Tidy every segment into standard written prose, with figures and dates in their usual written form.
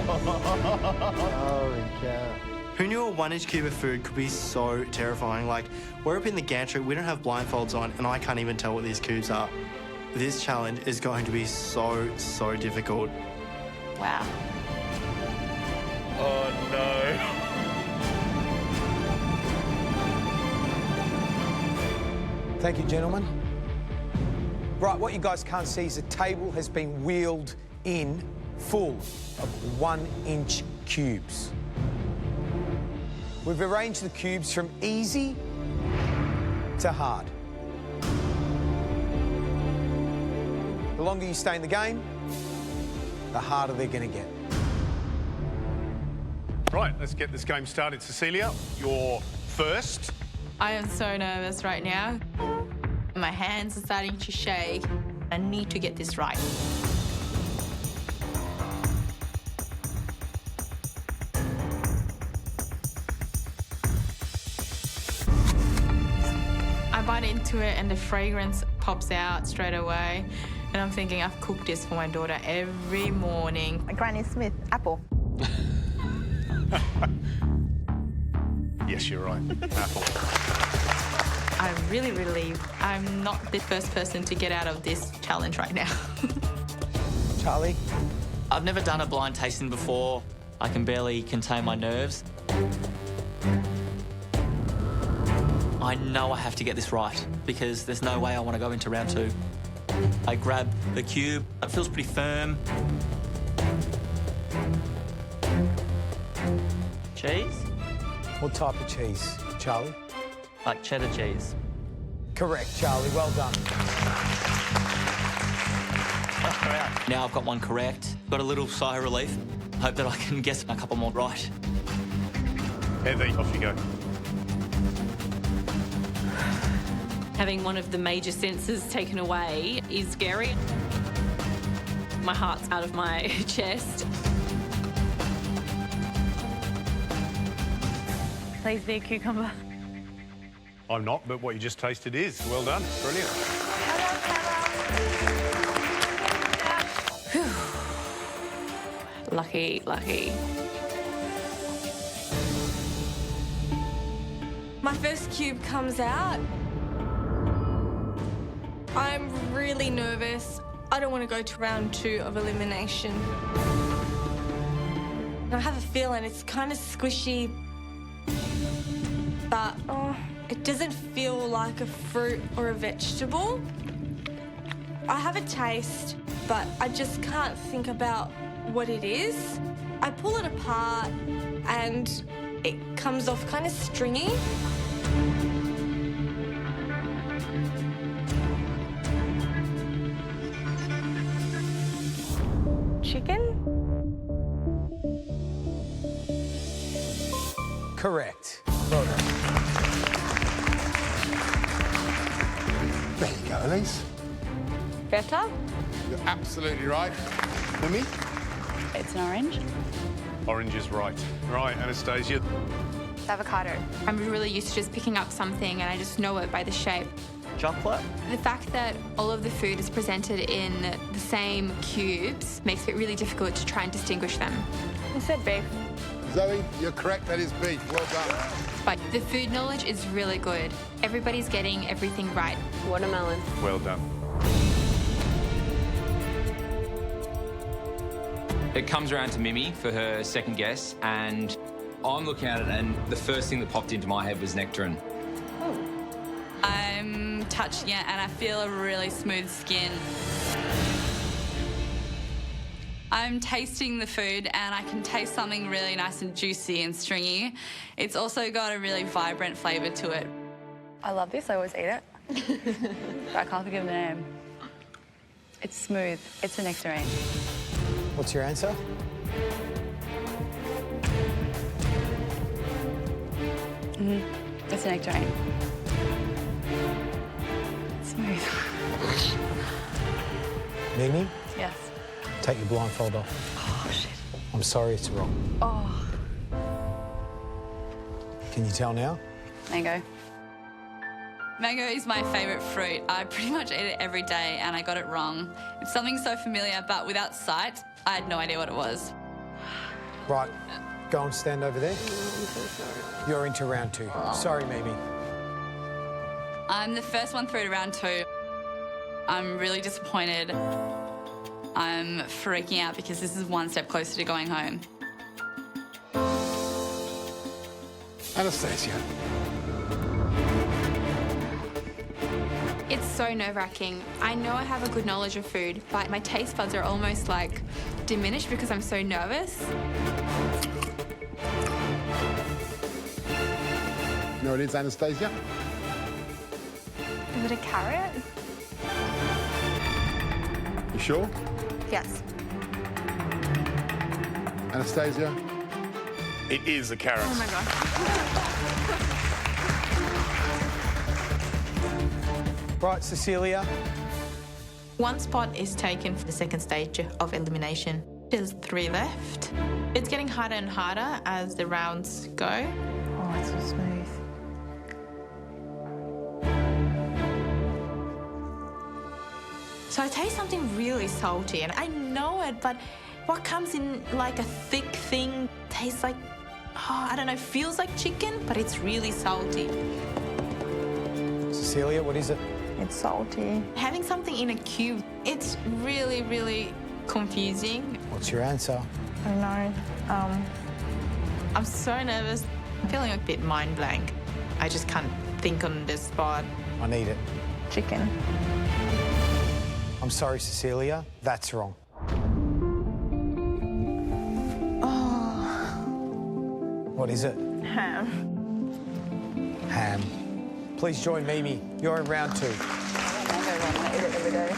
Holy cow. Who knew a 1-inch cube of food could be so terrifying? Like, we're up in the gantry, we don't have blindfolds on, and I can't even tell what these cubes are. This challenge is going to be so difficult. Wow. Oh, no. Thank you, gentlemen. Right, what you guys can't see is the table has been wheeled in full of 1-inch cubes. We've arranged the cubes from easy to hard. The longer you stay in the game, the harder they're going to get. Right, let's get this game started. Cecilia, you're first. I am so nervous right now. My hands are starting to shake. I need to get this right. I bite into it and the fragrance pops out straight away. And I'm thinking, I've cooked this for my daughter every morning. Granny Smith, apple. Yes, you're right. Apple. I'm really relieved. I'm not the first person to get out of this challenge right now. Charlie? I've never done a blind tasting before. I can barely contain my nerves. I know I have to get this right because there's no way I want to go into round 2. I grab the cube. It feels pretty firm. Cheese? What type of cheese, Charlie? Like cheddar cheese. Correct, Charlie. Well done. Now I've got one correct. Got a little sigh of relief. Hope that I can guess a couple more right. Heather, off you go. Having one of the major senses taken away is scary. My heart's out of my chest. Please be a cucumber. I'm not, but what you just tasted is. Well done. Brilliant. Lucky, lucky. My first cube comes out. I'm really nervous. I don't want to go to round 2 of elimination. I have a feeling it's kind of squishy, but it doesn't feel like a fruit or a vegetable. I have a taste, but I just can't think about what it is. I pull it apart and it comes off kind of stringy. Chicken? Correct. Well done. There you go, Elise. Feta? You're absolutely right. Mimi? It's an orange. Orange is right. Right, Anastasia. It's avocado. I'm really used to just picking up something and I just know it by the shape. Chocolate? The fact that all of the food is presented in the same cubes makes it really difficult to try and distinguish them. You said beef. Zoe, you're correct. That is beef. Well done. But the food knowledge is really good. Everybody's getting everything right. Watermelon. Well done. It comes around to Mimi for her second guess, and I'm looking at it, and the first thing that popped into my head was nectarine. I'm touching it and I feel a really smooth skin. I'm tasting the food and I can taste something really nice and juicy and stringy. It's also got a really vibrant flavour to it. I love this. I always eat it. But I can't think of the name. It's smooth. It's a nectarine. What's your answer? It's a nectarine. It's smooth. Mimi, Yes. take your blindfold off. Oh, shit. I'm sorry, it's wrong. Oh. Can you tell now? Mango. Mango is my favourite fruit. I pretty much eat it every day and I got it wrong. It's something so familiar, but without sight, I had no idea what it was. Right, go and stand over there. I'm so sorry. You're into round 2. Sorry, Mimi. I'm the first one through to round 2. I'm really disappointed. I'm freaking out because this is one step closer to going home. Anastasia. It's so nerve-wracking. I know I have a good knowledge of food, but my taste buds are almost like diminished because I'm so nervous. You know what it is, Anastasia? Is it a carrot? You sure? Yes. Anastasia? It is a carrot. Oh my God. Right, Cecilia. One spot is taken for the second stage of elimination. There's 3 left. It's getting harder and harder as the rounds go. Oh, it's so smooth. So I taste something really salty, and I know it, but what comes in like a thick thing tastes like, oh, I don't know, feels like chicken, but it's really salty. Cecilia, what is it? It's salty. Having something in a cube, it's really, really confusing. What's your answer? I don't know. I'm so nervous. I'm feeling a bit mind blank. I just can't think on the spot. I need it. Chicken. I'm sorry, Cecilia. That's wrong. Oh. What is it? Ham. Ham. Please join Mimi. You're in round 2. I eat it every day.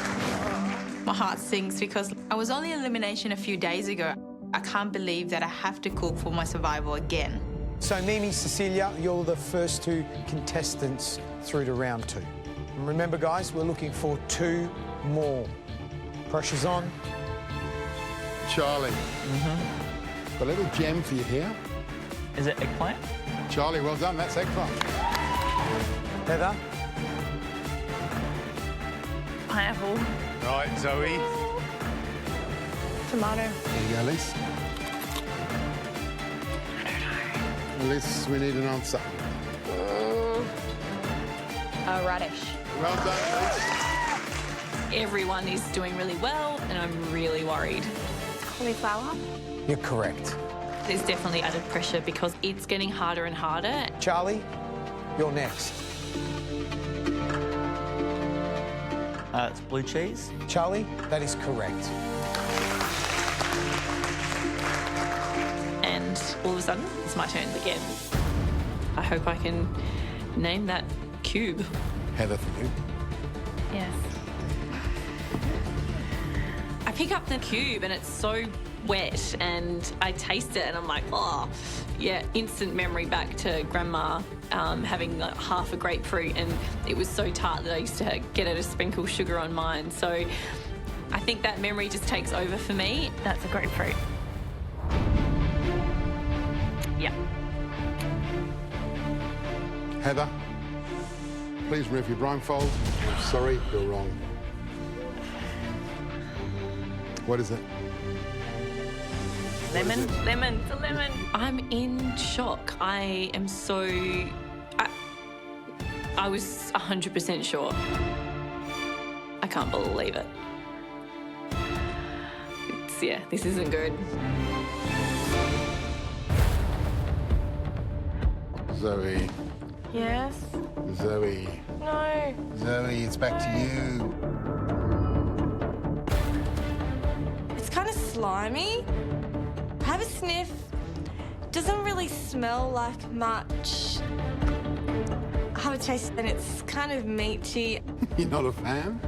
My heart sinks because I was only in elimination a few days ago. I can't believe that I have to cook for my survival again. So, Mimi, Cecilia, you're the first 2 contestants through to round 2. And remember, guys, we're looking for 2 more. Pressure's on. Charlie. Got a little gem for you here. Is it eggplant? Charlie, well done. That's eggplant. Heather? Pineapple. Right, Zoe. Tomato. There you go, Elise. Elise, we need an answer. A radish. Well done, Elise. Everyone is doing really well, and I'm really worried. Cauliflower. You're correct. There's definitely added pressure because it's getting harder and harder. Charlie, you're next. It's blue cheese. Charlie, that is correct. And all of a sudden, it's my turn again. I hope I can name that cube. Heather, for you. Yes. I pick up the cube and it's so wet and I taste it and I'm like, oh, yeah, instant memory back to grandma having like half a grapefruit, and it was so tart that I used to get her to sprinkle sugar on mine. So I think that memory just takes over for me. That's a grapefruit. Yeah. Heather, please remove your blindfold. I'm sorry, you're wrong. What is it? Lemon, lemon, it's a lemon. I'm in shock. I am so... I was 100% sure. I can't believe it. Yeah, this isn't good. Zoe. Yes. Zoe. No. Zoe, it's back to you. It's kind of slimy. Have a sniff. Doesn't really smell like much. Have a taste and it's kind of meaty. You're not a fan?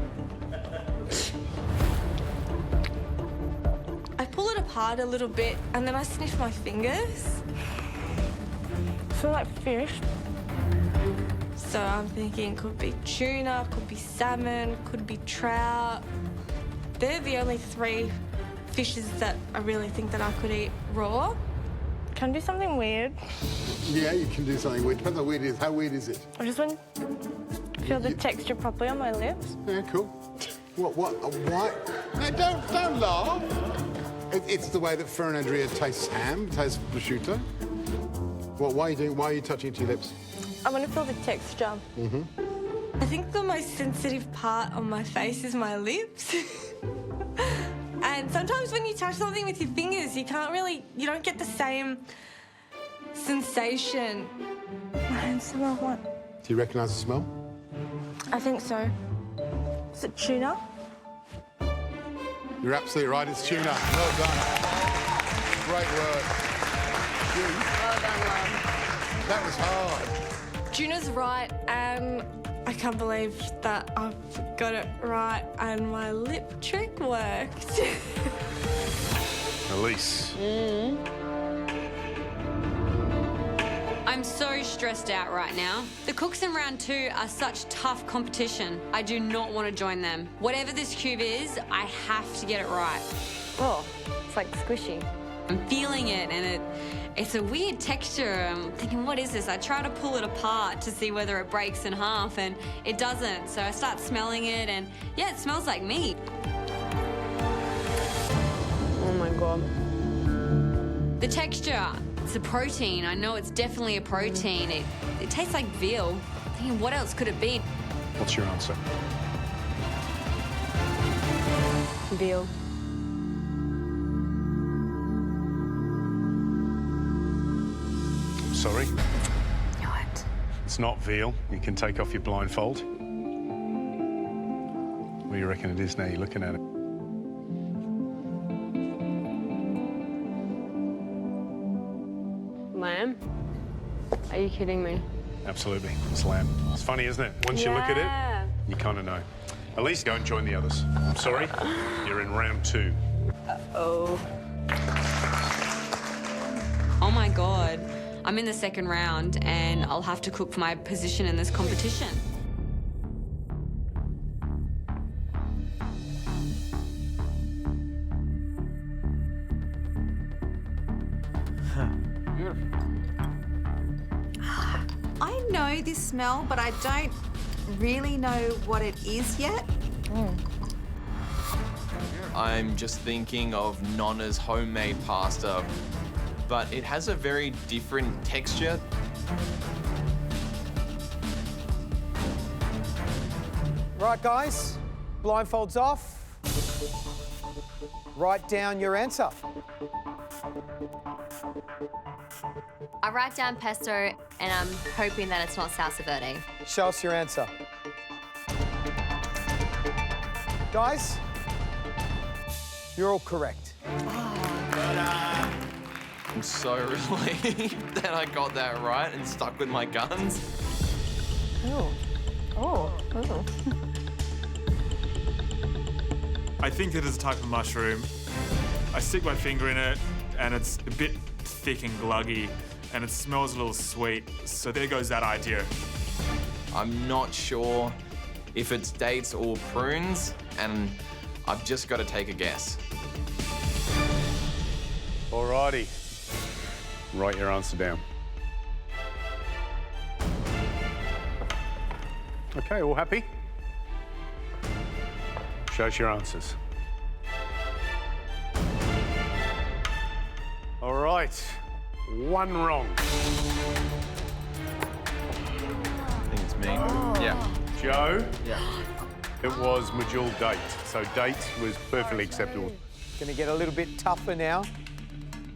I pull it apart a little bit and then I sniff my fingers. I feel like fish. So I'm thinking could be tuna, could be salmon, could be trout. They're the only 3 fishes that I really think that I could eat raw. Can I do something weird? Yeah, you can do something weird. Depends how weird it is. How weird is it? I just want to feel the texture properly on my lips. Yeah, cool. What? Why? No, don't laugh. It's the way that Fer and Andrea tastes ham, tastes prosciutto. What? Why are you touching it to your lips? I want to feel the texture. Mm-hmm. I think the most sensitive part on my face is my lips. And sometimes when you touch something with your fingers, you don't get the same sensation. My hands smell what? Do you recognise the smell? I think so. Is it tuna? You're absolutely right, it's tuna. Well done. Great work. Well done, love. That was hard. Tuna's right, and I can't believe that I've got it right and my lip trick worked. Elise. I'm so stressed out right now. The cooks in round 2 are such tough competition. I do not want to join them. Whatever this cube is, I have to get it right. Oh, it's like squishy. I'm feeling it, and it's a weird texture. I'm thinking, what is this? I try to pull it apart to see whether it breaks in half, and it doesn't. So I start smelling it, and yeah, it smells like meat. Oh my God. The texture, it's a protein. I know it's definitely a protein. It tastes like veal. I'm thinking, what else could it be? What's your answer? Veal. Sorry. What? It's not veal. You can take off your blindfold. What do you reckon it is now you're looking at it? Lamb? Are you kidding me? Absolutely. It's lamb. It's funny, isn't it? Once you look at it, you kind of know. At least go and join the others. I'm sorry. You're in round 2. Oh. Oh my God. I'm in the second round, and I'll have to cook for my position in this competition. I know this smell, but I don't really know what it is yet. I'm just thinking of Nonna's homemade pasta, but it has a very different texture. Right, guys, blindfolds off. Write down your answer. I write down pesto, and I'm hoping that it's not salsa verde. Show us your answer. Guys, you're all correct. I'm so relieved that I got that right and stuck with my guns. Oh. Oh. Oh. I think it is a type of mushroom. I stick my finger in it, and it's a bit thick and gluggy, and it smells a little sweet, so there goes that idea. I'm not sure if it's dates or prunes, and I've just got to take a guess. Alrighty. Write your answer down. Okay, all happy? Show us your answers. All right, 1 wrong. I think it's me. Yeah. Joe? Yeah. It was medjool date, so date was perfectly acceptable. Gonna get a little bit tougher now.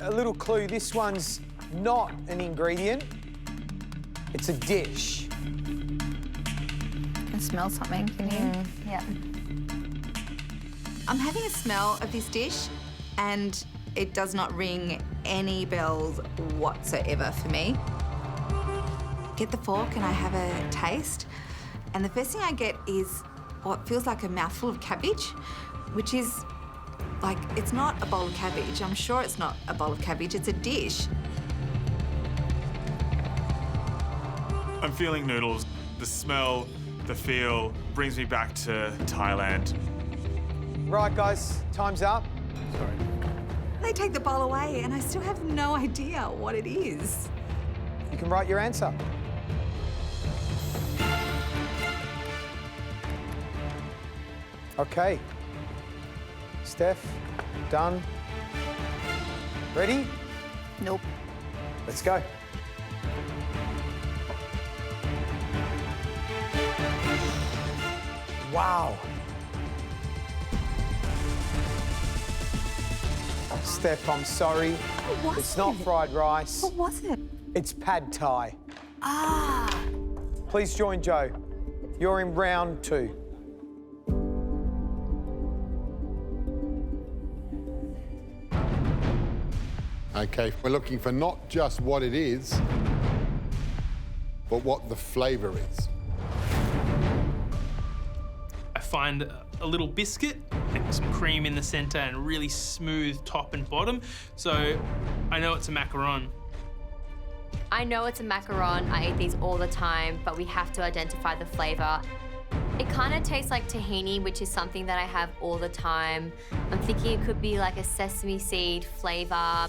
A little clue, this one's not an ingredient, it's a dish. I smell something, can you? Yeah. I'm having a smell of this dish, and it does not ring any bells whatsoever for me. Get the fork and I have a taste, and the first thing I get is what feels like a mouthful of cabbage, which is like, it's not a bowl of cabbage. I'm sure it's not a bowl of cabbage, it's a dish. I'm feeling noodles. The smell, the feel brings me back to Thailand. Right, guys, time's up. Sorry. They take the bowl away and I still have no idea what it is. You can write your answer. Okay. Steph, done. Ready? Nope. Let's go. Wow. Steph, I'm sorry. What was It's not fried rice. What was it? It's pad thai. Ah. Please join Joe. You're in round 2. Okay, we're looking for not just what it is, but what the flavour is. I find a little biscuit and some cream in the centre and a really smooth top and bottom. So I know it's a macaron. I know it's a macaron. I eat these all the time, but we have to identify the flavour. It kind of tastes like tahini, which is something that I have all the time. I'm thinking it could be like a sesame seed flavour.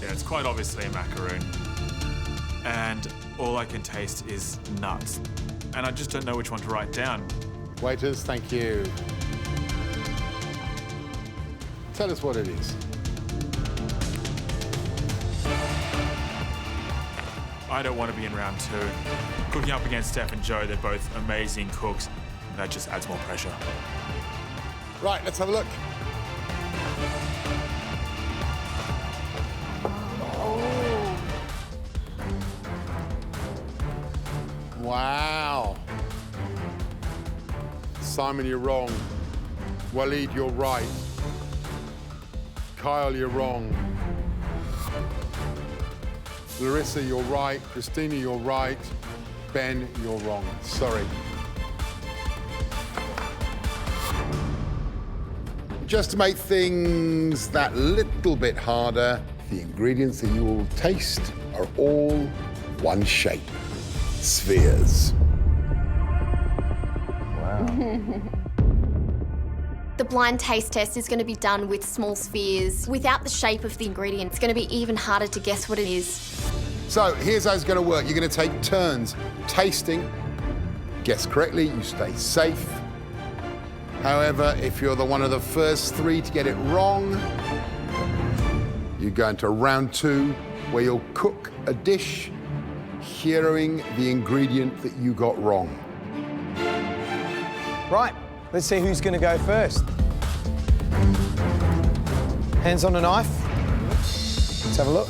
Yeah, it's quite obviously a macaroon. And all I can taste is nuts. And I just don't know which one to write down. Waiters, thank you. Tell us what it is. I don't want to be in round 2. Cooking up against Steph and Joe, they're both amazing cooks. And that just adds more pressure. Right, let's have a look. Wow. Simon, you're wrong. Waleed, you're right. Kyle, you're wrong. Larissa, you're right. Christina, you're right. Ben, you're wrong. Sorry. Just to make things that little bit harder, the ingredients that you will taste are all one shape. Spheres. The blind taste test is going to be done with small spheres. Without the shape of the ingredient, it's going to be even harder to guess what it is. So here's how it's going to work. You're going to take turns tasting. Guess correctly, you stay safe. However, if you're one of the first 3 to get it wrong, you go into round 2, where you'll cook a dish hearing the ingredient that you got wrong. Right, let's see who's going to go first. Hands on the knife. Let's have a look.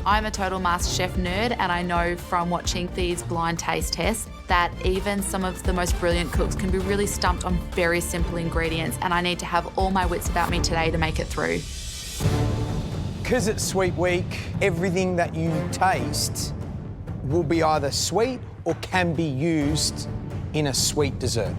I'm a total MasterChef nerd, and I know from watching these blind taste tests that even some of the most brilliant cooks can be really stumped on very simple ingredients, and I need to have all my wits about me today to make it through. Because it's Sweet Week, everything that you taste will be either sweet or can be used in a sweet dessert.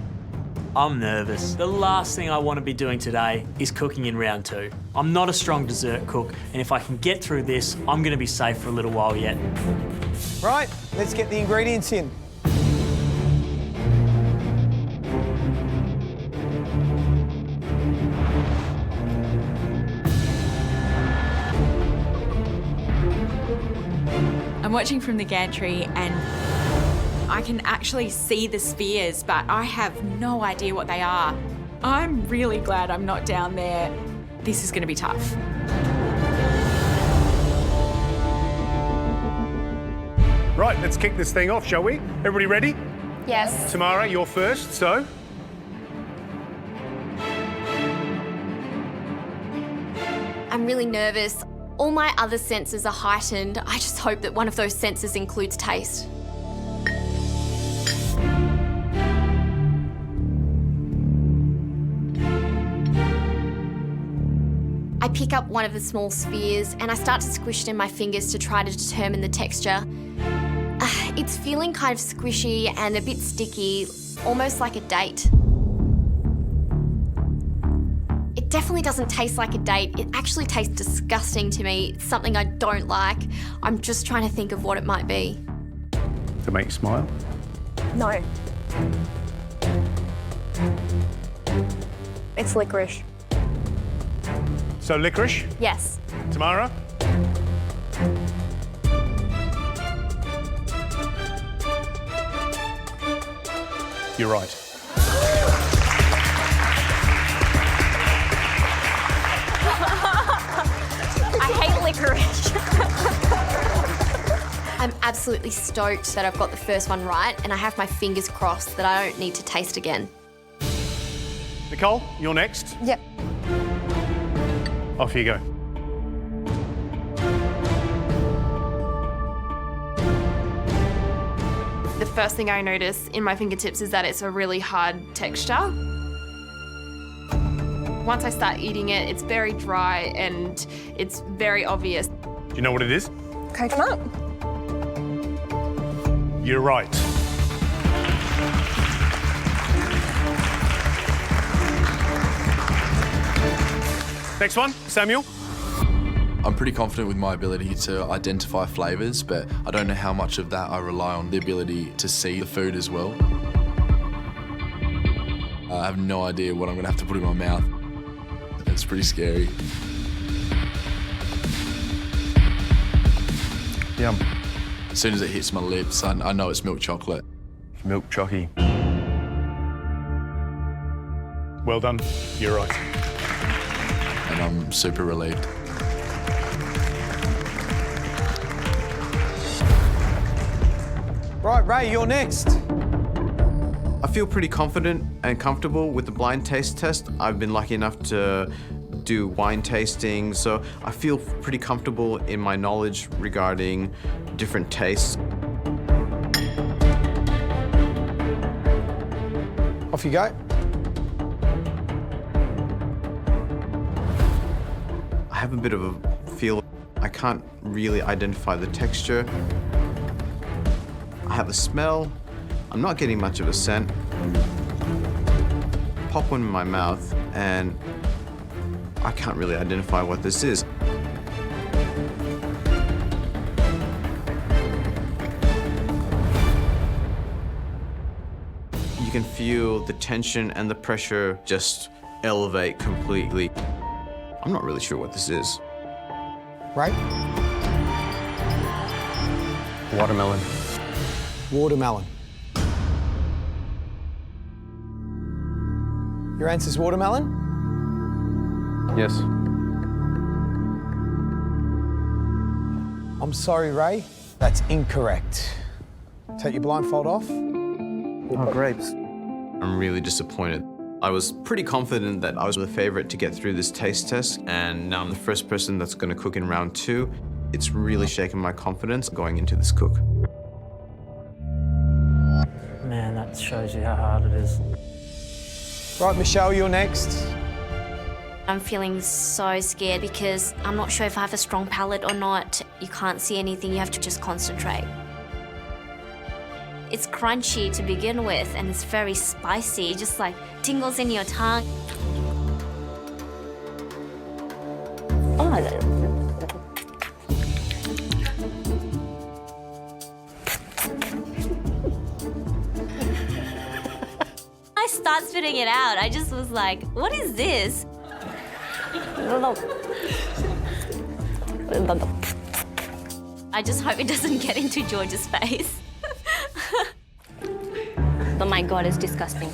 I'm nervous. The last thing I want to be doing today is cooking in round 2. I'm not a strong dessert cook, and if I can get through this, I'm going to be safe for a little while yet. Right, let's get the ingredients in. I'm watching from the gantry and I can actually see the spheres, but I have no idea what they are. I'm really glad I'm not down there. This is going to be tough. Right, let's kick this thing off, shall we? Everybody ready? Yes. Tamara, you're first, so. I'm really nervous. All my other senses are heightened. I just hope that one of those senses includes taste. I pick up one of the small spheres and I start to squish it in my fingers to try to determine the texture. It's feeling kind of squishy and a bit sticky, almost like a date. It definitely doesn't taste like a date. It actually tastes disgusting to me. It's something I don't like. I'm just trying to think of what it might be. To make you smile? No. It's licorice. So licorice? Yes. Tamara? You're right. I hate licorice. I'm absolutely stoked that I've got the first one right, and I have my fingers crossed that I don't need to taste again. Nicole, you're next. Yep. Off you go. The first thing I notice in my fingertips is that it's a really hard texture. Once I start eating it, it's very dry and it's very obvious. Do you know what it is? Coconut. You're right. Next one, Samuel. I'm pretty confident with my ability to identify flavours, but I don't know how much of that I rely on the ability to see the food as well. I have no idea what I'm going to have to put in my mouth. It's pretty scary. Yum. As soon as it hits my lips, I know it's milk chocolate. Milk chocky. Well done. You're right. And I'm super relieved. Right, Ray, you're next. I feel pretty confident and comfortable with the blind taste test. I've been lucky enough to do wine tasting, so I feel pretty comfortable in my knowledge regarding different tastes. Off you go. I have a bit of a feel. I can't really identify the texture. I have a smell. I'm not getting much of a scent. Pop one in my mouth and I can't really identify what this is. You can feel the tension and the pressure just elevate completely. I'm not really sure what this is. Right? Watermelon. Watermelon. Your answer's watermelon? Yes. I'm sorry, Ray. That's incorrect. Take your blindfold off. Oh, grapes. I'm really disappointed. I was pretty confident that I was the favourite to get through this taste test, and now I'm the first person that's going to cook in round 2. It's really shaken my confidence going into this cook. Man, that shows you how hard it is. Right, Michelle, you're next. I'm feeling so scared because I'm not sure if I have a strong palate or not. You can't see anything, you have to just concentrate. It's crunchy to begin with and it's very spicy, just like tingles in your tongue. I start spitting it out. I just was like, what is this? I just hope it doesn't get into George's face. Oh my God, it's disgusting.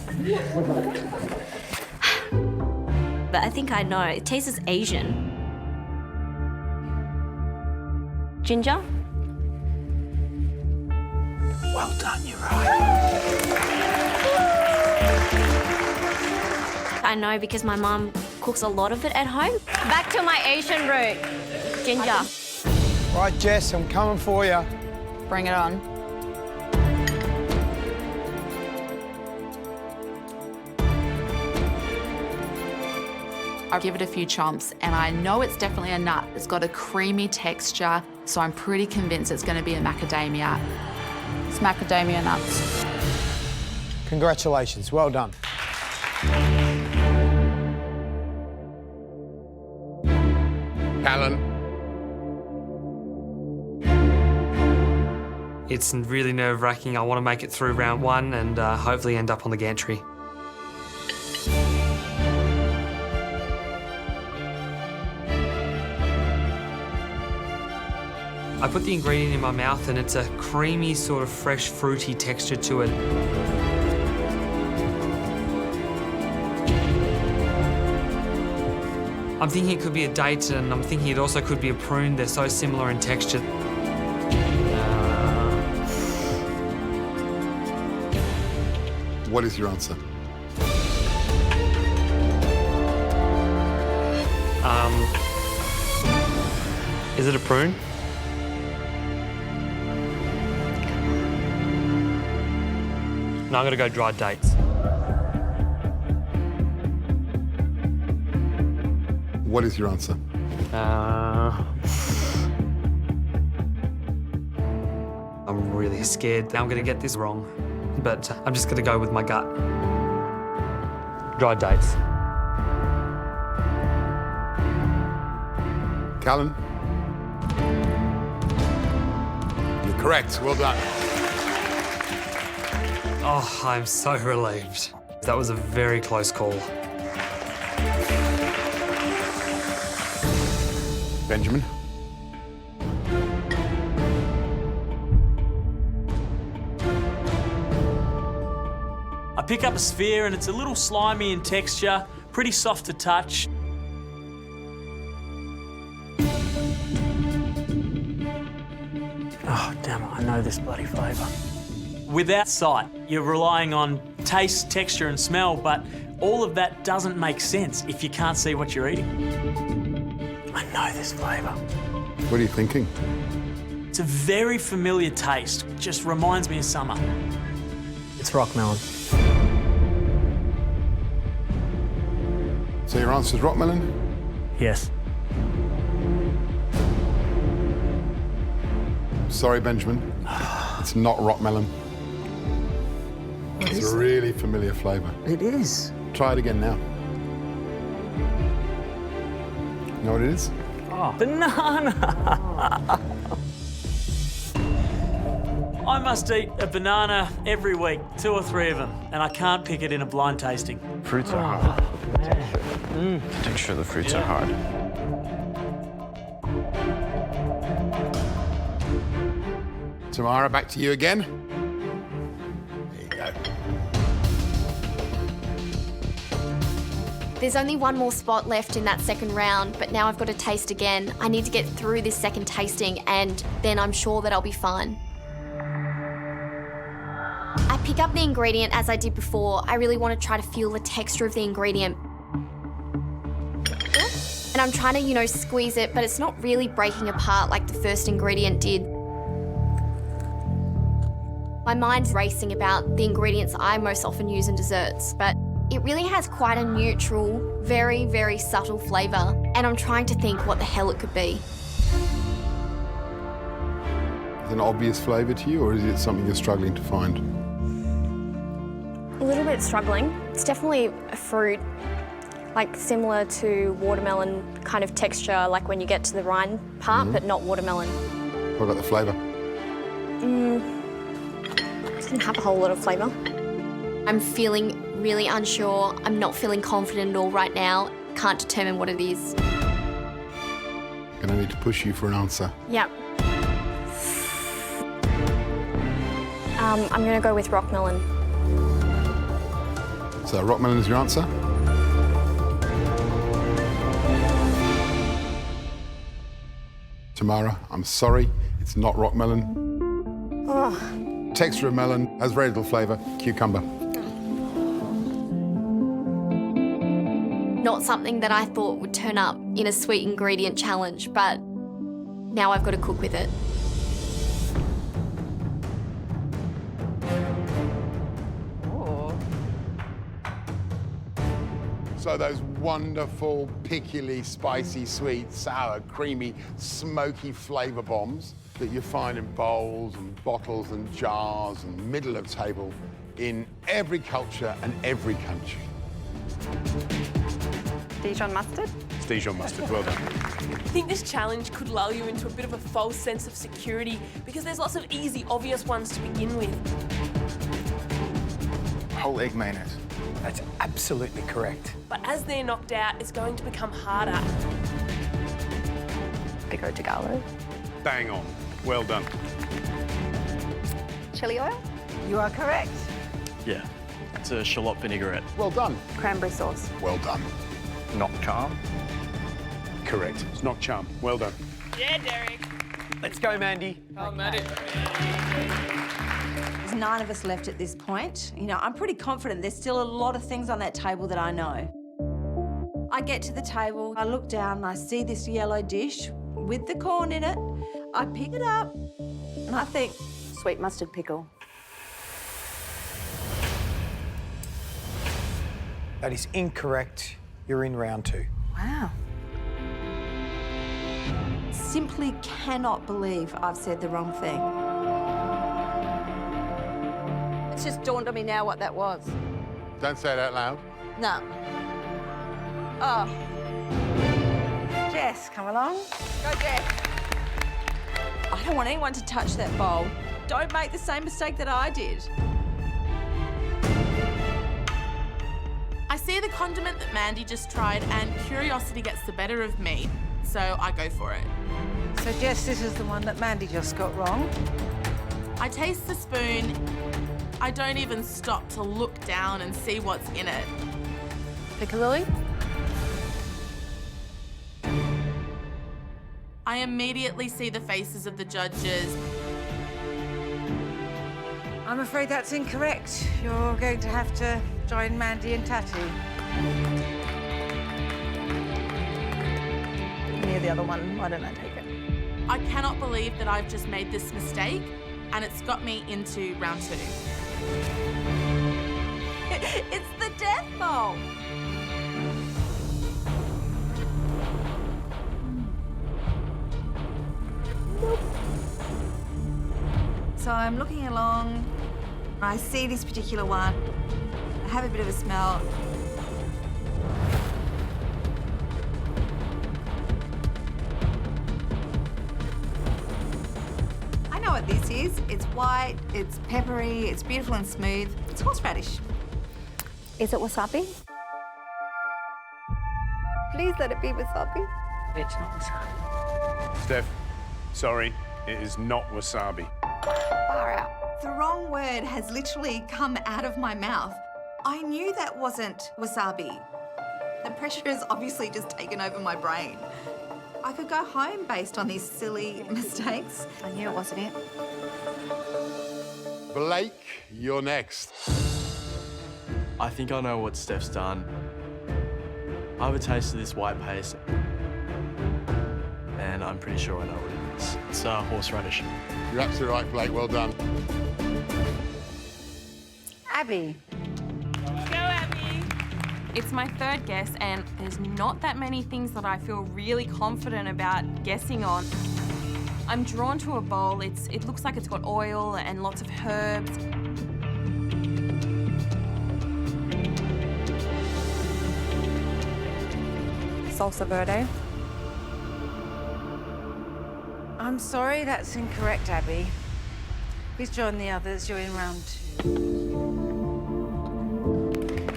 But I think I know. It tastes Asian. Ginger? Well done, you're right. I know because my mum cooks a lot of it at home. Back to my Asian root. Ginger. Right, Jess, I'm coming for you. Bring it on. I give it a few chomps and I know it's definitely a nut. It's got a creamy texture, so I'm pretty convinced it's going to be a macadamia. It's macadamia nuts. Congratulations, well done. Alan. It's really nerve-wracking. I want to make it through round 1 and hopefully end up on the gantry. I put the ingredient in my mouth and it's a creamy, sort of fresh, fruity texture to it. I'm thinking it could be a date, and I'm thinking it also could be a prune. They're so similar in texture. What is your answer? Is it a prune? No, I'm gonna go dried dates. What is your answer? I'm really scared that I'm gonna get this wrong, but I'm just gonna go with my gut. Dried dates. Callan? You're correct. Well done. Oh, I'm so relieved. That was a very close call. Benjamin? I pick up a sphere and it's a little slimy in texture, pretty soft to touch. Oh, damn it, I know this bloody flavour. Without sight, you're relying on taste, texture and smell, but all of that doesn't make sense if you can't see what you're eating. I know this flavour. What are you thinking? It's a very familiar taste, just reminds me of summer. It's rock melon. So your answer is rock melon? Yes. Sorry, Benjamin. It's not rock melon. It's a really familiar flavour. It is. Try it again now. You know what it is? Oh, banana! I must eat a banana every week, 2 or 3 of them, and I can't pick it in a blind tasting. Fruits are hard. The texture of the fruits are hard. Tamara, back to you again. There you go. There's only one more spot left in that second round, but now I've got to taste again. I need to get through this second tasting, and then I'm sure that I'll be fine. I pick up the ingredient as I did before. I really want to try to feel the texture of the ingredient. And I'm trying to, squeeze it, but it's not really breaking apart like the first ingredient did. My mind's racing about the ingredients I most often use in desserts, but it really has quite a neutral, very, very subtle flavour, and I'm trying to think what the hell it could be. Is it an obvious flavour to you, or is it something you're struggling to find? A little bit struggling. It's definitely a fruit, like similar to watermelon kind of texture, like when you get to the rind part, but not watermelon. What about the flavour? Didn't have a whole lot of flavour. I'm feeling really unsure. I'm not feeling confident at all right now. Can't determine what it is. Gonna need to push you for an answer. Yep. I'm gonna go with rock melon. So rock melon is your answer? Tamara, I'm sorry, it's not rock melon. Oh. Texture of melon, has very little flavour, cucumber. Not something that I thought would turn up in a sweet ingredient challenge, but now I've got to cook with it. So those wonderful, pickly, spicy, sweet, sour, creamy, smoky flavour bombs that you find in bowls and bottles and jars and middle of table in every culture and every country. Dijon mustard? It's Dijon mustard, well done. I think this challenge could lull you into a bit of a false sense of security because there's lots of easy, obvious ones to begin with. Whole egg mayonnaise. That's absolutely correct. But as they're knocked out, it's going to become harder. Pico de Gallo. Bang on. Well done. Chili oil? You are correct. Yeah, it's a shallot vinaigrette. Well done. Cranberry sauce. Well done. Not calm. correct. It's not charm. Well done. Yeah, Derek. Let's go, Mandy. Oh, Maddie. There's 9 of us left at this point. You know, I'm pretty confident there's still a lot of things on that table that I know. I get to the table, I look down and I see this yellow dish with the corn in it. I pick it up and I think, Sweet mustard pickle. That is incorrect. You're in round 2. wow. Simply cannot believe I've said the wrong thing. It's just dawned on me now what that was. Don't say it out loud. No. Oh. Jess, come along. Go, Jess. I don't want anyone to touch that bowl. Don't make the same mistake that I did. I see the condiment that Mandy just tried and curiosity gets the better of me, so I go for it. So, Jess, this is the one that Mandy just got wrong. I taste the spoon. I don't even stop to look down and see what's in it. Piccalilli? I immediately see the faces of the judges. I'm afraid that's incorrect. You're going to have to join Mandy and Tatty. Near the other one, why don't I take it? I cannot believe that I've just made this mistake, and it's got me into round 2. It's the death bowl. So I'm looking along. I see this particular one. I have a bit of a smell. I know what this is. It's white, it's peppery, it's beautiful and smooth. It's horseradish. Is it wasabi? Please let it be wasabi. It's not wasabi. Steph, sorry, it is not wasabi. Far out. The wrong word has literally come out of my mouth. I knew that wasn't wasabi. The pressure has obviously just taken over my brain. I could go home based on these silly mistakes. I knew it wasn't it. Blake, you're next. I think I know what Steph's done. I have a taste of this white paste, and I'm pretty sure I know what it is. It's horseradish. You're absolutely right, Blake. Well done. Abby. Go, Abby. It's my third guess, and there's not that many things that I feel really confident about guessing on. I'm drawn to a bowl. It looks like it's got oil and lots of herbs. Salsa verde. I'm sorry, that's incorrect, Abby. Please join the others. You're in round 2.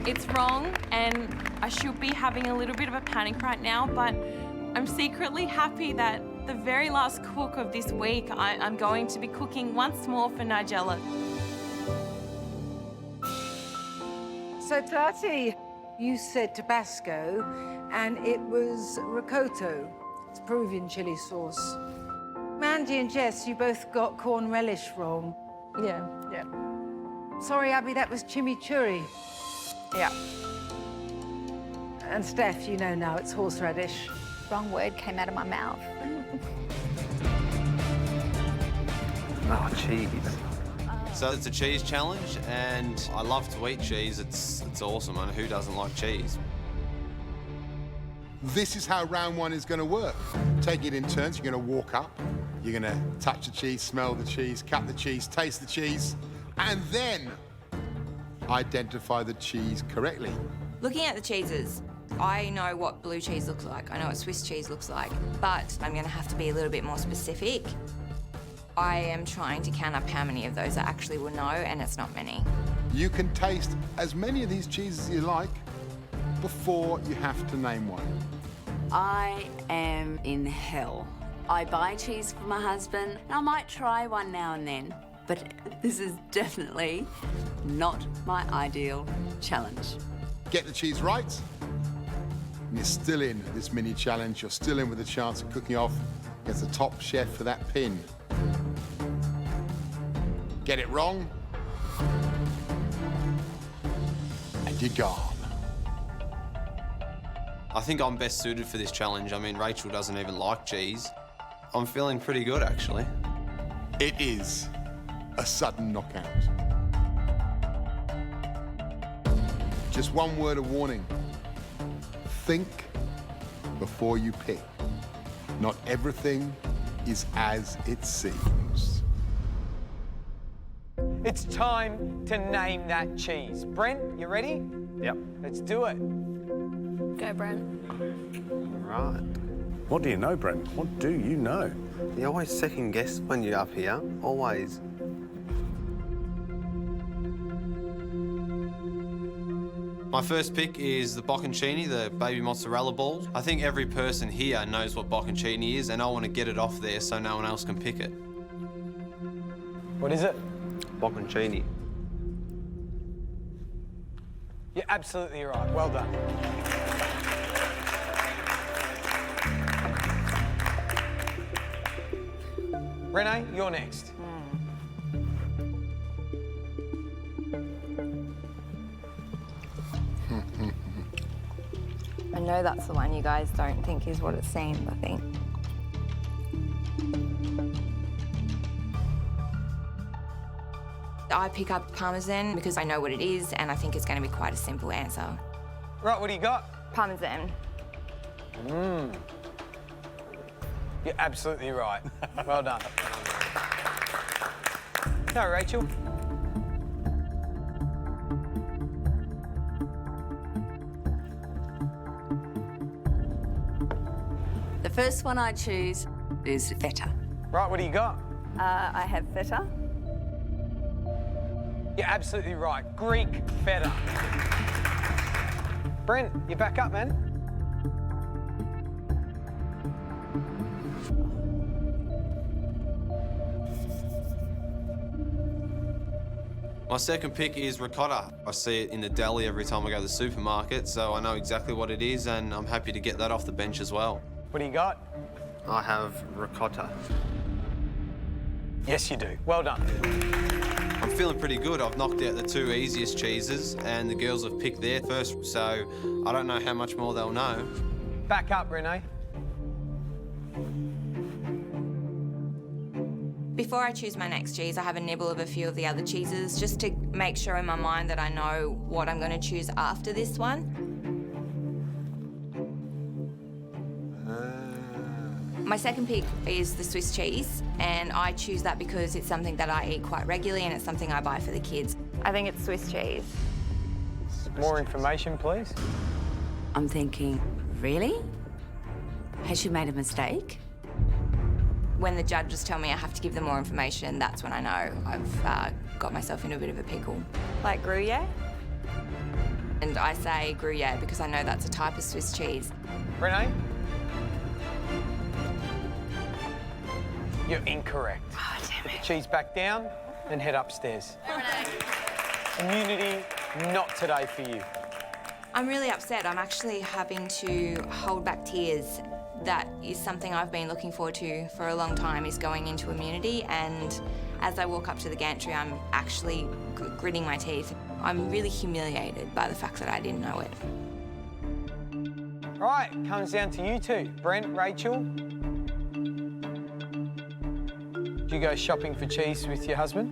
It's wrong, and I should be having a little bit of a panic right now, but I'm secretly happy that the very last cook of this week, I'm going to be cooking once more for Nigella. So, Tati, you said Tabasco, and it was ricotta. It's Peruvian chili sauce. Mandy and Jess, you both got corn relish wrong. Yeah. Sorry, Abby, that was chimichurri. Yeah. And Steph, you know now, it's horseradish. Wrong word came out of my mouth. Oh, cheese. So it's a cheese challenge, and I love to eat cheese. It's awesome, and who doesn't like cheese? This is how round 1 is going to work. Taking it in turns, you're going to walk up, you're going to touch the cheese, smell the cheese, cut the cheese, taste the cheese, and then identify the cheese correctly. Looking at the cheeses, I know what blue cheese looks like. I know what Swiss cheese looks like, but I'm going to have to be a little bit more specific. I am trying to count up how many of those I actually will know, and it's not many. You can taste as many of these cheeses as you like before you have to name one. I am in hell. I buy cheese for my husband, and I might try one now and then, but this is definitely not my ideal challenge. Get the cheese right. And you're still in this mini challenge. You're still in with a chance of cooking off against the top chef for that pin. Get it wrong, and you're gone. I think I'm best suited for this challenge. I mean, Rachel doesn't even like cheese. I'm feeling pretty good, actually. It is a sudden knockout. Just one word of warning. Think before you pick. Not everything is as it seems. It's time to name that cheese. Brent, you ready? Yep. Let's do it. Go, Brent. Right. What do you know, Brent? What do you know? You always second guess when you're up here. Always. My first pick is the bocconcini, the baby mozzarella balls. I think every person here knows what bocconcini is, and I want to get it off there so no one else can pick it. What is it? Bocconcini. You're absolutely right. Well done. Renee, you're next. I know that's the one you guys don't think is what it seems, I think. I pick up Parmesan because I know what it is and I think it's going to be quite a simple answer. Right, what do you got? Parmesan. You're absolutely right. Well done. No, Rachel. The first one I choose is feta. Right, what do you got? I have feta. You're absolutely right. Greek feta. Brent, you back up, man. My second pick is ricotta. I see it in the deli every time I go to the supermarket, so I know exactly what it is, and I'm happy to get that off the bench as well. What do you got? I have ricotta. Yes, you do. Well done. I'm feeling pretty good. I've knocked out the two easiest cheeses, and the girls have picked their first, so I don't know how much more they'll know. Back up, Renee. Before I choose my next cheese, I have a nibble of a few of the other cheeses just to make sure in my mind that I know what I'm going to choose after this one. My second pick is the Swiss cheese, and I choose that because it's something that I eat quite regularly and it's something I buy for the kids. I think it's Swiss cheese. More information, please. I'm thinking, really? Has she made a mistake? When the judges tell me I have to give them more information, that's when I know I've got myself into a bit of a pickle. Like Gruyere? And I say Gruyere because I know that's a type of Swiss cheese. Renee? You're incorrect. Oh, damn Put it. the cheese back down and head upstairs. Immunity, not today for you. I'm really upset. I'm actually having to hold back tears. That is something I've been looking forward to for a long time, is going into immunity, and as I walk up to the gantry, I'm actually gritting my teeth. I'm really humiliated by the fact that I didn't know it. All right, comes down to you two. Brent, Rachel. Do you go shopping for cheese with your husband?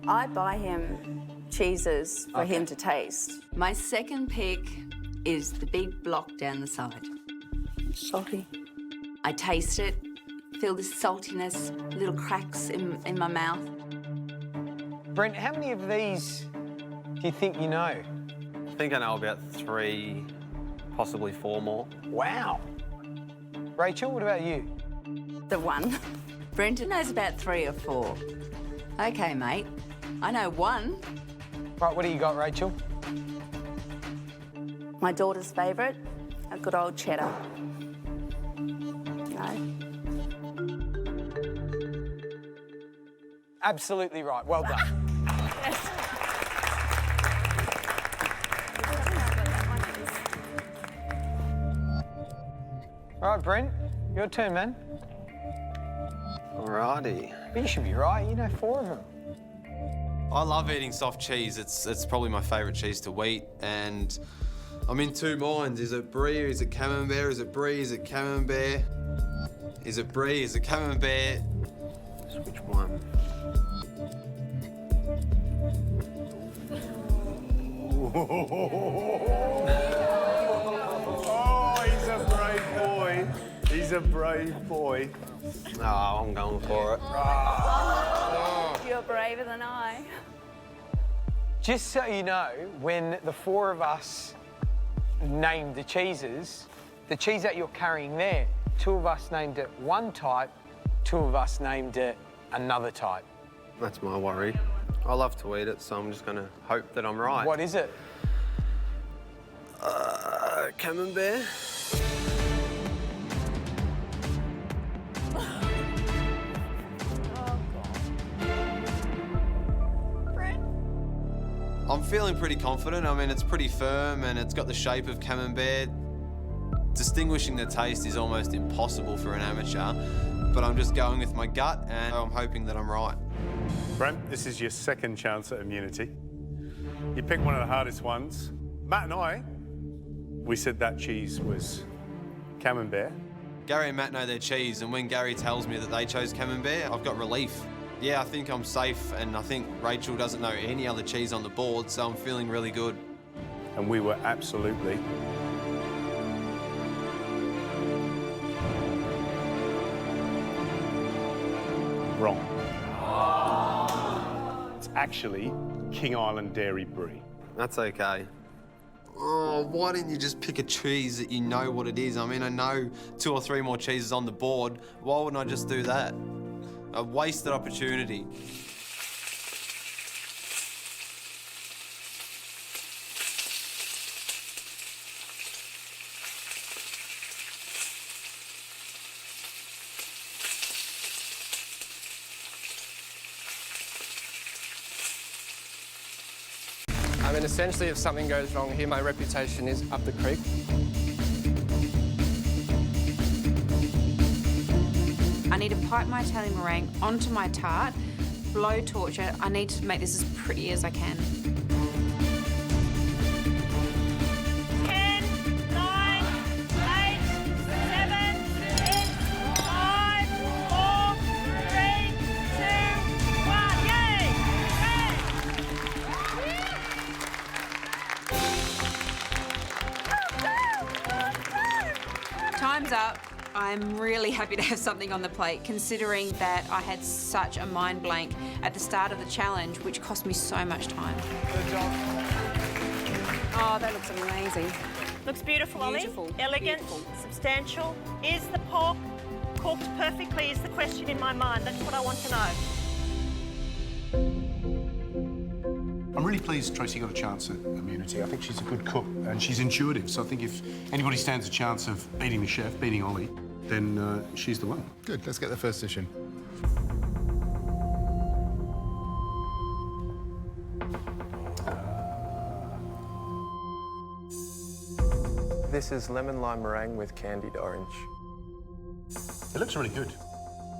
I buy him cheeses for him to taste. My second pick is the big block down the side. Salty. I taste it, feel the saltiness, little cracks in my mouth. Brent, how many of these do you think you know? I think I know about 3, possibly 4 more. Wow. Rachel, what about you? The one. Brenton knows about 3 or 4. Okay, mate. I know 1. Right, what do you got, Rachel? My daughter's favourite, a good old cheddar. No? Absolutely right. Well done. All right, Brent, your turn, man. Alrighty. But you should be right, you know 4 of them. I love eating soft cheese. It's probably my favourite cheese to eat, and I'm in 2 minds. Is it brie or is it camembert? Is it brie? Is it camembert? Is it brie? Is it camembert? Which one? Oh, he's a brave boy. He's a brave boy. Oh, I'm going for it. You're braver than I. Just so you know, when the 4 of us named the cheeses, the cheese that you're carrying there, 2 of us named it one type, 2 of us named it another type. That's my worry. I love to eat it, so I'm just going to hope that I'm right. What is it? Camembert. I'm feeling pretty confident. I mean, it's pretty firm and it's got the shape of camembert. Distinguishing the taste is almost impossible for an amateur, but I'm just going with my gut and I'm hoping that I'm right. Brent, this is your second chance at immunity. You picked one of the hardest ones. Matt and I, we said that cheese was camembert. Gary and Matt know their cheese, and when Gary tells me that they chose camembert, I've got relief. Yeah, I think I'm safe, and I think Rachel doesn't know any other cheese on the board, so I'm feeling really good. And we were absolutely wrong. It's actually King Island Dairy Brie. That's okay. Oh, why didn't you just pick a cheese that you know what it is? I mean, I know 2 or 3 more cheeses on the board. Why wouldn't I just do that? A wasted opportunity. I mean, essentially, if something goes wrong here, my reputation is up the creek. I need to pipe my Italian meringue onto my tart, blow torch it. I need to make this as pretty as I can. 10, 9, 8, 7, 6, 5, 4, 3, 2, 1. Yay! Time's up. I'm really happy to have something on the plate, considering that I had such a mind blank at the start of the challenge, which cost me so much time. Oh, that looks amazing. Looks beautiful, Ollie. Elegant, substantial. Is the pork cooked perfectly is the question in my mind. That's what I want to know. I'm really pleased Tracy got a chance at immunity. I think she's a good cook and she's intuitive. So I think if anybody stands a chance of beating the chef, beating Ollie, then she's the one. Good, let's get the first dish in. This is lemon lime meringue with candied orange. It looks really good.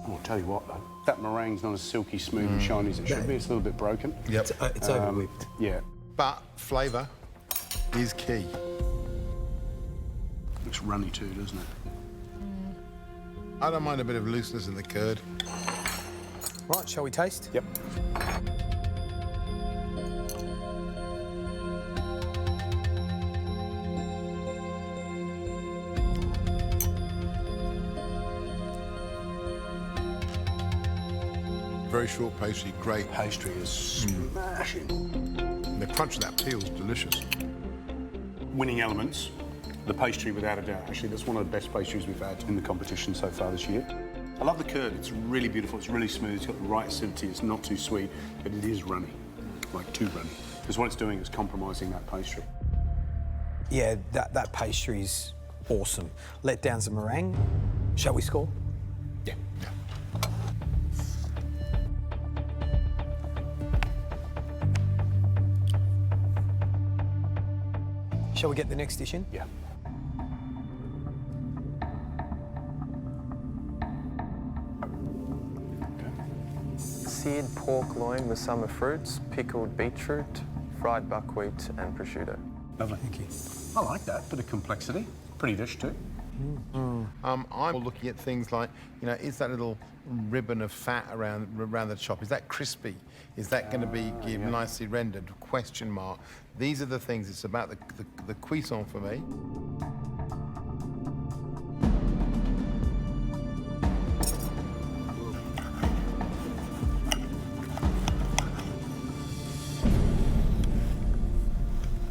I'll tell you what, though, that meringue's not as silky smooth and shiny as it should be. It's a little bit broken. Yep. It's over-whipped. Yeah. But flavour is key. Looks runny too, doesn't it? I don't mind a bit of looseness in the curd. Right, shall we taste? Yep. Very short pastry, great. Pastry is smashing. And the crunch of that peel is delicious. Winning elements, the pastry without a doubt. Actually, that's one of the best pastries we've had in the competition so far this year. I love the curd. It's really beautiful. It's really smooth. It's got the right acidity. It's not too sweet, but it is runny, like too runny. Because what it's doing is compromising that pastry. Yeah, that pastry's awesome. Let down some meringue. Shall we score? Yeah. Shall we get the next dish in? Yeah. seared pork loin with summer fruits, pickled beetroot, fried buckwheat and prosciutto. Lovely. Thank you. I like that. Bit of complexity. Pretty dish too. I'm looking at things like, you know, is that little ribbon of fat around the chop, is that crispy? Is that going to be nicely rendered? Question mark. These are the things. It's about the cuisine for me.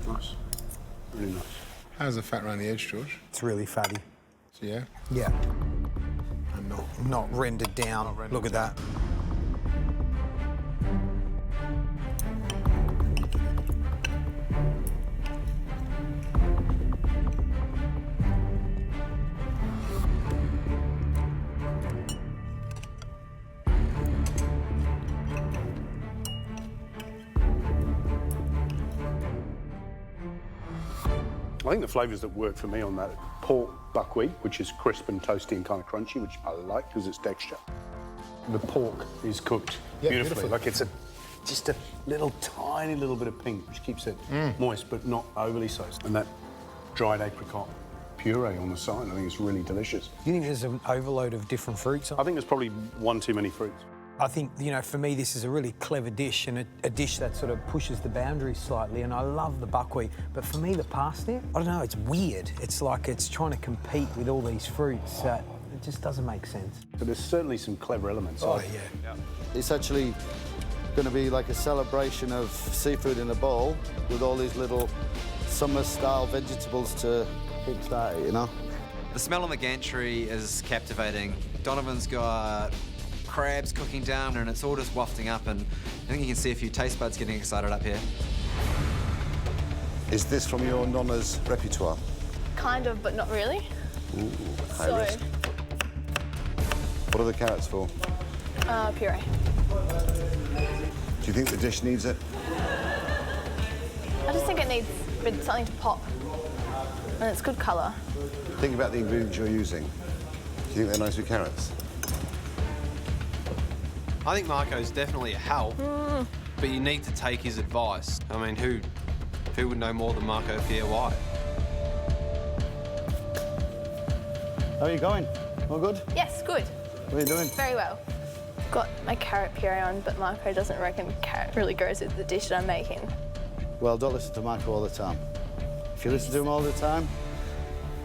Nice. Really nice. How's the fat around the edge, George? It's really fatty. So, yeah? Yeah. And not rendered down. Look at that. I think the flavours that work for me on that pork buckwheat, which is crisp and toasty and kind of crunchy, which I like because it's texture. The pork is cooked beautifully. Like it's just a tiny little bit of pink, which keeps it moist but not overly so. And that dried apricot puree on the side, I think it's really delicious. Do you think there's an overload of different fruits? I think there's probably one too many fruits. I think, you know, for me, this is a really clever dish and a dish that sort of pushes the boundaries slightly, and I love the buckwheat. But for me, the parsnip, I don't know, it's weird. It's like it's trying to compete with all these fruits. It just doesn't make sense. So there's certainly some clever elements. Oh, yeah. It's actually going to be like a celebration of seafood in a bowl with all these little summer-style vegetables to kickstart it, you know? The smell on the gantry is captivating. Donovan's got crabs cooking down and it's all just wafting up, and I think you can see a few taste buds getting excited up here. Is this from your nonna's repertoire? Kind of, but not really. Ooh, high risk. What are the carrots for? Puree. Do you think the dish needs it? I just think it needs a bit something to pop. And it's good colour. Think about the ingredients you're using. Do you think they're nice with carrots? I think Marco's definitely a help, but you need to take his advice. I mean, who would know more than Marco Pierre White? How are you going? All good? Yes, good. What are you doing? Very well. Got my carrot puree on, but Marco doesn't reckon carrot really goes with the dish that I'm making. Well, don't listen to Marco all the time. If you listen to him all the time,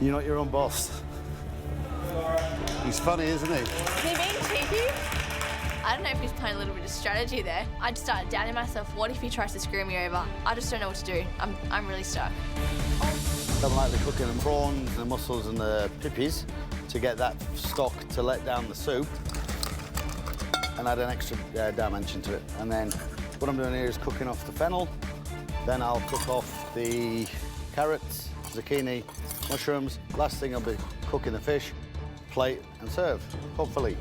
you're not your own boss. He's funny, isn't he? Is he being cheeky? I don't know if he's playing a little bit of strategy there. I just started doubting myself. What if he tries to screw me over? I just don't know what to do. I'm really stuck. I'm lightly cooking the prawns, the mussels and the pippies to get that stock to let down the soup and add an extra dimension to it. And then what I'm doing here is cooking off the fennel. Then I'll cook off the carrots, zucchini, mushrooms. Last thing I'll be cooking the fish, plate and serve, hopefully.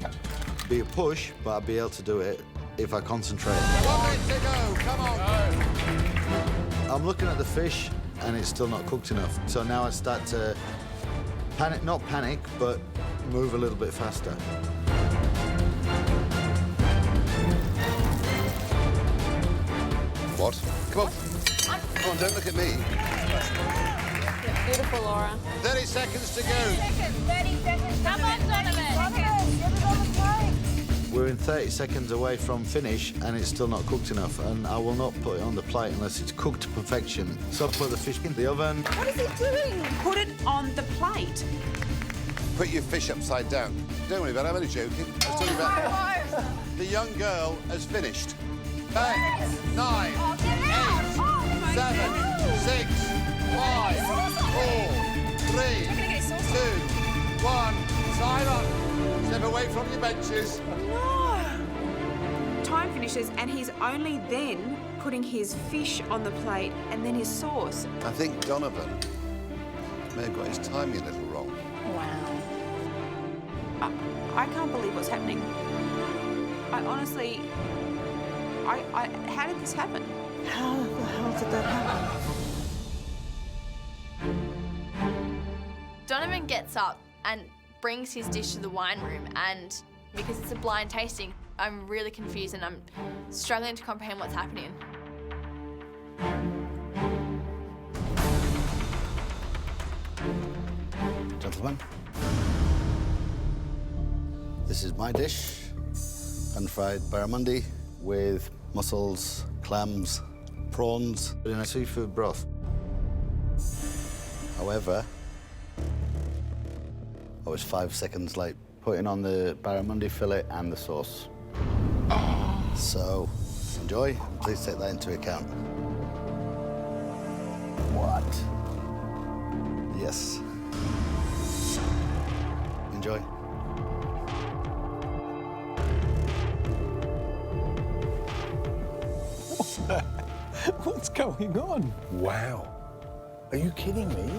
Be a push, but I'll be able to do it if I concentrate. 1 minute to go, come on. I'm looking at the fish and it's still not cooked enough. So now I start to panic, not panic, but move a little bit faster. What? Come on. Come on, don't look at me. Beautiful, Laura. 30 seconds to go. 30 seconds. Come on, Donovan. We're in 30 seconds away from finish and it's still not cooked enough, and I will not put it on the plate unless it's cooked to perfection. So I'll put the fish in the oven. What is he doing? Put it on the plate. Put your fish upside down. Don't worry about it, I'm only joking. I was talking about the young girl has finished. 10, 9, 8, 7, 6, 5, 4, 3, 2, 1. Time up. Step away from your benches. No. Time finishes and he's only then putting his fish on the plate and then his sauce. I think Donovan may have got his timing a little wrong. Wow. I can't believe what's happening. I honestly... how did this happen? How the hell did that happen? Donovan gets up and brings his dish to the wine room, and because it's a blind tasting, I'm really confused and I'm struggling to comprehend what's happening. Gentlemen, this is my dish, pan-fried barramundi with mussels, clams, prawns in a seafood broth. However, I was 5 seconds late putting on the barramundi fillet and the sauce. So, enjoy, and please take that into account. What? Yes. Enjoy. What's going on? Wow. Are you kidding me?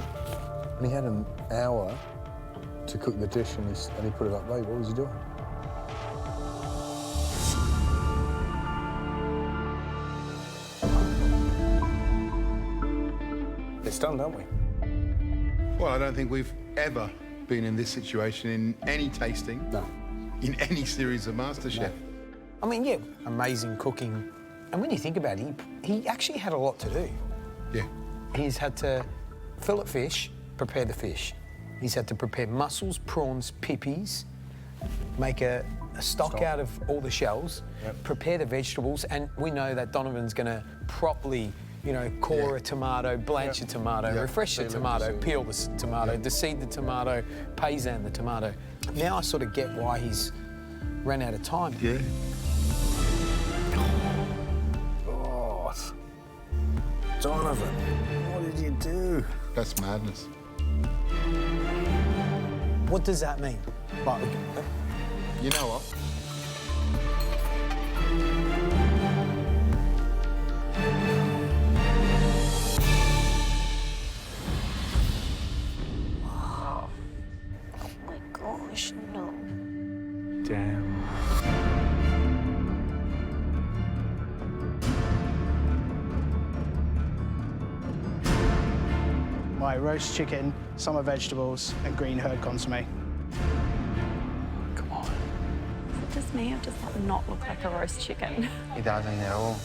And he had an hour to cook the dish and he put it up late. What was he doing? It's done, don't we? Well, I don't think we've ever been in this situation in any tasting. No. In any series of MasterChef. No. I mean, yeah, amazing cooking. And when you think about it, he actually had a lot to do. Yeah. He's had to fillet fish, prepare the fish. He's had to prepare mussels, prawns, pippies, make a stock out of all the shells, prepare the vegetables, and we know that Donovan's going to properly, you know, core a tomato, blanch a tomato, refresh the tomato, peel the tomato, deseed the tomato, paysan the tomato. Now I sort of get why he's ran out of time. Yeah. Oh, Donovan, what did you do? That's madness. What does that mean? Like, you know what? Oh my gosh, no. Damn. My roast chicken, summer vegetables, and green herb consommé. Come on. Is it just me or does that not look like a roast chicken? It doesn't at all.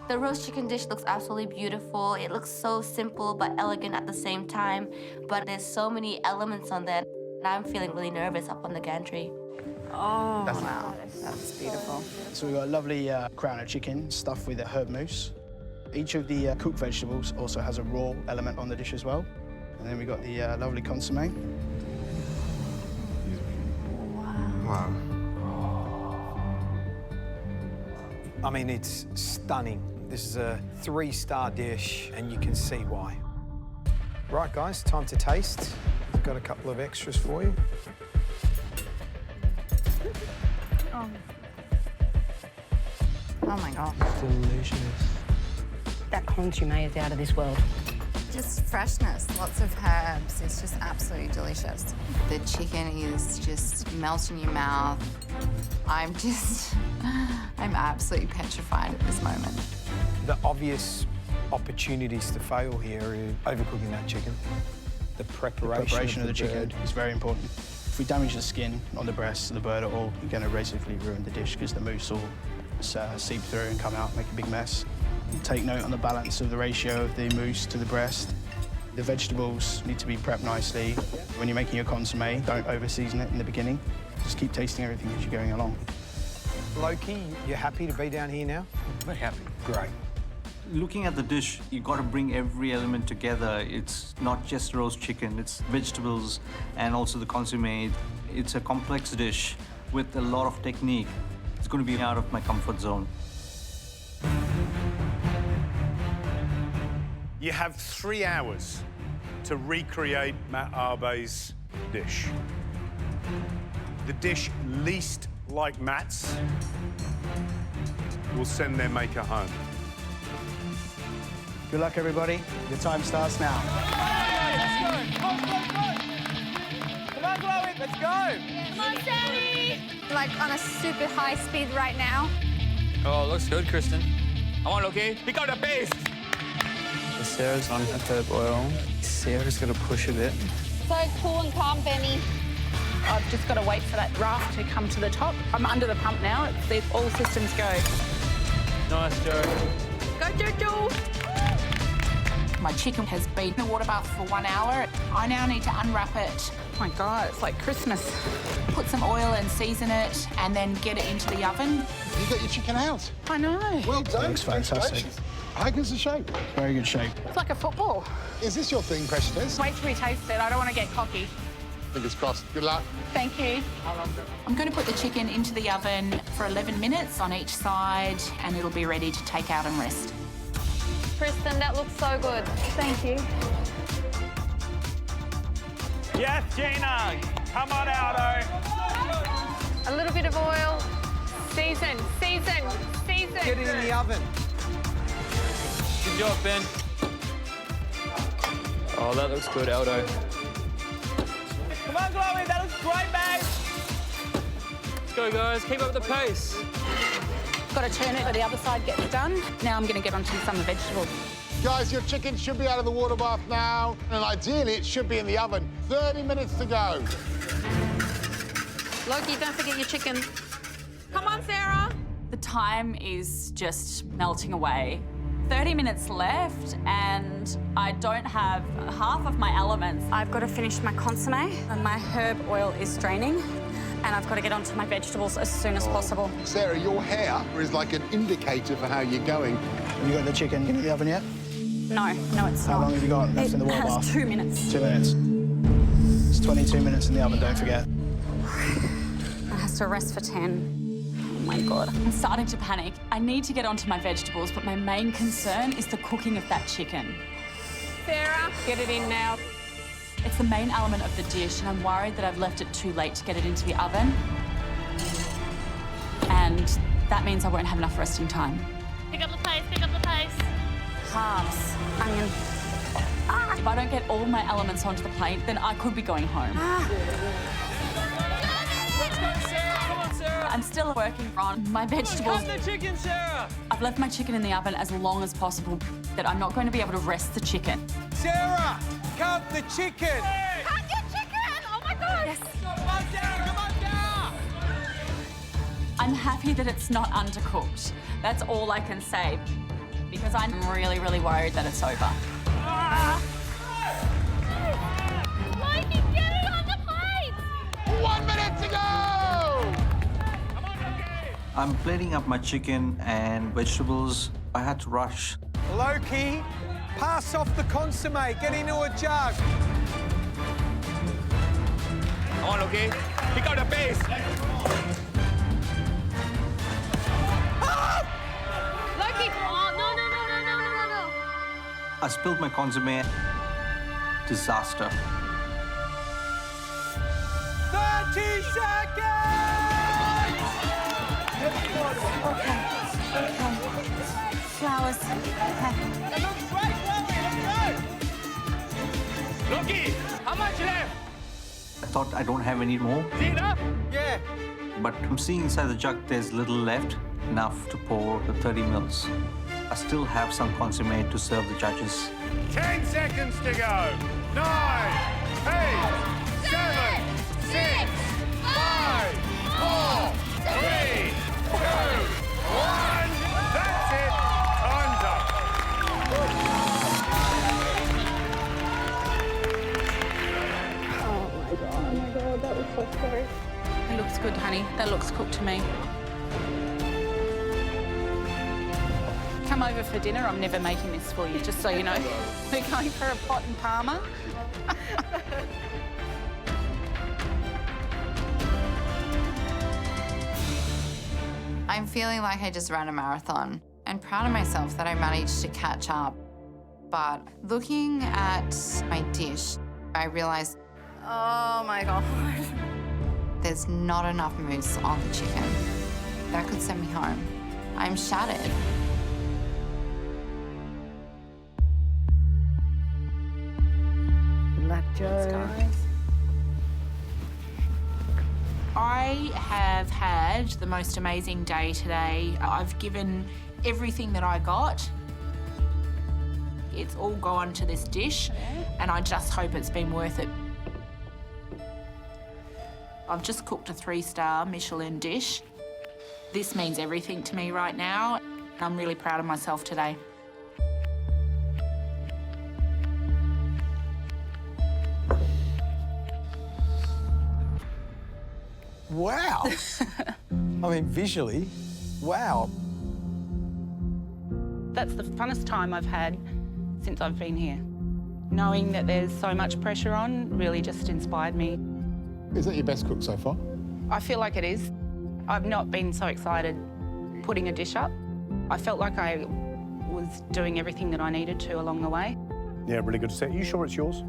The roast chicken dish looks absolutely beautiful. It looks so simple but elegant at the same time. But there's so many elements on there. And I'm feeling really nervous up on the gantry. Oh, wow. That's beautiful. So we've got a lovely crown of chicken stuffed with a herb mousse. Each of the cooked vegetables also has a raw element on the dish as well. And then we've got the lovely consommé. Wow. I mean, it's stunning. This is a 3-star dish, and you can see why. Right, guys, time to taste. I've got a couple of extras for you. Oh my God. Delicious. That consommé is out of this world. Just freshness, lots of herbs. It's just absolutely delicious. The chicken is just melts in your mouth. I'm absolutely petrified at this moment. The obvious opportunities to fail here are overcooking that chicken. The preparation of the chicken is very important. If we damage the skin on the breast of the bird at all, you're going to basically ruin the dish because the mousse will seep through and come out, make a big mess. Take note on the balance of the ratio of the mousse to the breast. The vegetables need to be prepped nicely. When you're making your consommé, don't over-season it in the beginning. Just keep tasting everything as you're going along. Loki, you're happy to be down here now? Very happy. Great. Looking at the dish, you've got to bring every element together. It's not just roast chicken, it's vegetables and also the consommé. It's a complex dish with a lot of technique. It's going to be out of my comfort zone. You have 3 hours to recreate Matt Arbe's dish. The dish least like Matt's will send their maker home. Good luck, everybody. The time starts now. Come on, Chloe, let's go. Come on, Sammy! Like on a super high speed right now. Oh, looks good, Kristen. Come on, Loki, pick out the paste. Sarah's on her third boil. Sarah's got to push a bit. So cool and calm, Benny. I've just got to wait for that raft to come to the top. I'm under the pump now. It's all systems go. Nice, Joe. Go, Jojo! My chicken has been in the water bath for 1 hour. I now need to unwrap it. Oh my God, it's like Christmas. Put some oil and season it and then get it into the oven. You got your chicken out. I know. Well done. Looks fantastic. How good's the shape? Very good shape. It's like a football. Is this your thing, Precious? Wait till we taste it. I don't want to get cocky. Fingers crossed. Good luck. Thank you. I'm going to put the chicken into the oven for 11 minutes on each side and it'll be ready to take out and rest. Kristen, that looks so good. Thank you. Yes, Gina. Come on, Aldo. A little bit of oil. Season, season, season. Get it in the oven. Good job, Ben. Oh, that looks good, Aldo. Come on, Chloe. That looks great, babe. Let's go, guys. Keep up the pace. Got to turn it so the other side gets done. Now I'm going to get onto some of the vegetables. Guys, your chicken should be out of the water bath now, and ideally it should be in the oven. 30 minutes to go. Loki, don't forget your chicken. Come on, Sarah. The time is just melting away. 30 minutes left and I don't have half of my elements. I've got to finish my consommé and my herb oil is draining and I've got to get onto my vegetables as soon as possible. Sarah, your hair is like an indicator for how you're going. Have you got the chicken in the oven yet? No, it's How not. long have you got left in the water It bath? has 2 minutes. 2 minutes. It's 22 minutes in the oven, don't forget. It has to rest for 10. Oh my God. I'm starting to panic. I need to get onto my vegetables, but my main concern is the cooking of that chicken. Sarah, get it in now. It's the main element of the dish, and I'm worried that I've left it too late to get it into the oven. And that means I won't have enough resting time. Pick up the pace, pick up the pace. Carbs, onion. If I don't get all my elements onto the plate, then I could be going home. Let's go, Sarah. Come on, Sarah. I'm still working on my vegetables. Cut the chicken, Sarah. I've left my chicken in the oven as long as possible, that I'm not going to be able to rest the chicken. Sarah, cut the chicken. Cut your chicken! Oh my God! Yes. Come on, Sarah. Come on, Sarah. I'm happy that it's not undercooked. That's all I can say, because I'm really, really worried that it's over. Mikey, get it on the plate! 1 minute to go! I'm plating up my chicken and vegetables. I had to rush. Loki, pass off the consommé. Get into a jug. Come on, Loki. Pick up the pace. Loki, oh, no. I spilled my consommé. Disaster. 30 seconds! Okay. Flowers. That looks great, Chloe. Let's go. Loki, how much left? I thought I don't have any more, Is it enough? Yeah. but I'm seeing inside the jug there's little left, enough to pour the 30 mils. I still have some consommé to serve the judges. 10 seconds to go. 9, 8, 7, 6, 5, 4, 3, 2, 1. That's it. Time's up. Oh my God, that was so scary. It looks good, honey. That looks cooked to me. Come over for dinner. I'm never making this for you, just so you know. We're going for a pot and parma. I'm feeling like I just ran a marathon. I'm proud of myself that I managed to catch up. But looking at my dish, I realized, oh my God, there's not enough mousse on the chicken. That could send me home. I'm shattered. Good luck, Joe. I have had the most amazing day today. I've given everything that I got. It's all gone to this dish, and I just hope it's been worth it. I've just cooked a 3-star Michelin dish. This means everything to me right now. I'm really proud of myself today. Wow. I mean, visually, wow. That's the funnest time I've had since I've been here. Knowing that there's so much pressure on really just inspired me. Is that your best cook so far? I feel like it is. I've not been so excited putting a dish up. I felt like I was doing everything that I needed to along the way. Yeah, really good to see. Are you sure it's yours?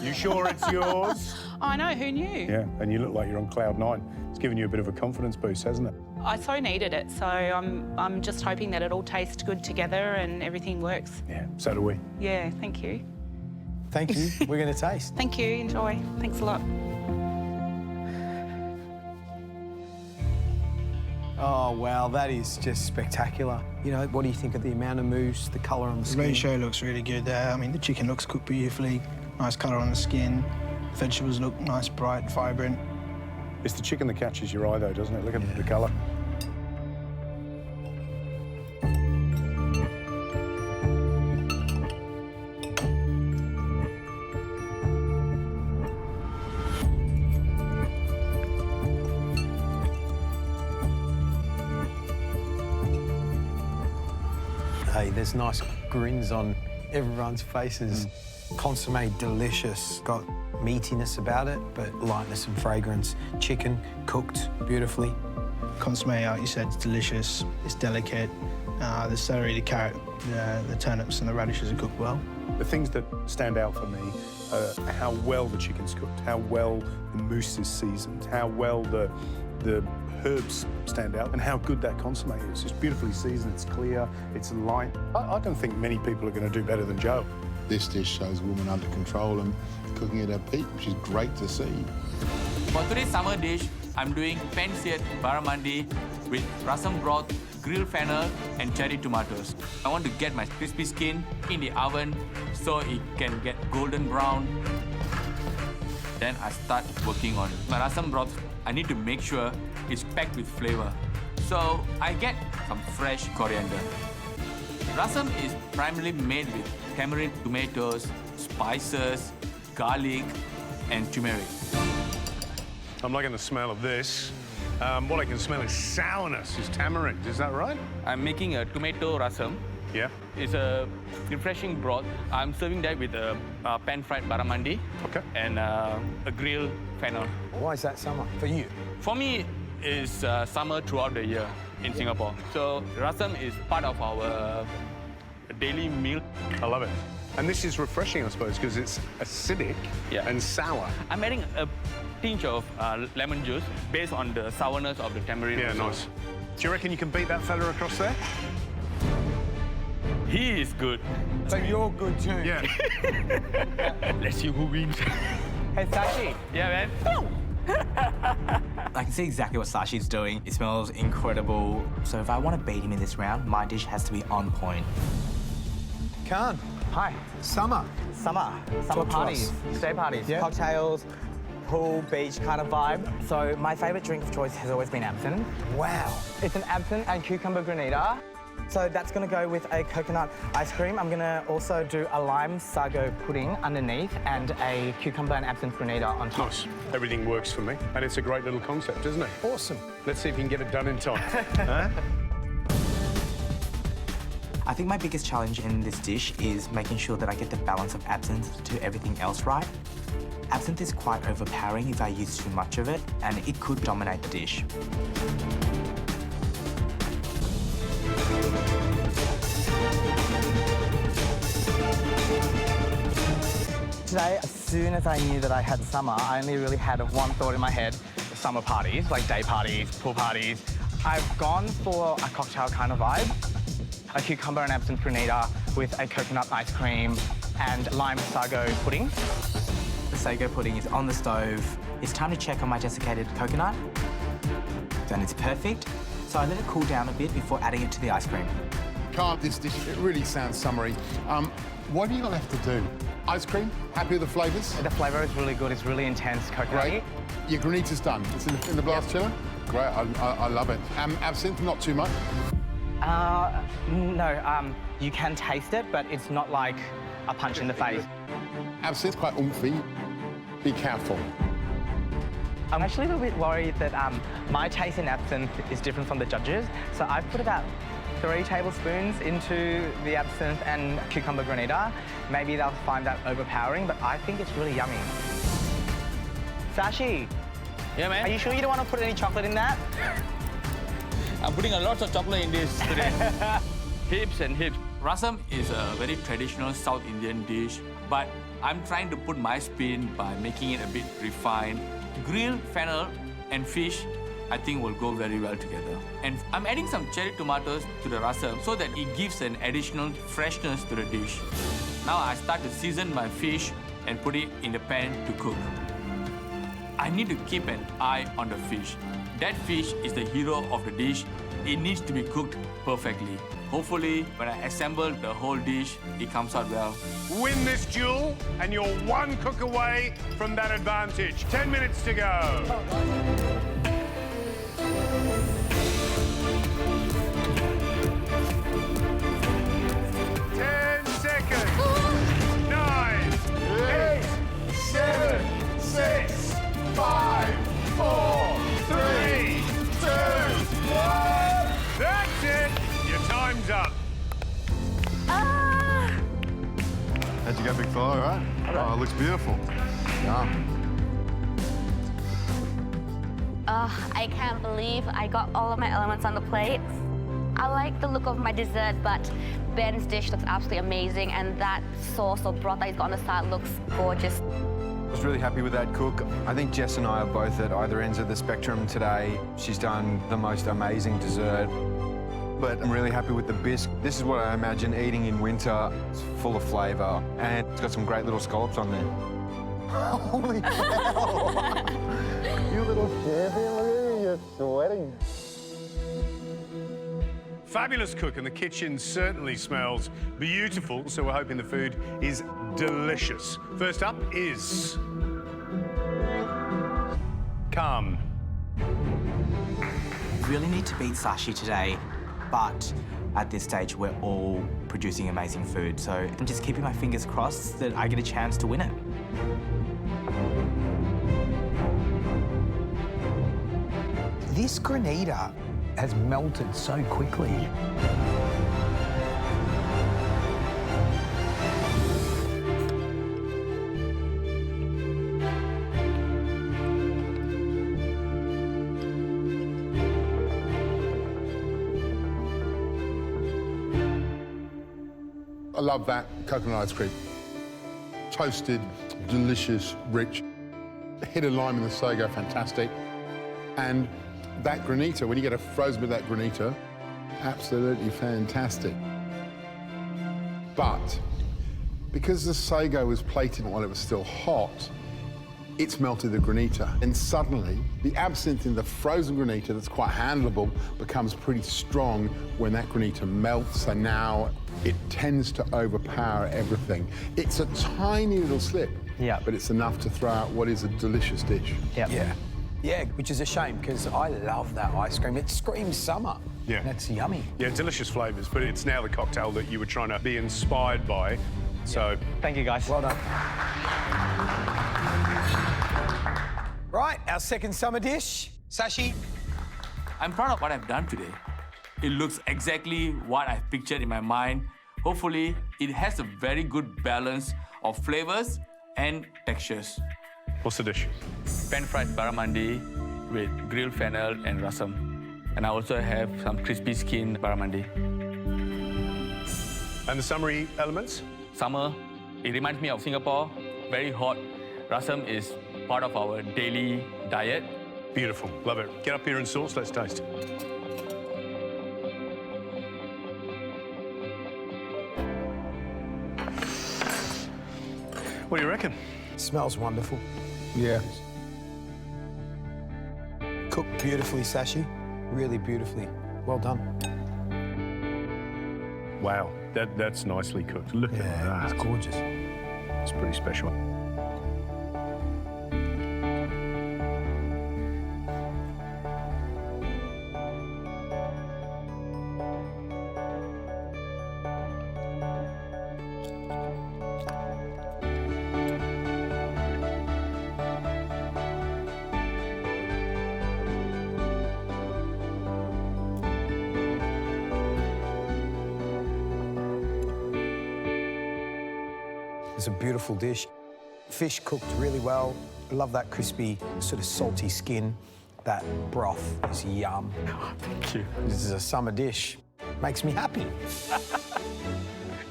You sure it's yours? I know, who knew? Yeah, and you look like you're on cloud 9. It's given you a bit of a confidence boost, hasn't it? I so needed it, so I'm just hoping that it all tastes good together and everything works. Yeah, so do we. Yeah, thank you. Thank you. We're going to taste. Thank you, enjoy. Thanks a lot. Oh, wow, that is just spectacular. You know, what do you think of the amount of mousse, the colour on the skin? The ratio looks really good there. I mean, the chicken looks cooked beautifully. Nice colour on the skin. Vegetables look nice, bright, vibrant. It's the chicken that catches your eye, though, doesn't it? Look at the colour. Hey, there's nice grins on everyone's faces. Consommé, delicious. Got meatiness about it, but lightness and fragrance. Chicken, cooked beautifully. Consommé, like you said, it's delicious. It's delicate. The celery, the carrot, the turnips and the radishes are cooked well. The things that stand out for me are how well the chicken's cooked, how well the mousse is seasoned, how well the herbs stand out, and how good that consommé is. It's beautifully seasoned, it's clear, it's light. I don't think many people are going to do better than Joe. This dish shows a woman under control and cooking at her peak, which is great to see. For today's summer dish, I'm doing pan-seared barramundi with rasam broth, grilled fennel and cherry tomatoes. I want to get my crispy skin in the oven so it can get golden brown. Then I start working on my rasam broth. I need to make sure it's packed with flavor. So I get some fresh coriander. Rasam is primarily made with tamarind tomatoes, spices, garlic, and turmeric. I'm liking the smell of this. What I can smell is sourness, is tamarind, is that right? I'm making a tomato rasam. Yeah. It's a refreshing broth. I'm serving that with a pan-fried barramundi. Okay. And a grilled fennel. Why is that summer for you? For me, it's summer throughout the year in Singapore. So rasam is part of our daily meal. I love it. And this is refreshing, I suppose, because it's acidic and sour. I'm adding a tinge of lemon juice based on the sourness of the tamarind. Yeah, nice. Do you reckon you can beat that fella across there? He is good. So you're good too? Yeah. Let's see who wins. Hey, Sashi. Yeah, man. I can see exactly what Sashi's doing. It smells incredible. So if I want to beat him in this round, my dish has to be on point. Khan. Hi. Summer. Summer Talk to parties, us. stay parties, cocktails, pool, beach kind of vibe. So my favourite drink of choice has always been absinthe. Wow. It's an absinthe and cucumber granita. So that's going to go with a coconut ice cream. I'm going to also do a lime sago pudding underneath and a cucumber and absinthe granita on top. Nice. Everything works for me. And it's a great little concept, isn't it? Awesome. Let's see if you can get it done in time. Huh? I think my biggest challenge in this dish is making sure that I get the balance of absinthe to everything else right. Absinthe is quite overpowering if I use too much of it, and it could dominate the dish. Today, as soon as I knew that I had summer, I only really had one thought in my head: summer parties, like day parties, pool parties. I've gone for a cocktail kind of vibe. A cucumber and absinthe granita with a coconut ice cream and lime sago pudding. The sago pudding is on the stove. It's time to check on my desiccated coconut. Then it's perfect. So I let it cool down a bit before adding it to the ice cream. can't, this dish, it really sounds summery. What have you got left to do? Ice cream, happy with the flavours? The flavour is really good. It's really intense, coconut. Great. Your granita's done. It's in the blast chiller? Great, I love it. Absinthe, not too much? No, you can taste it, but it's not like a punch in the face. Absinthe's quite oomphy. Be careful. I'm actually a little bit worried that my taste in absinthe is different from the judges. So I've put about 3 tablespoons into the absinthe and cucumber granita. Maybe they'll find that overpowering, but I think it's really yummy. Sashi. Yeah, man? Are you sure you don't want to put any chocolate in that? I'm putting a lot of chocolate in this today. Hips and hips. Rasam is a very traditional South Indian dish, but I'm trying to put my spin by making it a bit refined. Grilled fennel and fish, I think, will go very well together. And I'm adding some cherry tomatoes to the rasam so that it gives an additional freshness to the dish. Now I start to season my fish and put it in the pan to cook. I need to keep an eye on the fish. That fish is the hero of the dish. It needs to be cooked perfectly. Hopefully, when I assemble the whole dish, it comes out well. Win this duel, and you're 1 cook away from that advantage. 10 minutes to go. How'd you go, big fella, right? Oh, it looks beautiful. Yeah. I can't believe I got all of my elements on the plate. I like the look of my dessert, but Ben's dish looks absolutely amazing, and that sauce or broth that he's got on the side looks gorgeous. I was really happy with that cook. I think Jess and I are both at either ends of the spectrum today. She's done the most amazing dessert. But I'm really happy with the bisque. This is what I imagine eating in winter. It's full of flavour, and it's got some great little scallops on there. Holy cow! You little champion, look at you, you're sweating. Fabulous cook, and the kitchen certainly smells beautiful, so we're hoping the food is delicious. First up is... Calm. Really need to beat Sashi today. But at this stage, we're all producing amazing food. So I'm just keeping my fingers crossed that I get a chance to win it. This granita has melted so quickly. I love that coconut ice cream. Toasted, delicious, rich. Hit a lime in the sago, fantastic. And that granita, when you get a frozen with that granita, absolutely fantastic. But because the sago was plated while it was still hot, it's melted the granita. And suddenly, the absinthe in the frozen granita that's quite handleable becomes pretty strong when that granita melts, and now it tends to overpower everything. It's a tiny little slip, but it's enough to throw out what is a delicious dish. Yeah, which is a shame, because I love that ice cream. It screams summer. Yeah. That's yummy. Yeah, delicious flavours, but it's now the cocktail that you were trying to be inspired by. So... Thank you, guys. Well done. Right, our second summer dish, Sashi. I'm proud of what I've done today. It looks exactly what I've pictured in my mind. Hopefully, it has a very good balance of flavors and textures. What's the dish? Pan-fried barramundi with grilled fennel and rasam. And I also have some crispy skin barramundi. And the summery elements? Summer, it reminds me of Singapore, very hot. Rasam is part of our daily diet. Beautiful, love it. Get up here and sauce, let's taste. What do you reckon? Smells wonderful. Yeah. Cooked beautifully, Sashi. Really beautifully. Well done. Wow, that's nicely cooked. Look at that. It's gorgeous. It's pretty special. It's a beautiful dish. Fish cooked really well. I love that crispy, sort of salty skin. That broth is yum. Thank you. This is a summer dish. Makes me happy.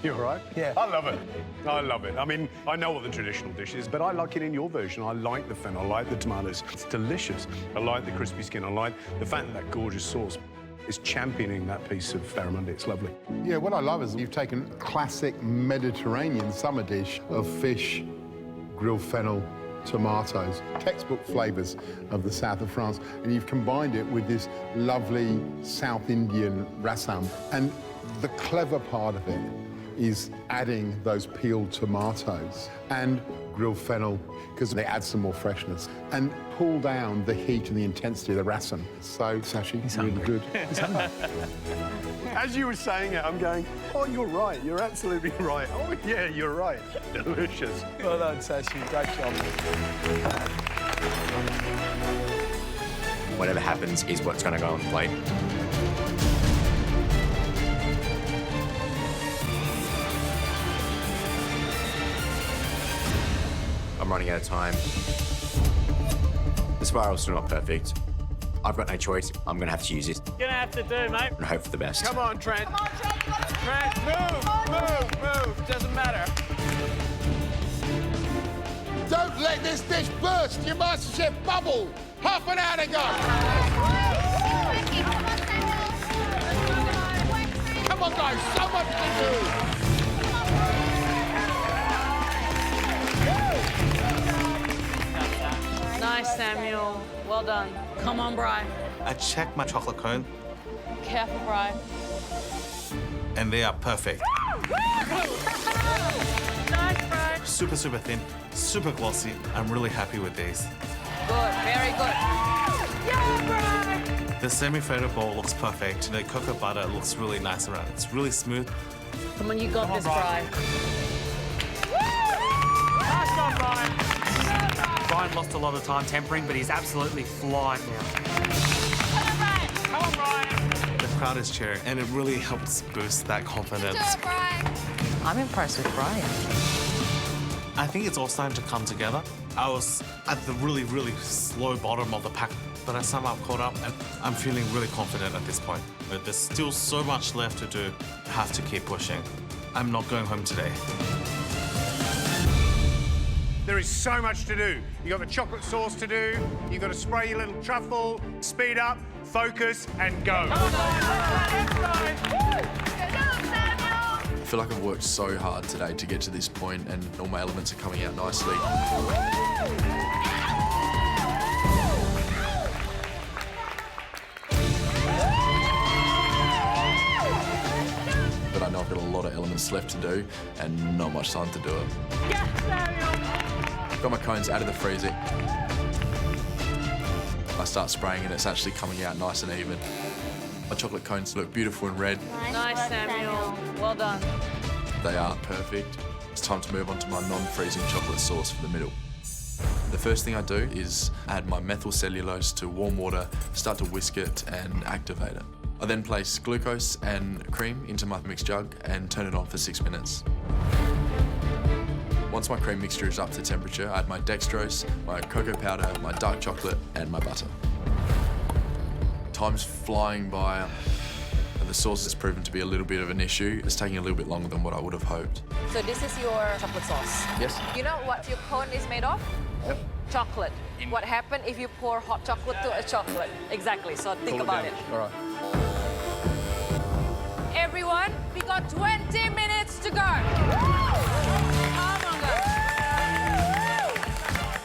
You all right? Yeah. I love it. I love it. I mean, I know what the traditional dish is, but I like it in your version. I like the fennel, I like the tomatoes. It's delicious. I like the crispy skin. I like the fact that that gorgeous sauce is championing that piece of barramundi. It's lovely. Yeah, what I love is you've taken a classic Mediterranean summer dish of fish, grilled fennel, tomatoes, textbook flavours of the south of France, and you've combined it with this lovely South Indian rasam. And the clever part of it is adding those peeled tomatoes and grilled fennel, because they add some more freshness and pull down the heat and the intensity of the rasam. So it's actually really good. As you were saying it, I'm going, oh, you're right. You're absolutely right. Oh, yeah, you're right. Delicious. Well done, Sashi. Great job. Whatever happens is what's going to go on the plate. I'm running out of time. The spiral's still not perfect. I've got no choice. I'm going to have to use this. Gonna have to do, mate. And hope for the best. Come on, Trent. Come on, Trent. Trent, move. Doesn't matter. Don't let this dish burst your MasterChef bubble. Half an hour to go. Come on, guys. So much to do. Nice, Samuel. Well done. Come on, Bri. I checked my chocolate cone, Careful, Bri. and they are perfect. Nice, Bri. Super, super thin, super glossy. I'm really happy with these. Good, very good. Yeah, Bri. The semi-fritted bowl looks perfect. The cocoa butter looks really nice around it. It's really smooth. Come on, you got this, Bri. Nice one, Brian. Brian lost a lot of time tempering, but he's absolutely flying now. Come on, Brian. The crowd is cheering, and it really helps boost that confidence. I'm impressed with Brian. I think it's all starting to come together. I was at the really, really slow bottom of the pack, but I somehow caught up, and I'm feeling really confident at this point. But there's still so much left to do. I have to keep pushing. I'm not going home today. There is so much to do. You got the chocolate sauce to do. You got to spray your little truffle, speed up, focus, and go. I feel like I've worked so hard today to get to this point, and all my elements are coming out nicely. But I know I've got a lot of elements left to do and not much time to do it. Got my cones out of the freezer. I start spraying and it's actually coming out nice and even. My chocolate cones look beautiful and red. Nice, Samuel. Well done. They are perfect. It's time to move on to my non-freezing chocolate sauce for the middle. The first thing I do is add my methyl cellulose to warm water, start to whisk it and activate it. I then place glucose and cream into my mixed jug and turn it on for 6 minutes. Once my cream mixture is up to temperature, I add my dextrose, my cocoa powder, my dark chocolate and my butter. Time's flying by. The sauce has proven to be a little bit of an issue. It's taking a little bit longer than what I would have hoped. So this is your chocolate sauce. Yes. You know what your cone is made of? Yep. Chocolate. What happens if you pour hot chocolate to a chocolate? Exactly, so think about it. All right. Everyone, we got 20 minutes to go. Come on, guys.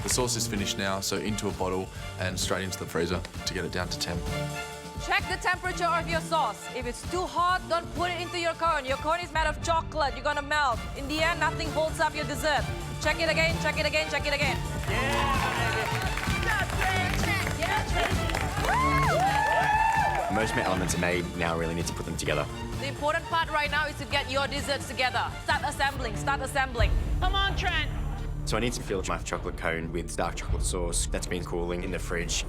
The sauce is finished now, so into a bottle and straight into the freezer to get it down to temp. Check the temperature of your sauce. If it's too hot, don't put it into your cone. Your cone is made of chocolate. You're gonna melt. In the end, nothing holds up your dessert. Check it again, check it again, check it again. Most of my elements are made, now I really need to put them together. The important part right now is to get your desserts together. Start assembling, start assembling. Come on, Trent. So I need to fill my chocolate cone with dark chocolate sauce that's been cooling in the fridge.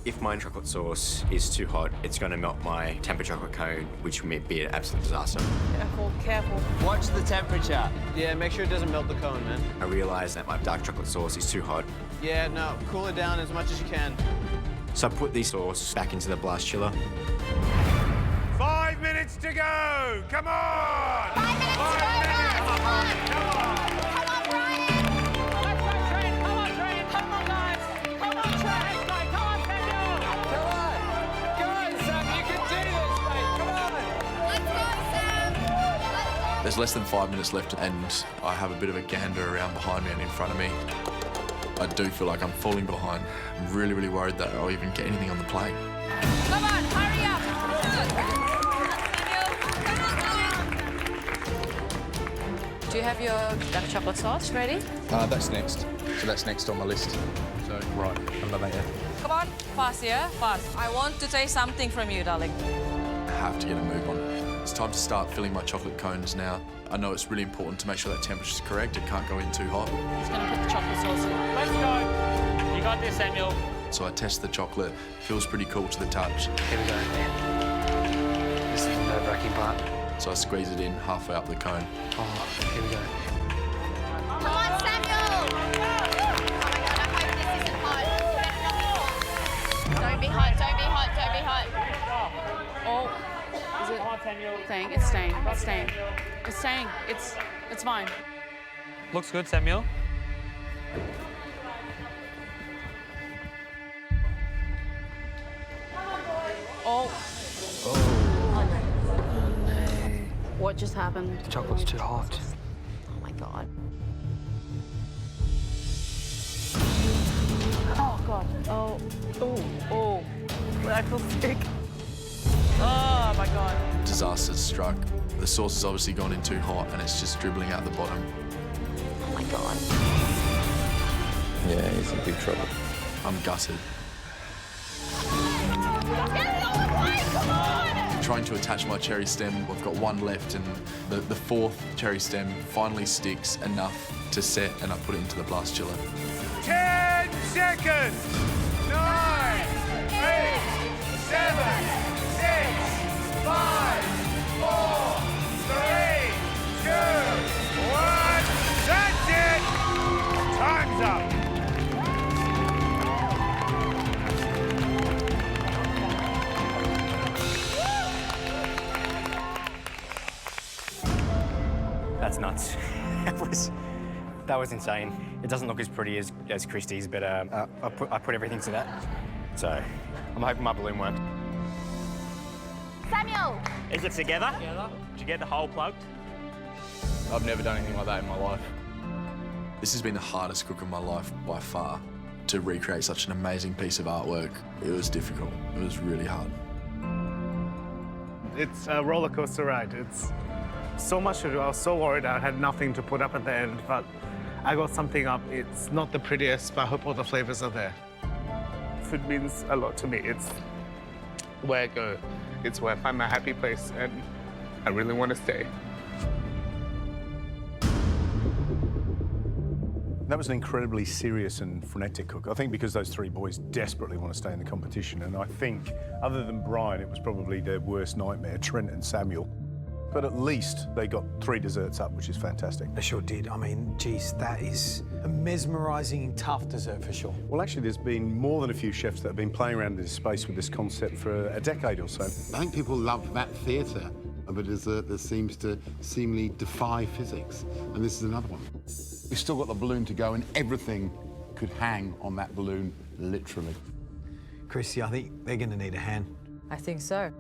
If my chocolate sauce is too hot, it's going to melt my tempered chocolate cone, which will be an absolute disaster. Careful, careful. Watch the temperature. Yeah, make sure it doesn't melt the cone, man. I realise that my dark chocolate sauce is too hot. Yeah, no, cool it down as much as you can. So I put the sauce back into the blast chiller. 5 minutes to go! Come on! 5 minutes to go, guys! Come on! Come on, Brian! Let's go, Trent! Come on, Trent! Come on, guys! Come on, Trent! Come on, Samuel! Come on! Go on, Sam, you can do this, mate! Come on! Let's go, Sam! Let's go! There's less than 5 minutes left, and I have a bit of a gander around behind me and in front of me. I do feel like I'm falling behind. I'm really, really worried that I'll even get anything on the plate. Come on, hurry up! Do you have your dark chocolate sauce ready? That's next. So that's next on my list. So, right, elevator. Come on, fast, yeah? Fast. I want to taste something from you, darling. I have to get a move on. It's time to start filling my chocolate cones now. I know it's really important to make sure that temperature's correct. It can't go in too hot. Just gonna put the chocolate sauce in. Let's go! You got this, Samuel. So I test the chocolate. Feels pretty cool to the touch. Here we go, man. This is the nerve-wracking part. So I squeeze it in halfway up the cone. Oh, here we go. Come on, Samuel! Oh my God, I hope this isn't hot. Don't be hot, don't be hot, don't be hot. Oh, is it staying? It's staying. It's staying. It's staying. It's fine. Looks good, Samuel. Oh. What just happened? The chocolate's too hot. Oh my God. Oh, God. Oh. Oh. I feel sick. Oh, my God. Disaster's struck. The sauce has obviously gone in too hot and it's just dribbling out the bottom. Oh my God. Yeah, he's in big trouble. I'm gutted. Come on! Trying to attach my cherry stem. I've got one left and the fourth cherry stem finally sticks enough to set and I put it into the blast chiller. 10 seconds! 9, 8, 7, 6, 5, 4, 3, 2, 1. That's it! Time's up. That's nuts. That was insane. It doesn't look as pretty as Christie's, but I put everything to that. So I'm hoping my balloon worked. Samuel! Is it together? Did you get the hole plugged? I've never done anything like that in my life. This has been the hardest cook of my life by far. To recreate such an amazing piece of artwork, it was difficult. It was really hard. It's a roller coaster ride. It's so much to do. I was so worried I had nothing to put up at the end, but I got something up. It's not the prettiest, but I hope all the flavors are there. Food means a lot to me. It's where I go. It's where I find my happy place, and I really want to stay. That was an incredibly serious and frenetic cook. I think because those three boys desperately want to stay in the competition, and I think, other than Brian, it was probably their worst nightmare, Trent and Samuel. But at least they got 3 desserts up, which is fantastic. They sure did. I mean, geez, that is a mesmerising and tough dessert for sure. Well, actually, there's been more than a few chefs that have been playing around in this space with this concept for a decade or so. I think people love that theatre of a dessert that seems to seemingly defy physics, and this is another one. We've still got the balloon to go, and everything could hang on that balloon, literally. Chrissy, I think they're going to need a hand. I think so.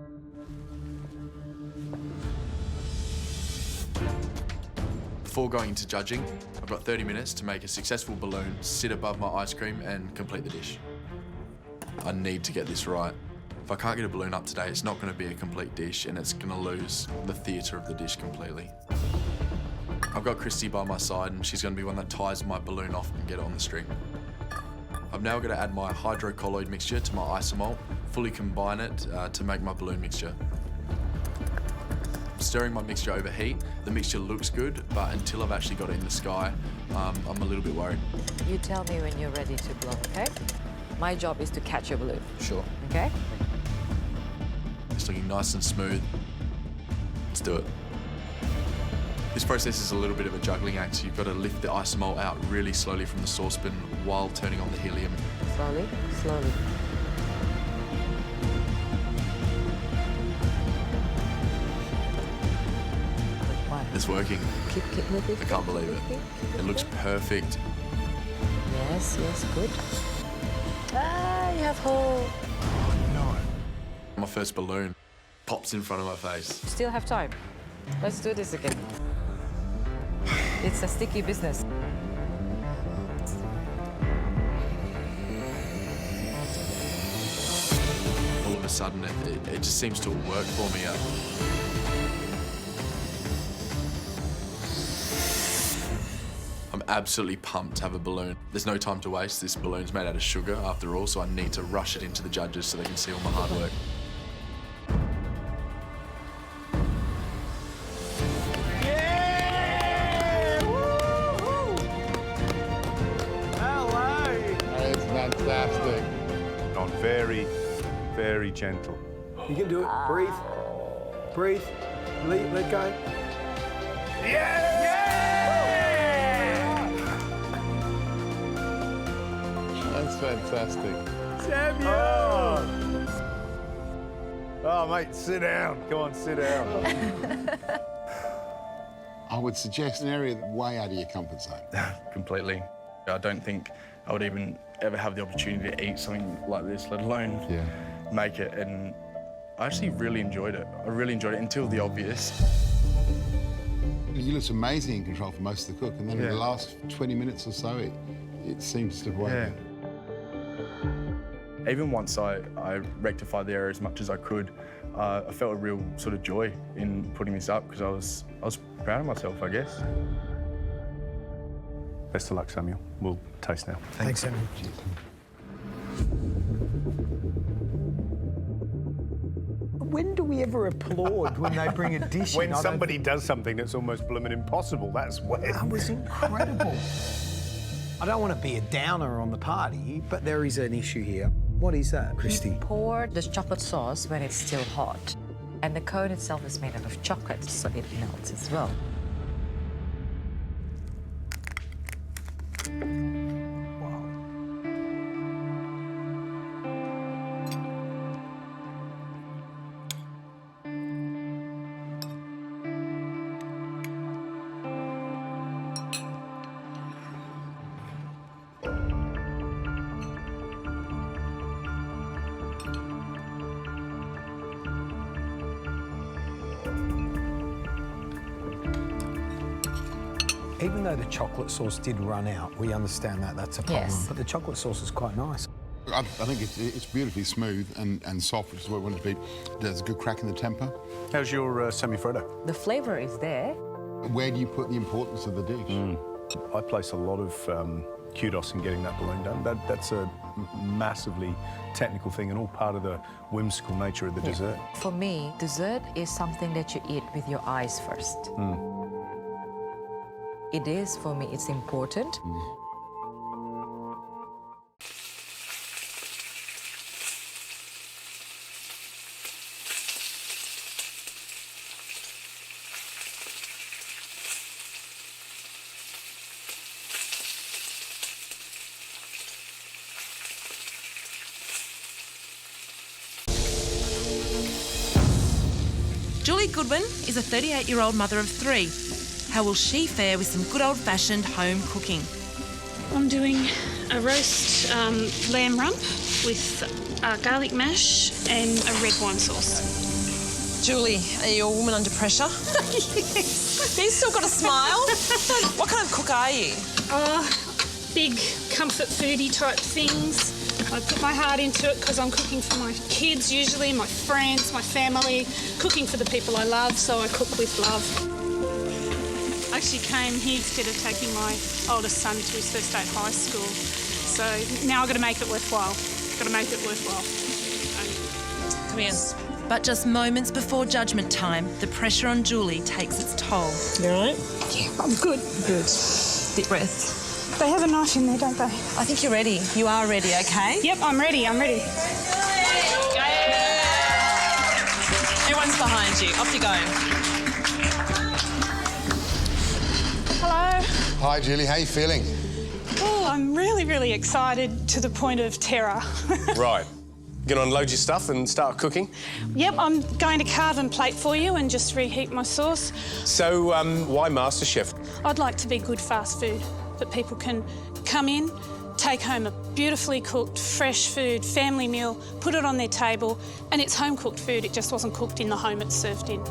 Before going into judging, I've got 30 minutes to make a successful balloon sit above my ice cream and complete the dish. I need to get this right. If If I can't get a balloon up today, it's not going to be a complete dish and it's going to lose the theatre of the dish completely. I've got Christy by my side and she's going to be one that ties my balloon off and get it on the string. I'm now going to add my hydrocolloid mixture to my isomalt, fully combine it to make my balloon mixture. Stirring my mixture over heat, the mixture looks good, but until I've actually got it in the sky, I'm a little bit worried. You tell me when you're ready to blow, okay? My job is to catch your balloon. Sure. Okay? It's looking nice and smooth. Let's do it. This process is a little bit of a juggling act, so you've got to lift the isomalt out really slowly from the saucepan while turning on the helium. Slowly, slowly. It's working. Keep moving. I can't believe it. It looks perfect. Yes, yes, good. Ah, you have hole. My first balloon pops in front of my face. Still have time. Let's do this again. It's a sticky business. All of a sudden, it just seems to work for me. I'm absolutely pumped to have a balloon. There's no time to waste. This balloon's made out of sugar after all, so I need to rush it into the judges so they can see all my hard work. It's fantastic. On very, very gentle. You can do it. Breathe. Breathe. Let go. That's fantastic. Samuel! Oh, mate, sit down. Come on, sit down. I would suggest an area way out of your comfort zone. Completely. I don't think I would even ever have the opportunity to eat something like this, let alone make it. And I actually really enjoyed it. I really enjoyed it until the obvious. You looked amazing in control for most of the cook, and then in the last 20 minutes or so, it seemed to slip away. Even once I rectified the error as much as I could, I felt a real sort of joy in putting this up because I was proud of myself, I guess. Best of luck, Samuel. We'll taste now. Thanks, Samuel. When do we ever applaud when they bring a dish When in? somebody does something that's almost blooming impossible, that's when. That was incredible. I don't want to be a downer on the party, but there is an issue here. What is that, Christy? Pour the chocolate sauce when it's still hot. And the cone itself is made out of chocolate, so it melts as well. Even though the chocolate sauce did run out, we understand that that's a problem. Yes. But the chocolate sauce is quite nice. I think it's beautifully smooth and soft, which is what we want it to be. There's a good crack in the temper. How's your semi-freddo? The flavour is there. Where do you put the importance of the dish? I place a lot of kudos in getting that balloon done. That's a massively technical thing and all part of the whimsical nature of the dessert. For me, dessert is something that you eat with your eyes first. It is, for me, it's important. Julie Goodwin is a 38-year-old mother of 3. How will she fare with some good old-fashioned home cooking? I'm doing a roast lamb rump with garlic mash and a red wine sauce. Julie, are you a woman under pressure? Yes. You've still got a smile. What kind of cook are you? Big comfort foodie type things. I put my heart into it because I'm cooking for my kids usually, my friends, my family, cooking for the people I love, so I cook with love. I actually came here instead of taking my oldest son to his first day at high school. So now I've got to make it worthwhile. Got to make it worthwhile. Come here. But just moments before judgment time, the pressure on Julie takes its toll. You all right? Yeah, I'm good. Good. Deep breath. They have a knife in there, don't they? I think you're ready. You are ready, okay? Yep, I'm ready. I'm ready. Everyone's behind you. Off you go. Hello. Hi, Julie. How are you feeling? Oh, I'm really, really excited to the point of terror. Right. Gonna unload your stuff and start cooking? Yep, I'm going to carve and plate for you and just reheat my sauce. So, why MasterChef? I'd like to be good fast food, that people can come in, take home a beautifully cooked, fresh food, family meal, put it on their table, and it's home-cooked food. It just wasn't cooked in the home it's served in.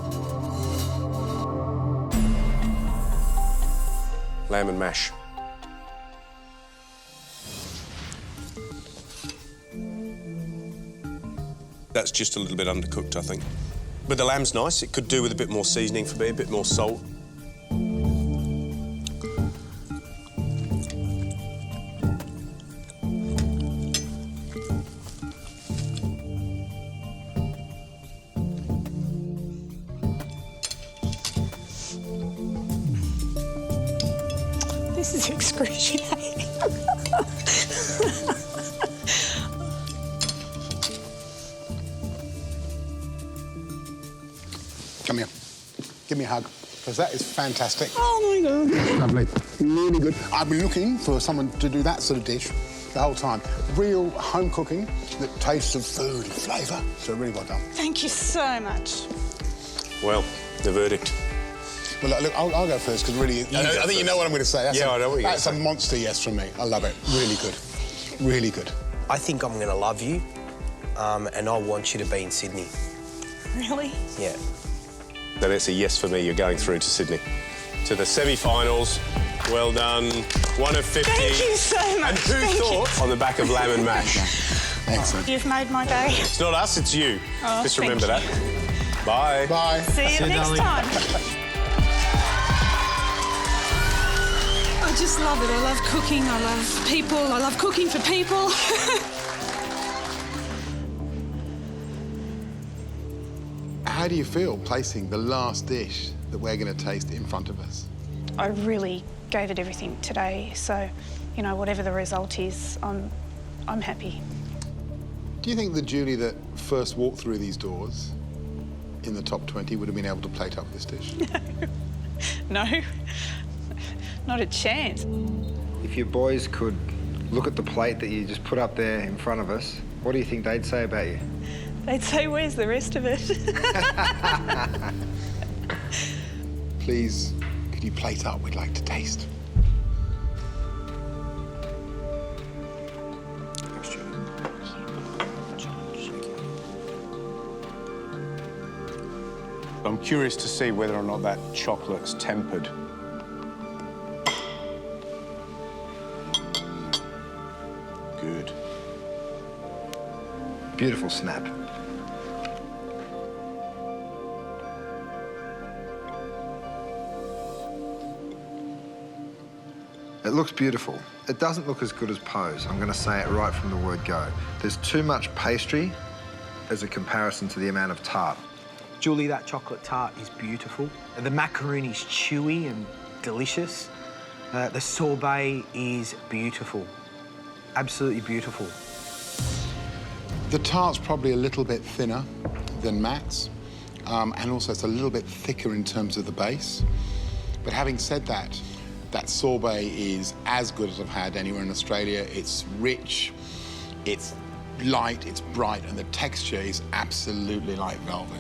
Lamb and mash. That's just a little bit undercooked, I think. But the lamb's nice. It could do with a bit more seasoning for me, a bit more salt. This is excruciating. Come here. Give me a hug, because that is fantastic. Oh, my God. Lovely. Really good. I've been looking for someone to do that sort of dish the whole time. Real home cooking that tastes of food and flavour. So really well done. Thank you so much. Well, the verdict. Well, look, I'll go first, because really, I think you know what I'm going to say. I know what you're going to That's a monster yes from me. I love it. Really good. Really good. I think I'm going to love you, and I want you to be in Sydney. Really? Yeah. Then it's a yes for me. You're going through to Sydney. To the semi-finals. Well done. 1 of 50. Thank you so much. And who thought on the back of lamb and mash? Excellent. You've made my day. It's not us, it's you. Oh, just thank remember you. that. Bye. Bye. See you next time. I just love it. I love cooking. I love people. I love cooking for people. How do you feel placing the last dish that we're going to taste in front of us? I really gave it everything today, so, you know, whatever the result is, I'm happy. Do you think the Julie that first walked through these doors in the top 20 would have been able to plate up this dish? No, not a chance. If your boys could look at the plate that you just put up there in front of us, what do you think they'd say about you? They'd say, where's the rest of it? Please, could you plate up? We'd like to taste. I'm curious to see whether or not that chocolate's tempered. Good. Beautiful snap. It looks beautiful. It doesn't look as good as Poe's. I'm going to say it right from the word go. There's too much pastry as a comparison to the amount of tart. Julie, that chocolate tart is beautiful. The macaroon is chewy and delicious. The sorbet is beautiful. Absolutely beautiful. The tart's probably a little bit thinner than Matt's, and also it's a little bit thicker in terms of the base. But having said that, that sorbet is as good as I've had anywhere in Australia. It's rich, it's light, it's bright, and the texture is absolutely like velvet.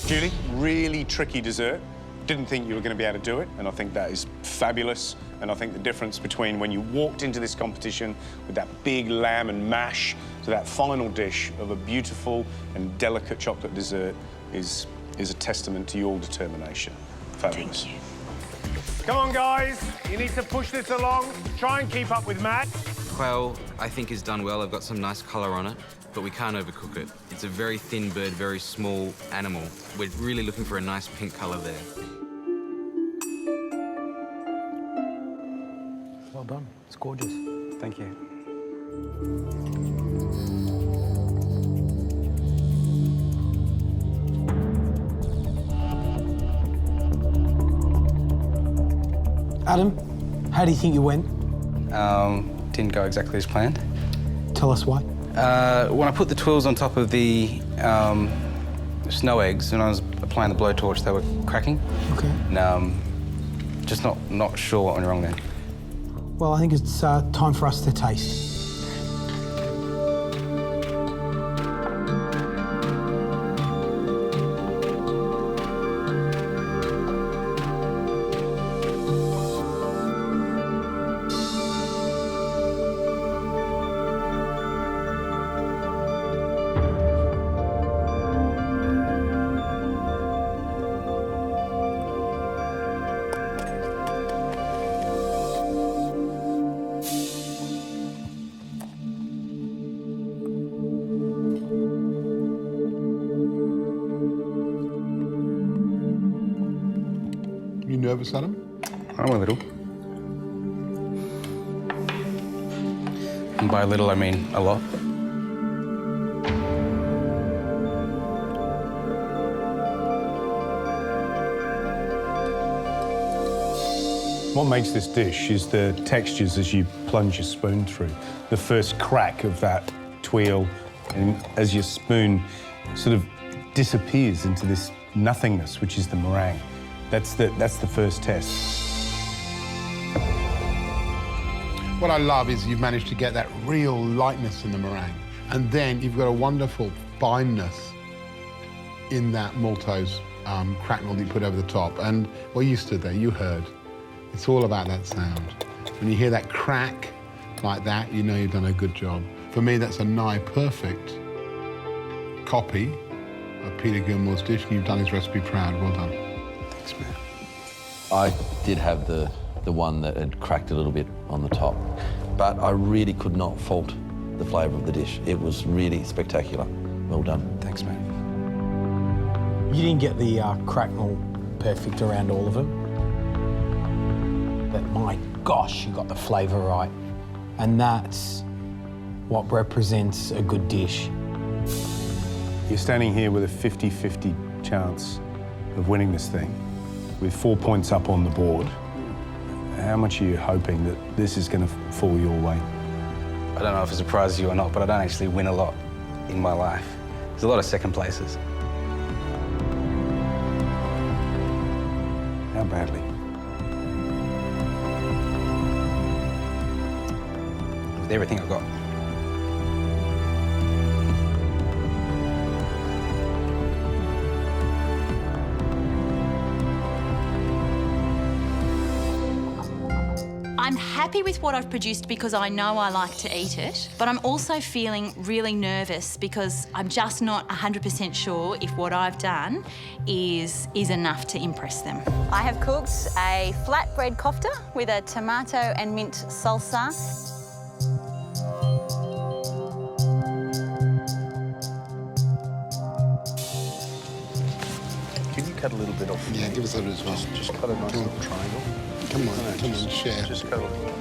Julie, really tricky dessert. Didn't think you were going to be able to do it, and I think that is fabulous. And I think the difference between when you walked into this competition with that big lamb and mash to that final dish of a beautiful and delicate chocolate dessert is a testament to your determination. Fabulous. Come on, guys. You need to push this along. Try and keep up with Matt. quail, I think, is done well. I've got some nice colour on it, but we can't overcook it. It's a very thin bird, very small animal. We're really looking for a nice pink colour there. Well done. It's gorgeous. Thank you. Adam, how do you think you went? Didn't go exactly as planned. Tell us why. When I put the twills on top of the snow eggs, when I was applying the blowtorch, they were cracking. Okay. And just not sure what went wrong then. Well, I think it's time for us to taste. You nervous, Adam? I'm a little. And by little, I mean a lot. What makes this dish is the textures as you plunge your spoon through. The first crack of that tweel, and as your spoon sort of disappears into this nothingness, which is the meringue. That's the first test. What I love is you've managed to get that real lightness in the meringue. And then you've got a wonderful fineness in that maltose cracknel that you put over the top. And, well, you stood there, you heard. It's all about that sound. When you hear that crack like that, you know you've done a good job. For me, that's a nigh perfect copy of Peter Gilmore's dish, and you've done his recipe proud. Well done. Thanks, man. I did have the one that had cracked a little bit on the top, but I really could not fault the flavour of the dish. It was really spectacular. Well done. Thanks, man. You didn't get the cracknel perfect around all of them. But my gosh, you got the flavour right. And that's what represents a good dish. You're standing here with a 50-50 chance of winning this thing, with 4 points up on the board. How much are you hoping that this is going to fall your way? I don't know if it surprises you or not, but I don't actually win a lot in my life. There's a lot of second places. How badly? With everything I've got. I'm happy with what I've produced because I know I like to eat it, but I'm also feeling really nervous because I'm just not 100% sure if what I've done is enough to impress them. I have cooked a flatbread kofta with a tomato and mint salsa. Can you cut a little bit off? Yeah, give us a little as well. Just cut a nice little triangle. Come on, share. Just cut a little.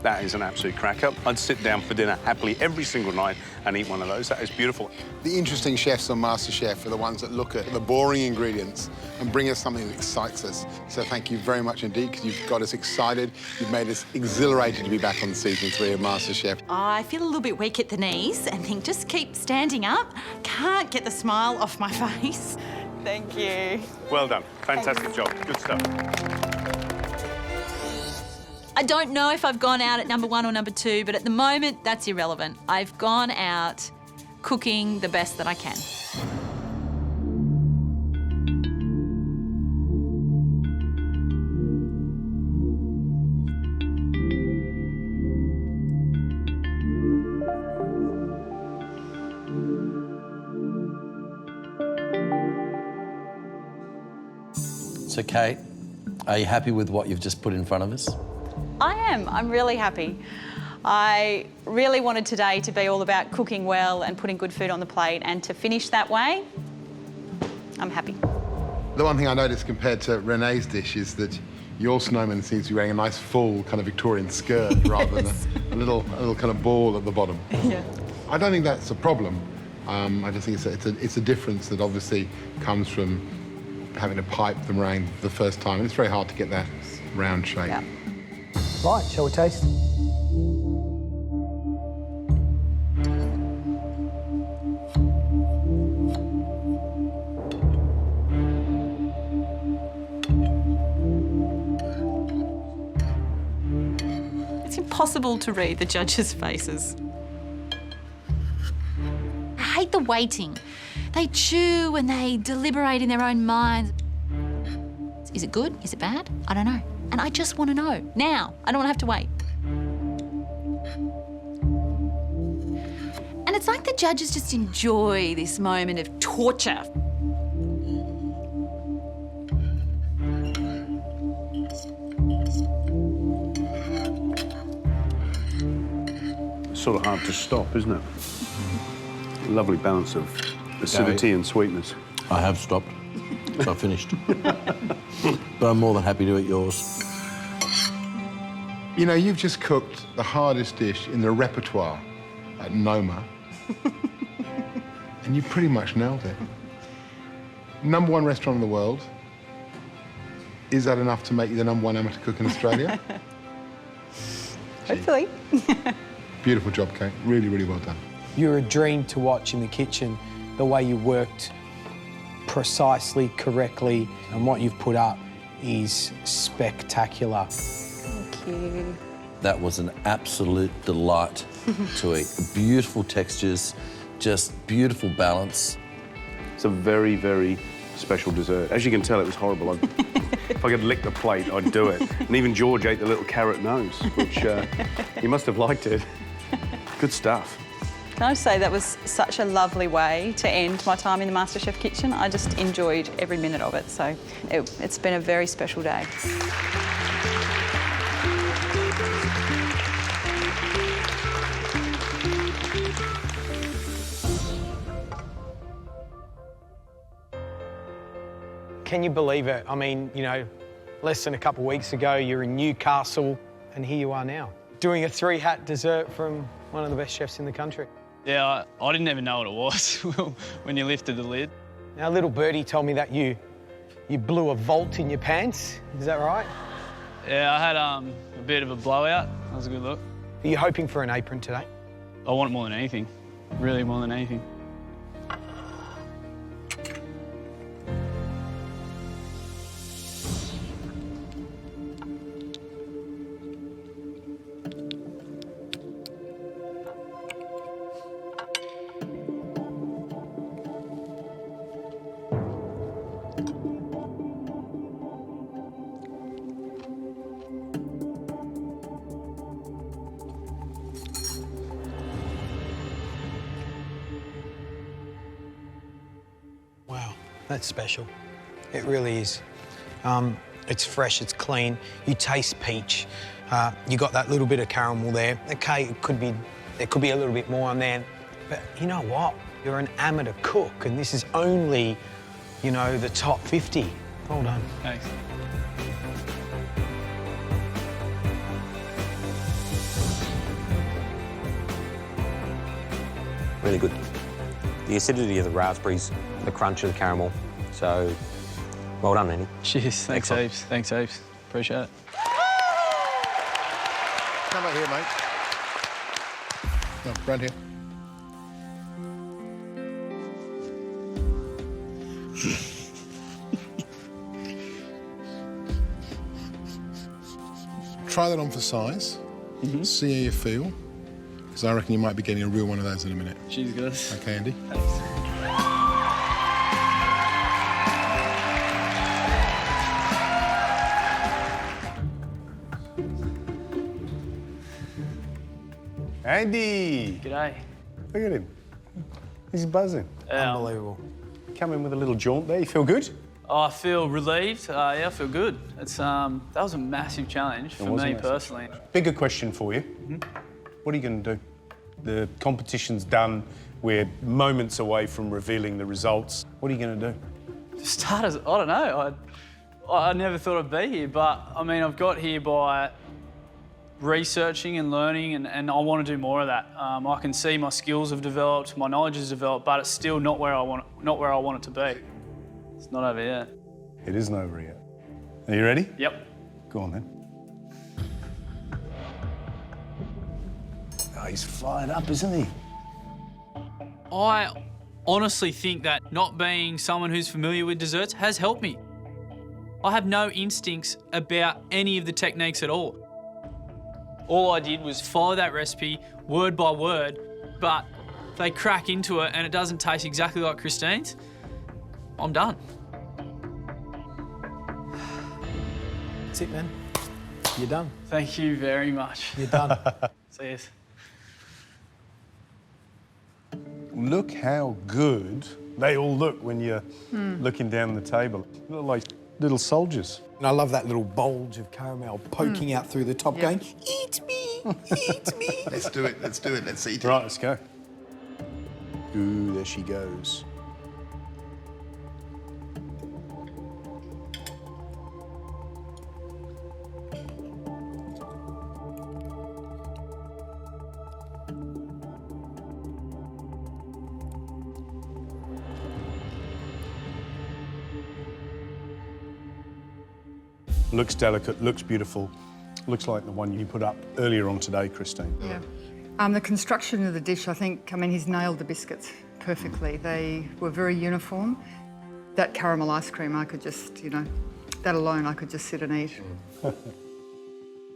That is an absolute cracker. I'd sit down for dinner happily every single night and eat one of those. That is beautiful. The interesting chefs on MasterChef are the ones that look at the boring ingredients and bring us something that excites us. So thank you very much indeed, because you've got us excited. You've made us exhilarated to be back on season 3 of MasterChef. I feel a little bit weak at the knees and think just keep standing up. Can't get the smile off my face. Thank you. Well done. Fantastic job. Good stuff. I don't know if I've gone out at number 1 or number 2, but at the moment, that's irrelevant. I've gone out cooking the best that I can. So, Kate, are you happy with what you've just put in front of us? I am. I'm really happy. I really wanted today to be all about cooking well and putting good food on the plate, and to finish that way, I'm happy. The one thing I noticed compared to Renee's dish is that your snowman seems to be wearing a nice full kind of Victorian skirt rather than a little kind of ball at the bottom. Yeah. I don't think that's a problem. I just think it's a difference that obviously comes from having to pipe the meringue for the first time, and it's very hard to get that round shape. Yeah. Right, shall we taste? It's impossible to read the judges' faces. I hate the waiting. They chew and they deliberate in their own minds. Is it good? Is it bad? I don't know. And I just want to know now. I don't want to have to wait. And it's like the judges just enjoy this moment of torture. It's sort of hard to stop, isn't it? A lovely balance of acidity and sweetness. I have stopped, so I finished. But I'm more than happy to eat yours. You know, you've just cooked the hardest dish in the repertoire at Noma, and you pretty much nailed it. #1 restaurant in the world. Is that enough to make you the #1 amateur cook in Australia? Hopefully. Beautiful job, Kate. Really, really well done. You're a dream to watch in the kitchen, the way you worked precisely, correctly, and what you've put up is spectacular. Thank you. That was an absolute delight to eat. Beautiful textures, just beautiful balance. It's a very, very special dessert. As you can tell, it was horrible. If I could lick the plate, I'd do it. And even George ate the little carrot nose, which he must have liked it. Good stuff. Can I just say that was such a lovely way to end my time in the MasterChef kitchen. I just enjoyed every minute of it, so it's been a very special day. Can you believe it? I mean, you know, less than a couple of weeks ago, you're in Newcastle, and here you are now, doing a 3-hat dessert from one of the best chefs in the country. Yeah, I didn't even know what it was when you lifted the lid. Now, little birdie told me that you blew a vault in your pants. Is that right? Yeah, I had a bit of a blowout. That was a good look. Are you hoping for an apron today? I want it more than anything, really more than anything. Wow, that's special. It really is. It's fresh, it's clean. You taste peach. You got that little bit of caramel there. Okay, there could be a little bit more on there. But you know what? You're an amateur cook, and this is only, you know, the top 50. Well done. Thanks. Really good. The acidity of the raspberries, the crunch of the caramel. So, well done, Andy. Cheers. Thanks heaps. Thanks heaps. Appreciate it. Come back here, mate. No, round here. Try that on for size. See how you feel. Because I reckon you might be getting a real one of those in a minute. Cheers, guys. Okay, Andy? Thanks. Andy! G'day. Look at him. He's buzzing. Unbelievable. Come in with a little jaunt there. You feel good? I feel relieved. Yeah, I feel good. It's that was a massive challenge for me personally. Bigger question for you. What are you going to do? The competition's done. We're moments away from revealing the results. What are you going to do? Starters, I don't know. I never thought I'd be here, but I mean, I've got here by researching and learning, and I want to do more of that. I can see my skills have developed, my knowledge has developed, but it's still not where I want it to be. It's not over yet. It isn't over yet. Are you ready? Yep. Go on then. Oh, he's fired up, isn't he? I honestly think that not being someone who's familiar with desserts has helped me. I have no instincts about any of the techniques at all. All I did was follow that recipe word by word, but they crack into it and it doesn't taste exactly like Christine's, I'm done. That's it, man. You're done. Thank you very much. You're done. See you. Look how good they all look when you're looking down the table. They look like little soldiers. And I love that little bulge of caramel poking out through the top going, eat me, eat me. Let's do it, let's do it, let's eat it. Right, let's go. Ooh, there she goes. Looks delicate, looks beautiful. Looks like the one you put up earlier on today, Christine. Yeah. The construction of the dish, I mean, he's nailed the biscuits perfectly. They were very uniform. That caramel ice cream, I could just, you know, that alone I could just sit and eat.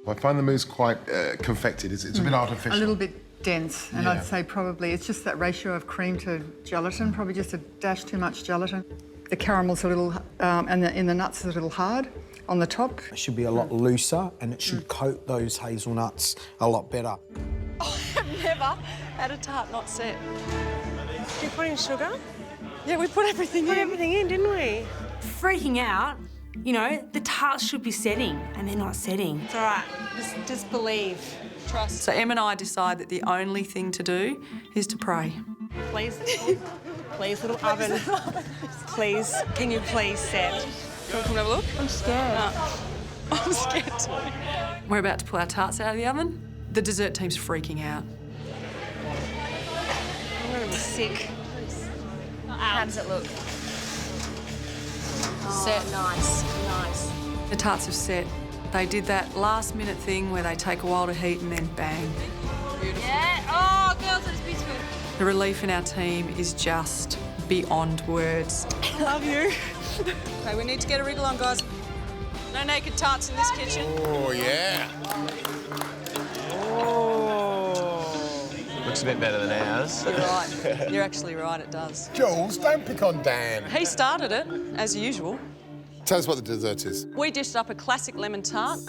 I find the mousse quite confected. It's a bit artificial. A little bit dense, and I'd say probably it's just that ratio of cream to gelatin, probably just a dash too much gelatin. The caramel's a little, and in the nuts is a little hard on the top. It should be a lot looser and it should coat those hazelnuts a lot better. I've never had a tart not set. Did you put in sugar? Yeah, we put everything in. Put everything in, didn't we? Freaking out. You know, the tarts should be setting and they're not setting. It's all right. Just believe. Trust. So Em and I decide that the only thing to do is to pray. Please. Please, little oven. Please. Can you please set? Can we come have a look? I'm scared. I'm scared too. We're about to pull our tarts out of the oven. The dessert team's freaking out. I'm going to be sick. How does it look? Set. Nice. The tarts have set. They did that last-minute thing where they take a while to heat and then bang. Beautiful. Yeah. Oh, girls, it's beautiful. The relief in our team is just beyond words. Love you. Okay, we need to get a wriggle on, guys. No naked tarts in this kitchen. Oh, yeah. Looks a bit better than ours. You're right. You're actually right, it does. Jules, don't pick on Dan. He started it, as usual. Tell us what the dessert is. We dished up a classic lemon tart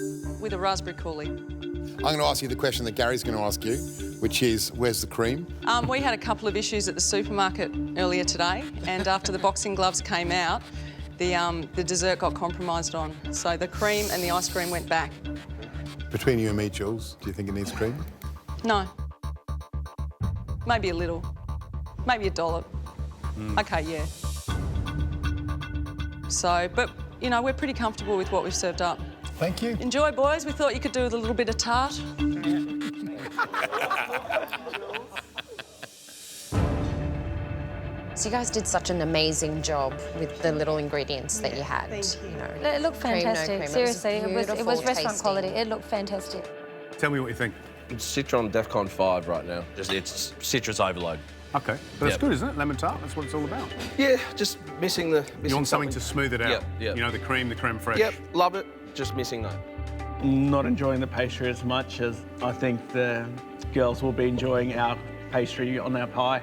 with a raspberry coulis. I'm going to ask you the question that Gary's going to ask you, which is, where's the cream? We had a couple of issues at the supermarket earlier today, and after the boxing gloves came out, the dessert got compromised on. So the cream and the ice cream went back. Between you and me, Jules, do you think it needs cream? No. Maybe a little. Maybe a dollop. OK, yeah. So, but, you know, we're pretty comfortable with what we've served up. Thank you. Enjoy, boys. We thought you could do with a little bit of tart. So you guys did such an amazing job with the little ingredients that you had. Thank you. You know, It looked cream, no fantastic. cream. Seriously, it was beautiful restaurant tasting. quality. It looked fantastic. Tell me what you think. It's Citron DEFCON 5 right now. It's citrus overload. OK, but it's good, isn't it? Lemon tart, that's what it's all about. Yeah, just missing the... You want something to smooth it out? Yep. You know, the creme fraiche. Yep, love it. Just missing that. Not enjoying the pastry as much as I think the girls will be enjoying our pastry on our pie.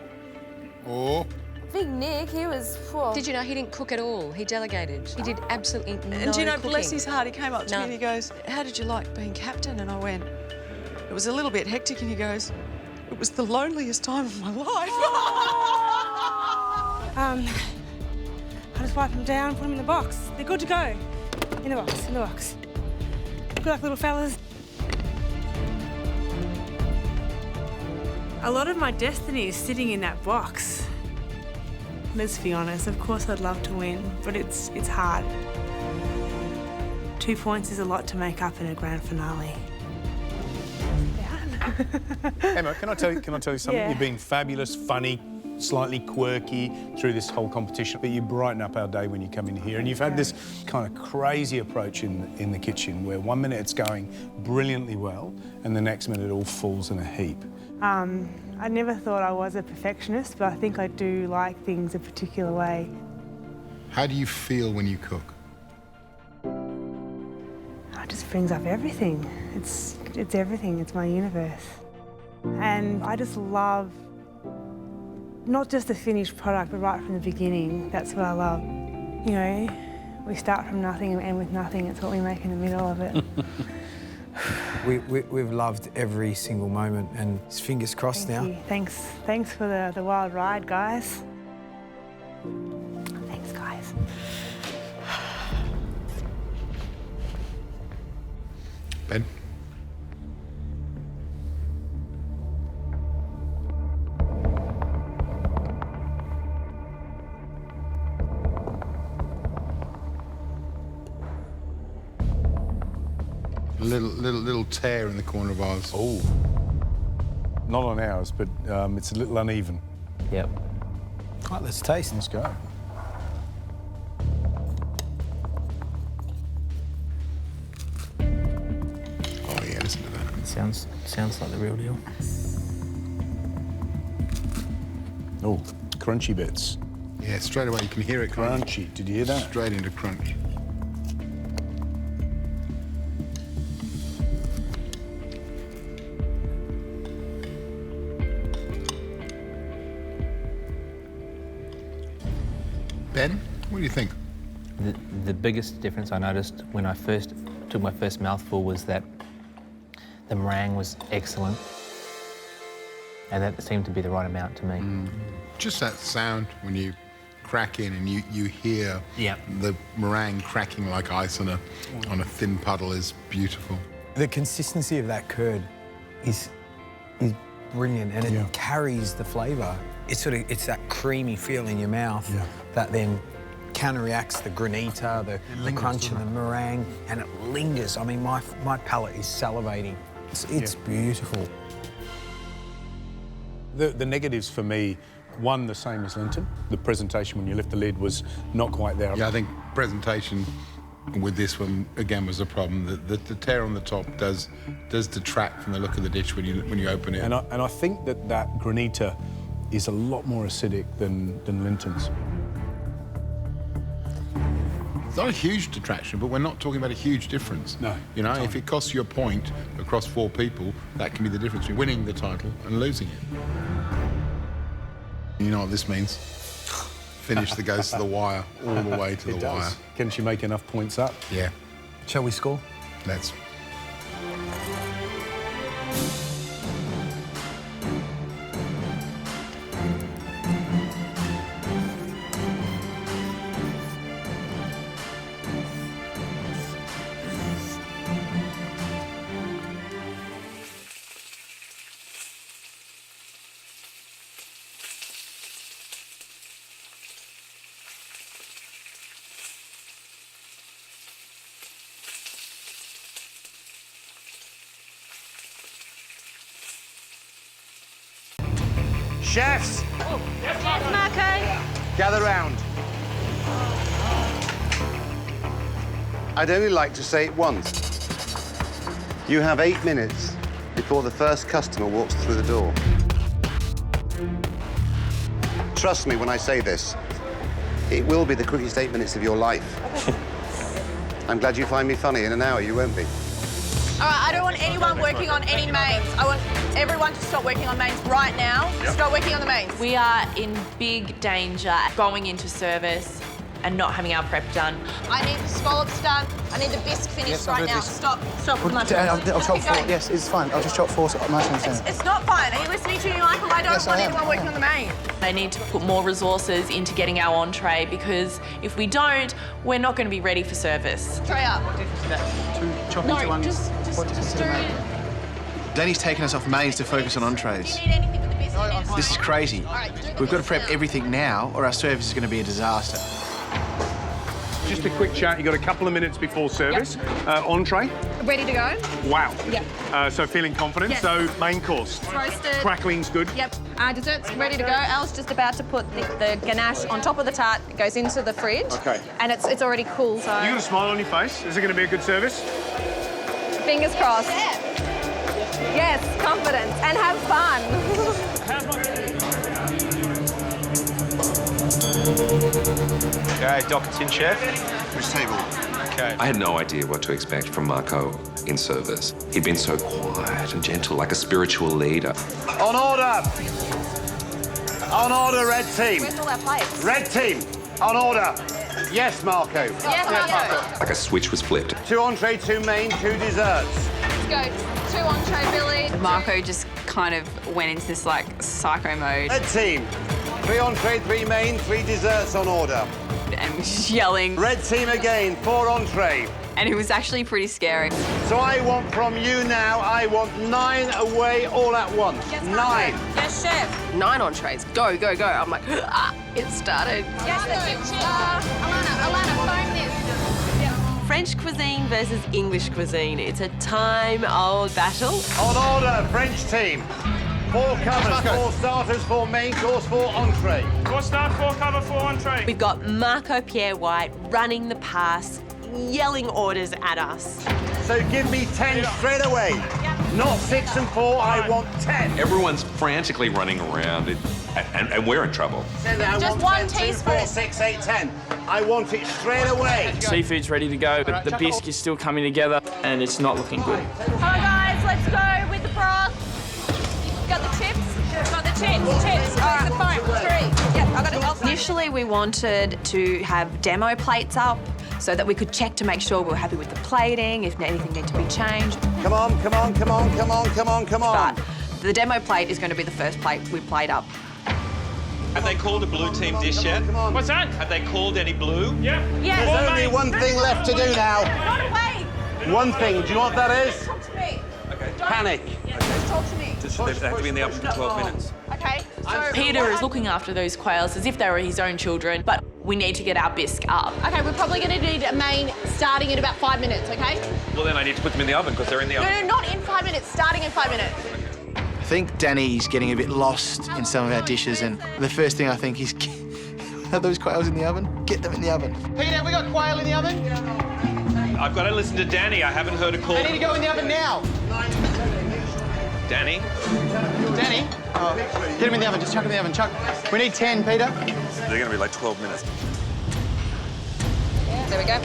Oh. Big Nick, he was... Whoa. Did you know he didn't cook at all? He delegated. He did absolutely no And do you know, cooking. bless his heart, he came up to me No. and he goes, how did you like being captain? And I went, it was a little bit hectic. And he goes, it was the loneliest time of my life. just wipe them down, put them in the box. They're good to go. In the box, in the box. Good luck, little fellas. A lot of my destiny is sitting in that box. Let's be honest, of course I'd love to win, but it's hard. 2 points is a lot to make up in a grand finale. Emma, can I tell you something? Yeah. You've been fabulous, funny, slightly quirky through this whole competition, but you brighten up our day when you come in here. And you've had this kind of crazy approach in the kitchen where 1 minute it's going brilliantly well and the next minute it all falls in a heap. I never thought I was a perfectionist, but I think I do like things a particular way. How do you feel when you cook? It just brings up everything. It's everything, it's my universe. And I just love not just the finished product, but right from the beginning. That's what I love. You know, we start from nothing and end with nothing. It's what we make in the middle of it. We've loved every single moment, and it's fingers crossed now. Thank you. Thanks for the wild ride, guys. Thanks, guys. Ben? Little tear in the corner of ours. Oh. Not on ours, but it's a little uneven. Yep. All right, let's taste. Let's go. Oh yeah, listen to that. It sounds like the real deal. Oh, crunchy bits. Yeah, straight away you can hear it. Crunchy. Did you hear that? Straight into crunch. Ben, what do you think? The biggest difference I noticed when I first took my first mouthful was that the meringue was excellent, and that seemed to be the right amount to me. Just that sound when you crack in and you hear the meringue cracking like ice on a thin puddle is beautiful. The consistency of that is brilliant, and it carries the flavour. It's that creamy feel in your mouth that then counteracts the granita, the crunch of the meringue, and it lingers. I mean, my palate is salivating. It's beautiful. The negatives for me, one, the same as Linton. The presentation when you lift the lid was not quite there. Yeah, I think presentation with this one again was a problem. The tear on the top does detract from the look of the dish when you open it. And I think that granita is a lot more acidic than Linton's. It's not a huge detraction, but we're not talking about a huge difference. No. You know, if it costs you a point across 4 people, that can be the difference between winning the title and losing it. You know what this means? Finish that goes to the wire, all the way to the wire. Can she make enough points up? Yeah. Shall we score? Let's. Chefs! Yes, Marco. Gather round. I'd only like to say it once. You have 8 minutes before the first customer walks through the door. Trust me when I say this. It will be the quickest 8 minutes of your life. I'm glad you find me funny. In an hour, you won't be. All right, I don't want anyone working on any mains. I want everyone to stop working on mains right now. Start working on the mains. We are in big danger going into service. and not having our prep done. I need the scallops done. I need the bisque finished right now. Stop the mushrooms. I'll chop 4. Yes, it's fine. I'll just chop 4 mushrooms down. It's not fine. Are you listening to me, Michael? I don't want anyone working on the main. They need to put more resources into getting our entree because if we don't, we're not going to be ready for service. Tray up. Danny's taken us off mains to focus on entrees. Do you need anything with the bisque? This is crazy. We've got to prep everything now or our service is going to be a disaster. Just a quick chat. You got a couple of minutes before service. Entree. Ready to go? Wow. Yep. So feeling confident. Yes. So main course. It's roasted. Crackling's good. Yep. Dessert's ready to go. Al's just about to put the ganache on top of the tart. It goes into the fridge. Okay. And it's already cool, so... You got a smile on your face. Is it going to be a good service? Fingers crossed. Yes, confidence. And have fun. Okay, Dr. Tin Chef. Which table? Okay. I had no idea what to expect from Marco in service. He'd been so quiet and gentle, like a spiritual leader. On order! On order, red team. Where's all our plates? Red team, on order. Yes, Marco. Yes, Marco. Like a switch was flipped. 2 entree, 2 main, 2 desserts. Let's go. 2 entree, Billy. Marco just kind of went into this like psycho mode Red team, 3 entree, 3 main, 3 desserts on order. and was just yelling. Red team again, 4 entree. And it was actually pretty scary. So I want from you now, I want 9 away all at once. Yes, 9. Yes, chef. 9 entrees. Go, go, go. I'm like, it started. Yes, Alana, phone this. French cuisine versus English cuisine. It's a time-old battle. On order, French team. 4 covers, 4 starters, 4 main course, 4 entree. 4 start, 4 cover, 4 entree. We've got Marco Pierre White running the pass, yelling orders at us. So give me 10 straight away. Not 6 and 4, I want 10. Everyone's frantically running around, and we're in trouble. Just 1 teaspoon. 2, 4, 6, 8, 10. I want it straight away. Seafood's ready to go, but the bisque is still coming together, and it's not looking good. Hi guys, let's go with the broth. Got the chips? Got the chips. All right, the phone. 3. Yep, I got it. Initially, we wanted to have demo plates up so that we could check to make sure we were happy with the plating, if anything needed to be changed. Come on, come on, come on, come on, come on, come on. But the demo plate is going to be the first plate we plate up. Have they called a blue team dish yet? What's that? Have they called any blue? Yeah. Yes. There's only one thing left to do now. Not away. One thing. Do you know what that is? Talk to me. Okay. Panic. Just talk to me. They have to be in the oven for 12 minutes. Okay. So Peter is looking after those quails as if they were his own children, but we need to get our bisque up. Okay, we're probably going to need a main starting in about 5 minutes, okay? Well, then I need to put them in the oven because they're in the oven. No, not in 5 minutes, starting in 5 minutes. I think Danny's getting a bit lost in some of our dishes, and the first thing I think is, are those quails in the oven? Get them in the oven. Peter, have we got quail in the oven? I've got to listen to Danny. I haven't heard a call. They need to go in the oven now. Danny? Danny? Oh, get them in the oven, just chuck them in the oven, chuck. We need 10, Peter. They're going to be like 12 minutes. There we go.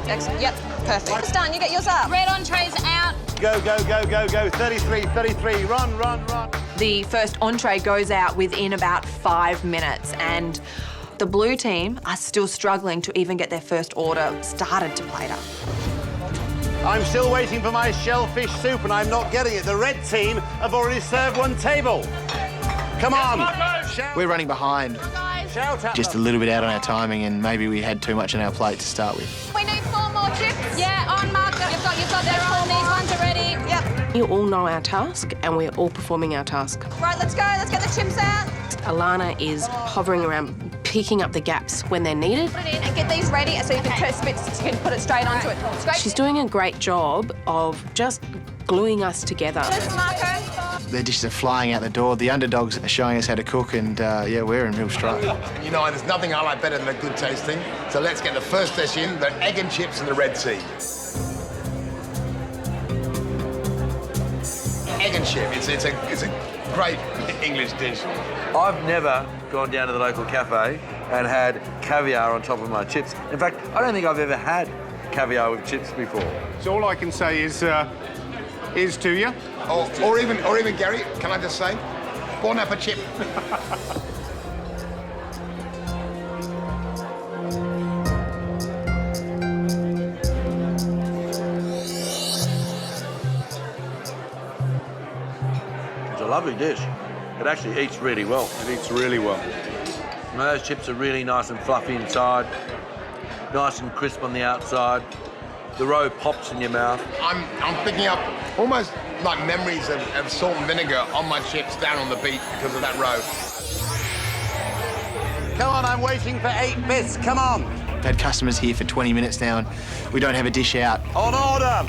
Excellent. Yep, perfect. It's done, you get yours up. Red entrees out. Go, go, go, go, go. 33, 33. Run, run, run. The first entree goes out within about 5 minutes, and the blue team are still struggling to even get their first order started to plate up. I'm still waiting for my shellfish soup and I'm not getting it. The red team have already served 1 table. Come on. We're running behind, Shout at just a them. little bit out on our timing, and maybe we had too much on our plate to start with. We need 4 more chips. Yeah, on marker. You've got they're on. These ones are ready. Yep. You all know our task, and we're all performing our task. Right, let's go. Let's get the chips out. Alana is hovering around, picking up the gaps when they're needed. Put it in and get these ready so you can you can put it straight onto it. Straight. She's doing a great job of just gluing us together. Just Marco. Their dishes are flying out the door. The underdogs are showing us how to cook, and yeah, we're in real strife. You know, there's nothing I like better than a good tasting. So let's get the first dish in, the egg and chips and the red tea. Egg and chip, it's a great English dish. I've never gone down to the local cafe and had caviar on top of my chips. In fact, I don't think I've ever had caviar with chips before. So all I can say is to you. Or even Gary, can I just say, bon appetit. lovely dish. It actually eats really well. It eats really well. And those chips are really nice and fluffy inside, nice and crisp on the outside. The roe pops in your mouth. I'm picking up almost like memories of salt and vinegar on my chips down on the beach because of that roe. Come on, I'm waiting for 8 bits. Come on. We've had customers here for 20 minutes now and we don't have a dish out. On order.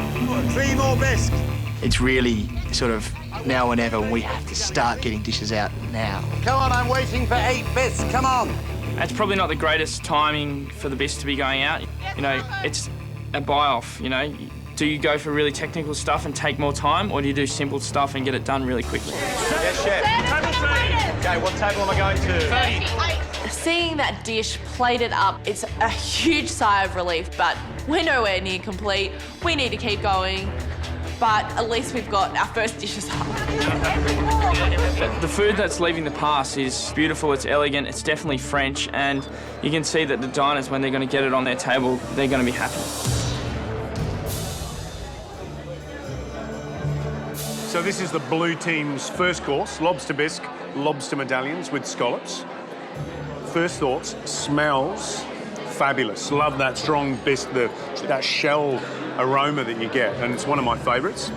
3 more bisques. It's really sort of now or never. We have to start getting dishes out now. Come on, I'm waiting for 8 bits. Come on. It's probably not the greatest timing for the bisque to be going out. You know, it's a buy-off, you know. Do you go for really technical stuff and take more time, or do you do simple stuff and get it done really quickly? Yes, chef. Table 3. Okay, what table am I going to? 30. Seeing that dish plated up, it's a huge sigh of relief, but we're nowhere near complete. We need to keep going, but at least we've got our first dishes up. The food that's leaving the pass is beautiful, it's elegant, it's definitely French, and you can see that the diners, when they're going to get it on their table, they're going to be happy. So this is the blue team's first course, lobster bisque, lobster medallions with scallops. First thoughts, smells fabulous. Love that strong bisque, that shell aroma that you get, and it's one of my favourites.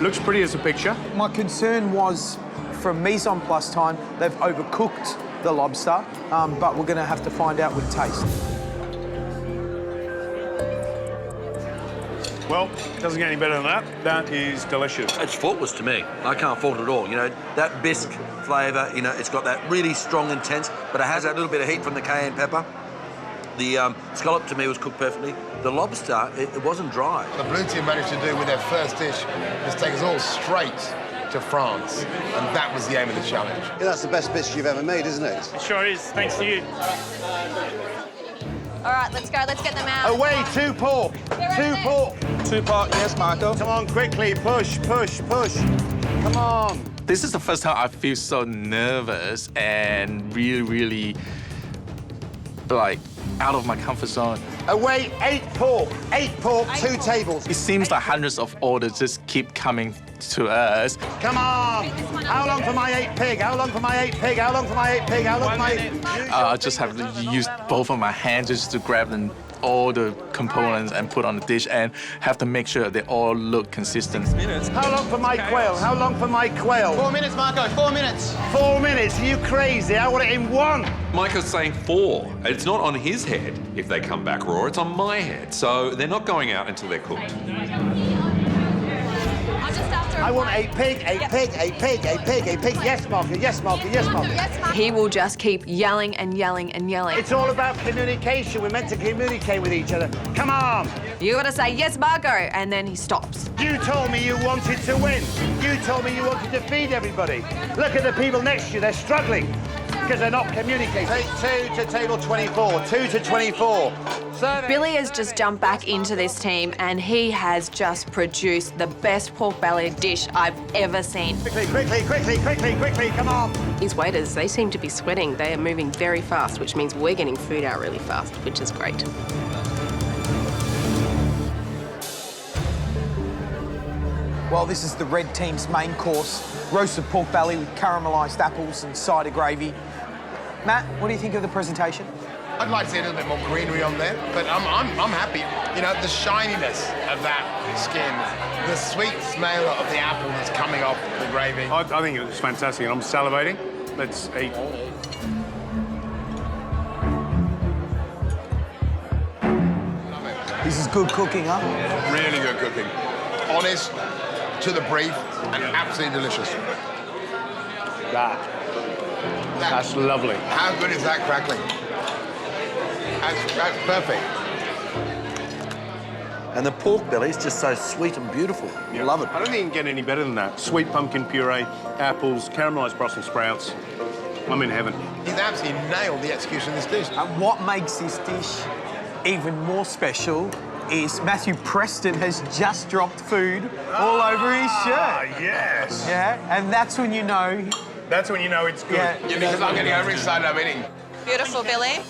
Looks pretty as a picture. My concern was, from mise en place time, they've overcooked the lobster, but we're going to have to find out with taste. Well, it doesn't get any better than that. That is delicious. It's faultless to me. I can't fault it at all. You know, that bisque flavour, you know, it's got that really strong, intense, but it has that little bit of heat from the cayenne pepper. The scallop to me was cooked perfectly. The lobster, it wasn't dry. The blue team managed to do with their first dish is take us all straight to France, and that was the aim of the challenge. Yeah, that's the best bisque you've ever made, isn't it? It sure is, thanks to you. All right, let's go. Let's get them out. Away, 2 pork. 2 pork. 2 pork, yes, Marco. Come on, quickly, push, push, push. Come on. This is the first time I feel so nervous and really, like, out of my comfort zone. Away, 8 pork. 8 pork, 2 tables. It seems like hundreds of orders just keep coming to us. Come on. How long for my 8 pig? How long for my 8 pig? How long for my 8 pig? How long for my 8 pig? I just have to use both of my hands just to grab all the components and put on the dish and have to make sure they all look consistent. How long for my quail? How long for my quail? 4 minutes, Marco, 4 minutes. 4 minutes? Are you crazy? I want it in 1. Micah's saying 4. It's not on his head if they come back raw, it's on my head. So they're not going out until they're cooked. I want 8 pig, 8 pig, 8 pig, 8 pig, 8 pig. Yes, Marco, yes, Marco, yes, Marco. He will just keep yelling and yelling and yelling. It's all about communication. We're meant to communicate with each other. Come on. You gotta say, yes, Marco, and then he stops. You told me you wanted to win. You told me you wanted to feed everybody. Look at the people next to you, they're struggling because they're not communicating. Take 2 to table 24, 2 to 24. Billy has just jumped back into this team and he has just produced the best pork belly dish I've ever seen. Quickly, quickly, quickly, quickly, quickly, come on. These waiters, they seem to be sweating. They are moving very fast, which means we're getting food out really fast, which is great. Well, this is the red team's main course, roasted pork belly with caramelised apples and cider gravy. Matt, what do you think of the presentation? I'd like to see a little bit more greenery on there, but I'm happy. You know, the shininess of that skin, the sweet smell of the apple that's coming off the gravy. I think it looks fantastic, and I'm salivating. Let's eat. This is good cooking, huh? Really good cooking. Honest, to the brief, and absolutely delicious. That's lovely. How good is that crackling? That's perfect. And the pork belly is just so sweet and beautiful. Yeah. Love it. I don't think you can get any better than that. Sweet pumpkin puree, apples, caramelised Brussels sprouts. I'm in heaven. He's absolutely nailed the execution of this dish. And what makes this dish even more special is Matthew Preston has just dropped food all over his shirt. Yes. Yeah, and that's when you know. That's when you know it's good. Yeah, because I'm getting overexcited, I'm eating. Beautiful, Billy.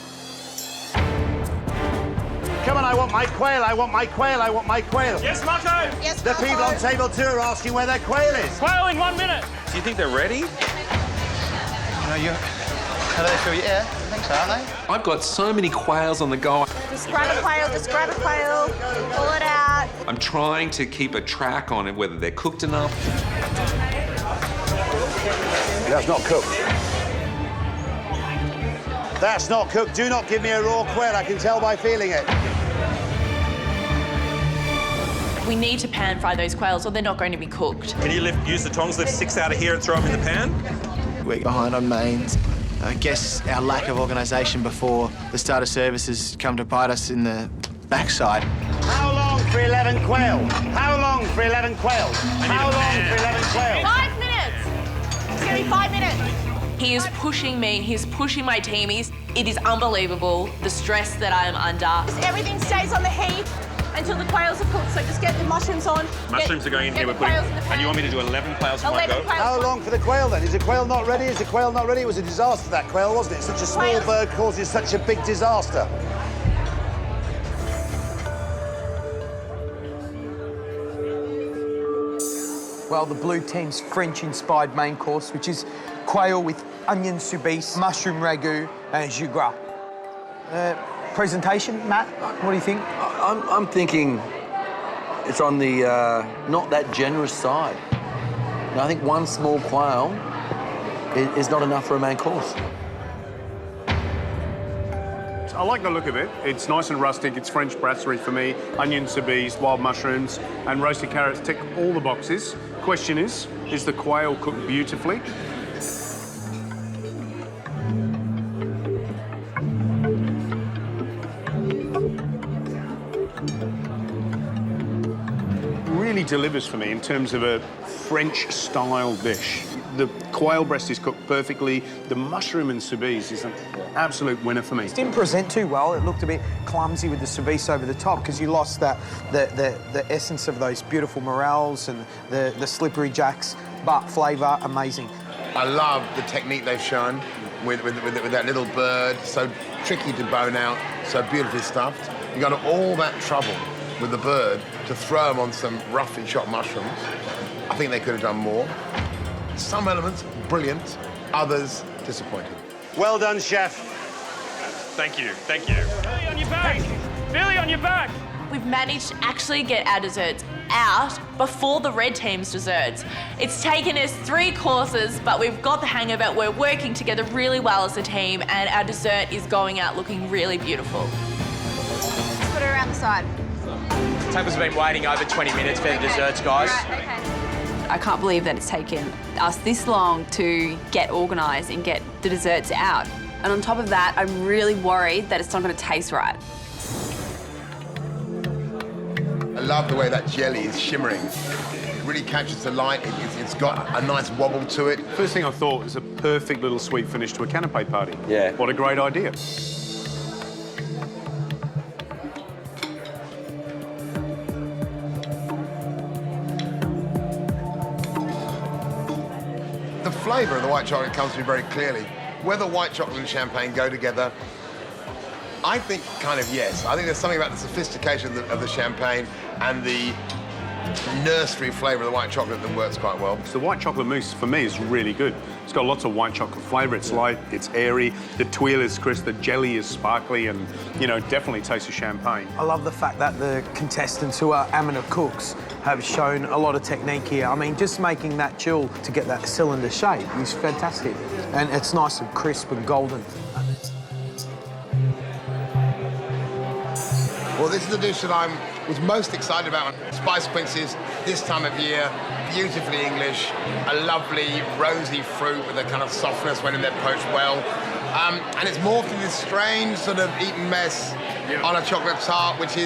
Come on, I want my quail, I want my quail, I want my quail. Yes, Marco. Yes, The people on table 2 are asking where their quail is. Quail in 1 minute. Do you think they're ready? How do they feel? Yeah, I think so, aren't they? I've got so many quails on the go. Just grab a quail, pull it out. I'm trying to keep a track on it, whether they're cooked enough. That's not cooked. That's not cooked. Do not give me a raw quail. I can tell by feeling it. We need to pan fry those quails or they're not going to be cooked. Can you use the tongs, lift 6 out of here and throw them in the pan? We're behind on mains. I guess our lack of organisation before the start of service has come to bite us in the backside. How long for 11 quail? How long for 11 quail? How long for 11 quail? 5 minutes! It's going to be 5 minutes. He is pushing me, he's pushing my team. It is unbelievable, the stress that I am under. Everything stays on the heat until the quails are cooked, so just get the mushrooms on. Mushrooms are going in here, we're putting... And you want me to do 11 quails in one go? How long for the quail then? Is the quail not ready? Is the quail not ready? It was a disaster, that quail, wasn't it? Such a small bird causes such a big disaster. Well, the blue team's French-inspired main course, which is quail with onion soubise, mushroom ragu, and jus gras. Presentation, Matt, what do you think? I'm thinking it's on the not that generous side. And I think one small quail is not enough for a main course. I like the look of it. It's nice and rustic. It's French brasserie for me. Onion soubise, wild mushrooms, and roasted carrots tick all the boxes. Question is the quail cooked beautifully? Really delivers for me in terms of a French-style dish. The quail breast is cooked perfectly. The mushroom and soubise is an absolute winner for me. It didn't present too well. It looked a bit clumsy with the soubise over the top because you lost the essence of those beautiful morels and the slippery jacks, but flavour, amazing. I love the technique they've shown with that little bird, so tricky to bone out, so beautifully stuffed. You got all that trouble with the bird to throw them on some roughly chopped mushrooms. I think they could have done more. Some elements, brilliant. Others, disappointing. Well done, chef. Thank you, thank you. Billy, on your back! Billy, on your back! We've managed to actually get our desserts out before the red team's desserts. It's taken us 3 courses, but we've got the hang of it. We're working together really well as a team, and our dessert is going out looking really beautiful. Let's put it around the side. Tables have been waiting over 20 minutes for the desserts, guys. Right, okay. I can't believe that it's taken us this long to get organised and get the desserts out. And on top of that, I'm really worried that it's not going to taste right. I love the way that jelly is shimmering. It really catches the light. It's got a nice wobble to it. First thing I thought was a perfect little sweet finish to a canapé party. Yeah. What a great idea. The flavour of the white chocolate comes to me very clearly. Whether white chocolate and champagne go together, I think kind of yes. I think there's something about the sophistication of the champagne and the nursery flavour of the white chocolate that works quite well. So the white chocolate mousse, for me, is really good. It's got lots of white chocolate flavour. It's light, it's airy, the tuile is crisp, the jelly is sparkly, and, you know, definitely tastes of champagne. I love the fact that the contestants who are amateur cooks have shown a lot of technique here. I mean, just making that chill to get that cylinder shape is fantastic. And it's nice and crisp and golden. Well, this is the dish that I was most excited about. Spice quinces, this time of year, beautifully English, a lovely rosy fruit with a kind of softness when they're poached well. And it's morphed into this strange sort of eaten mess on a chocolate tart, which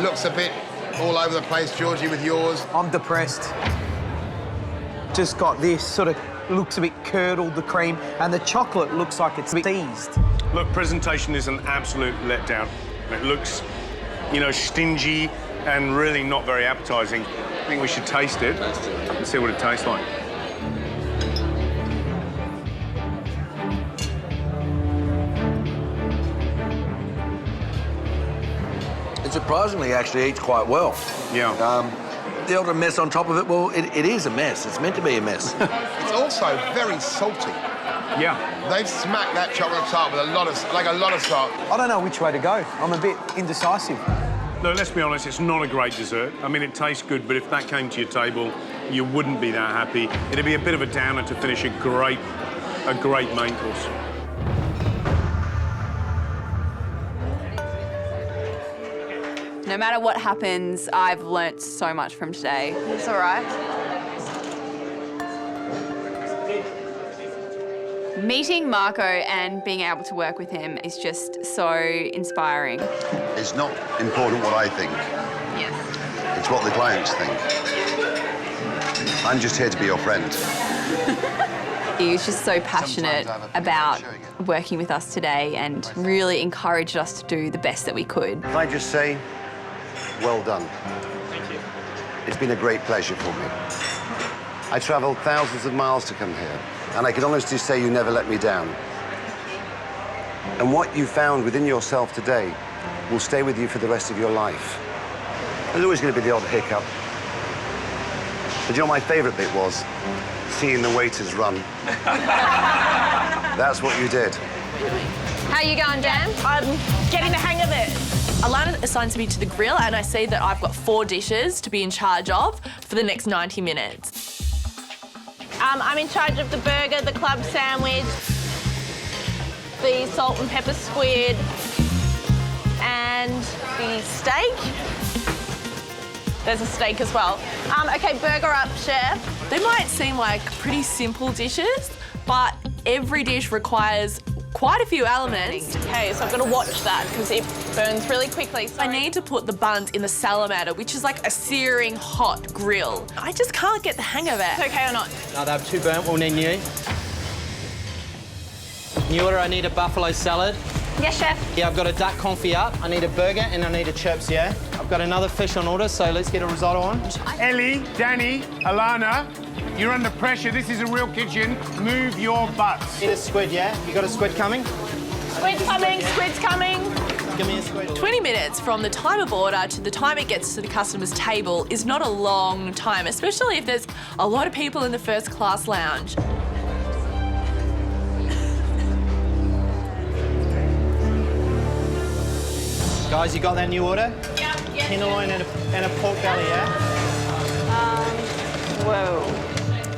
looks a bit all over the place. Georgie, with yours? I'm depressed. Just got this sort of, looks a bit curdled, the cream, and the chocolate looks like it's seized. Look, presentation is an absolute letdown. It looks, you know, stingy and really not very appetising. I think we should taste it and see what it tastes like. It surprisingly actually eats quite well. Yeah. the old mess on top of it, well, it is a mess. It's meant to be a mess. It's also very salty. Yeah. They've smacked that chocolate tart with a lot of salt. I don't know which way to go. I'm a bit indecisive. Look, let's be honest, it's not a great dessert. I mean, it tastes good, but if that came to your table, you wouldn't be that happy. It'd be a bit of a downer to finish a great main course. No matter what happens, I've learnt so much from today. It's all right. Meeting Marco and being able to work with him is just so inspiring. It's not important what I think. Yes. It's what the clients think. I'm just here to be your friend. He was just so passionate about working with us today and really encouraged us to do the best that we could. Can I just say, well done. Thank you. It's been a great pleasure for me. I travelled thousands of miles to come here, and I can honestly say you never let me down. And what you found within yourself today will stay with you for the rest of your life. There's always going to be the odd hiccup. But you know, my favourite bit was seeing the waiters run. That's what you did. How you going, Dan? I'm getting the hang of it. Alana assigns me to the grill and I see that I've got 4 dishes to be in charge of for the next 90 minutes. I'm in charge of the burger, the club sandwich, the salt and pepper squid, and the steak. There's a steak as well. OK, burger up, chef. They might seem like pretty simple dishes, but every dish requires quite a few elements. OK, so I've got to watch that because it burns really quickly. I need to put the buns in the salamander, which is like a searing hot grill. I just can't get the hang of it. It's OK or not? No, they're too burnt. We'll need new. New order, I need a buffalo salad. Yes, chef. Yeah, I've got a duck confit up. I need a burger and I need a chips, yeah? I've got another fish on order, so let's get a risotto on. Ellie, Danny, Alana, you're under pressure. This is a real kitchen. Move your butts. Need a squid, yeah? You got a squid coming? Squid's coming, squid's coming. Give me a squid. 20 minutes from the time of order to the time it gets to the customer's table is not a long time, especially if there's a lot of people in the first class lounge. Guys, you got that new order? Yeah. Tenderloin and a pork belly, yeah? Whoa.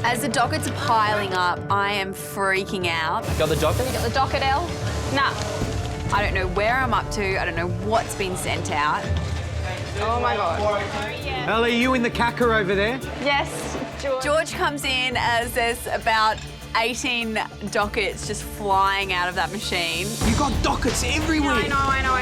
As the dockets are piling up, I am freaking out. Got the docket? You got the docket, El? Nah. I don't know where I'm up to. I don't know what's been sent out. Oh, my God. Ellie, you in the cacker over there? Yes, George. George comes in as there's about 18 dockets just flying out of that machine. You got dockets everywhere. I know.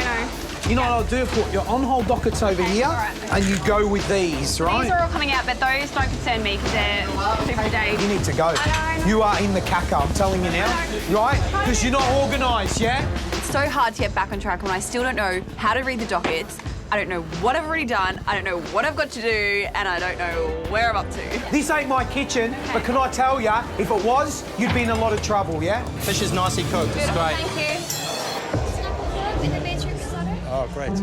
You know what I'll do? Put your on-hold dockets over here, and you go with these, right? These are all coming out, but those don't concern me because they're super days. You need to go. I know. You are in the cacker, I'm telling you now. Right? Because you're not organised, yeah? It's so hard to get back on track when I still don't know how to read the dockets. I don't know what I've already done, I don't know what I've got to do, and I don't know where I'm up to. This ain't my kitchen, but can I tell ya, if it was, you'd be in a lot of trouble, yeah? Fish is nicely cooked. It's great. Thank you. Oh, great.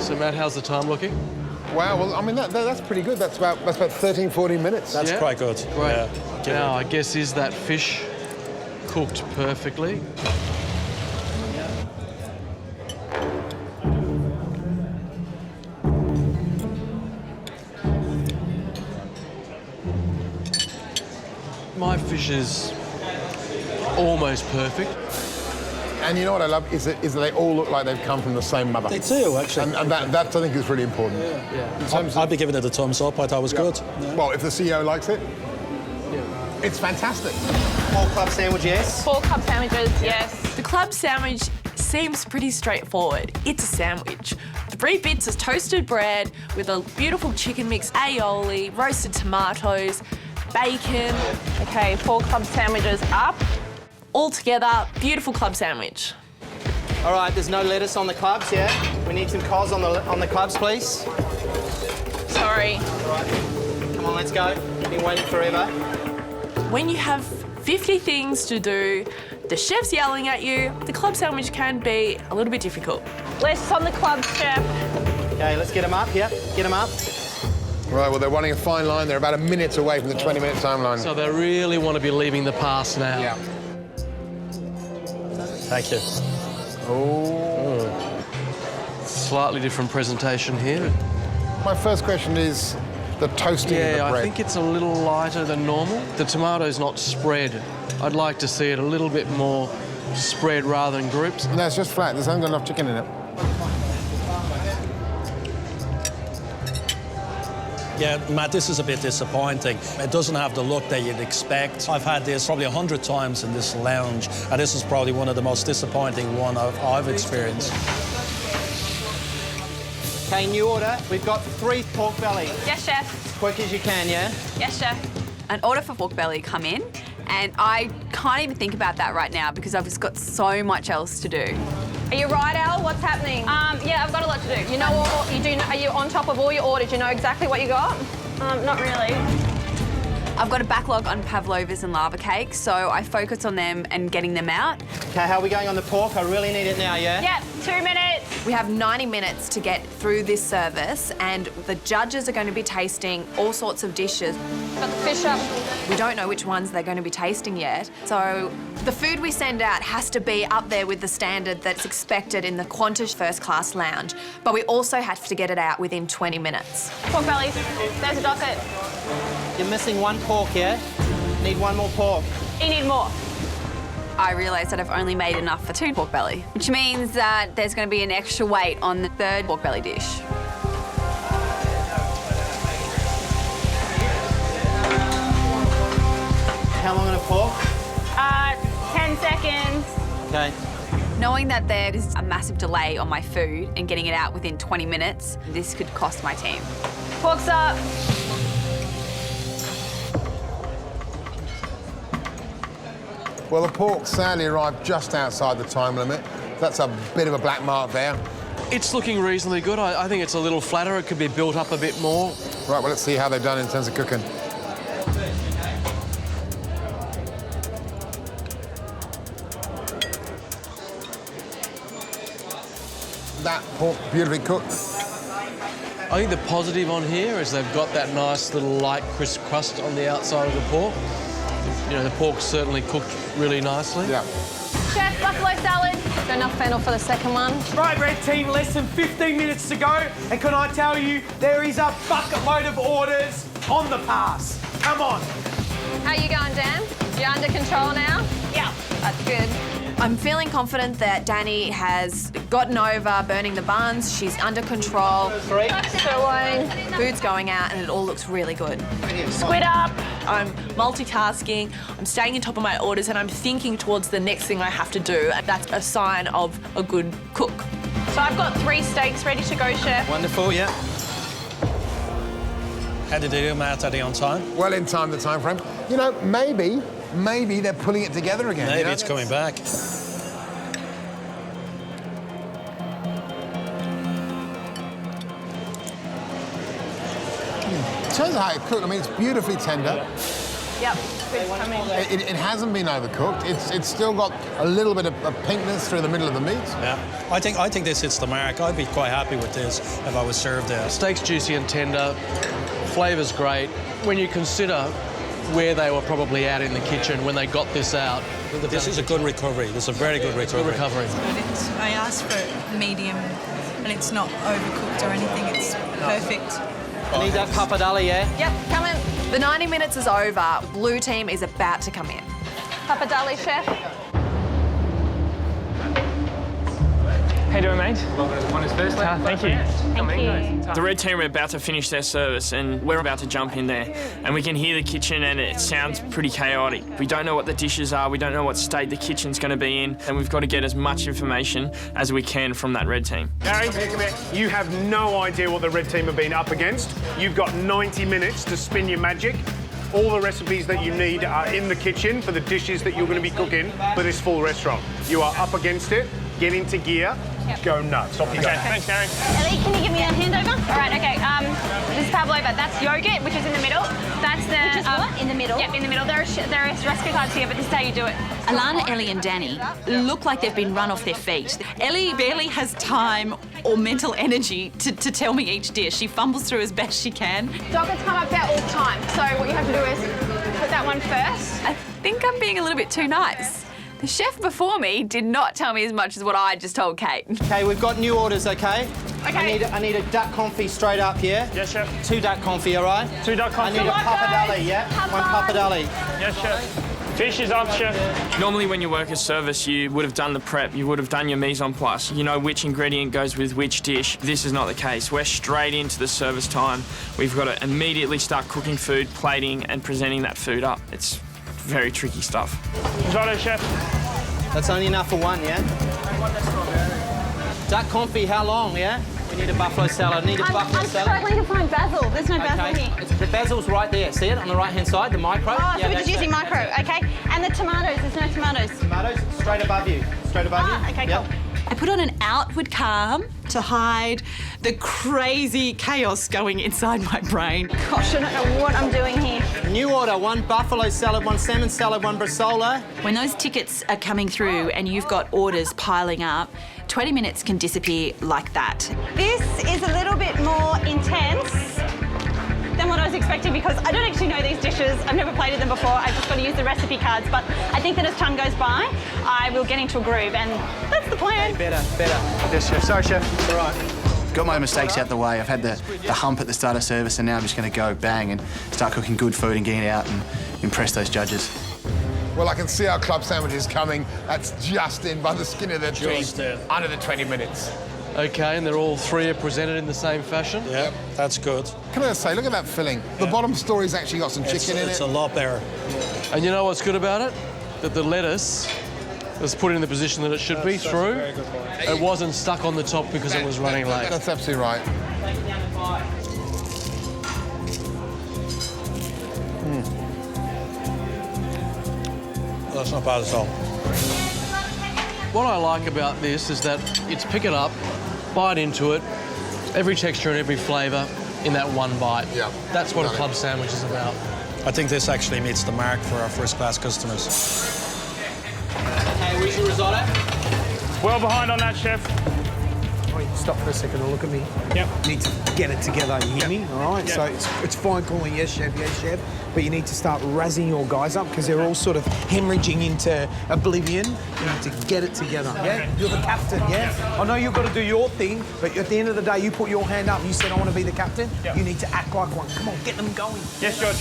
So, Matt, how's the time looking? Wow, well, I mean, that's pretty good. That's about 13, 14 minutes. That's quite good. Great. Yeah. Now, I guess, is that fish cooked perfectly? My fish is almost perfect. And you know what I love is that they all look like they've come from the same mother. They do, actually. And that I think is really important. Yeah. I'd be giving it a thumbs up. I thought it was good. Yeah. Well, if the CEO likes it, it's fantastic. 4 club sandwich, yes? 4 club sandwiches, yes. The club sandwich seems pretty straightforward. It's a sandwich. 3 bits of toasted bread with a beautiful chicken mix, aioli, roasted tomatoes, bacon. OK, 4 club sandwiches up. All together, beautiful club sandwich. All right, there's no lettuce on the clubs, yeah? We need some cos on the clubs, please. Sorry. All right. Come on, let's go. Been waiting forever. When you have 50 things to do, the chef's yelling at you, the club sandwich can be a little bit difficult. Lettuce on the clubs, chef. OK, let's get them up, yep. Get them up. Right, well, they're running a fine line. They're about a minute away from the 20-minute timeline. So they really want to be leaving the past now. Yeah. Thank you. Oh. Slightly different presentation here. My first question is the toasting of the bread. Yeah, I think it's a little lighter than normal. The tomato's not spread. I'd like to see it a little bit more spread rather than groups. No, it's just flat. There's not enough chicken in it. Yeah, Matt, this is a bit disappointing. It doesn't have the look that you'd expect. I've had this probably 100 times in this lounge, and this is probably one of the most disappointing one I've experienced. Okay, new order. We've got 3 pork belly. Yes, chef. As quick as you can, yeah? Yes, chef. An order for pork belly come in, and I can't even think about that right now because I've just got so much else to do. Are you right, Al? What's happening? Yeah, I've got a lot to do. You know what you do? Are you on top of all your orders? You know exactly what you got? Not really. I've got a backlog on pavlovas and lava cakes, so I focus on them and getting them out. Okay, how are we going on the pork? I really need it now, yeah? Yep, 2 minutes. We have 90 minutes to get through this service, and the judges are going to be tasting all sorts of dishes. Got the fish up. We don't know which ones they're going to be tasting yet, so the food we send out has to be up there with the standard that's expected in the Qantas First Class Lounge, but we also have to get it out within 20 minutes. Pork bellies. There's a docket. You're missing 1 pork, yeah? Need 1 more pork. You need more. I realise that I've only made enough for 2 pork belly, which means that there's going to be an extra weight on the 3rd pork belly dish. How long on a pork? 10 seconds. Okay. Knowing that there is a massive delay on my food and getting it out within 20 minutes, this could cost my team. Pork's up. Well, the pork sadly arrived just outside the time limit. That's a bit of a black mark there. It's looking reasonably good. I think it's a little flatter. It could be built up a bit more. Right, well, let's see how they've done in terms of cooking. That pork beautifully cooked. I think the positive on here is they've got that nice little light crisp crust on the outside of the pork. You know, the pork's certainly cooked really nicely. Yeah. Chef, buffalo salad. Got enough fennel for the second one. Right, red team, less than 15 minutes to go. And can I tell you, there is a bucket load of orders on the pass. Come on. How you going, Dan? You under control now? Yeah. That's good. I'm feeling confident that Danny has gotten over burning the buns. She's under control. 3. Food's going out and it all looks really good. Squid up. I'm multitasking, I'm staying on top of my orders, and I'm thinking towards the next thing I have to do, and that's a sign of a good cook. So I've got 3 steaks ready to go, Chef. Wonderful, yeah. How did they do, Matt? Are they on time? Well, in time, the time frame. You know, maybe they're pulling it together again. Maybe you know? it's coming back. In terms of how it cooked, I mean, it's beautifully tender. Yep, food's coming. It hasn't been overcooked. It's still got a little bit of pinkness through the middle of the meat. Yeah, I think this hits the mark. I'd be quite happy with this if I was served there. Steak's juicy and tender, flavour's great. When you consider where they were probably at in the kitchen when they got this out. This is a good recovery. This is a very good recovery. Good recovery. I asked for medium, and it's not overcooked or anything. It's perfect. Need that pappardelle, yeah? Yep, coming. The 90 minutes is over. Blue team is about to come in. Pappardelle, Chef. How you doing, mate? One is first. Thank you. Thank you. The red team are about to finish their service and we're about to jump in there. And we can hear the kitchen and it sounds pretty chaotic. We don't know what the dishes are, we don't know what state the kitchen's going to be in, and we've got to get as much information as we can from that red team. Gary, you have no idea what the red team have been up against. You've got 90 minutes to spin your magic. All the recipes that you need are in the kitchen for the dishes that you're going to be cooking for this full restaurant. You are up against it. Get into gear. Go nuts. Off you go. Thanks, Gary. Ellie, can you give me a handover? All right, okay. This is pavlova. That's yogurt, which is in the middle. That's the... Which is what? In the middle? Yep, in the middle. There are recipe cards here, but this is how you do it. Alana, Ellie and Danny look like they've been run off their feet. Ellie barely has time or mental energy to tell me each dish. She fumbles through as best she can. Doggets come up there all the time. So what you have to do is put that one first. I think I'm being a little bit too nice. The chef before me did not tell me as much as what I just told Kate. Okay, we've got new orders, okay? Okay. I need a duck confit straight up here. Yes, chef. 2 duck confit, all right? 2 duck confit. I need a pappardelle, yeah? Have 1 fun. pappardelle. Yes, chef. Fish is up, chef. Normally when you work as service, you would have done the prep, you would have done your mise en place. You know which ingredient goes with which dish. This is not the case. We're straight into the service time. We've got to immediately start cooking food, plating and presenting that food up. It's very tricky stuff. Righto, chef. That's only enough for 1, yeah? Duck confit, how long, yeah? We need a buffalo salad. I need a buffalo I'm salad. struggling to find basil. There's no basil here. The basil's right there. See it on the right-hand side, the micro? Oh, so we're just that's using it. micro, okay. And the tomatoes, there's no tomatoes. Tomatoes, straight above you. Straight above you. Okay, Yep. cool. I put on an outward calm to hide the crazy chaos going inside my brain. Gosh, I don't know what I'm doing here. New order, 1 buffalo salad, 1 salmon salad, 1 bresaola. When those tickets are coming through and you've got orders piling up, 20 minutes can disappear like that. This is a little bit more intense than what I was expecting because I don't actually know these dishes. I've never plated them before. I've just got to use the recipe cards. But I think that as time goes by, I will get into a groove, and that's the plan. Better. Yes, chef. Sorry, chef. It's all right. Got my mistakes out the way. I've had the hump at the start of service, and now I'm just going to go bang and start cooking good food and getting it out and impress those judges. Well, I can see our club sandwiches coming. That's just in by the skin of their teeth. Under the 20 minutes. Okay, and they're all 3 are presented in the same fashion. Yeah, that's good. Can I just say, look at that filling. The bottom story's actually got some chicken in it. It's a lot better. And you know what's good about it? That the lettuce was put in the position that it should be through. It wasn't stuck on the top because it was running late. That's absolutely right. That's not bad at all. What I like about this is that it's pick it up, bite into it, every texture and every flavour in that one bite. Yeah. That's what a club sandwich is about. I think this actually meets the mark for our first-class customers. Okay, where's your risotto? Well behind on that, chef. Wait, stop for a second and look at me. Yep. You need to get it together, you hear me? All right, so it's fine calling yes, chef, but you need to start razzing your guys up because they're all sort of hemorrhaging into oblivion. You need to get it together, yeah? You're the captain, yeah? I know you've got to do your thing, but at the end of the day, you put your hand up and you said, I want to be the captain. Yep. You need to act like one. Come on, get them going. Yes, George.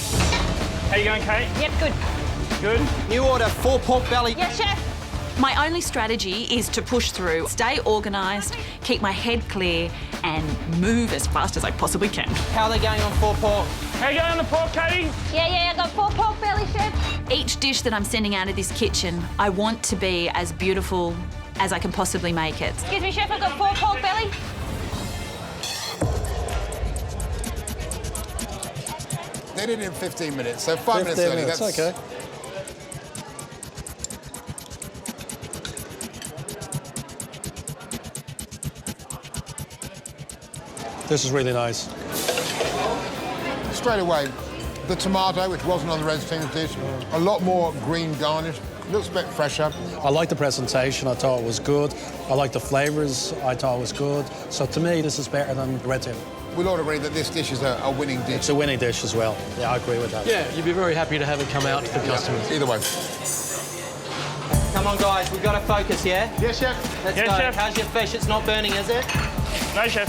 How you going, Kate? Yep, good. Good. New order, 4 pork belly. Yes, chef. My only strategy is to push through, stay organised, keep my head clear and move as fast as I possibly can. How are they going on 4 pork? How you going on the pork, Katie? Yeah, I got 4 pork belly, chef. Each dish that I'm sending out of this kitchen, I want to be as beautiful as I can possibly make it. Excuse me, chef, I've got 4 pork belly. They did it in 15 minutes, so 5 minutes early. That's okay. This is really nice. Straight away, the tomato, which wasn't on the red team's dish, a lot more green garnish, looks a bit fresher. I like the presentation. I thought it was good. I like the flavours. I thought it was good. So to me, this is better than the red team. We'll all agree that this dish is a winning dish. It's a winning dish as well. Yeah, I agree with that. Yeah, you'd be very happy to have it come out to the customers. Either way. Come on, guys, we've got to focus, yeah? Yes, chef. Let's Yes, go. chef. How's your fish? It's not burning, is it? No, chef.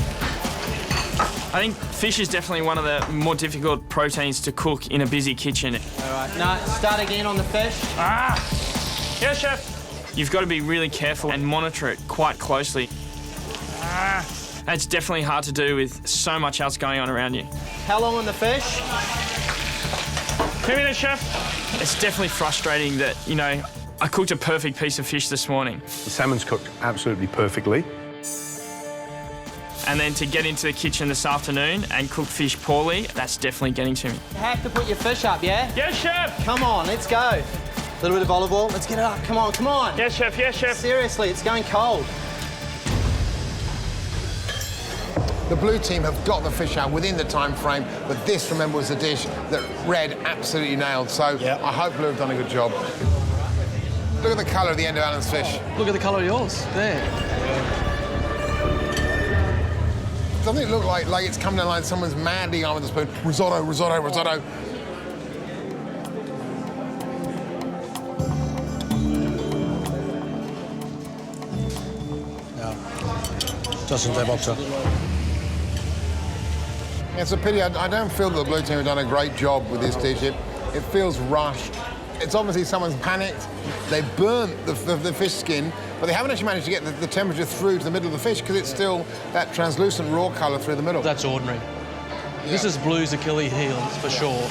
I think fish is definitely one of the more difficult proteins to cook in a busy kitchen. All right, now start again on the fish. Yes, chef. You've got to be really careful and monitor it quite closely. That's definitely hard to do with so much else going on around you. How long on the fish? 2 minutes, chef. It's definitely frustrating that, you know, I cooked a perfect piece of fish this morning. The salmon's cooked absolutely perfectly. And then to get into the kitchen this afternoon and cook fish poorly, that's definitely getting to me. You have to put your fish up, yeah? Yes, chef. Come on, let's go. A little bit of olive oil. Let's get it up. Come on, come on. Yes, chef. Yes, chef. Seriously, it's going cold. The blue team have got the fish out within the time frame, but this, remember, was a dish that red absolutely nailed. So I hope blue have done a good job. Look at the colour at the end of Alan's fish. Look at the colour of yours, there. Doesn't it look like it's coming down the line, someone's madly on with a spoon? Risotto, risotto, risotto. Doesn't live up to it. It's a pity. I don't feel that the blue team have done a great job with this dish. It feels rushed. It's obviously someone's panicked. They burnt the fish skin, but they haven't actually managed to get the temperature through to the middle of the fish because it's still that translucent raw colour through the middle. That's ordinary. This is blue's Achilles heels, for sure.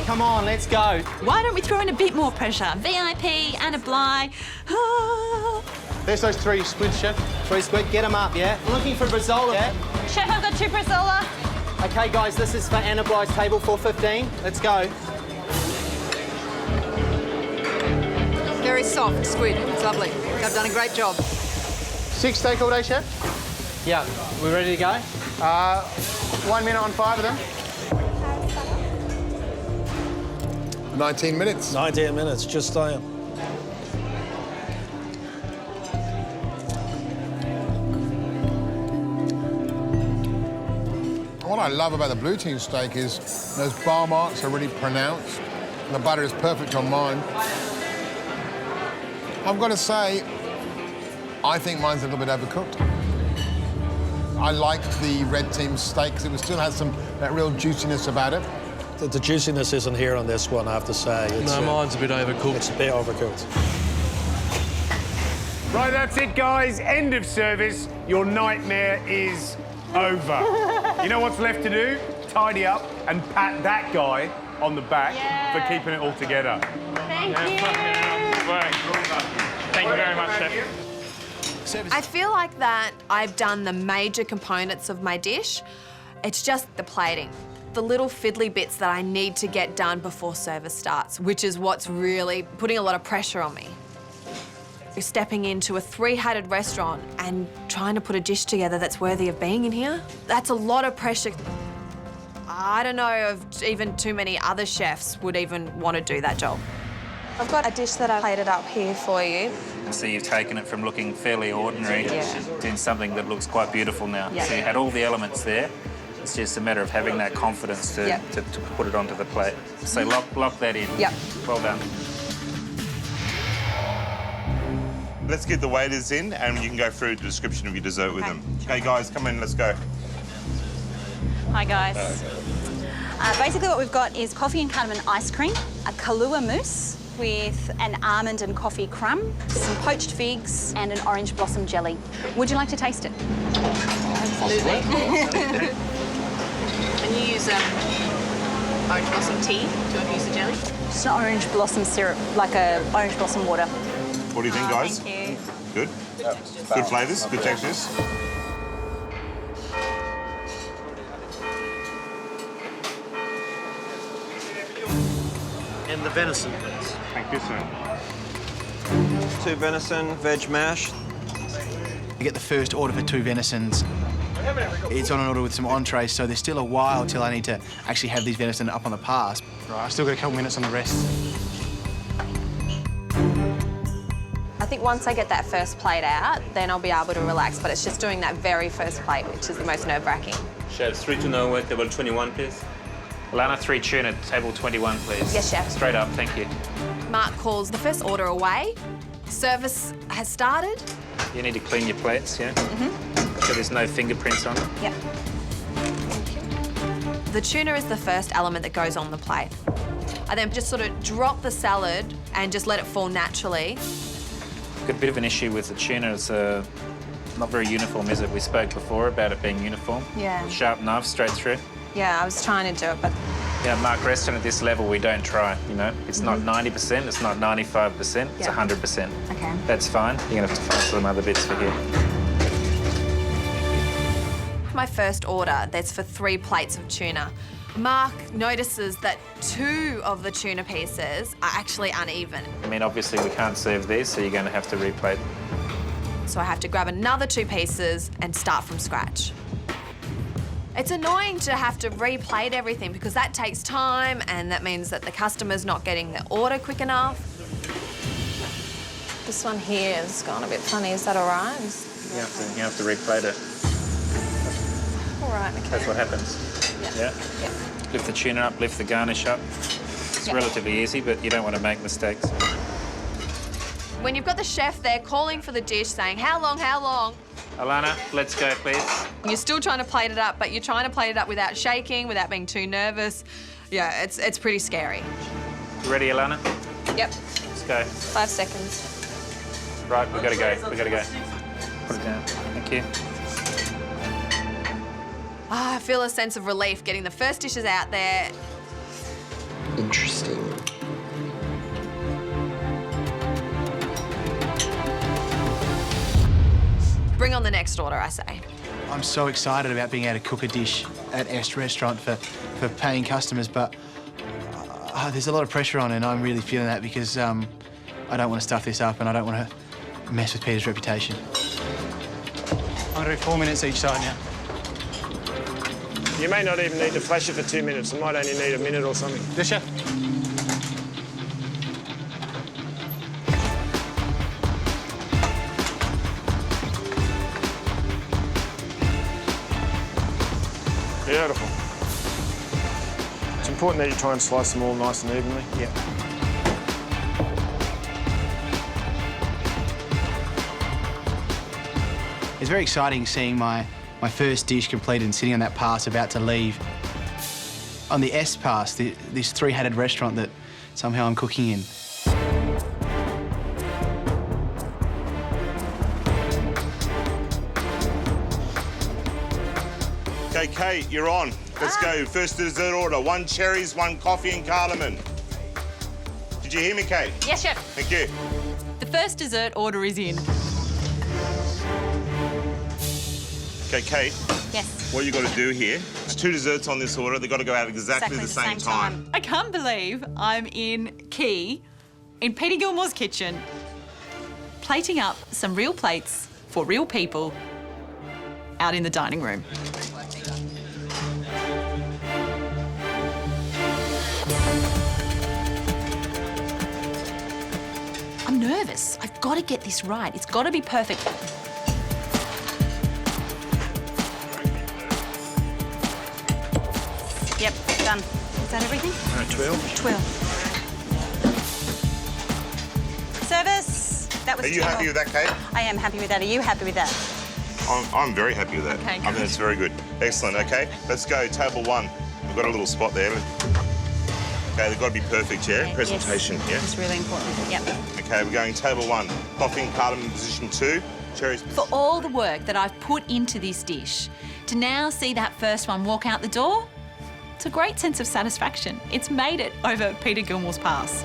Come on, let's go. Why don't we throw in a bit more pressure? VIP, Anna Bly. Ah. There's those 3 squid, Chef. 3 squid, get them up, yeah? Looking for Brazzola, yeah? Chef, I've got 2 Brazzola. OK, guys, this is for Anna Bly's table, 4:15. Let's go. Very soft squid. It's lovely. They've done a great job. 6 steak all day, Chef? Yeah. We ready to go? 1 minute on 5 of them. 19 minutes. 19 minutes, just saying. What I love about the blue team steak is those bar marks are really pronounced. And the butter is perfect on mine. I've got to say, I think mine's a little bit overcooked. I like the red team steak because it still has that real juiciness about it. The juiciness isn't here on this one, I have to say. No, mine's a bit overcooked. It's a bit overcooked. Right, that's it, guys. End of service. Your nightmare is over. You know what's left to do? Tidy up and pat that guy on the back for keeping it all together. Thank you. Thank you very much, Chef. I feel like that I've done the major components of my dish. It's just the plating. The little fiddly bits that I need to get done before service starts, which is what's really putting a lot of pressure on me. You're stepping into a 3-hatted restaurant and trying to put a dish together that's worthy of being in here. That's a lot of pressure. I don't know if even too many other chefs would even want to do that job. I've got a dish that I've plated up here for you. So you've taken it from looking fairly ordinary to something that looks quite beautiful now. Yeah. So you had all the elements there. It's just a matter of having that confidence to put it onto the plate. So lock that in. Yep. Well done. Let's get the waiters in and you can go through the description of your dessert with them. Okay, guys, come in, let's go. Hi, guys. Basically what we've got is coffee and cardamom ice cream, a Kahlua mousse with an almond and coffee crumb, some poached figs and an orange blossom jelly. Would you like to taste it? Absolutely. And you use orange blossom tea to infuse the jelly? Just an orange blossom syrup, like a orange blossom water. What do you think, guys? Thank you. Good? Good flavours, good textures? And the venison, please. Thank you, sir. 2 venison, veg mash. You get the first order for 2 venisons. It's on an order with some entrees, so there's still a while till I need to actually have these venison up on the pass. Right, I've still got a couple minutes on the rest. I think once I get that first plate out, then I'll be able to relax, but it's just doing that very first plate, which is the most nerve-wracking. Chef, 3 tuna wet, table 21, please. Lana, 3 tuna, table 21, please. Yes, chef. Straight up, thank you. Mark calls the first order away. Service has started. You need to clean your plates, yeah? So there's no fingerprints on it. Yep. The tuna is the first element that goes on the plate. I then just sort of drop the salad and just let it fall naturally. Got a bit of an issue with the tuna. It's not very uniform, is it? We spoke before about it being uniform. Yeah. Sharp knife straight through. Yeah, I was trying to do it, but... You know, Mark, restaurant at this level, we don't try, you know? It's not 90%, it's not 95%, it's 100%. Okay. That's fine. You're gonna have to find some other bits for here. My first order, that's for 3 plates of tuna. Mark notices that 2 of the tuna pieces are actually uneven. I mean, obviously we can't serve these, so you're gonna have to replate. so I have to grab another 2 pieces and start from scratch. It's annoying to have to replate everything because that takes time and that means that the customer's not getting their order quick enough. This one here has gone a bit funny. Is that all right? You have to replate it. All right, okay. That's what happens. Yeah? Lift the tuna up, lift the garnish up. It's relatively easy, but you don't want to make mistakes. When you've got the chef there calling for the dish, saying, how long, how long? Alana, let's go, please. You're still trying to plate it up, but you're trying to plate it up without shaking, without being too nervous. Yeah, it's pretty scary. You ready, Alana? Yep. Let's go. 5 seconds. Right, we've got to go. We've got to go. Put it down. Thank you. I feel a sense of relief getting the first dishes out there. Interesting. Bring on the next order, I say. I'm so excited about being able to cook a dish at Est Restaurant for paying customers, but there's a lot of pressure on, and I'm really feeling that because I don't want to stuff this up and I don't want to mess with Peter's reputation. I'm going to do 4 minutes each side now. You may not even need to flash it for 2 minutes. It might only need a minute or something. Yes, chef. Beautiful. It's important that you try and slice them all nice and evenly. Yeah. It's very exciting seeing my first dish completed and sitting on that pass about to leave. On the Est pass, this 3-headed restaurant that somehow I'm cooking in. Okay, Kate, you're on. Let's go. First dessert order. 1 cherries, 1 coffee and cardamom. Did you hear me, Kate? Yes, chef. Thank you. The first dessert order is in. Okay, Kate. Yes. What you got to do here, there's 2 desserts on this order. They've got to go out exactly the same time. I can't believe I'm in Key, in Peter Gilmore's kitchen, plating up some real plates for real people out in the dining room. I'm nervous. I've got to get this right. It's got to be perfect. Yep, done. Is that everything? 12. 12. Service. That was Are you 12. happy with that, Kate? I am happy with that. Are you happy with that? I'm very happy with that. Okay, I think it's very good. Excellent, okay? Let's go, table 1. We've got a little spot there. Okay, they've got to be perfect, yeah? Okay, Presentation, yes. yeah? It's really important. Yep. Okay, we're going table 1. Coffee and cardamom position 2. Cherries. For all the work that I've put into this dish, to now see that first one walk out the door, it's a great sense of satisfaction. It's made it over Peter Gilmore's pass.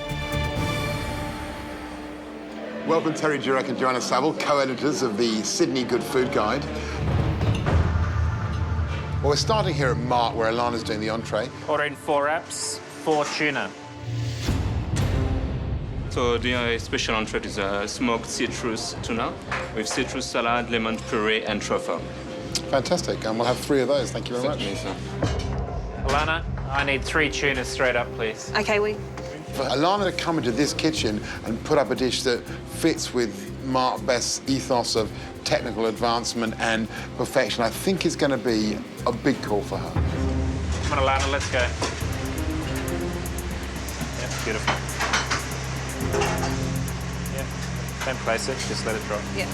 Welcome, Terry Durack and Joanna Saville, co-editors of the Sydney Good Food Guide. Well, we're starting here at Mark, where Alana's doing the entree. Ordering 4 wraps, 4 tuna. So the special entree is a smoked citrus tuna with citrus salad, lemon puree, and truffle. Fantastic, and we'll have 3 of those. Thank you very much. Alana, I need 3 tuna straight up, please. Okay, For Alana to come into this kitchen and put up a dish that fits with Mark Best's ethos of technical advancement and perfection, I think is going to be a big call for her. Come on, Alana, let's go. Yeah, beautiful. Yeah, don't place it, just let it drop. Yeah.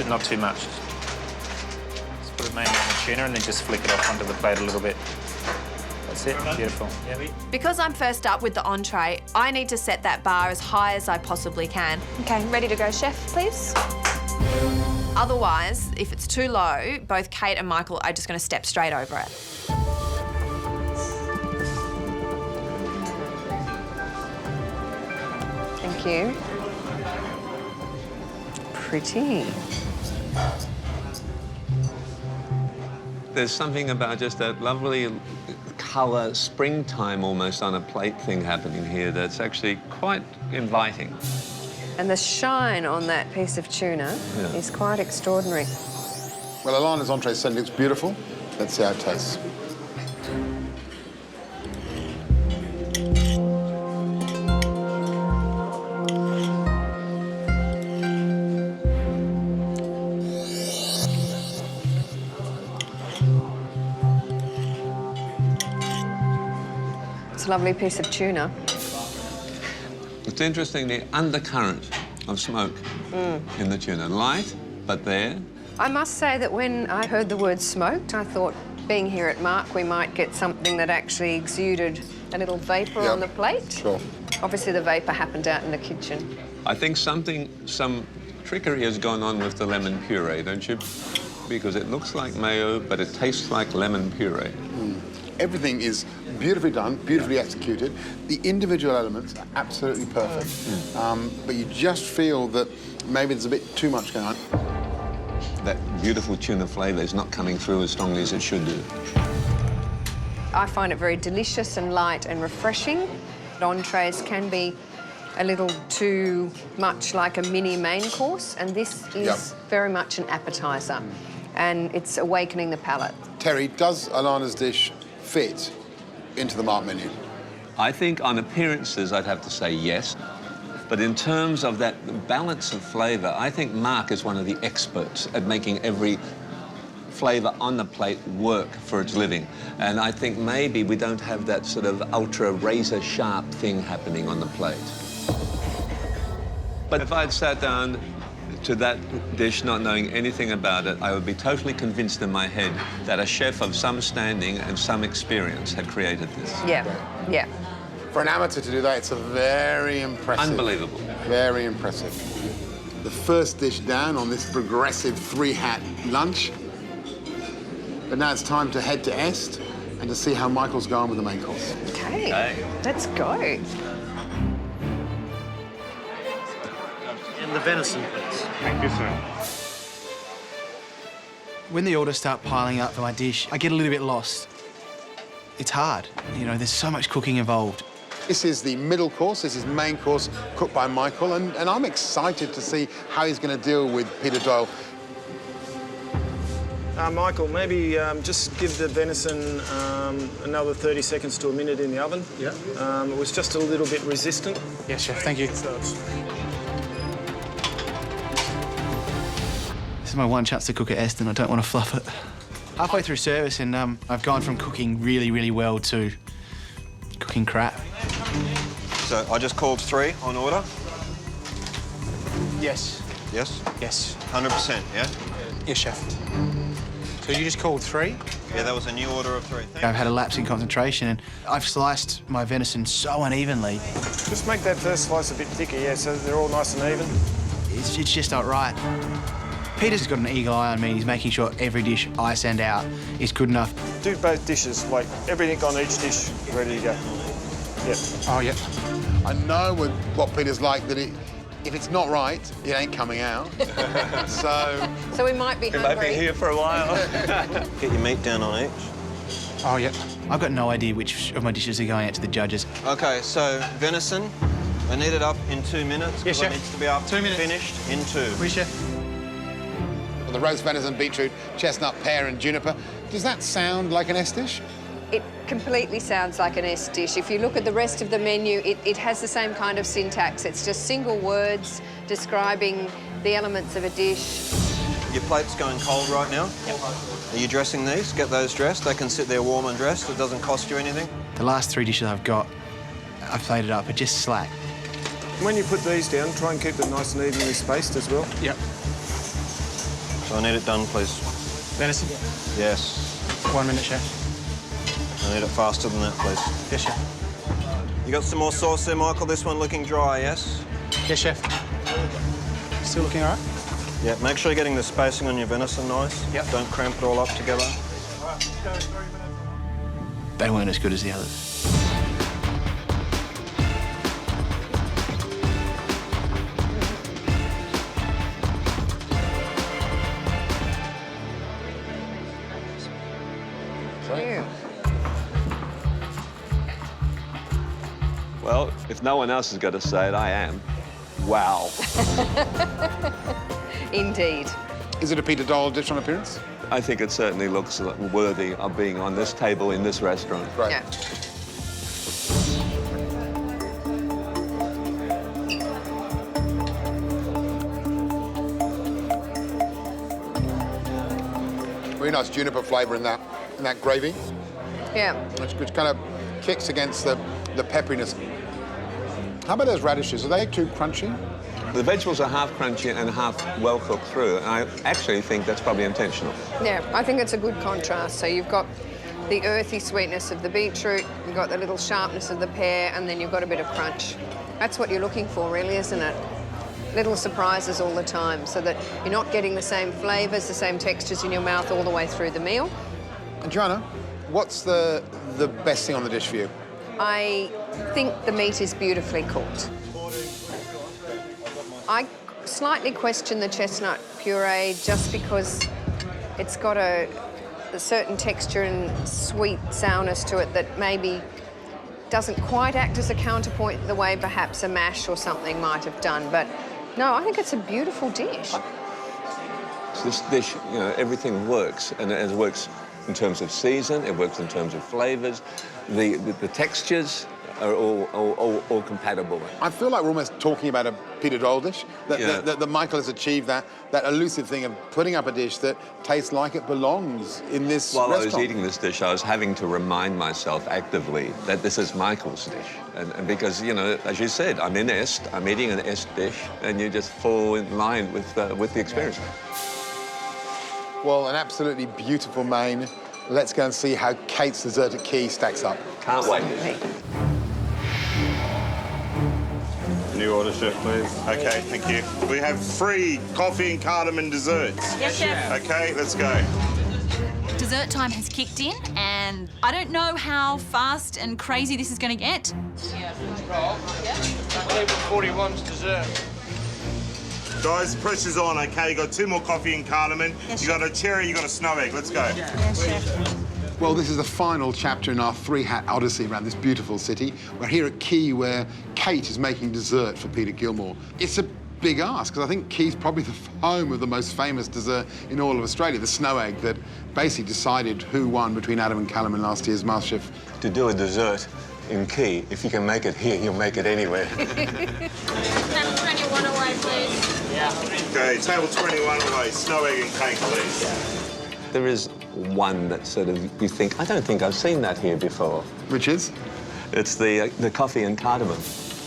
Not too much. Just put it mainly on the tuna and then just flick it off onto the plate a little bit. That's it, beautiful. Yeah. Because I'm first up with the entree, I need to set that bar as high as I possibly can. Okay, ready to go, chef, please? Otherwise, if it's too low, both Kate and Michael are just going to step straight over it. Thank you. Pretty. There's something about just that lovely colour, springtime almost on a plate thing happening here that's actually quite inviting. And the shine on that piece of tuna is quite extraordinary. Well, Alana's entree certainly looks beautiful. Let's see how it tastes. It's a lovely piece of tuna. It's interesting, the undercurrent of smoke in the tuna. Light, but there. I must say that when I heard the word smoked, I thought, being here at Mark, we might get something that actually exuded a little vapour on the plate. Sure. Obviously, the vapour happened out in the kitchen. I think some trickery has gone on with the lemon puree, don't you? Because it looks like mayo, but it tastes like lemon puree. Everything is beautifully done, beautifully executed. The individual elements are absolutely perfect. But you just feel that maybe there's a bit too much going on. That beautiful tuna flavour is not coming through as strongly as it should do. I find it very delicious and light and refreshing. Entrees can be a little too much like a mini main course, and this is very much an appetiser, and it's awakening the palate. Terry, does Alana's dish fit into the Mark menu? I think on appearances, I'd have to say yes. But in terms of that balance of flavour, I think Mark is one of the experts at making every flavour on the plate work for its living. And I think maybe we don't have that sort of ultra razor-sharp thing happening on the plate. But if I'd sat down to that dish not knowing anything about it, I would be totally convinced in my head that a chef of some standing and some experience had created this. Yeah. For an amateur to do that, it's a very impressive. Unbelievable. Very impressive. The first dish down on this progressive 3-hat lunch. But now it's time to head to Est and to see how Michael's going with the main course. Okay, let's go. And the venison, please. Thank you, sir. When the orders start piling up for my dish, I get a little bit lost. It's hard. You know, there's so much cooking involved. This is the middle course. This is main course cooked by Michael, and I'm excited to see how he's going to deal with Peter Doyle. Michael, maybe just give the venison another 30 seconds to a minute in the oven. Yeah. It was just a little bit resistant. Yes, chef. Thank you. So This is my one chance to cook at Est, and I don't want to fluff it. Halfway through service, and I've gone from cooking really, really well to cooking crap. So I just called 3 on order. Yes. Yes? Yes. 100%, yeah? Yes, chef. So you just called 3? Yeah, that was a new order of 3. I've had a lapse in concentration, and I've sliced my venison so unevenly. just make that first slice a bit thicker, yeah, so they're all nice and even. It's just not right. Peter's got an eagle eye on me. He's making sure every dish I send out is good enough. Do both dishes, like everything on each dish, ready to go. Yep. Oh, yeah. I know with what Peter's like, that if it's not right, it ain't coming out. So we might be hungry. might be here for a while. Get your meat down on each. Oh, yeah. I've got no idea which of my dishes are going out to the judges. OK, so venison, I need it up in 2 minutes. Yes, It chef. needs to be up 2 minutes. finished in 2. Please, chef. Well, the roast venison, beetroot, chestnut, pear and juniper. Does that sound like an Est dish? It completely sounds like an Est dish. If you look at the rest of the menu, it has the same kind of syntax. It's just single words describing the elements of a dish. Your plate's going cold right now. Yep. Are you dressing these? Get those dressed. They can sit there warm and dressed. It doesn't cost you anything. The last 3 dishes I've got, I've plated up, but just slack. When you put these down, try and keep them nice and evenly spaced as well. Yep. So I need it done, please. Venison? Yes. 1 minute, chef. I need it faster than that, please. Yes, chef. You got some more sauce there, Michael? This one looking dry, yes? Yes, chef. Still looking all right? Yeah, make sure you're getting the spacing on your venison nice. Yep. Don't cramp it all up together. They weren't as good as the others. Well, if no one else has got to say it, I am. Wow. Indeed. Is it a Peter Doyle dish on appearance? I think it certainly looks worthy of being on this table in this restaurant. Right. Yeah. Really nice juniper flavour in that gravy. Yeah. Which kind of kicks against the pepperiness. How about those radishes? Are they too crunchy? The vegetables are half crunchy and half well cooked through, and I actually think that's probably intentional. Yeah, I think it's a good contrast. So you've got the earthy sweetness of the beetroot, you've got the little sharpness of the pear, and then you've got a bit of crunch. That's what you're looking for, really, isn't it? Little surprises all the time, so that you're not getting the same flavours, the same textures in your mouth all the way through the meal. And Joanna, what's the best thing on the dish for you? I think the meat is beautifully cooked. I slightly question the chestnut puree just because it's got a certain texture and sweet sourness to it that maybe doesn't quite act as a counterpoint the way perhaps a mash or something might have done. But no, I think it's a beautiful dish. This dish, you know, everything works, and it works in terms of season, it works in terms of flavours, the textures are all compatible. I feel like we're almost talking about a Peter Doyle dish. That Michael has achieved that elusive thing of putting up a dish that tastes like it belongs in this While restaurant. I was eating this dish, I was having to remind myself actively that this is Michael's dish. And because, you know, as you said, I'm in Est, I'm eating an Est dish, and you just fall in line with the experience. Well, an absolutely beautiful main. Let's go and see how Kate's dessert at Key stacks up. Can't wait. New order, chef, please. Okay, thank you. We have 3 coffee and cardamom desserts. Yes, chef. Okay, let's go. Dessert time has kicked in, and I don't know how fast and crazy this is going to get. Table 41's dessert. Guys, pressure's on, okay? You got 2 more coffee and cardamom. Yes, you got a cherry, you got a snow egg. Let's go. Yes, chef. Well, this is the final chapter in our 3-hat odyssey around this beautiful city. We're here at Key, where Kate is making dessert for Peter Gilmore. It's a big ask, because I think Key's probably the home of the most famous dessert in all of Australia, the snow egg that basically decided who won between Adam and Callum in last year's MasterChef. To do a dessert in Key, if you can make it here, you'll make it anywhere. Table 21 away, please. Yeah. Okay, table 21 away. Snow egg and cake, please. There is one that sort of you think, I don't think I've seen that here before. Which is? It's the coffee and cardamom.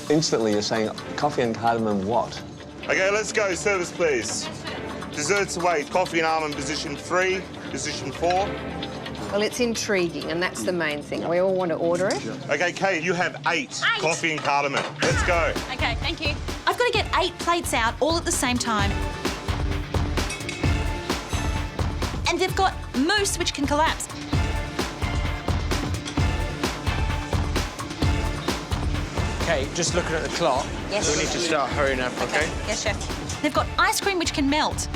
Instantly you're saying, coffee and cardamom what? Okay, let's go. Service, please. Desserts away. Coffee and almond, position 3. Position 4. Well, it's intriguing, and that's the main thing. We all want to order it. Okay, Kate, you have 8 coffee and cardamom. Let's go. Okay, thank you. I've got to get 8 plates out all at the same time. And they've got mousse which can collapse. Okay, just looking at the clock. Yes. We need to start hurrying up, okay? Yes, chef. They've got ice cream which can melt.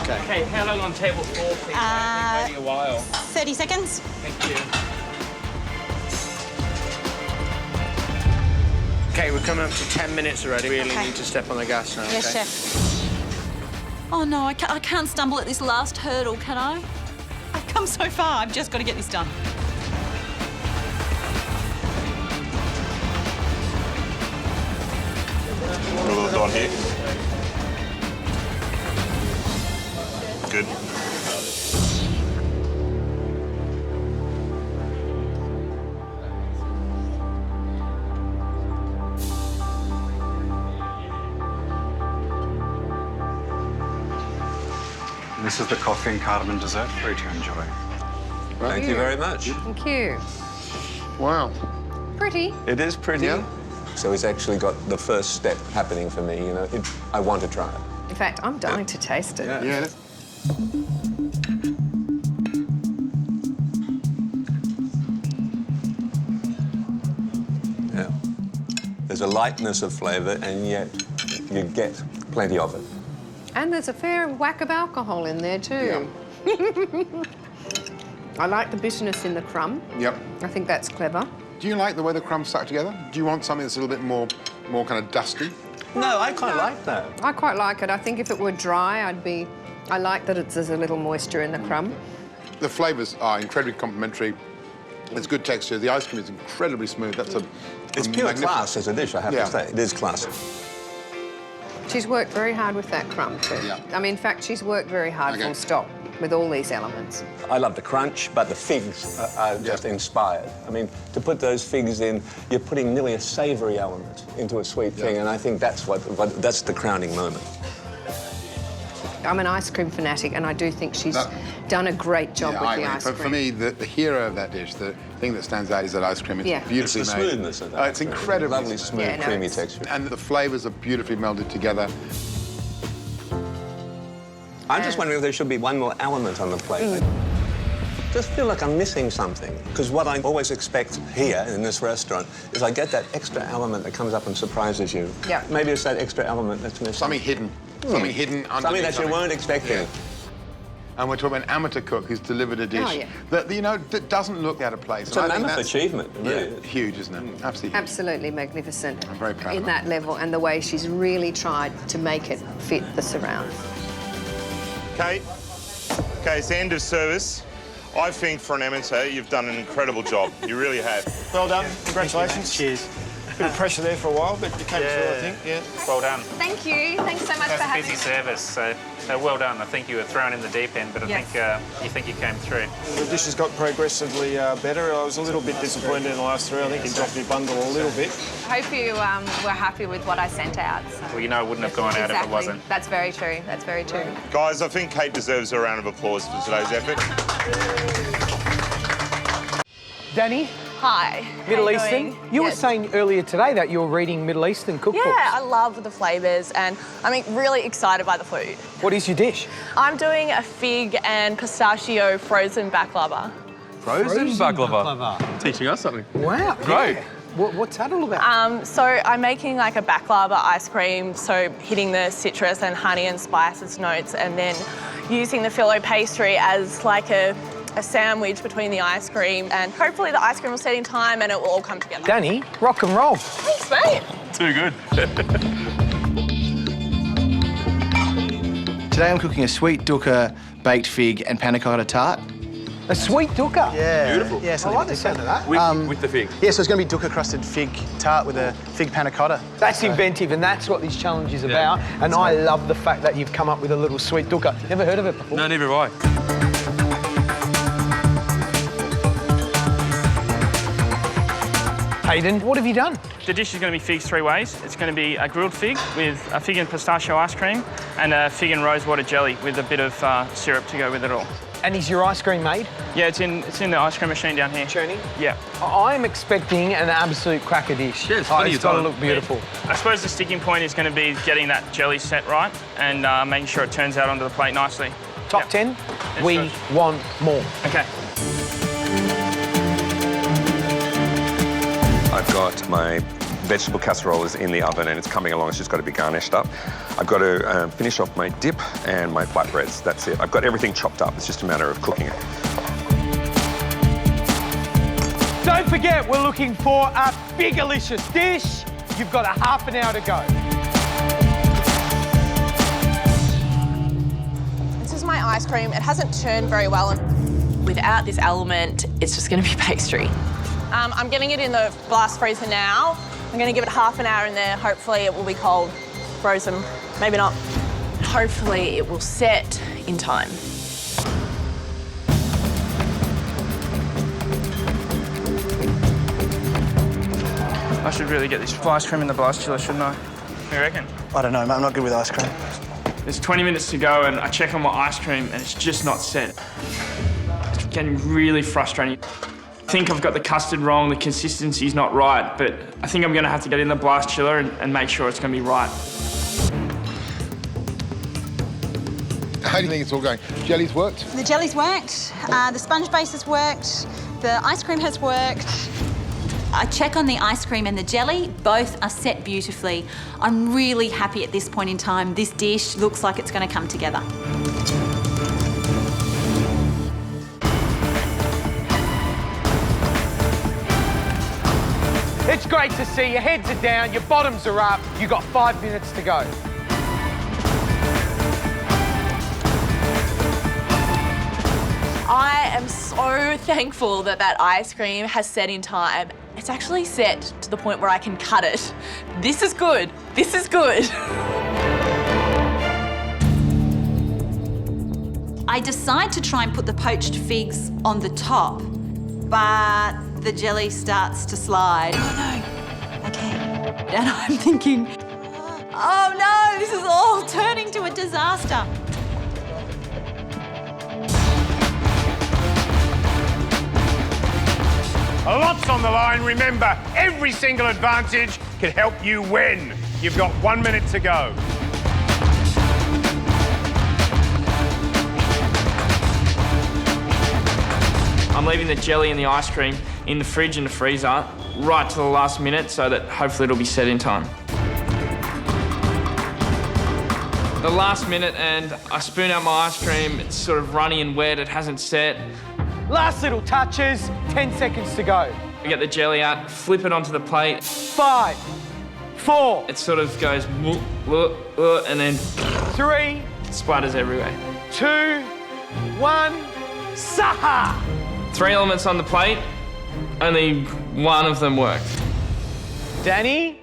Okay. Okay, how long on table 4, please? Waiting a while. 30 seconds. Thank you. Okay, we're coming up to 10 minutes already. Really need to step on the gas now, Yes, okay? chef. Oh, no, I can't stumble at this last hurdle, can I? I've come so far. I've just got to get this done. A little dot here. Good. This is the coffee and cardamom dessert for you to enjoy. Thank you very much. Thank you. Wow. Pretty. It is pretty. Yeah. So it's actually got the first step happening for me, you know. I want to try it. In fact, I'm dying to taste it. Yeah. Yeah. There's a lightness of flavour, and yet you get plenty of it. And there's a fair whack of alcohol in there, too. I like the bitterness in the crumb. Yep. I think that's clever. Do you like the way the crumbs stuck together? Do you want something that's a little bit more kind of dusty? No, I quite like that. I quite like it. I think if it were dry, I like that there's a little moisture in the crumb. The flavours are incredibly complementary. It's good texture. The ice cream is incredibly smooth. It's pure class as a dish, I have to say. It is class. She's worked very hard with that crumb too. Yeah. I mean, in fact, she's worked very hard full stop with all these elements. I love the crunch, but the figs are just inspired. I mean, to put those figs in, you're putting nearly a savoury element into a sweet thing, and I think that's that's the crowning moment. I'm an ice cream fanatic, and I do think she's done a great job with the ice cream. For me, the hero of that dish, the thing that stands out is that ice cream. It's beautifully it's the made. smoothness of that. It's incredibly lovely, smooth, creamy texture. And the flavours are beautifully melded together. I'm just wondering if there should be one more element on the plate. I just feel like I'm missing something, because what I always expect here in this restaurant is I get that extra element that comes up and surprises you. Yeah. Maybe it's that extra element that's missing. Something hidden. Something hidden underneath. Something that you weren't expecting. Yeah. And we're talking about an amateur cook who's delivered a dish that, you know, that doesn't look out of place. It's a mammoth achievement, really. Yeah, huge, isn't it? Absolutely huge. Absolutely magnificent. I'm very proud in of that level, and the way she's really tried to make it fit the surround. Kate, okay, it's the end of service. I think for an amateur, you've done an incredible job. You really have. Well done. Congratulations. Cheers. Bit of pressure there for a while, but you came through, I think. Yeah. Well done. Thank you. Thanks so much for having Busy me. service, so well done. I think you were thrown in the deep end, but I think you came through. The dish has got progressively better. I was a little bit disappointed in the last three. I think you dropped your bundle a little bit. Hope you were happy with what I sent out. So. Well, you know, it wouldn't have gone out if it wasn't. That's very true. That's very true. Guys, I think Kate deserves a round of applause for today's effort. Danny? Hi. Middle Eastern? You were saying earlier today that you were reading Middle Eastern cookbooks. Yeah, I love the flavours and I'm really excited by the food. What is your dish? I'm doing a fig and pistachio frozen baklava. Frozen baklava. Teaching us something. Wow. Great. Yeah. What's that all about? So I'm making like a baklava ice cream, so hitting the citrus and honey and spices notes, and then using the filo pastry as like a sandwich between the ice cream, and hopefully the ice cream will set in time and it will all come together. Danny, rock and roll. Thanks, mate. Too good. Today I'm cooking a sweet dukkha, baked fig and panna cotta tart. A sweet dukkha? Yeah. Beautiful. Yeah, I like the sound of that. With the fig. Yeah, so it's going to be dukkha crusted fig tart with a fig panna cotta. That's inventive, and that's what this challenge is about. And I love the fact that you've come up with a little sweet dukkha. Never heard of it before. No, neither have I. Hayden, what have you done? The dish is going to be figs three ways. It's going to be a grilled fig with a fig and pistachio ice cream and a fig and rosewater jelly with a bit of syrup to go with it all. And is your ice cream made? Yeah, it's in the ice cream machine down here. Churning? Yeah. I'm expecting an absolute cracker dish. Yeah, it's got to look beautiful. I suppose the sticking point is going to be getting that jelly set right and making sure it turns out onto the plate nicely. Top 10, we want more. Okay. I've got my vegetable casserole is in the oven and it's coming along. It's just got to be garnished up. I've got to finish off my dip and my flatbreads. That's it. I've got everything chopped up. It's just a matter of cooking it. Don't forget, we're looking for a big-alicious dish. You've got a half an hour to go. This is my ice cream. It hasn't turned very well. Without this element, it's just going to be pastry. I'm getting it in the blast freezer now. I'm going to give it half an hour in there. Hopefully it will be cold, frozen, maybe not. Hopefully it will set in time. I should really get this ice cream in the blast chiller, shouldn't I? What do you reckon? I don't know, mate. I'm not good with ice cream. There's 20 minutes to go and I check on my ice cream and it's just not set. It's getting really frustrating. I think I've got the custard wrong, the consistency's not right, but I think I'm gonna have to get in the blast chiller and make sure it's gonna be right. How do you think it's all going? Jelly's worked? The jelly's worked, the sponge base has worked, the ice cream has worked. I check on the ice cream and the jelly, both are set beautifully. I'm really happy at this point in time. This dish looks like it's going to come together. It's great to see your heads are down, your bottoms are up. You've got 5 minutes to go. I am so thankful that that ice cream has set in time. It's actually set to the point where I can cut it. This is good. This is good. I decide to try and put the poached figs on the top, but the jelly starts to slide. Oh no. Okay. And I'm thinking, oh no, this is all turning to a disaster. A lot's on the line. Remember, every single advantage can help you win. You've got 1 minute to go. I'm leaving the jelly and the ice cream in the fridge and the freezer right to the last minute so that hopefully it'll be set in time. The last minute and I spoon out my ice cream, it's sort of runny and wet, it hasn't set. Last little touches, 10 seconds to go. I get the jelly out, flip it onto the plate. 5, 4. It sort of goes and then 3, splatters everywhere. 2, 1, Saha! 3 elements on the plate, only one of them worked. Danny?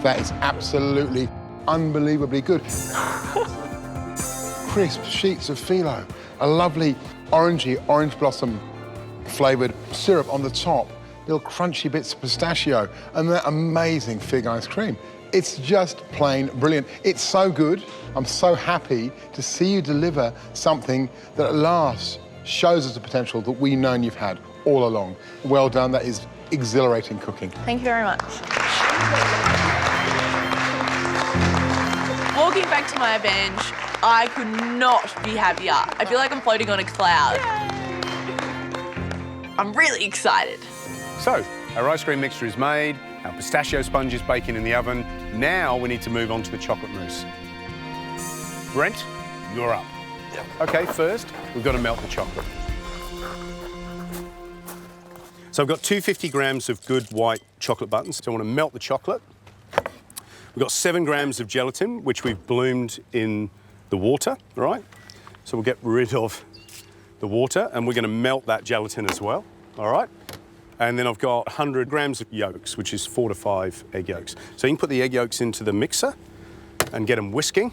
That is absolutely unbelievably good. Crisp sheets of phyllo, a lovely orangey, orange blossom flavoured syrup on the top, little crunchy bits of pistachio, and that amazing fig ice cream. It's just plain brilliant. It's so good. I'm so happy to see you deliver something that at last shows us the potential that we've known you've had all along. Well done. That is exhilarating cooking. Thank you very much. Walking back to my bench, I could not be happier. I feel like I'm floating on a cloud. I'm really excited. So, our ice cream mixture is made, our pistachio sponge is baking in the oven. Now we need to move on to the chocolate mousse. Brent, you're up. Yep. Okay, first, we've got to melt the chocolate. So I've got 250 grams of good white chocolate buttons. So I want to melt the chocolate. We've got 7 grams of gelatin, which we've bloomed in the water, right? So we'll get rid of the water and we're going to melt that gelatin as well, all right? And then I've got 100 grams of yolks, which is 4 to 5 egg yolks. So you can put the egg yolks into the mixer and get them whisking.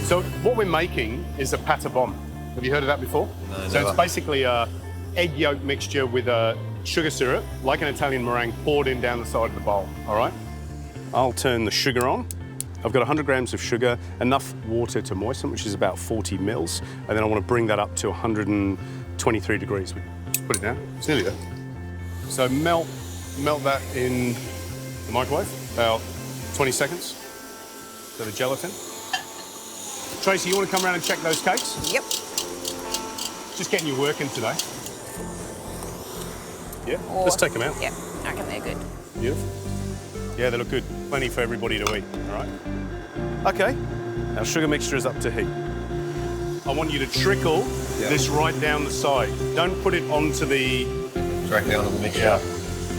So what we're making is a pâte bombe. Have you heard of that before? No, so it's basically a egg yolk mixture with a sugar syrup, like an Italian meringue, poured in down the side of the bowl, all right? I'll turn the sugar on. I've got 100 grams of sugar, enough water to moisten, which is about 40 mils, and then I want to bring that up to 123 degrees. Put it down, it's nearly there. So melt that in the microwave, about 20 seconds, so the gelatin. Tracy, you want to come around and check those cakes? Yep. Just getting you working today. Yeah, let's take them out. Yeah, I reckon they're good. Beautiful. Yeah, they look good. Plenty for everybody to eat, all right? Okay, our sugar mixture is up to heat. I want you to trickle this right down the side. Don't put it onto the... Directly onto the mixture. Yeah,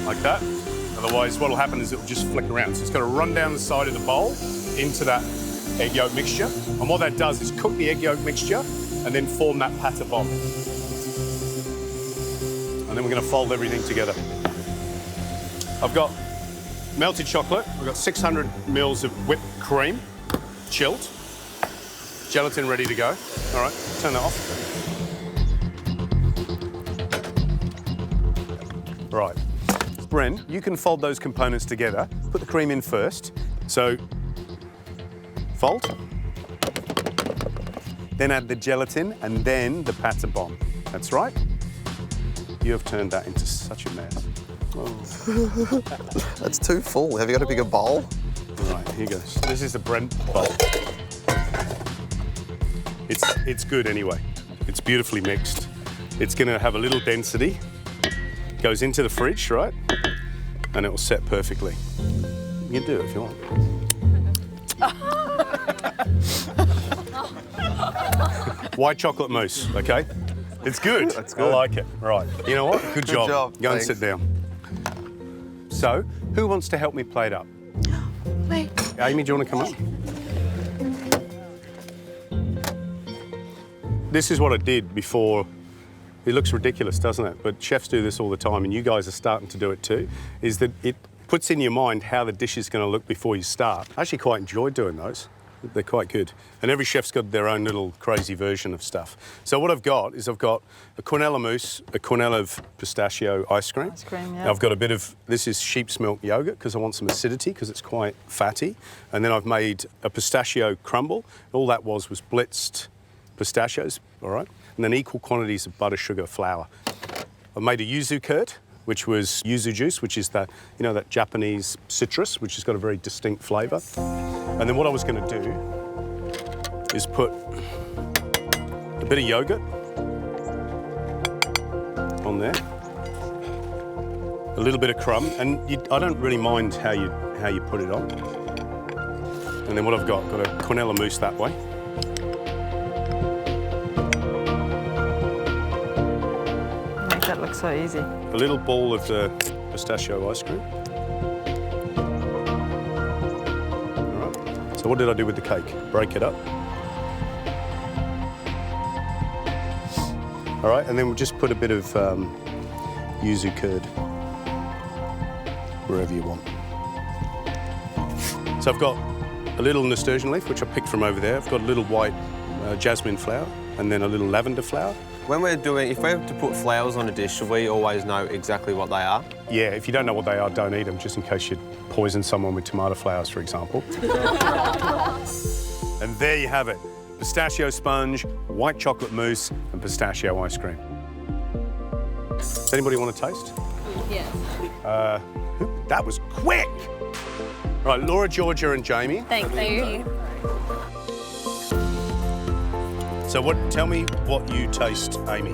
like that. Otherwise, what will happen is it will just flick around. So it's got to run down the side of the bowl into that egg yolk mixture. And what that does is cook the egg yolk mixture and then form that pâte bombe. And then we're going to fold everything together. I've got melted chocolate. We've got 600 mils of whipped cream, chilled. Gelatin ready to go. All right, turn that off. Right. Bren, you can fold those components together. Put the cream in first. So, fold. Then add the gelatin and then the pâte bombe. That's right. You have turned that into such a mess. Oh. That's too full. Have you got a bigger bowl? Right, here goes. This is the Brent bowl. It's good anyway. It's beautifully mixed. It's going to have a little density. Goes into the fridge, right? And it will set perfectly. You can do it if you want. White chocolate mousse, okay? It's good. That's good. I like it. Right. You know what? Good job. Go Thanks. and sit down. So, who wants to help me plate up? Wait. Amy, do you want to come up? This is what I did before. It looks ridiculous, doesn't it? But chefs do this all the time, and you guys are starting to do it too, is that it puts in your mind how the dish is going to look before you start. I actually quite enjoy doing those. They're quite good. And every chef's got their own little crazy version of stuff. So what I've got is I've got a quinella mousse, a quinella of pistachio ice cream. Ice cream, yeah. I've got a bit of, this is sheep's milk yogurt because I want some acidity because it's quite fatty. And then I've made a pistachio crumble. All that was blitzed pistachios, all right? And then equal quantities of butter, sugar, flour. I've made a yuzu curd, which was yuzu juice, which is that, you know, that Japanese citrus, which has got a very distinct flavour. And then what I was going to do is put a bit of yogurt on there, a little bit of crumb, and I don't really mind how you put it on. And then what I've got a quinella mousse that way. Make that look so easy. A little ball of the pistachio ice cream. All right. So what did I do with the cake? Break it up. All right, and then we'll just put a bit of yuzu curd wherever you want. So I've got a little nasturtium leaf, which I picked from over there. I've got a little white jasmine flower, and then a little lavender flower. When we're doing, if we have to put flowers on a dish, should we always know exactly what they are? Yeah, if you don't know what they are, don't eat them, just in case you poison someone with tomato flowers, for example. And there you have it. Pistachio sponge, white chocolate mousse, and pistachio ice cream. Does anybody want to taste? Yes. That was quick! Right, Laura, Georgia, and Jamie. Thank you. So tell me what you taste, Amy.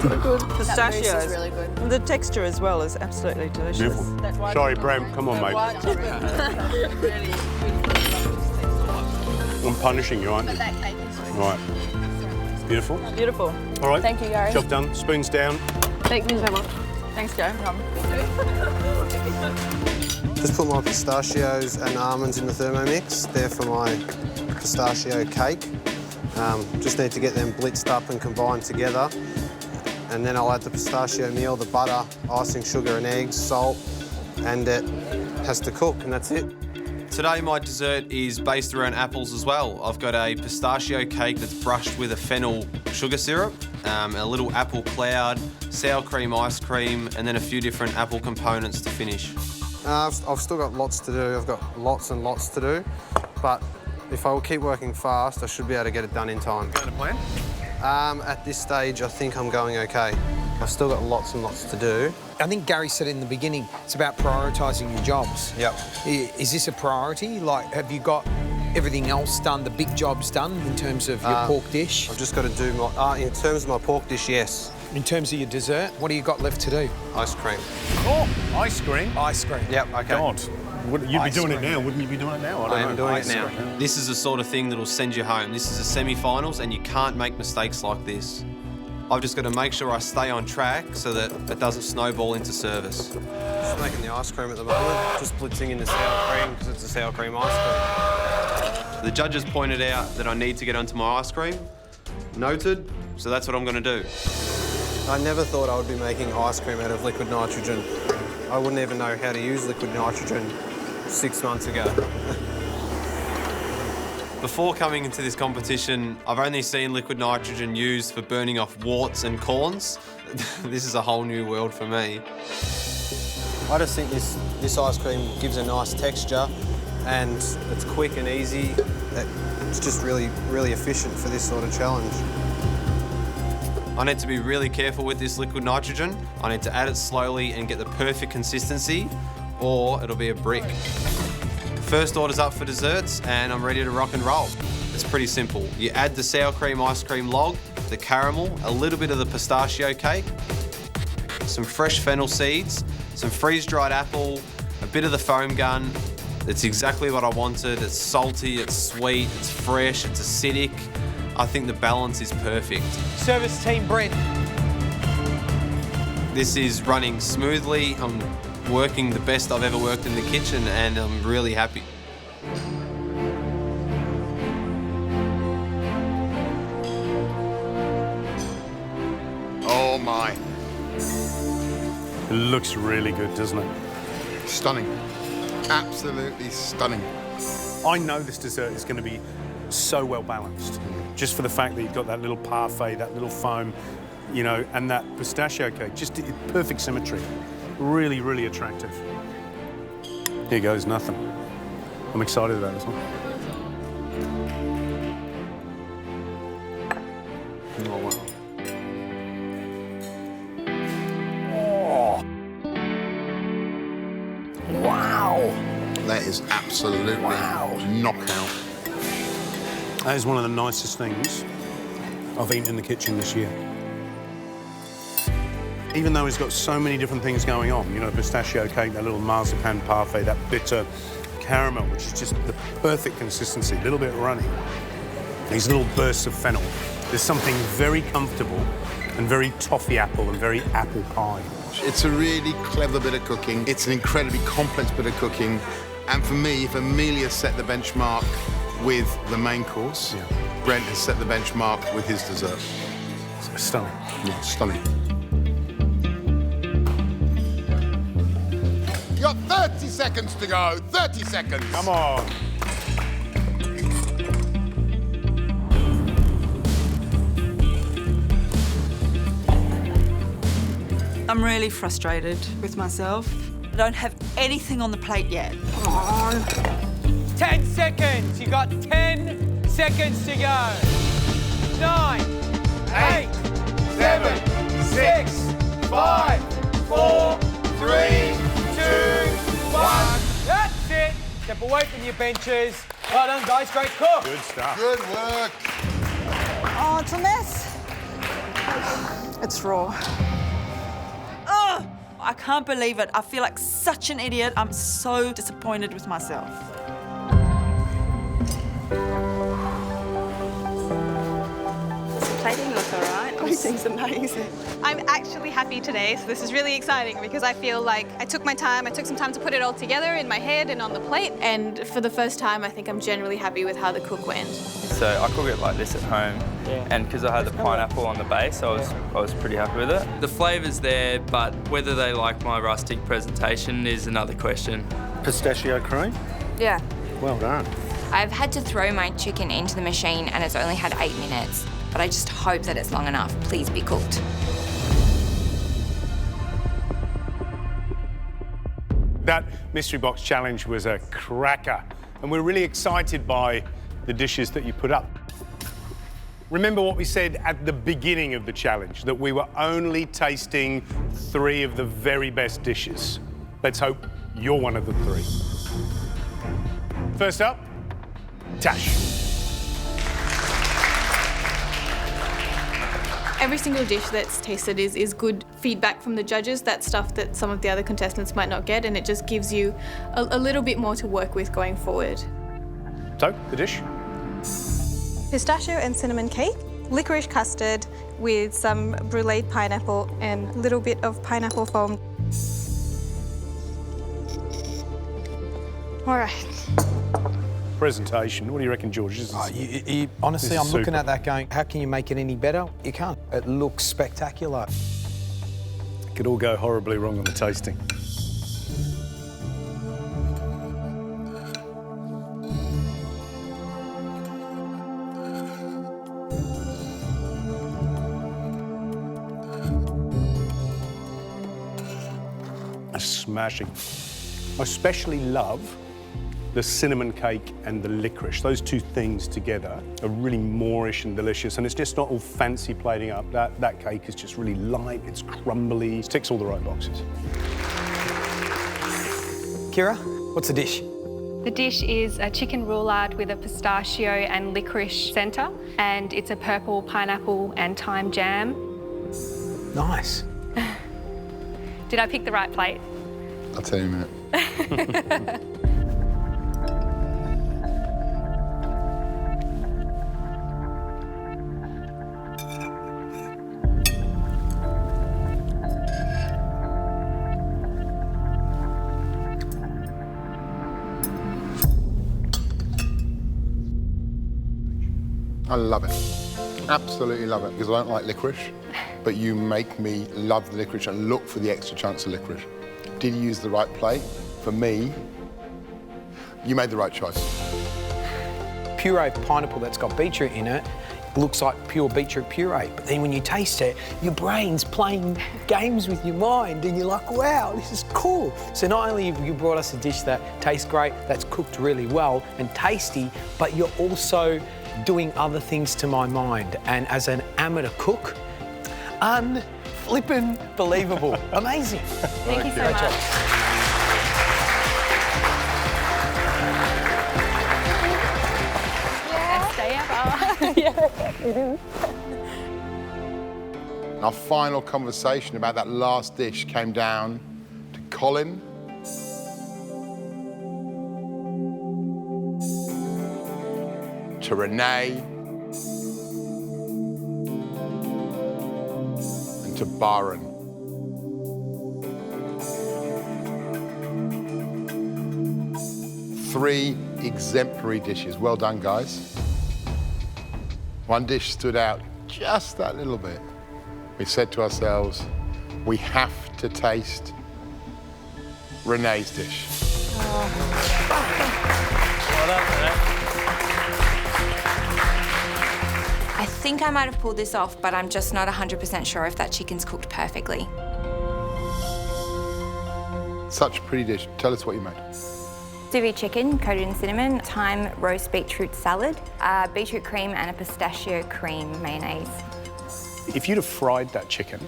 Good. That Pistachios. mousse is really good. The texture as well is absolutely delicious. Beautiful. Sorry, Bram, come on, mate. I'm punishing you, aren't you? Right. Beautiful. Beautiful. All right. Thank you, Gary. Job done. Spoons down. Thank you so much. Thanks, Joe. Just put my pistachios and almonds in the Thermomix. They're for my pistachio cake. Just need to get them blitzed up and combined together. And then I'll add the pistachio meal, the butter, icing sugar and eggs, salt, and it has to cook, and that's it. Today my dessert is based around apples as well. I've got a pistachio cake that's brushed with a fennel sugar syrup, a little apple cloud, sour cream ice cream, and then a few different apple components to finish. I've still got lots to do. I've got lots and lots to do, but if I will keep working fast, I should be able to get it done in time. Going to plan? At this stage, I think I'm going okay. I've still got lots and lots to do. I think Gary said in the beginning, it's about prioritising your jobs. Yep. Is this a priority? Like, have you got everything else done, the big jobs done in terms of your pork dish? I've just got to do my... in terms of my pork dish, yes. In terms of your dessert, what do you got left to do? Ice cream. Oh, ice cream? Ice cream. Yep, okay. God. You'd be doing it now, wouldn't you be doing it now? I am doing it now. This is the sort of thing that'll send you home. This is the semi-finals and you can't make mistakes like this. I've just got to make sure I stay on track so that it doesn't snowball into service. Just making the ice cream at the moment, just blitzing in the sour cream because it's a sour cream ice cream. The judges pointed out that I need to get onto my ice cream. Noted, so that's what I'm going to do. I never thought I would be making ice cream out of liquid nitrogen. I wouldn't even know how to use liquid nitrogen 6 months ago. Before coming into this competition, I've only seen liquid nitrogen used for burning off warts and corns. This is a whole new world for me. I just think this ice cream gives a nice texture and it's quick and easy. It's just really, really efficient for this sort of challenge. I need to be really careful with this liquid nitrogen. I need to add it slowly and get the perfect consistency, or it'll be a brick. First order's up for desserts, and I'm ready to rock and roll. It's pretty simple. You add the sour cream ice cream log, the caramel, a little bit of the pistachio cake, some fresh fennel seeds, some freeze-dried apple, a bit of the foam gun. It's exactly what I wanted. It's salty, it's sweet, it's fresh, it's acidic. I think the balance is perfect. Service team, Brent. This is running smoothly. I'm working the best I've ever worked in the kitchen, and I'm really happy. Oh my. It looks really good, doesn't it? Stunning. Absolutely stunning. I know this dessert is going to be so well balanced, just for the fact that you've got that little parfait, that little foam, you know, and that pistachio cake, just perfect symmetry. Really, really attractive. Here goes nothing. I'm excited about this one. Oh, wow. Oh. Wow. That is absolutely knockout. That is one of the nicest things I've eaten in the kitchen this year. Even though it's got so many different things going on, you know, the pistachio cake, that little marzipan parfait, that bitter caramel, which is just the perfect consistency, a little bit runny. These little bursts of fennel. There's something very comfortable and very toffee apple and very apple pie. It's a really clever bit of cooking. It's an incredibly complex bit of cooking. And for me, if Amelia set the benchmark with the main course, Brent has set the benchmark with his dessert. Stunning. Yeah, stunning. You got 30 seconds to go. 30 seconds. Come on. I'm really frustrated with myself. I don't have anything on the plate yet. Come on. 10 seconds. You got 10 seconds to go. 9, 8, 7, 6, 5, 4, 3, 2, 1. That's it. Step away from your benches. Well done, guys. Great cook. Good stuff. Good work. Oh, it's a mess. It's raw. Oh, I can't believe it. I feel like such an idiot. I'm so disappointed with myself. Plating looks all right. Plating's amazing. I'm actually happy today, so this is really exciting because I feel like I took my time. I took some time to put it all together in my head and on the plate. And for the first time, I think I'm generally happy with how the cook went. So I cook it like this at home, and because I had the pineapple on the base, I was pretty happy with it. The flavour's there, but whether they like my rustic presentation is another question. Pistachio cream? Yeah. Well done. I've had to throw my chicken into the machine and it's only had 8 minutes, but I just hope that it's long enough. Please be cooked. That mystery box challenge was a cracker, and we're really excited by the dishes that you put up. Remember what we said at the beginning of the challenge, that we were only tasting 3 of the very best dishes. Let's hope you're one of the 3. First up, Tash. Every single dish that's tasted is good feedback from the judges. That's stuff that some of the other contestants might not get, and it just gives you a little bit more to work with going forward. So, the dish? Pistachio and cinnamon cake, licorice custard with some bruleed pineapple and a little bit of pineapple foam. All right. Presentation. What do you reckon, George? Honestly, this is I'm looking super. at that going, how can you make it any better? You can't. It looks spectacular. It could all go horribly wrong on the tasting. Smashing. I especially love the cinnamon cake and the licorice. Those two things together are really moreish and delicious, and it's just not all fancy plating up. That cake is just really light, it's crumbly, it ticks all the right boxes. Kira, what's the dish? The dish is a chicken roulade with a pistachio and licorice centre, and it's a purple pineapple and thyme jam. Nice. Did I pick the right plate? I'll tell you in a minute. I love it. Absolutely love it, because I don't like licorice, but you make me love the licorice and look for the extra chunks of licorice. Did you use the right plate? For me, you made the right choice. Puree pineapple that's got beetroot in it looks like pure beetroot puree, but then when you taste it, your brain's playing games with your mind and you're like, wow, this is cool. So not only have you brought us a dish that tastes great, that's cooked really well and tasty, but you're also doing other things to my mind. And as an amateur cook, unflippin' believable. Amazing. Thank you so much. Our final conversation about that last dish came down to Colin, to Renee, and to Byron. Three exemplary dishes. Well done, guys. One dish stood out just that little bit. We said to ourselves, we have to taste Renee's dish. Well done, Renee. I think I might have pulled this off, but I'm just not 100% sure if that chicken's cooked perfectly. Such a pretty dish. Tell us what you made. Sous vide chicken coated in cinnamon, thyme roast beetroot salad, beetroot cream and a pistachio cream mayonnaise. If you'd have fried that chicken,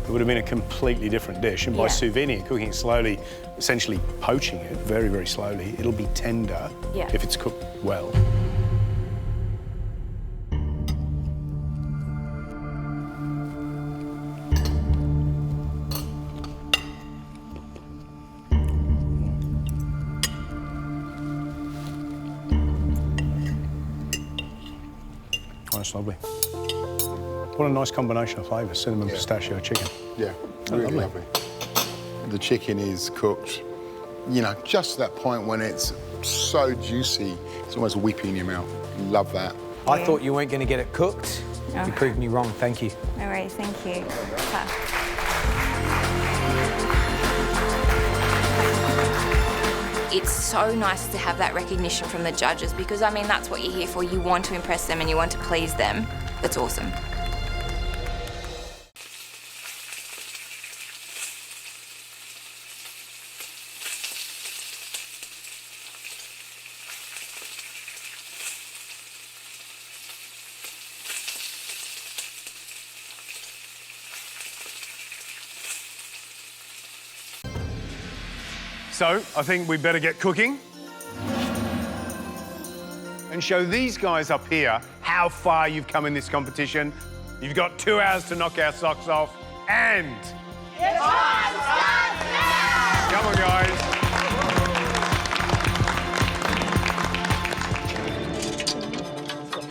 it would have been a completely different dish. And by sous vide and cooking it slowly, essentially poaching it very, very slowly, it'll be tender if it's cooked well. That's lovely. What a nice combination of flavours, cinnamon, pistachio, chicken. Yeah, really lovely. The chicken is cooked, you know, just to that point when it's so juicy, it's almost weepy in your mouth. Love that. I thought you weren't going to get it cooked. Oh. You proved me wrong, thank you. No worries, thank you. It's so nice to have that recognition from the judges because, I mean, that's what you're here for. You want to impress them and you want to please them. That's awesome. So, I think we better get cooking and show these guys up here how far you've come in this competition. You've got 2 hours to knock our socks off, and... Your time starts now! Come on, guys.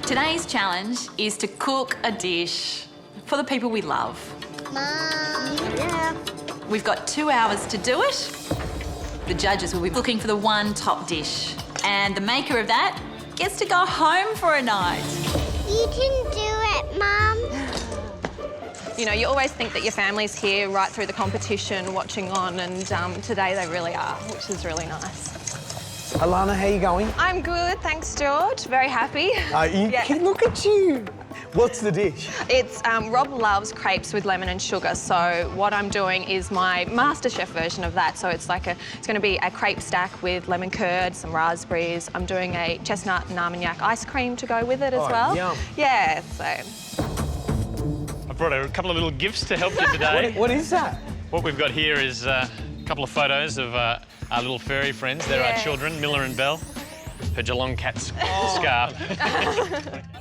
Today's challenge is to cook a dish for the people we love. Mom. Yeah. We've got 2 hours to do it. The judges will be looking for the one top dish, and the maker of that gets to go home for a night. You can do it, Mum. You know, you always think that your family's here right through the competition, watching on, and today they really are, which is really nice. Alana, how are you going? I'm good, thanks, George. Very happy. Look at you. What's the dish? It's Rob loves crepes with lemon and sugar, so what I'm doing is my MasterChef version of that. So it's going to be a crepe stack with lemon curd, some raspberries. I'm doing a chestnut and Armagnac ice cream to go with it as well. Yum. Yeah, so. I brought a couple of little gifts to help you today. What is that? What we've got here is a couple of photos of our little furry friends. They're our children, Miller and Belle. Her Geelong cat's scarf.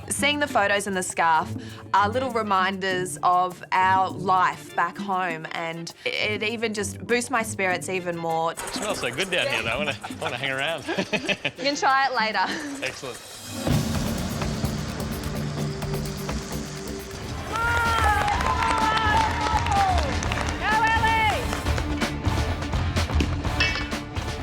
Seeing the photos and the scarf are little reminders of our life back home, and it even just boosts my spirits even more. It smells so good down here, though. I want to hang around. You can try it later. Excellent.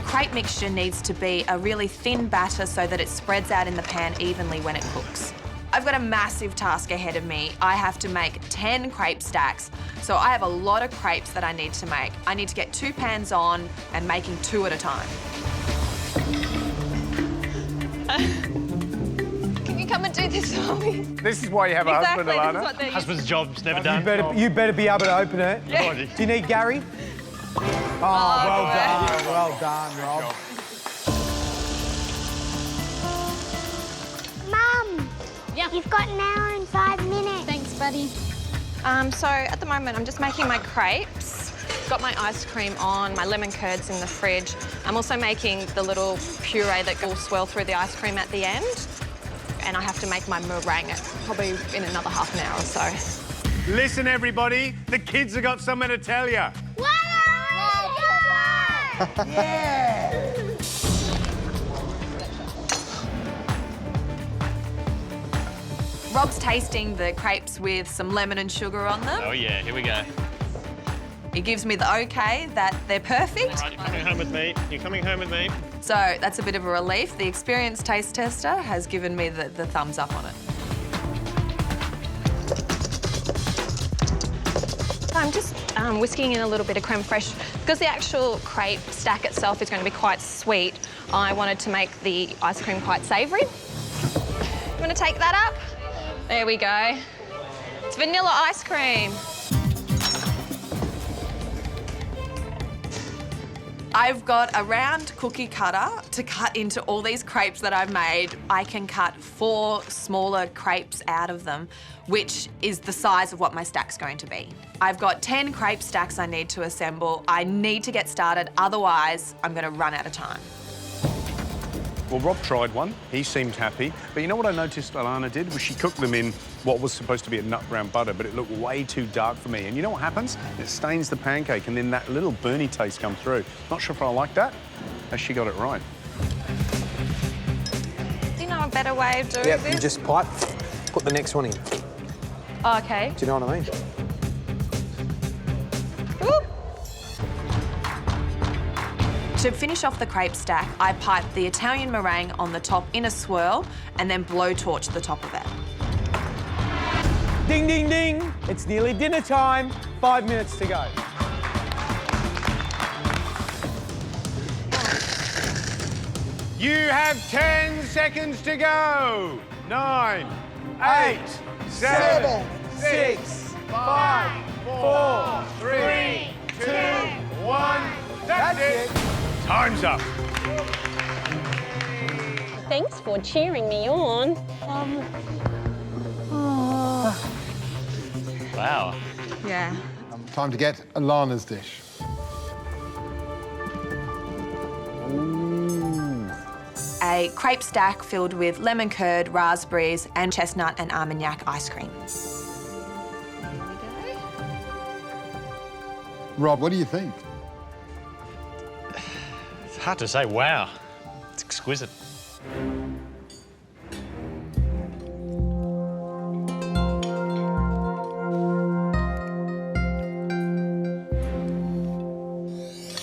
Crepe mixture needs to be a really thin batter so that it spreads out in the pan evenly when it cooks. I've got a massive task ahead of me. I have to make 10 crepe stacks, so I have a lot of crepes that I need to make. I need to get 2 pans on and making 2 at a time. Can you come and do this for me? This is why you have a husband, Alana. Husband's job's never done. You better be able to open it. Yeah. Do you need Gary? Oh, well done, Rob. Mum, you've got an hour and 5 minutes. Thanks, buddy. So at the moment, I'm just making my crepes. Got my ice cream on, my lemon curds in the fridge. I'm also making the little puree that will swirl through the ice cream at the end. And I have to make my meringue probably in another half an hour or so. Listen, everybody, the kids have got something to tell you. Yeah! Rob's tasting the crepes with some lemon and sugar on them. Oh, yeah, here we go. He gives me the okay that they're perfect. All right, you're coming home with me. You're coming home with me. So that's a bit of a relief. The experienced taste tester has given me the thumbs up on it. I'm just whisking in a little bit of creme fraiche. Because the actual crepe stack itself is going to be quite sweet, I wanted to make the ice cream quite savoury. You want to take that up? There we go. It's vanilla ice cream. I've got a round cookie cutter to cut into all these crepes that I've made. I can cut 4 smaller crepes out of them, which is the size of what my stack's going to be. I've got 10 crepe stacks I need to assemble. I need to get started, otherwise I'm going to run out of time. Well, Rob tried one. He seemed happy. But you know what I noticed Alana did? Was she cooked them in what was supposed to be a nut brown butter, but it looked way too dark for me. And you know what happens? It stains the pancake, and then that little burny taste comes through. Not sure if I like that. Has she got it right? Do you know a better way of doing Yep, this? you just put the next one in. Oh, okay. Do you know what I mean? To finish off the crepe stack, I pipe the Italian meringue on the top in a swirl and then blowtorch the top of it. Ding, ding, ding. It's nearly dinner time. 5 minutes to go. You have 10 seconds to go. 9, 8, 7, 6, 5, 4, 3, 2, 1. That's it. Time's up. Thanks for cheering me on. Wow. Yeah. Time to get Alana's dish. A crepe stack filled with lemon curd, raspberries, and chestnut and Armagnac ice cream. Rob, what do you think? It's hard to say. Wow. It's exquisite.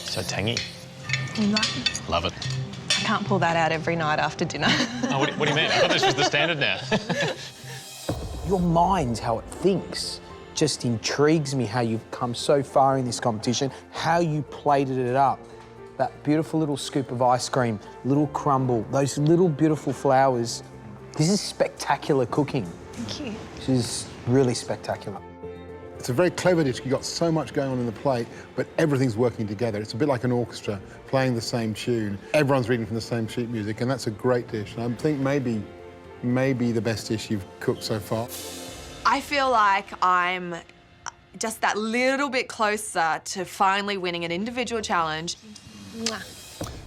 So tangy. You like it? Love it. I can't pull that out every night after dinner. Oh, what do you mean? I thought this was the standard now. Your mind, how it thinks, just intrigues me how you've come so far in this competition, how you plated it up. That beautiful little scoop of ice cream, little crumble, those little beautiful flowers. This is spectacular cooking. Thank you. This is really spectacular. It's a very clever dish. You've got so much going on in the plate, but everything's working together. It's a bit like an orchestra playing the same tune. Everyone's reading from the same sheet music, and that's a great dish. And I think maybe the best dish you've cooked so far. I feel like I'm just that little bit closer to finally winning an individual challenge. Mwah.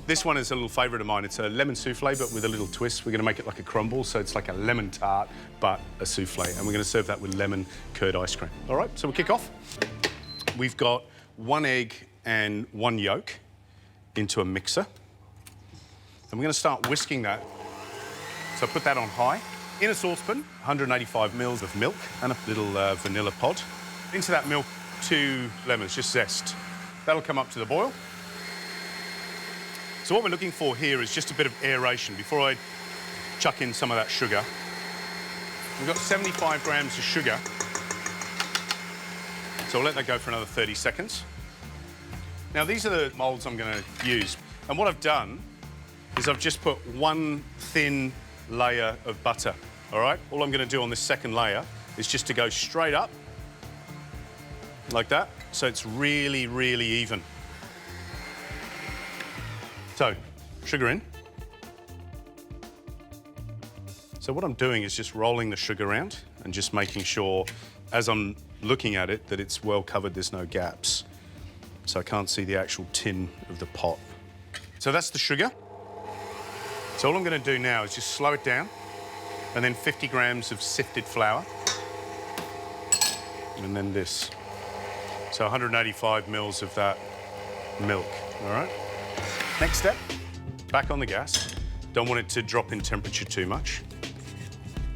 This one is a little favourite of mine. It's a lemon soufflé, but with a little twist. We're going to make it like a crumble, so it's like a lemon tart, but a soufflé. And we're going to serve that with lemon curd ice cream. All right, so we'll kick off. We've got 1 egg and 1 yolk into a mixer. And we're going to start whisking that. So put that on high. In a saucepan, 185 mils of milk and a little vanilla pod. Into that milk, 2 lemons, just zest. That'll come up to the boil. So what we're looking for here is just a bit of aeration before I chuck in some of that sugar. We've got 75 grams of sugar. So we'll let that go for another 30 seconds. Now, these are the moulds I'm going to use. And what I've done is I've just put 1 thin layer of butter, all right? All I'm going to do on this second layer is just to go straight up, like that, so it's really, really even. So, sugar in. So what I'm doing is just rolling the sugar around and just making sure, as I'm looking at it, that it's well covered, there's no gaps. So I can't see the actual tin of the pot. So that's the sugar. So all I'm going to do now is just slow it down, and then 50 grams of sifted flour, and then this. So 185 mils of that milk, all right? Next step, back on the gas. Don't want it to drop in temperature too much.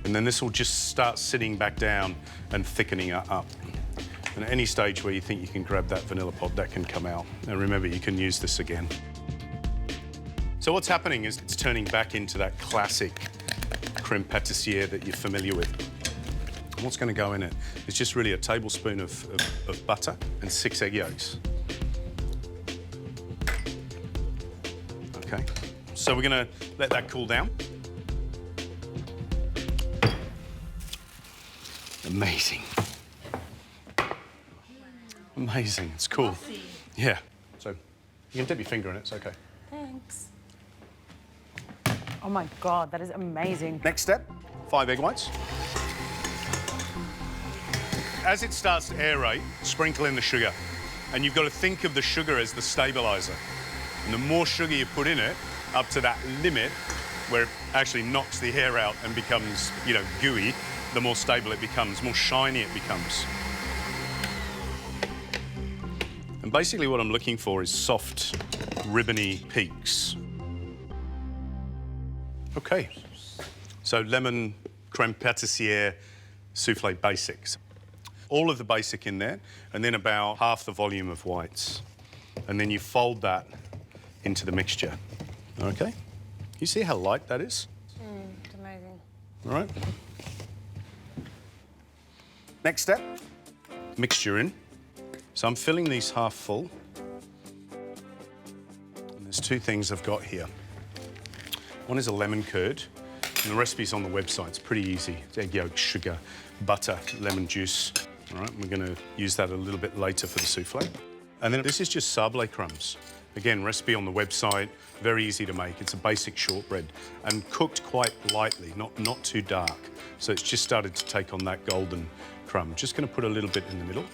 And then this will just start sitting back down and thickening it up. And at any stage where you think you can grab that vanilla pod, that can come out. And remember, you can use this again. So what's happening is it's turning back into that classic creme pâtissière that you're familiar with. And what's going to go in it is just really a tablespoon of butter and 6 egg yolks. Okay, so we're going to let that cool down. Amazing. Amazing, it's cool. Yeah, so you can dip your finger in it, it's okay. Thanks. Oh my God, that is amazing. Next step, 5 egg whites. As it starts to aerate, sprinkle in the sugar. And you've got to think of the sugar as the stabiliser. And the more sugar you put in it, up to that limit, where it actually knocks the air out and becomes, you know, gooey, the more stable it becomes, more shiny it becomes. And basically what I'm looking for is soft, ribbony peaks. Okay, so lemon creme pâtissière soufflé basics. All of the basic in there, and then about half the volume of whites. And then you fold that into the mixture, okay? You see how light that is? It's amazing. All right. Next step, mixture in. So I'm filling these half full. And there's 2 things I've got here. One is a lemon curd, and the recipe's on the website. It's pretty easy. It's egg yolk, sugar, butter, lemon juice. All right, we're going to use that a little bit later for the soufflé. And then this is just sablé crumbs. Again, recipe on the website, very easy to make. It's a basic shortbread and cooked quite lightly, not too dark. So it's just started to take on that golden crumb. Just going to put a little bit in the middle.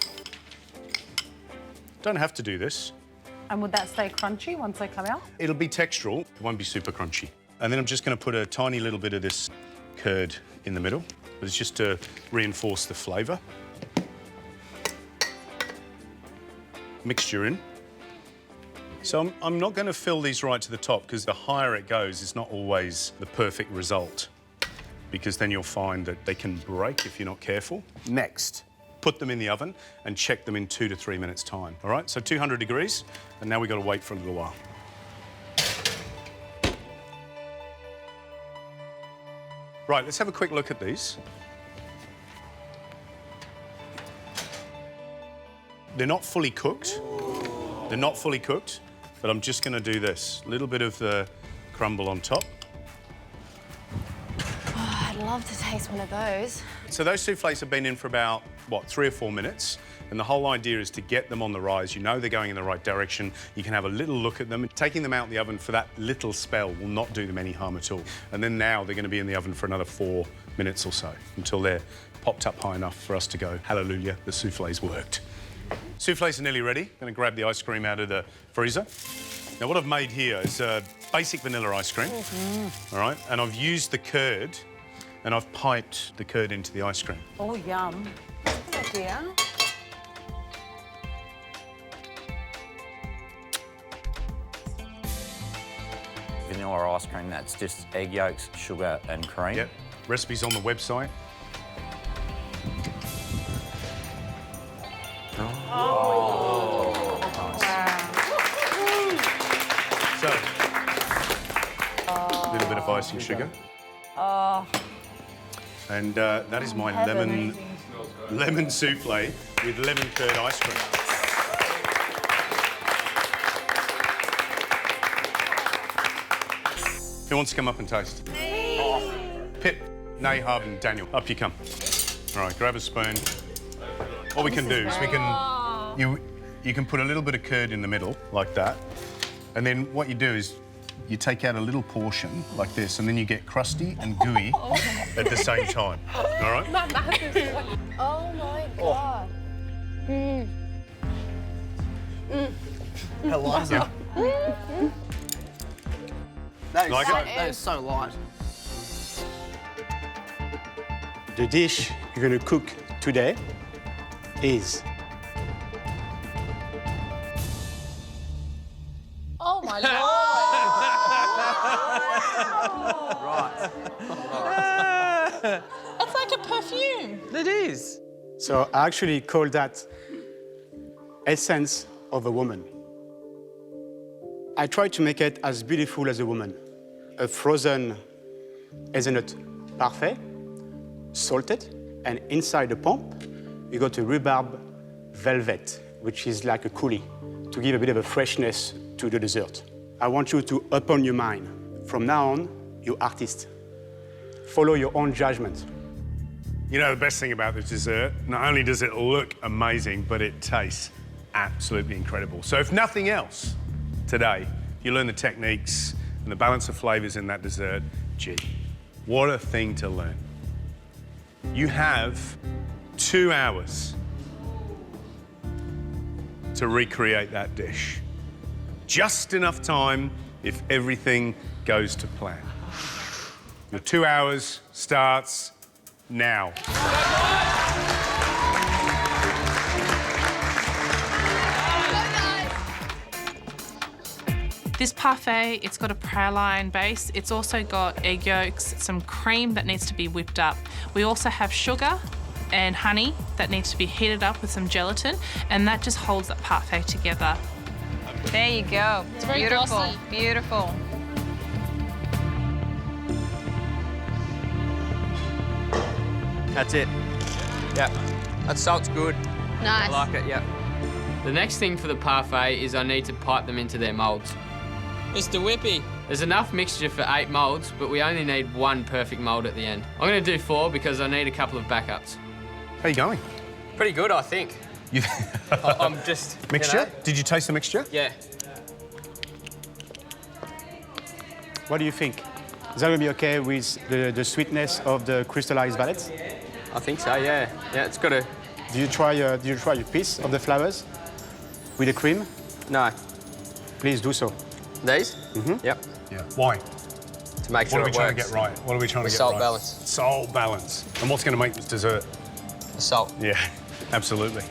Don't have to do this. And would that stay crunchy once they come out? It'll be textural, it won't be super crunchy. And then I'm just going to put a tiny little bit of this curd in the middle. But it's just to reinforce the flavour. Mixture in. So I'm not going to fill these right to the top, because the higher it goes, it's not always the perfect result, because then you'll find that they can break if you're not careful. Next, put them in the oven and check them in 2 to 3 minutes time. All right, so 200 degrees, and now we've got to wait for a little while. Right, let's have a quick look at these. They're not fully cooked. They're not fully cooked, but I'm just going to do this. A little bit of the crumble on top. Oh, I'd love to taste one of those. So those soufflés have been in for about, what, 3 or 4 minutes? And the whole idea is to get them on the rise. You know they're going in the right direction. You can have a little look at them. Taking them out of the oven for that little spell will not do them any harm at all. And then now they're going to be in the oven for another 4 minutes or so until they're popped up high enough for us to go, hallelujah, the soufflés worked. Soufflés are nearly ready. I'm going to grab the ice cream out of the freezer. Now, what I've made here is basic vanilla ice cream, all right? And I've used the curd, and I've piped the curd into the ice cream. Oh, yum. Good idea. Vanilla ice cream, that's just egg yolks, sugar and cream. Yep. Recipe's on the website. Oh. So, a little bit of icing sugar. Oh. And that is my lemon soufflé with lemon curd ice cream. Who wants to come up and taste? Pip, Nahab and Daniel, up you come. All right, grab a spoon. What we can do is we can, you can put a little bit of curd in the middle, like that. And then what you do is you take out a little portion like this, and then you get crusty and gooey at the same time, all right? My mouth is oh my God. Eliza. That is so light. The dish you're going to cook today is... Oh my Lord! It's like a perfume. It is. So I actually call that essence of a woman. I try to make it as beautiful as a woman. A frozen hazelnut parfait, salted, and inside the pump, you got a rhubarb velvet, which is like a coulis, to give a bit of a freshness to the dessert. I want you to open your mind. From now on, you're artist. Follow your own judgment. You know, the best thing about this dessert, not only does it look amazing, but it tastes absolutely incredible. So if nothing else, today, you learn the techniques and the balance of flavours in that dessert. Gee, what a thing to learn. You have 2 hours to recreate that dish. Just enough time if everything goes to plan. Your 2 hours starts now. This parfait, it's got a praline base. It's also got egg yolks, some cream that needs to be whipped up. We also have sugar and honey that needs to be heated up with some gelatin, and that just holds that parfait together. There you go. It's very beautiful, glossy. beautiful. That's it. Yeah, that salt's good. Nice. I like it, yeah. The next thing for the parfait is I need to pipe them into their moulds. Mr. Whippy. There's enough mixture for 8 moulds, but we only need 1 perfect mould at the end. I'm going to do 4 because I need a couple of backups. How you going? Pretty good, I think. I'm just... Mixture? You know. Did you taste the mixture? Yeah. What do you think? Is that going to be okay with the sweetness of the crystallized violet? I think so, yeah. Yeah, it's got a... Did you try your piece of the flowers with the cream? No. Please do so. These? Mm-hmm. Yep. Yeah. Why? To make sure What are we it trying works. to get right? What are we trying to get salt right? balance. Salt balance. And what's going to make this dessert? The salt. Yeah, absolutely.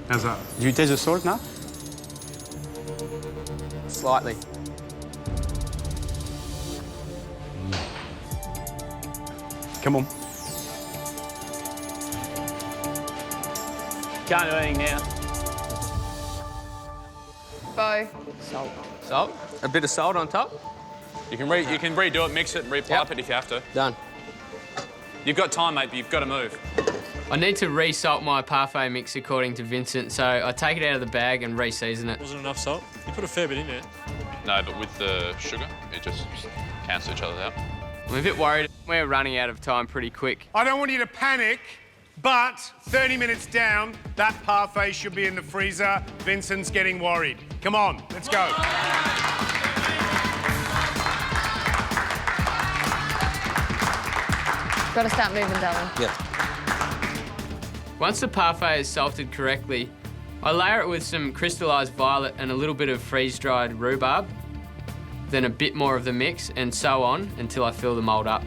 How's that? Do you taste the salt now? Slightly. Come on. Can't do anything now. Bo. Salt. Salt? A bit of salt on top? You can redo it, mix it, and repipe it if you have to. Done. You've got time, mate, but you've got to move. I need to re-salt my parfait mix according to Vincent, so I take it out of the bag and re-season it. Wasn't enough salt? You put a fair bit in there. No, but with the sugar, it just cancels each other out. I'm a bit worried. We're running out of time pretty quick. I don't want you to panic, but 30 minutes down, that parfait should be in the freezer. Vincent's getting worried. Come on, let's go. Got to start moving, darling. Yep. Once the parfait is salted correctly, I layer it with some crystallised violet and a little bit of freeze-dried rhubarb, then a bit more of the mix, and so on until I fill the mould up.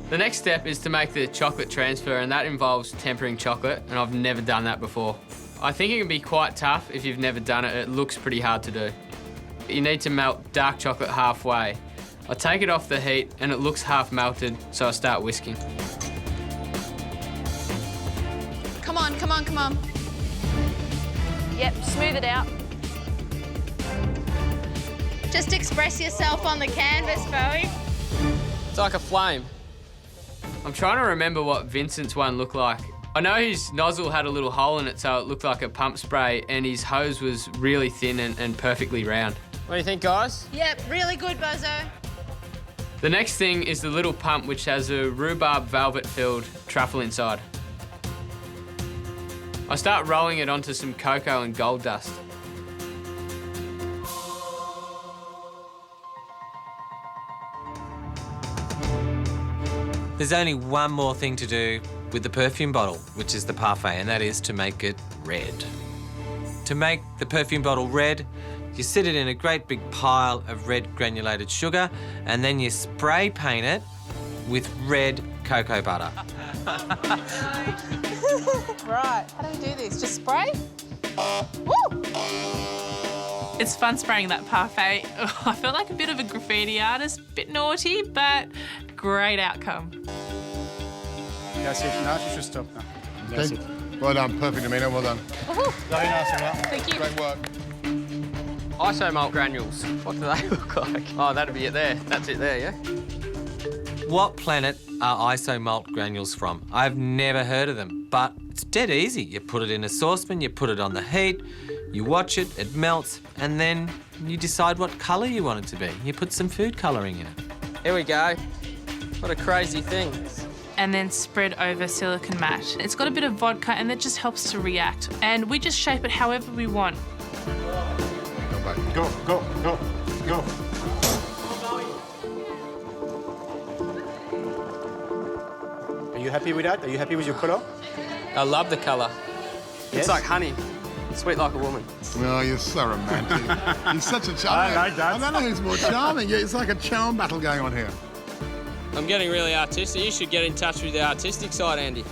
The next step is to make the chocolate transfer, and that involves tempering chocolate, and I've never done that before. I think it can be quite tough if you've never done it. It looks pretty hard to do. You need to melt dark chocolate halfway. I take it off the heat and it looks half melted, so I start whisking. Come on, come on, come on. Yep, smooth it out. Just express yourself on the canvas, Bowie. It's like a flame. I'm trying to remember what Vincent's one looked like. I know his nozzle had a little hole in it, so it looked like a pump spray, and his hose was really thin and perfectly round. What do you think, guys? Yep, really good, Bozo. The next thing is the little pump, which has a rhubarb velvet-filled truffle inside. I start rolling it onto some cocoa and gold dust. There's only one more thing to do with the perfume bottle, which is the parfait, and that is to make it red. To make the perfume bottle red, you sit it in a great big pile of red granulated sugar, and then you spray paint it with red cocoa butter. Right, how do we do this? Just spray? Woo! It's fun spraying that parfait. I feel like a bit of a graffiti artist, bit naughty, but great outcome. That's it. Now you should stop now. That's Okay. it. Well done, perfect, Amina, well done. Very nice, Amina. Thank you. Great work. Iso malt granules. What do they look like? Oh, that'd be it there. That's it there, yeah? What planet are iso malt granules from? I've never heard of them, but it's dead easy. You put it in a saucepan, you put it on the heat, you watch it, it melts, and then you decide what colour you want it to be. You put some food colouring in it. Here we go. What a crazy thing. And then spread over silicone mat. It's got a bit of vodka and that just helps to react. And we just shape it however we want. Go, go, go, go. Are you happy with that? Are you happy with your colour? I love the colour. Yes? It's like honey. Sweet like a woman. Oh, you're so romantic. You're such a charm. I like that. I don't know who's more charming. Yeah, it's like a charm battle going on here. I'm getting really artistic. You should get in touch with the artistic side, Andy.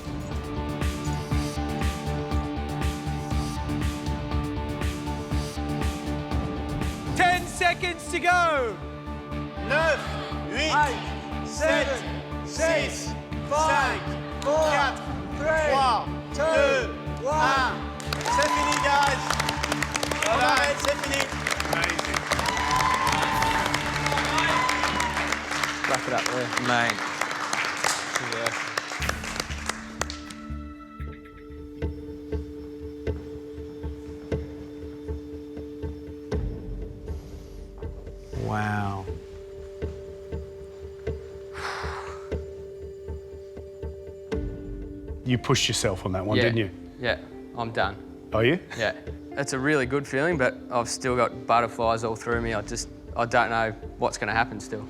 Seconds to go. 9, 8, 7, 6, 5, 4, 3, 2, 1. C'est fini, guys. On arrête, c'est fini. Amazing. Wrap it up there. Mate. Yeah. Wow. You pushed yourself on that one, didn't you? Yeah, I'm done. Are you? Yeah. It's a really good feeling, but I've still got butterflies all through me. I don't know what's going to happen still.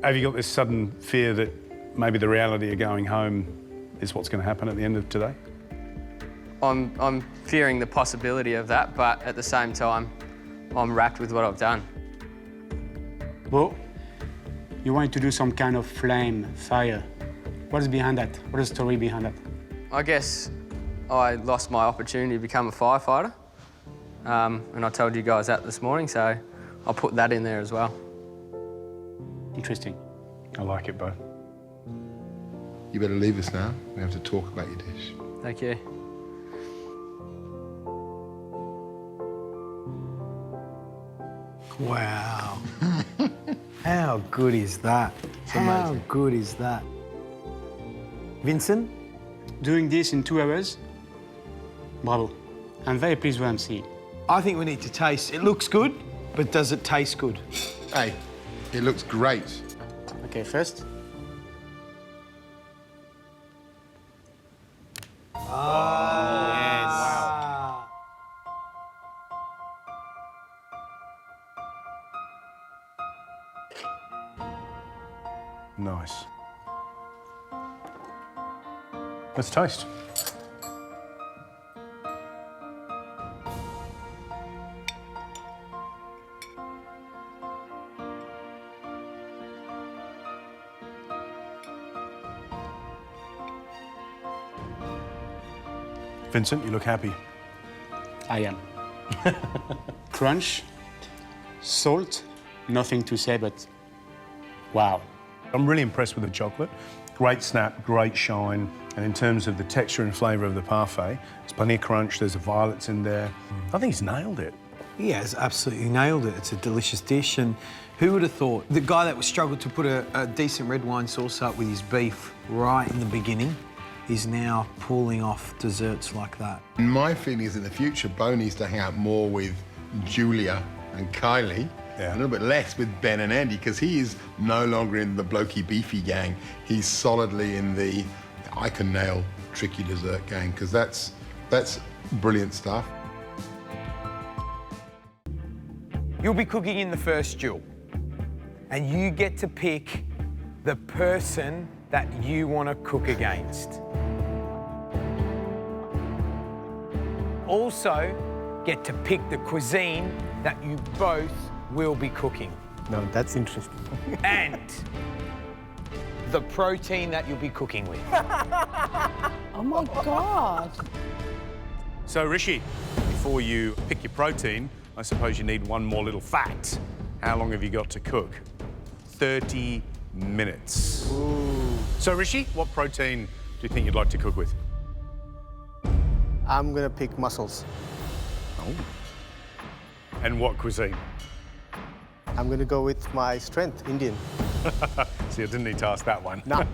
Have you got this sudden fear that maybe the reality of going home is what's going to happen at the end of today? I'm fearing the possibility of that, but at the same time, I'm wrapped with what I've done. Well, you wanted to do some kind of flame, fire. What is behind that? What is the story behind that? I guess I lost my opportunity to become a firefighter, and I told you guys that this morning, so I'll put that in there as well. Interesting. I like it, Bo. You better leave us now. We have to talk about your dish. Thank you. Wow. How good is that? How good is that? Vincent? Doing this in 2 hours, bravo. I'm very pleased with what I'm seeing. I think we need to taste. It looks good, But does it taste good? Hey, it looks great. Okay, first. Nice. Let's taste. Vincent, you look happy. I am. Crunch, salt, nothing to say, but wow. I'm really impressed with the chocolate. Great snap, great shine. And in terms of the texture and flavour of the parfait, there's plenty of crunch, there's the violets in there. I think he's nailed it. He has absolutely nailed it. It's a delicious dish, and who would have thought? The guy that struggled to put a decent red wine sauce up with his beef right in the beginning is now pulling off desserts like that. My feeling is in the future, Bo needs to hang out more with Julia and Kylie, a little bit less with Ben and Andy, because he is no longer in the blokey beefy gang. He's solidly in the I can nail tricky dessert gang, because that's brilliant stuff. You'll be cooking in the first duel, and you get to pick the person that you want to cook against. Also, get to pick the cuisine that you both will be cooking. No, that's interesting. And the protein that you'll be cooking with. Oh my God. So, Rishi, before you pick your protein, I suppose you need one more little fact. How long have you got to cook? 30 minutes. Ooh. So, Rishi, what protein do you think you'd like to cook with? I'm gonna pick mussels. Oh. And what cuisine? I'm gonna go with my strength, Indian. See, I didn't need to ask that one. No.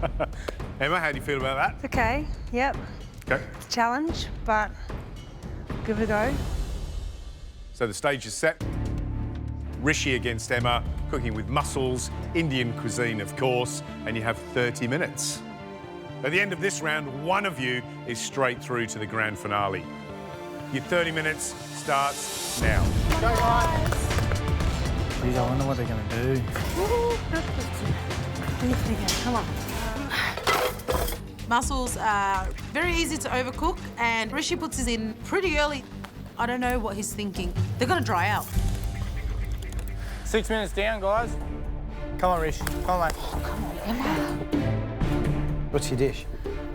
Emma, how do you feel about that? It's okay, yep. Okay. It's a challenge, but give it a go. So the stage is set. Rishi against Emma, cooking with mussels, Indian cuisine, of course, and you have 30 minutes. At the end of this round, one of you is straight through to the grand finale. Your 30 minutes starts now. Go, guys. Geez, I wonder what they're going to do. Come on. Mussels are very easy to overcook, and Rishi puts his in pretty early. I don't know what he's thinking. They're going to dry out. 6 minutes down, guys. Come on, Rish. Come on, mate. Come on, Emma. What's your dish?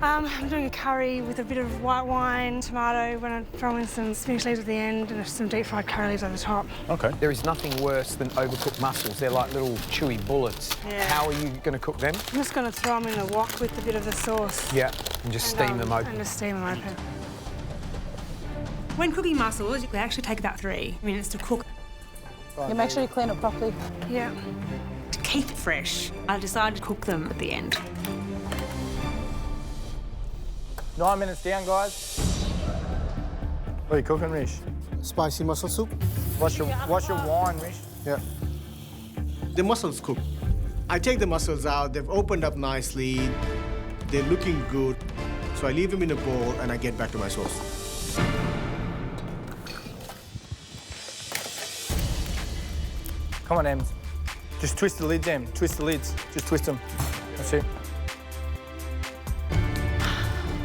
I'm doing a curry with a bit of white wine, tomato, when I throw in some spinach leaves at the end and some deep fried curry leaves over the top. Okay. There is nothing worse than overcooked mussels. They're like little chewy bullets. Yeah. How are you going to cook them? I'm just going to throw them in the wok with a bit of the sauce. Yeah, and just steam them open. And just steam them open. When cooking mussels, they actually take about 3 minutes to cook. You make sure you clean it properly. Yeah. To keep it fresh, I decided to cook them at the end. 9 minutes down, guys. What are you cooking, Rish? Spicy mussel soup. What's your wine, Rish? Yeah. The mussels cook. I take the mussels out, they've opened up nicely, they're looking good. So I leave them in a bowl and I get back to my sauce. Come on, Em. Just twist the lids, Em. Twist the lids. Just twist them. That's it.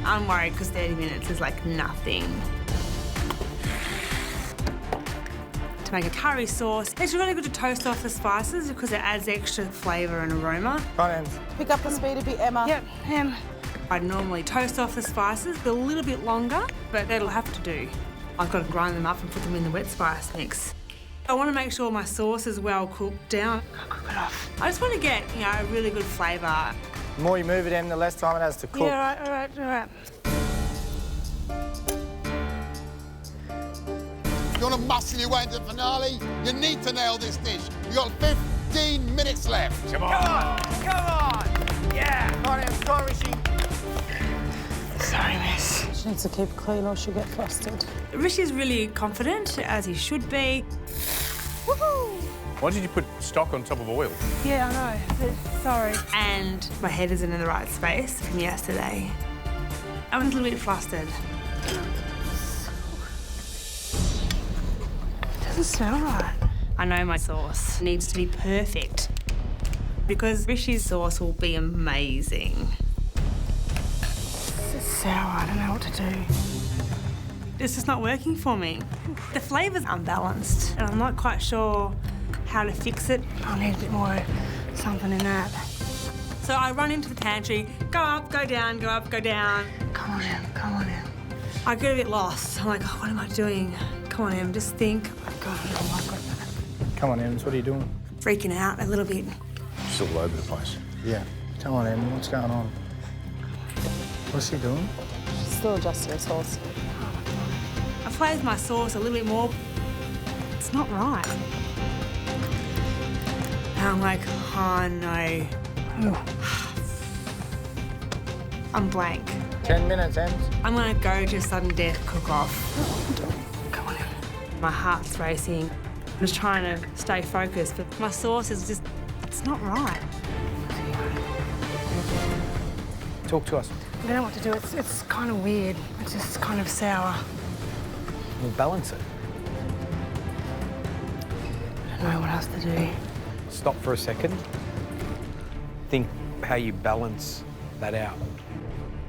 I'm worried because 30 minutes is like nothing. To make a curry sauce, it's really good to toast off the spices because it adds extra flavour and aroma. Come on, Em. Pick up the speed a bit, Emma. Yep, I'd normally toast off the spices a little bit longer, but that'll have to do. I've got to grind them up and put them in the wet spice mix. I want to make sure my sauce is well cooked down. Cook it off. I just want to get, a really good flavour. The more you move it, Em, the less time it has to cook. Yeah, all right. If you want to muscle your way into the finale, you need to nail this dish. You've got 15 minutes left. Come on! Yeah! Come on, Em. Come on, Rishi. Sorry, miss. She needs to keep it clean or she'll get flustered. Rishi's really confident, as he should be. Woohoo! Why did you put stock on top of oil? Yeah, I know. But sorry. And my head isn't in the right space from yesterday. I was a little bit flustered. It doesn't smell right. I know my sauce needs to be perfect because Rishi's sauce will be amazing. It's sour. I don't know what to do. It's just not working for me. The flavour's unbalanced and I'm not quite sure how to fix it. I'll need a bit more something in that. So I run into the pantry, go up, go down, go up, go down. Come on, Em, come on, Em. I get a bit lost. I'm like, oh, what am I doing? Come on, Em, just think. Oh, God, oh, my God. Come on, Ems, what are you doing? Freaking out a little bit. It's all over the place. Yeah. Come on, Em, what's going on? What's she doing? She's still adjusting her sauce. I flavored my sauce a little bit more. It's not right. And I'm like, oh no. I'm blank. 10 minutes, Ems. I'm gonna go to sudden death cook-off. Come on, Em. My heart's racing. I'm just trying to stay focused, but my sauce is just, it's not right. Talk to us. I don't know what to do. It's kind of weird. It's just kind of sour. We'll balance it. I don't know what else to do. Stop for a second. Think how you balance that out.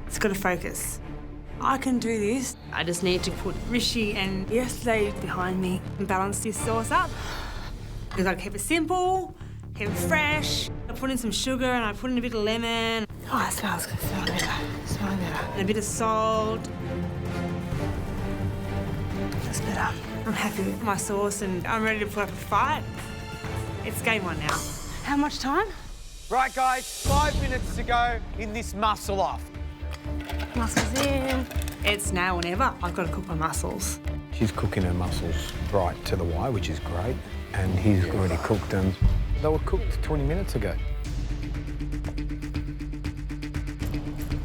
It's got to focus. I can do this. I just need to put Rishi and yesterday behind me and balance this sauce up. We've got to keep it simple, keep it fresh. I put in some sugar and I put in a bit of lemon. Oh, it smells good. Smells better. Smells better. And a bit of salt. That's better. I'm happy with my sauce and I'm ready to put up a fight. It's game on now. How much time? Right, guys, 5 minutes to go in this muscle off. Mussels in. It's now or never. I've got to cook my mussels. She's cooking her mussels right to the wire, which is great. And he's already cooked them. They were cooked 20 minutes ago.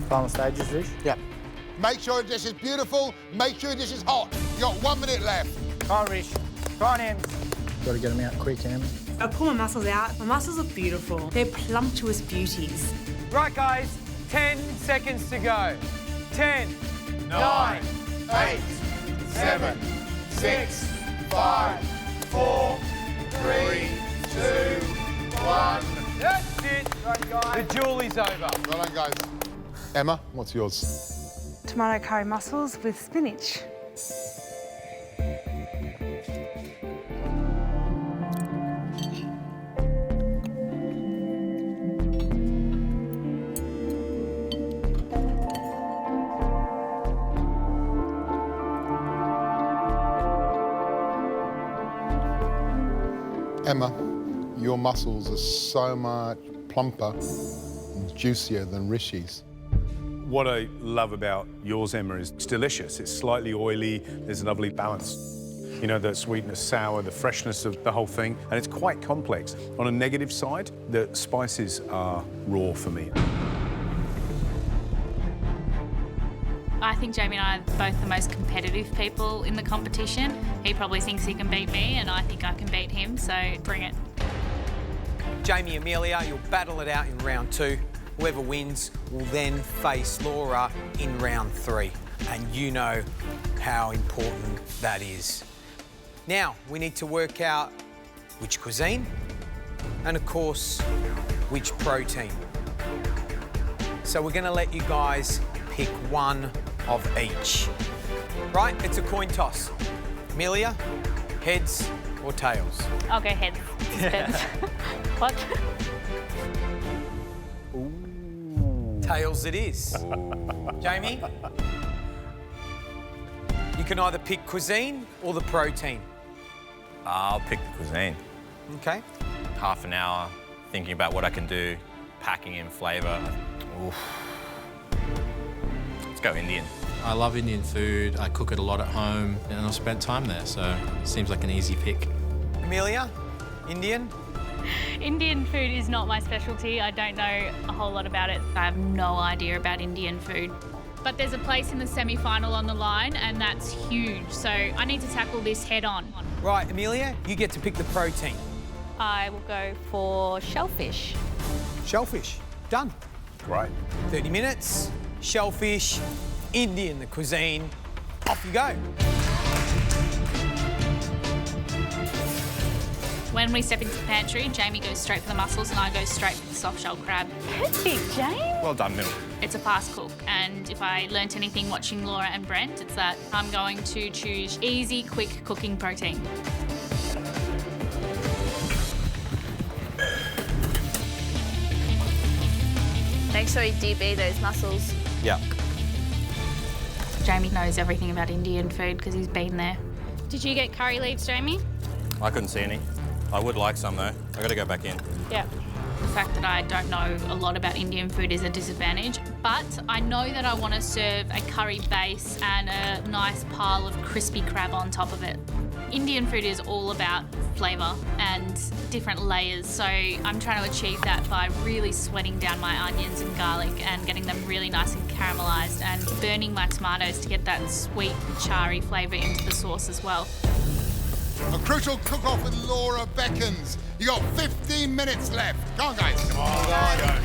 Final stages, Rish? Yeah. Make sure your dish is beautiful. Make sure your dish is hot. You got 1 minute left. Come on, Rish. Come on, Ems. Got to get them out quick, Em. I pull my mussels out. My mussels look beautiful. They're plumptuous beauties. Right, guys, 10 seconds to go. 10, 9, 8, 7, 6, 5, 4, 3, 2, 1. That's it. Right, guys. The duel is over. Well done, guys. Emma, what's yours? Tomato curry mussels with spinach. Emma, your mussels are so much plumper and juicier than Rishi's. What I love about yours, Emma, is it's delicious. It's slightly oily. There's a lovely balance. You know, the sweetness, sour, the freshness of the whole thing, and it's quite complex. On a negative side, the spices are raw for me. I think Jamie and I are both the most competitive people in the competition. He probably thinks he can beat me, and I think I can beat him, so bring it. Jamie, Amelia, you'll battle it out in round 2. Whoever wins will then face Laura in round 3. And you know how important that is. Now, we need to work out which cuisine and, of course, which protein. So we're going to let you guys pick one of each. Right, it's a coin toss. Amelia, heads or tails? I'll go heads. Depends. What? Tails it is. Jamie? You can either pick cuisine or the protein. I'll pick the cuisine. Okay. Half an hour thinking about what I can do, packing in flavour. Oof. Let's go Indian. I love Indian food. I cook it a lot at home, and I've spent time there, so it seems like an easy pick. Amelia, Indian? Indian food is not my specialty. I don't know a whole lot about it. I have no idea about Indian food. But there's a place in the semi-final on the line, and that's huge. So I need to tackle this head on. Right, Amelia, you get to pick the protein. I will go for shellfish. Shellfish, done. Great. 30 minutes, shellfish, Indian, the cuisine. Off you go. When we step into the pantry, Jamie goes straight for the mussels and I go straight for the soft shell crab. Perfect, Jamie. Well done, Mill. It's a fast cook, and if I learnt anything watching Laura and Brent, it's that I'm going to choose easy, quick cooking protein. Make sure you DB those mussels. Yeah. Jamie knows everything about Indian food because he's been there. Did you get curry leaves, Jamie? I couldn't see any. I would like some, though. I got to go back in. Yeah. The fact that I don't know a lot about Indian food is a disadvantage, but I know that I want to serve a curry base and a nice pile of crispy crab on top of it. Indian food is all about flavour and different layers, so I'm trying to achieve that by really sweating down my onions and garlic and getting them really nice and caramelised and burning my tomatoes to get that sweet, charry flavour into the sauce as well. A crucial cook-off with Laura Beckons. You got 15 minutes left. Come on, guys. Come on, guys.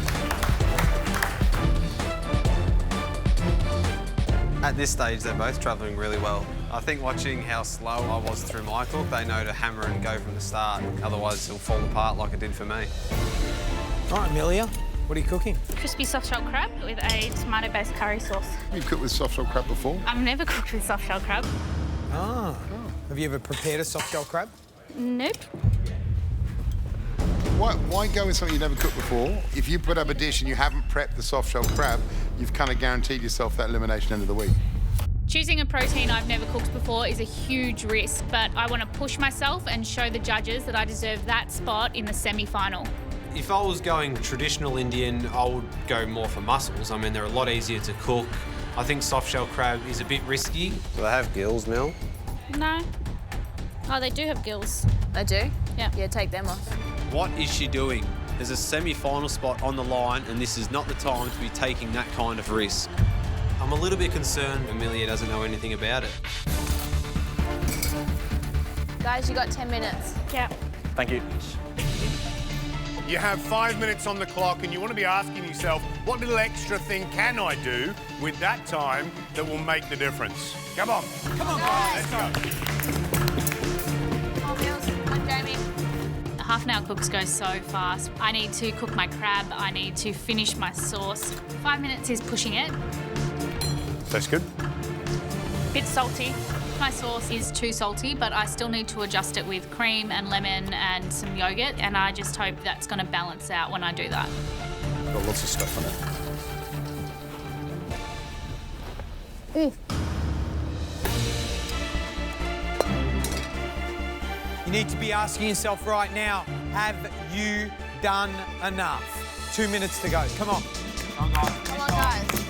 At this stage, they're both travelling really well. I think watching how slow I was through my cook, they know to hammer and go from the start. Otherwise, it'll fall apart like it did for me. All right, Amelia, what are you cooking? Crispy soft shell crab with a tomato-based curry sauce. You've cooked with soft shell crab before? I've never cooked with soft shell crab. Ah. Have you ever prepared a soft shell crab? Nope. Why go with something you've never cooked before? If you put up a dish and you haven't prepped the soft shell crab, you've kind of guaranteed yourself that elimination end of the week. Choosing a protein I've never cooked before is a huge risk, but I want to push myself and show the judges that I deserve that spot in the semi-final. If I was going traditional Indian, I would go more for mussels. I mean, they're a lot easier to cook. I think soft shell crab is a bit risky. Do they have gills, Mel? No. Oh, they do have gills. They do? Yeah. Yeah, take them off. What is she doing? There's a semi-final spot on the line, and this is not the time to be taking that kind of risk. I'm a little bit concerned Amelia doesn't know anything about it. Guys, you got 10 minutes. Yeah. Thank you. You have 5 minutes on the clock and you want to be asking yourself, what little extra thing can I do with that time that will make the difference? Come on. Come on, guys. Let's go. Come on, Mills. Come on, Jamie. A half an hour cooks go so fast. I need to cook my crab. I need to finish my sauce. 5 minutes is pushing it. That's good. Bit salty. My sauce is too salty, but I still need to adjust it with cream and lemon and some yogurt, and I just hope that's going to balance out when I do that. Got lots of stuff on it. You need to be asking yourself right now, have you done enough? 2 minutes to go. Come on. Come on, guys.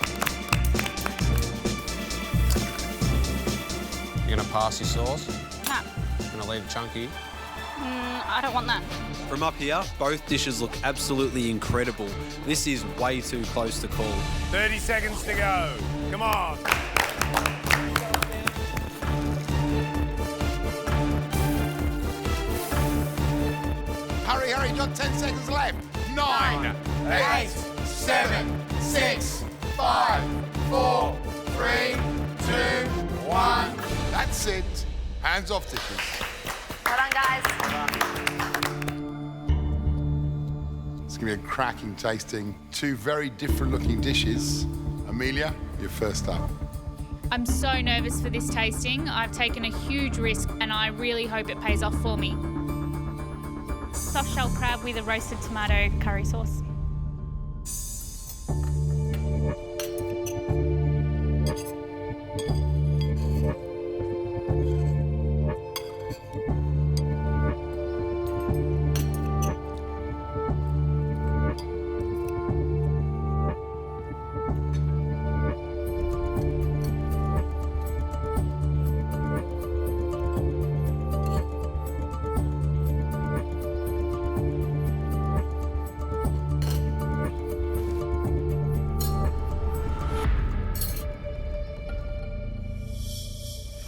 You're gonna pass your sauce? No. You're gonna leave it chunky? I don't want that. From up here, both dishes look absolutely incredible. This is way too close to call. 30 seconds to go. Come on. Hurry, hurry, you've got 10 seconds left. 9, 8, 7, 6, 5, 4, 3, 2, 1. That's it. Hands off dishes. Well done, guys. It's going to be a cracking tasting. Two very different looking dishes. Amelia, you're first up. I'm so nervous for this tasting. I've taken a huge risk and I really hope it pays off for me. Soft shell crab with a roasted tomato curry sauce.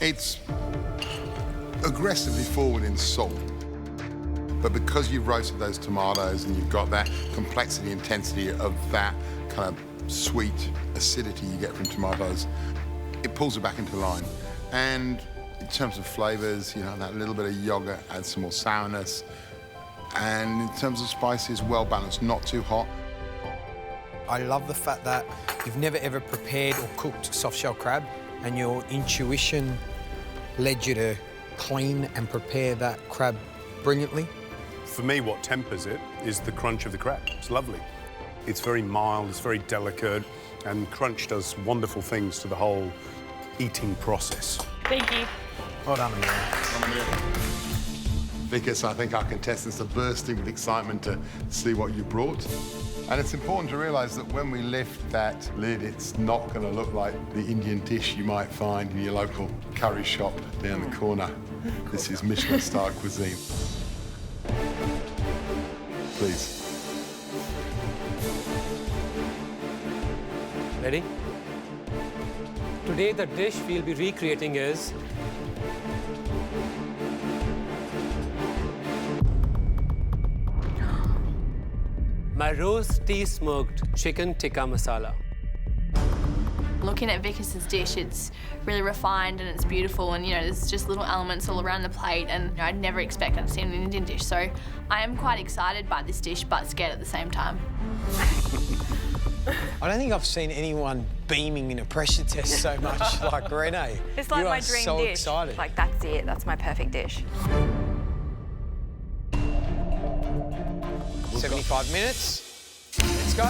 It's aggressively forward in salt. But because you've roasted those tomatoes and you've got that complexity, intensity of that kind of sweet acidity you get from tomatoes, it pulls it back into line. And in terms of flavours, you know, that little bit of yogurt adds some more sourness. And in terms of spices, well balanced, not too hot. I love the fact that you've never ever prepared or cooked soft-shell crab, and your intuition led you to clean and prepare that crab brilliantly. For me, what tempers it is the crunch of the crab. It's lovely. It's very mild, it's very delicate, and crunch does wonderful things to the whole eating process. Thank you. Well done, Amelia. Vickers, I think our contestants are bursting with excitement to see what you brought. And it's important to realise that when we lift that lid, it's not going to look like the Indian dish you might find in your local curry shop down the corner. This is Michelin-star cuisine. Please. Ready? Today, the dish we'll be recreating is my roasty smoked chicken tikka masala. Looking at Vickers' dish, it's really refined and it's beautiful, and you know, there's just little elements all around the plate, and you know, I'd never expect that to see an Indian dish. So I am quite excited by this dish, but scared at the same time. I don't think I've seen anyone beaming in a pressure test so much like Renee. It's like you my are dream so dish. excited. Like, that's it. That's my perfect dish. 75 minutes. Let's go.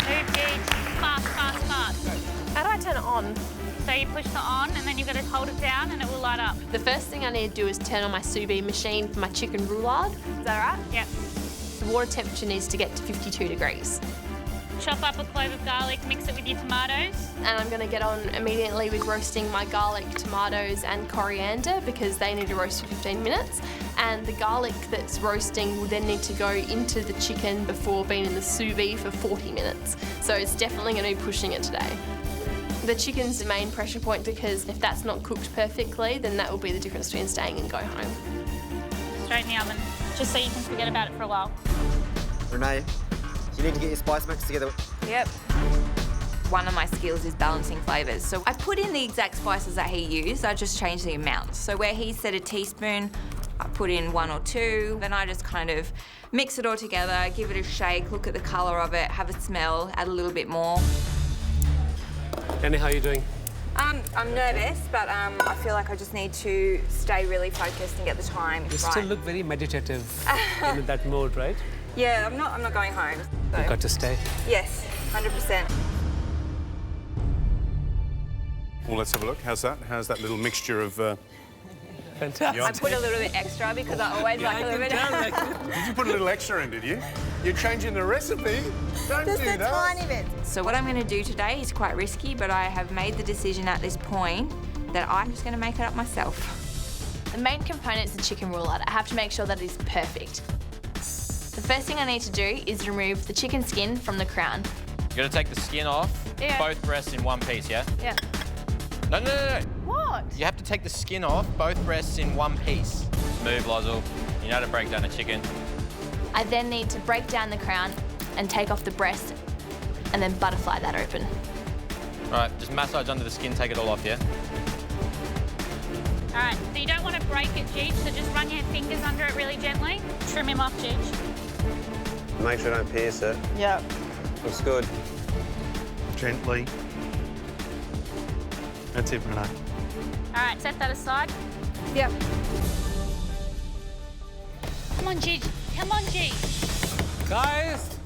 Move, Gage. Fast, fast, fast. How do I turn it on? So you push the on, and then you've got to hold it down, and it will light up. The first thing I need to do is turn on my sous vide machine for my chicken roulade. Is that right? Yep. The water temperature needs to get to 52 degrees. Chop up a clove of garlic, mix it with your tomatoes. And I'm going to get on immediately with roasting my garlic, tomatoes and coriander because they need to roast for 15 minutes. And the garlic that's roasting will then need to go into the chicken before being in the sous vide for 40 minutes. So it's definitely going to be pushing it today. The chicken's the main pressure point because if that's not cooked perfectly, then that will be the difference between staying and go home. Straight in the oven, just so you can forget about it for a while. Renee, you need to get your spice mix together. Yep. One of my skills is balancing flavours. So I put in the exact spices that he used, I just changed the amount. So where he said a teaspoon, I put in 1 or 2, then I just kind of mix it all together, give it a shake, look at the colour of it, have a smell, add a little bit more. Danny, how are you doing? I'm nervous, but I feel like I just need to stay really focused and get the time You right. still look very meditative in that mode, right? Yeah, I'm not going home. So. You've got to stay. Yes, 100%. Well, let's have a look. How's that? How's that little mixture of... Fantastic. I put a little bit extra because I always like a little bit. Did you put a little extra in, did you? You're changing the recipe. Don't Just do a that. tiny bit. So what I'm going to do today is quite risky, but I have made the decision at this point that I'm just going to make it up myself. The main component is the chicken roulade. I have to make sure that it is perfect. The first thing I need to do is remove the chicken skin from the crown. You've got to take the skin off, Yeah. both breasts in one piece, yeah? Yeah. No. What? You have to take the skin off, both breasts in one piece. Move, Lozzle. You know how to break down a chicken. I then need to break down the crown and take off the breast and then butterfly that open. All right, just massage under the skin, take it all off, yeah? All right, so you don't want to break it, Jeej, so just run your fingers under it really gently. Trim him off, Jeej. Make sure I don't pierce it. Yep. Looks good. Gently. That's it, Renee. All right, set that aside. Yep. Come on, Jeej. Come on, Jeej. Guys,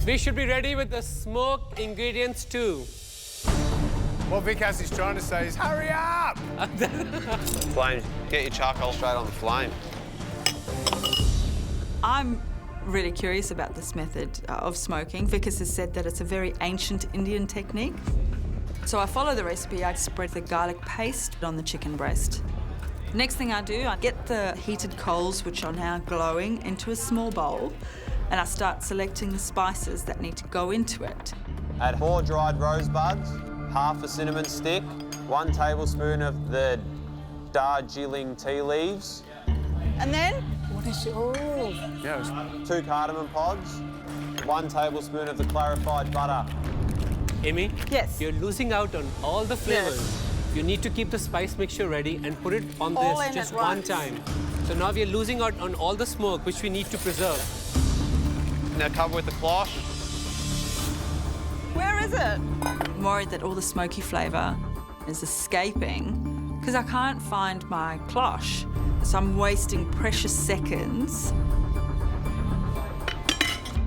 we should be ready with the smoked ingredients too. What Vickers is trying to say is, hurry up! Flame. Get your charcoal straight on the flame. I'm really curious about this method of smoking. Vickers has said that it's a very ancient Indian technique. So I follow the recipe. I spread the garlic paste on the chicken breast. Next thing I do, I get the heated coals, which are now glowing, into a small bowl, and I start selecting the spices that need to go into it. Add 4 dried rosebuds, half a cinnamon stick, 1 tablespoon of the Darjeeling tea leaves. And then? What is it? Oh. Yeah. 2 cardamom pods. 1 tablespoon of the clarified butter. Amy? Yes. You're losing out on all the flavors. Yes. You need to keep the spice mixture ready and put it on All this in just at one once. time. So now we are losing out on all the smoke, which we need to preserve. Now cover with the cloth. Where is it? I'm worried that all the smoky flavour is escaping because I can't find my cloche. So I'm wasting precious seconds.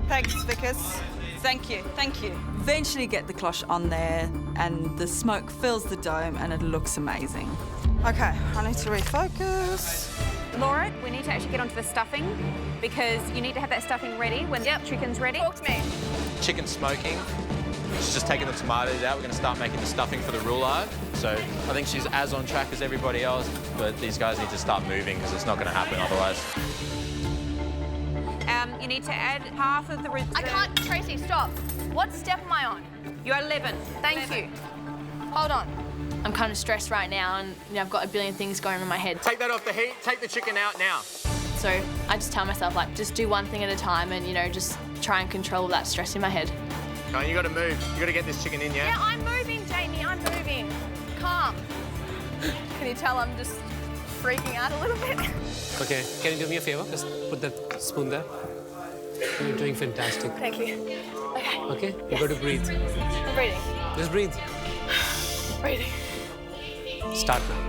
Thanks, Vickers. Thank you, thank you. Eventually get the cloche on there and the smoke fills the dome and it looks amazing. Okay, I need to refocus. Laura, we need to actually get onto the stuffing because you need to have that stuffing ready when the chicken's ready. Talk to me. Chicken smoking. She's just taking the tomatoes out. We're going to start making the stuffing for the roulade. So I think she's as on track as everybody else, but these guys need to start moving because it's not going to happen otherwise. You need to add half of the... I can't, Tracy, stop. What step am I on? You're 11. Thank you. Hold on. I'm kind of stressed right now and I've got a billion things going on in my head. Take that off the heat. Take the chicken out now. So I just tell myself, like, just do one thing at a time and, just try and control that stress in my head. No, you got to move. You got to get this chicken in, yeah? Yeah, I'm moving, Jamie. I'm moving. Calm. Can you tell I'm just freaking out a little bit? Okay, can you do me a favor? Just put that spoon there. You're doing fantastic. Thank you. Okay. Okay, you got to breathe. I'm breathing. Just breathe. Breathing. Start now.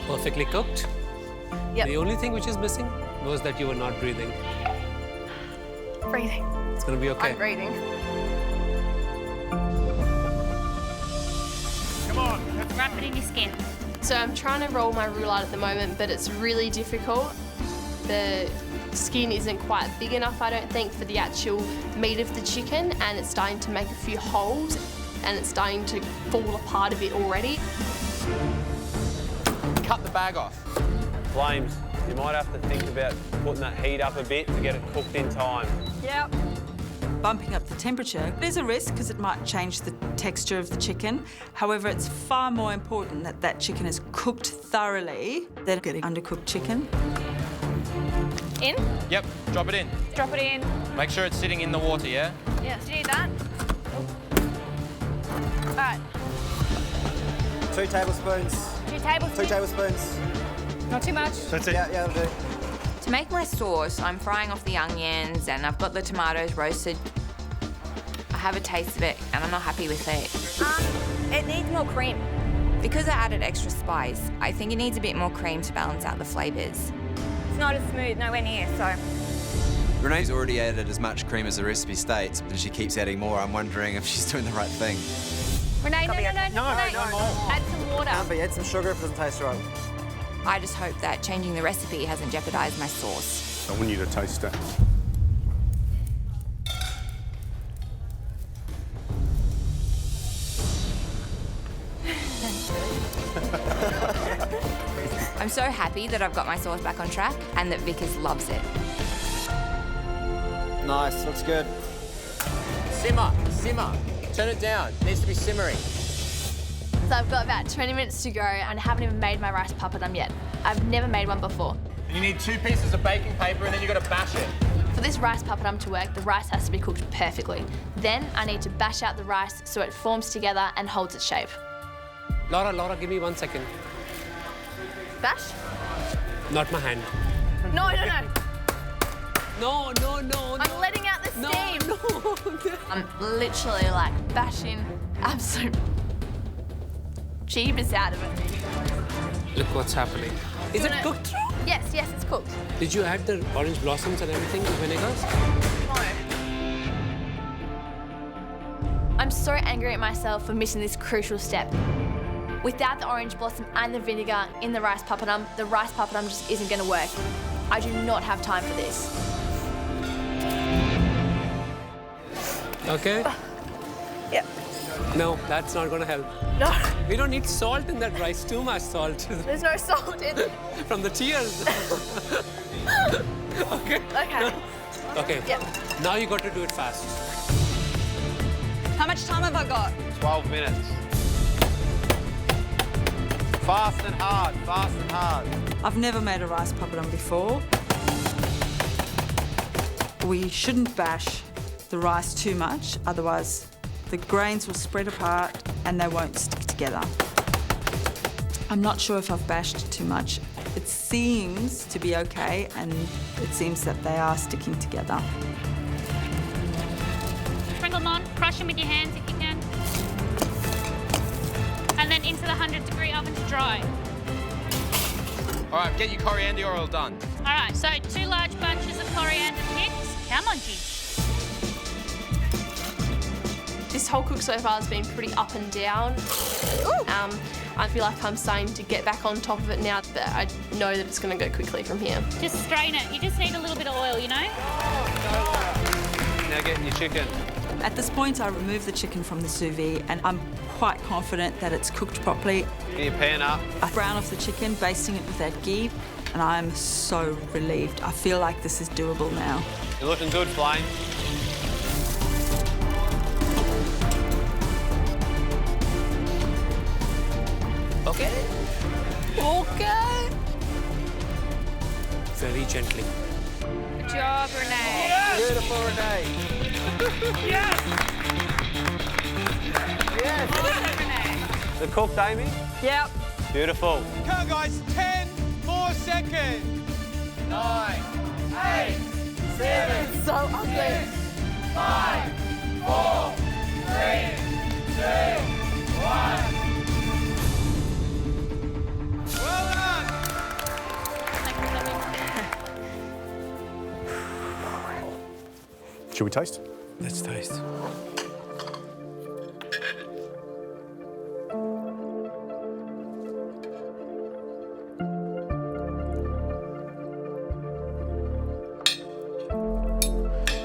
Perfectly cooked. Yep. The only thing which is missing was that you were not breathing. Breathing. It's gonna be okay. I'm breathing. Come on. Wrap it in your skin. So I'm trying to roll my roulade at the moment, but it's really difficult. The skin isn't quite big enough, I don't think, for the actual meat of the chicken, and it's starting to make a few holes, and it's starting to fall apart a bit already. Cut the bag off. Flames, you might have to think about putting that heat up a bit to get it cooked in time. Yep. Bumping up the temperature is a risk because it might change the texture of the chicken. However, it's far more important that that chicken is cooked thoroughly than getting undercooked chicken. In? Yep, drop it in. Drop it in. Make sure it's sitting in the water, yeah? Yes, do you need that? All right. 2 tablespoons. 2 tablespoons. 2 tablespoons. Not too much. That's it. Yeah, that'll do. To make my sauce, I'm frying off the onions and I've got the tomatoes roasted. I have a taste of it and I'm not happy with it. It needs more cream. Because I added extra spice, I think it needs a bit more cream to balance out the flavours. It's not as smooth, nowhere near, so. Renee's already added as much cream as the recipe states, but she keeps adding more. I'm wondering if she's doing the right thing. Renee, no. Add some water. Can't be. Add some sugar if it doesn't taste right. I just hope that changing the recipe hasn't jeopardised my sauce. I want you to taste it. I'm so happy that I've got my sauce back on track and that Vickers loves it. Nice. Looks good. Simmer. Turn it down. It needs to be simmering. So I've got about 20 minutes to go and I haven't even made my rice papadum yet. I've never made one before. You need 2 pieces of baking paper and then you've got to bash it. For this rice papadum to work, the rice has to be cooked perfectly. Then I need to bash out the rice so it forms together and holds its shape. Laura, give me 1 second. Bash? Not my hand. No. No. I'm letting out the steam. No. I'm literally like bashing absolute jeebus out of it. Look what's happening. Is it cooked through? Yes, it's cooked. Did you add the orange blossoms and everything, the vinegars? No. I'm so angry at myself for missing this crucial step. Without the orange blossom and the vinegar in the rice papadum just isn't going to work. I do not have time for this. Okay? Yep. No, that's not going to help. No. We don't need salt in that rice, too much salt. There's no salt in it. From the tears. Okay? Okay. Yep. Now you got to do it fast. How much time have I got? 12 minutes. Fast and hard, fast and hard. I've never made a rice poppadom before. We shouldn't bash the rice too much, otherwise the grains will spread apart and they won't stick together. I'm not sure if I've bashed too much. It seems to be okay, and it seems that they are sticking together. Sprinkle them on, crush them with your hands if you can. And then into the 100-degree oven to dry. All right, get your coriander oil done. All right, so 2 large bunches of coriander picked. Come on, G. This whole cook so far has been pretty up and down. I feel like I'm starting to get back on top of it now that I know that it's going to go quickly from here. Just strain it. You just need a little bit of oil, you know? Now get in your chicken. At this point, I remove the chicken from the sous vide, and I'm quite confident that it's cooked properly. Get your pan up. I brown off the chicken, basting it with that ghee, and I'm so relieved. I feel like this is doable now. You're looking good, Flame. Okay. Okay. Very gently. Good job, Renee. Yes. Beautiful, Renee. Yes! Yes! The cooked, Amy? Yep. Beautiful. Come on, guys. 10 more seconds. 9, 8, 7, So ugly. 6, 5, 4, 3, 2, 1. Well done. Shall we taste? Let's taste.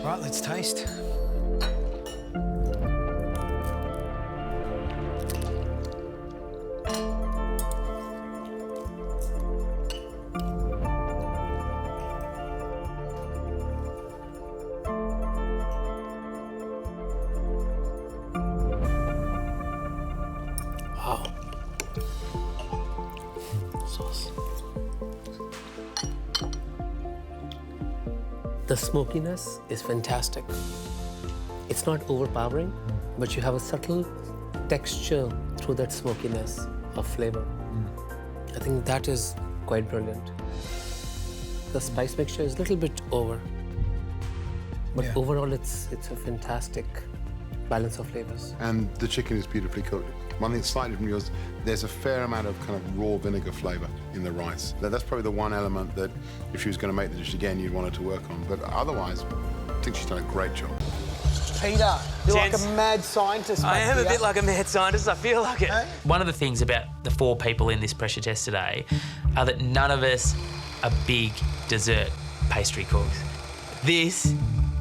Right, let's taste. Wow. Sauce. The smokiness is fantastic. It's not overpowering, but you have a subtle texture through that smokiness of flavor. I think that is quite brilliant. The spice mixture is a little bit over, but overall it's a fantastic balance of flavors. And the chicken is beautifully cooked. One thing slightly from yours, there's a fair amount of kind of raw vinegar flavour in the rice. That's probably the one element that if she was going to make the dish again, you'd want her to work on. But otherwise, I think she's done a great job. Peter, you're like Gents, a mad scientist. I am a here. bit like a mad scientist, I feel like it. One of the things about the 4 people in this pressure test today are that none of us are big dessert pastry cooks. This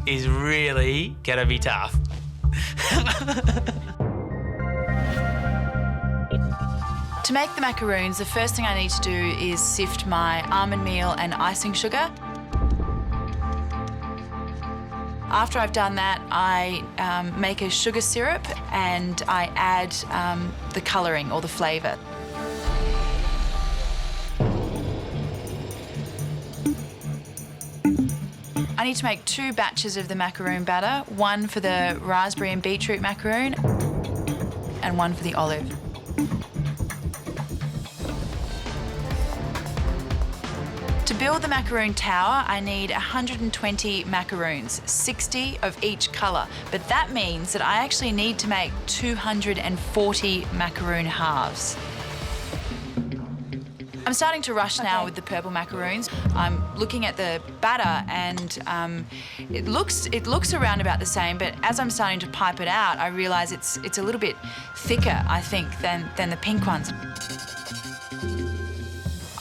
is really gonna be tough. To make the macaroons, the first thing I need to do is sift my almond meal and icing sugar. After I've done that, I make a sugar syrup and I add the colouring or the flavour. I need to make 2 batches of the macaroon batter, one for the raspberry and beetroot macaroon and one for the olive. To build the macaroon tower, I need 120 macaroons, 60 of each colour, but that means that I actually need to make 240 macaroon halves. I'm starting to rush now with the purple macaroons. I'm looking at the batter and it looks around about the same, but as I'm starting to pipe it out, I realise it's a little bit thicker, I think, than the pink ones.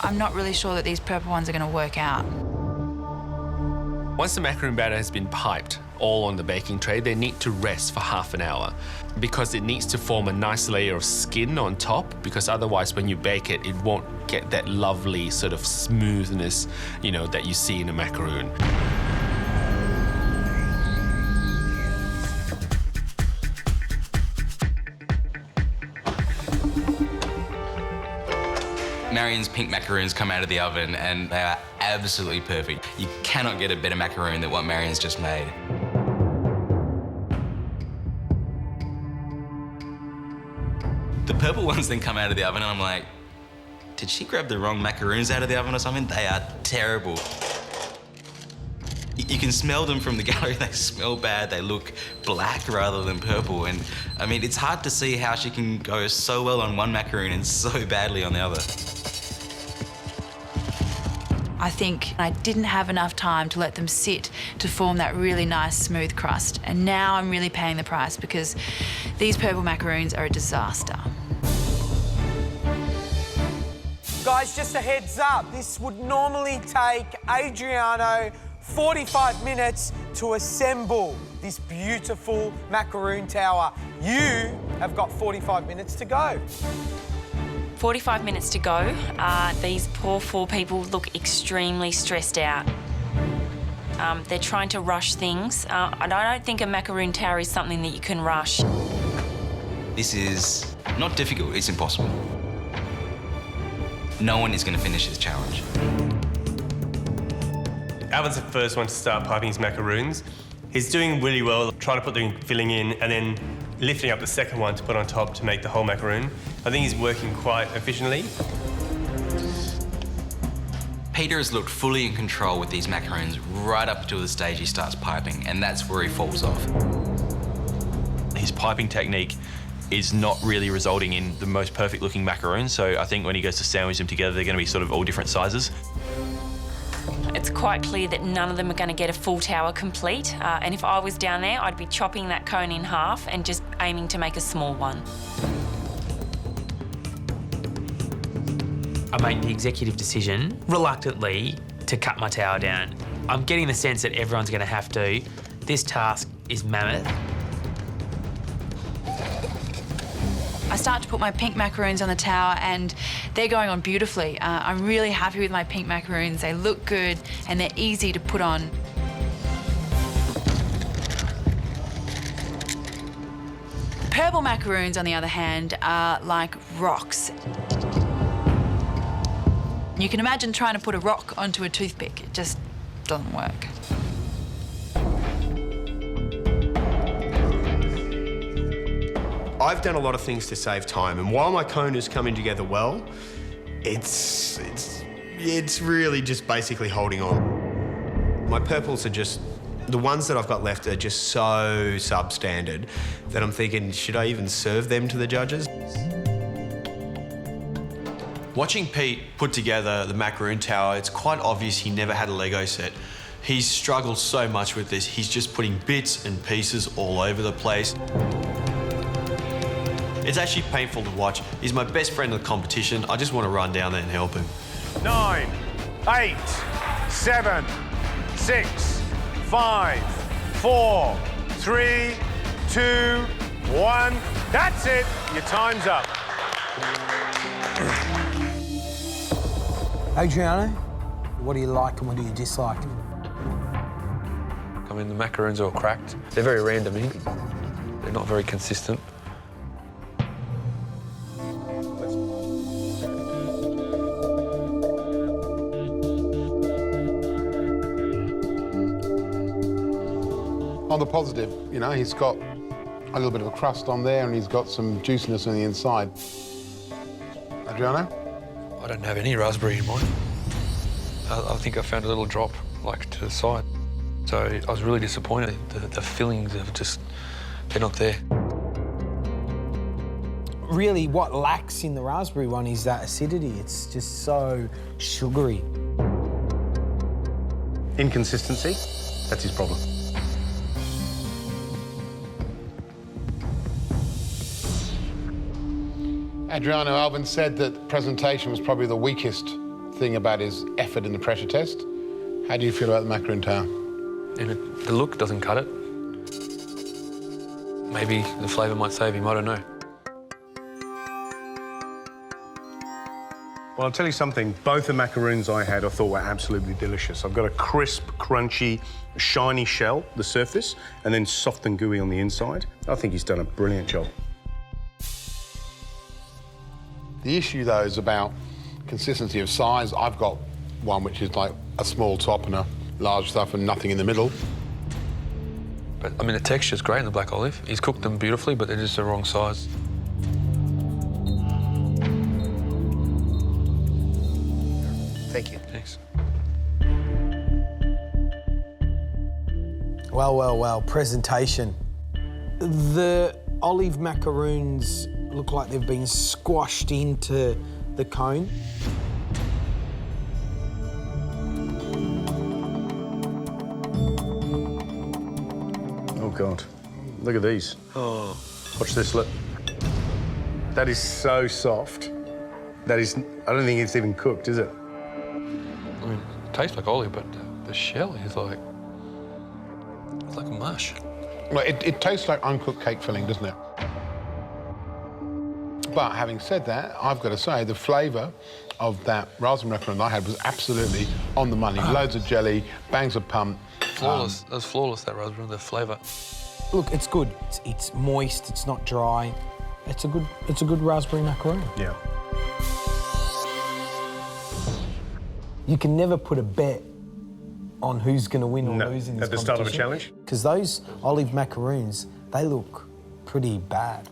I'm not really sure that these purple ones are going to work out. Once the macaroon batter has been piped all on the baking tray, they need to rest for half an hour because it needs to form a nice layer of skin on top, because otherwise when you bake it, it won't get that lovely sort of smoothness, you know, that you see in a macaroon. Marian's pink macaroons come out of the oven and they are absolutely perfect. You cannot get a better macaroon than what Marian's just made. The purple ones then come out of the oven and I'm like, did she grab the wrong macaroons out of the oven or something? They are terrible. You can smell them from the gallery. They smell bad. They look black rather than purple. And I mean, it's hard to see how she can go so well on one macaroon and so badly on the other. I think I didn't have enough time to let them sit to form that really nice smooth crust. And now I'm really paying the price because these purple macaroons are a disaster. Guys, just a heads up, this would normally take Adriano 45 minutes to assemble this beautiful macaroon tower. You have got 45 minutes to go. 45 minutes to go. These poor 4 people look extremely stressed out. They're trying to rush things. And I don't think a macaroon tower is something that you can rush. This is not difficult, it's impossible. No one is going to finish this challenge. Alvin's the first one to start piping his macaroons. He's doing really well, trying to put the filling in and then lifting up the second one to put on top to make the whole macaroon. I think he's working quite efficiently. Peter has looked fully in control with these macaroons right up until the stage he starts piping, and that's where he falls off. His piping technique is not really resulting in the most perfect looking macaroons, so I think when he goes to sandwich them together, they're going to be sort of all different sizes. It's quite clear that none of them are going to get a full tower complete. And if I was down there, I'd be chopping that cone in half and just aiming to make a small one. I made the executive decision, reluctantly, to cut my tower down. I'm getting the sense that everyone's going to have to. This task is mammoth. I start to put my pink macaroons on the tower and they're going on beautifully. I'm really happy with my pink macaroons. They look good and they're easy to put on. Purple macaroons, on the other hand, are like rocks. You can imagine trying to put a rock onto a toothpick. It just doesn't work. I've done a lot of things to save time, and while my cone is coming together well, it's really just basically holding on. My purples are just, the ones that I've got left are just so substandard that I'm thinking, should I even serve them to the judges? Watching Pete put together the macaroon tower, it's quite obvious he never had a Lego set. He's struggled so much with this. He's just putting bits and pieces all over the place. It's actually painful to watch. He's my best friend in the competition. I just want to run down there and help him. 9, 8, 7, 6, 5, 4, 3, 2, 1. That's it. Your time's up. Adriano, what do you like and what do you dislike? I mean, the macaroons are all cracked. They're very random. They're not very consistent. On the positive, you know, he's got a little bit of a crust on there and he's got some juiciness on the inside. Adriano? I don't have any raspberry in mine. I think I found a little drop, like, to the side. So I was really disappointed. The fillings are just, they're not there. Really, what lacks in the raspberry one is that acidity. It's just so sugary. Inconsistency, that's his problem. Adriano, Alvin said that presentation was probably the weakest thing about his effort in the pressure test. How do you feel about the macaroon tower? The look doesn't cut it. Maybe the flavour might save him, I don't know. Well, I'll tell you something. Both the macaroons I had I thought were absolutely delicious. I've got a crisp, crunchy, shiny shell, the surface, and then soft and gooey on the inside. I think he's done a brilliant job. The issue, though, is about consistency of size. I've got one which is like a small top and a large stuff and nothing in the middle. But, I mean, the texture's great in the black olive. He's cooked them beautifully, but they're just the wrong size. Thank you. Thanks. Well, well, well, presentation. The olive macaroons look like they've been squashed into the cone. Oh, God. Look at these. Oh. Watch this, look. That is so soft. That is... I don't think it's even cooked, is it? I mean, it tastes like olive, but the shell is like... It's like a mush. Well, it tastes like uncooked cake filling, doesn't it? But having said that, I've got to say the flavour of that raspberry macaron I had was absolutely on the money. Loads of jelly, bangs of pump. Flawless. That was flawless, that raspberry, the flavour. Look, it's good. It's moist, it's not dry. It's a good raspberry macaron. Yeah. You can never put a bet on who's going to win or lose in this competition. At the start of a challenge? Because those olive macaroons, they look pretty bad.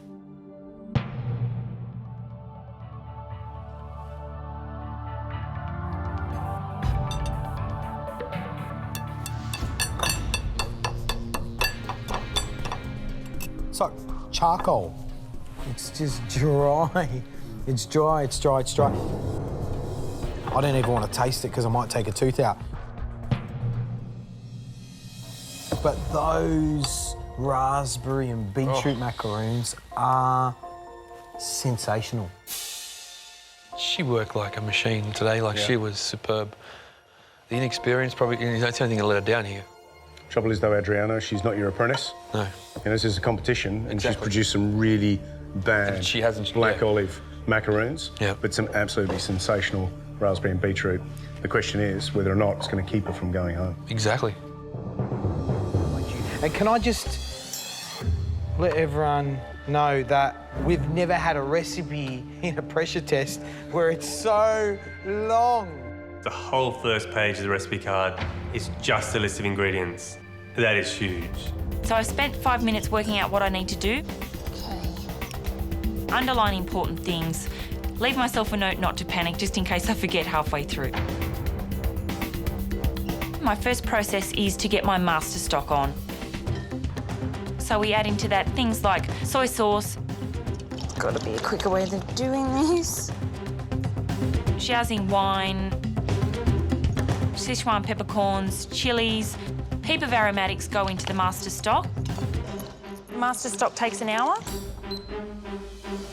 It's like charcoal. It's just dry. It's dry, it's dry, it's dry. I don't even want to taste it because I might take a tooth out. But those raspberry and beetroot macaroons are sensational. She worked like a machine today, like she was superb. The inexperience probably, that's the only thing that let her down here. Trouble is, though, Adriano, she's not your apprentice. No. You know, this is a competition, and Exactly. she's produced some really bad And she hasn't- black yeah. olive macaroons, but some absolutely sensational raspberry and beetroot. The question is whether or not it's going to keep her from going home. Exactly. And can I just let everyone know that we've never had a recipe in a pressure test where it's so long. The whole first page of the recipe card is just a list of ingredients. That is huge. So I spent 5 minutes working out what I need to do. Underline important things. Leave myself a note not to panic just in case I forget halfway through. My first process is to get my master stock on. So we add into that things like soy sauce. Gotta be a quicker way than doing this. Xiaoxing wine, Sichuan peppercorns, chilies. Heap of aromatics go into the master stock. Master stock takes an hour.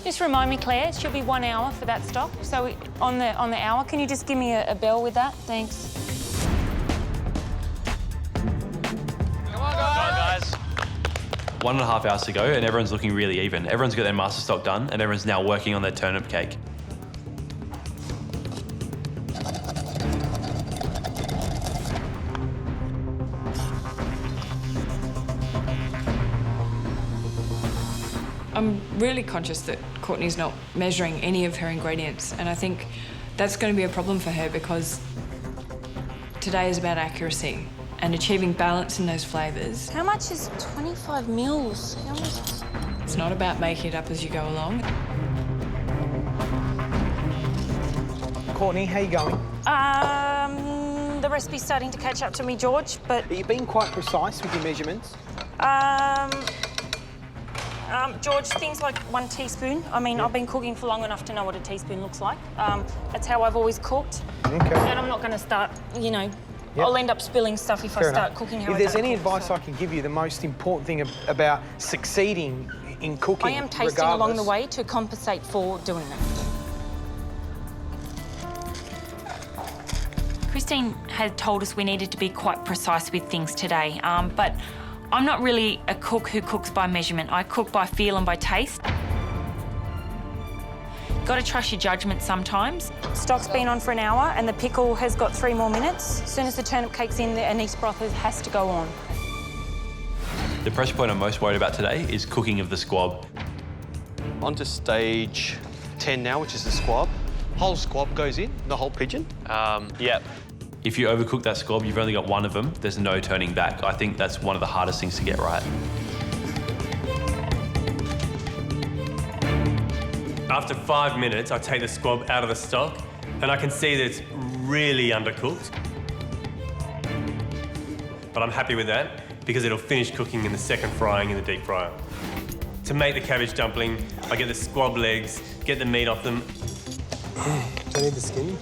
Just remind me, Claire, it should be 1 hour for that stock. So on the hour, can you just give me a bell with that? Thanks. Come on, guys. 1.5 hours to go, and everyone's looking really even. Everyone's got their master stock done, and everyone's now working on their turnip cake. I'm really conscious that Courtney's not measuring any of her ingredients, and I think that's going to be a problem for her because today is about accuracy and achieving balance in those flavours. How much is 25 mils? How much? It's not about making it up as you go along. Courtney, how you going? The recipe's starting to catch up to me, George, but... You've been quite precise with your measurements. George, things like 1 teaspoon. I mean, I've been cooking for long enough to know what a teaspoon looks like. That's how I've always cooked. Okay. And I'm not going to start, you know, I'll end up spilling stuff if I start cooking how I If there's don't any cook, advice I can give you, the most important thing about succeeding in cooking, I am tasting along the way to compensate for doing that. Christine had told us we needed to be quite precise with things today, but I'm not really a cook who cooks by measurement. I cook by feel and by taste. Got to trust your judgment sometimes. Stock's been on for an hour and the pickle has got 3 more minutes. As soon as the turnip cake's in, the anise broth has to go on. The pressure point I'm most worried about today is cooking of the squab. On to stage 10 now, which is the squab. Whole squab goes in, the whole pigeon? Yep. If you overcook that squab, you've only got one of them, there's no turning back. I think that's one of the hardest things to get right. After 5 minutes, I take the squab out of the stock and I can see that it's really undercooked. But I'm happy with that because it'll finish cooking in the second frying in the deep fryer. To make the cabbage dumpling, I get the squab legs, get the meat off them. Do I need the skin?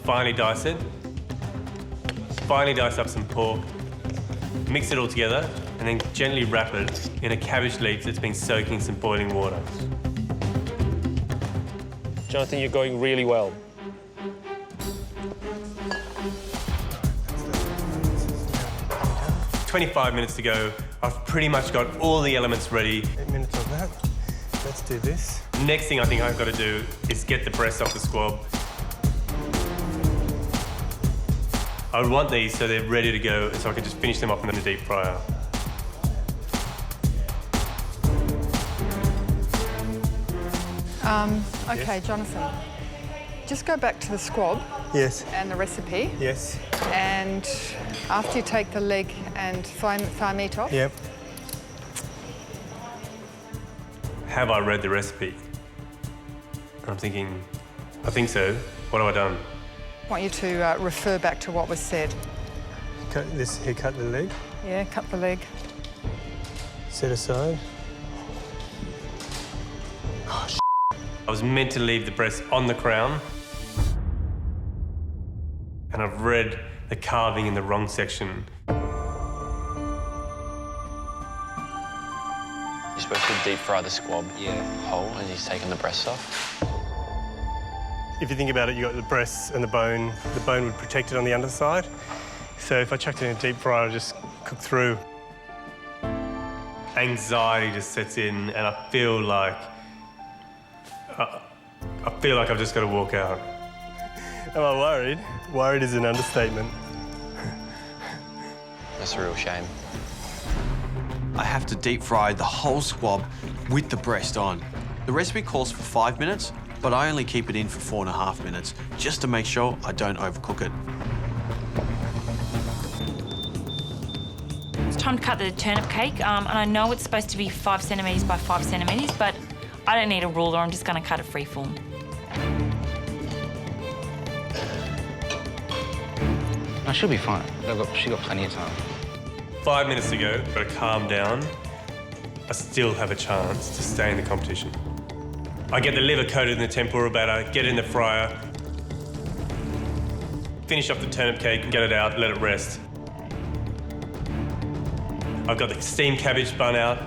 Finely dice it. Finely dice up some pork. Mix it all together and then gently wrap it in a cabbage leaf that's been soaking in some boiling water. Jonathan, you're going really well. "25 minutes to go. I've pretty much got all the elements ready. 8 minutes of that. Let's do this. Next thing I think I've got to do is get the breast off the squab. I would want these so they're ready to go so I can just finish them off in the deep fryer. Okay, Jonathan, just go back to the squab. Yes. And the recipe. Yes. And after you take the leg and thigh meat off. Yep. Have I read the recipe? I'm thinking, I think so. What have I done? I want you to refer back to what was said. Cut this here, cut the leg. Yeah, cut the leg. Set aside. I was meant to leave the breast on the crown, and I've read the carving in the wrong section. You're supposed to deep fry the squab whole and he's taken the breast off. If you think about it, you've got the breasts and the bone. The bone would protect it on the underside. So if I chucked it in a deep fryer, it'll just cook through. Anxiety just sets in, and I feel like I've just got to walk out. Am I worried? Worried is an understatement. That's a real shame. I have to deep fry the whole squab with the breast on. The recipe calls for 5 minutes, but I only keep it in for 4.5 minutes, just to make sure I don't overcook it. It's time to cut the turnip cake, and I know it's supposed to be 5 centimetres by 5 centimetres, but I don't need a ruler, I'm just going to cut it freeform. No, she'll be fine. She got plenty of time. 5 minutes to go, got to calm down. I still have a chance to stay in the competition. I get the liver coated in the tempura batter, get it in the fryer, finish off the turnip cake, get it out, let it rest. I've got the steamed cabbage spun out.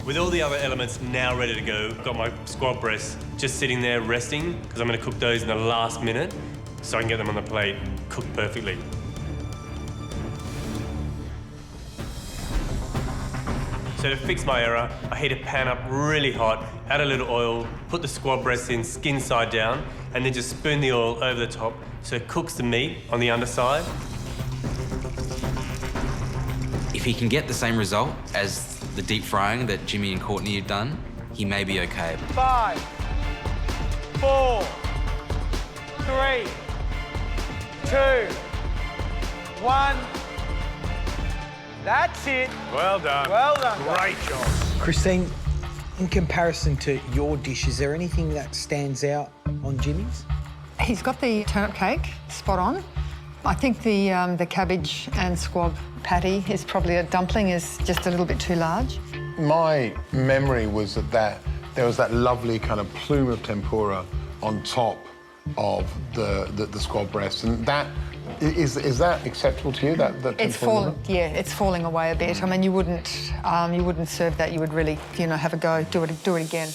With all the other elements now ready to go, I've got my squab breasts just sitting there resting because I'm going to cook those in the last minute so I can get them on the plate, cooked perfectly. So to fix my error, I heat a pan up really hot, add a little oil, put the squab breasts in skin side down, and then just spoon the oil over the top so it cooks the meat on the underside. If he can get the same result as the deep frying that Jimmy and Courtney have done, he may be okay. 5, 4, 3, 2, 1. That's it. Well done. Well done. Great job. Christine, in comparison to your dish, is there anything that stands out on Jimmy's? He's got the turnip cake spot on. I think the cabbage and squab patty is probably a dumpling is just a little bit too large. My memory was that there was that lovely kind of plume of tempura on top of the squab breast, and that is that acceptable to you? It's falling away a bit. I mean, you wouldn't serve that. You would really, have a go, do it again.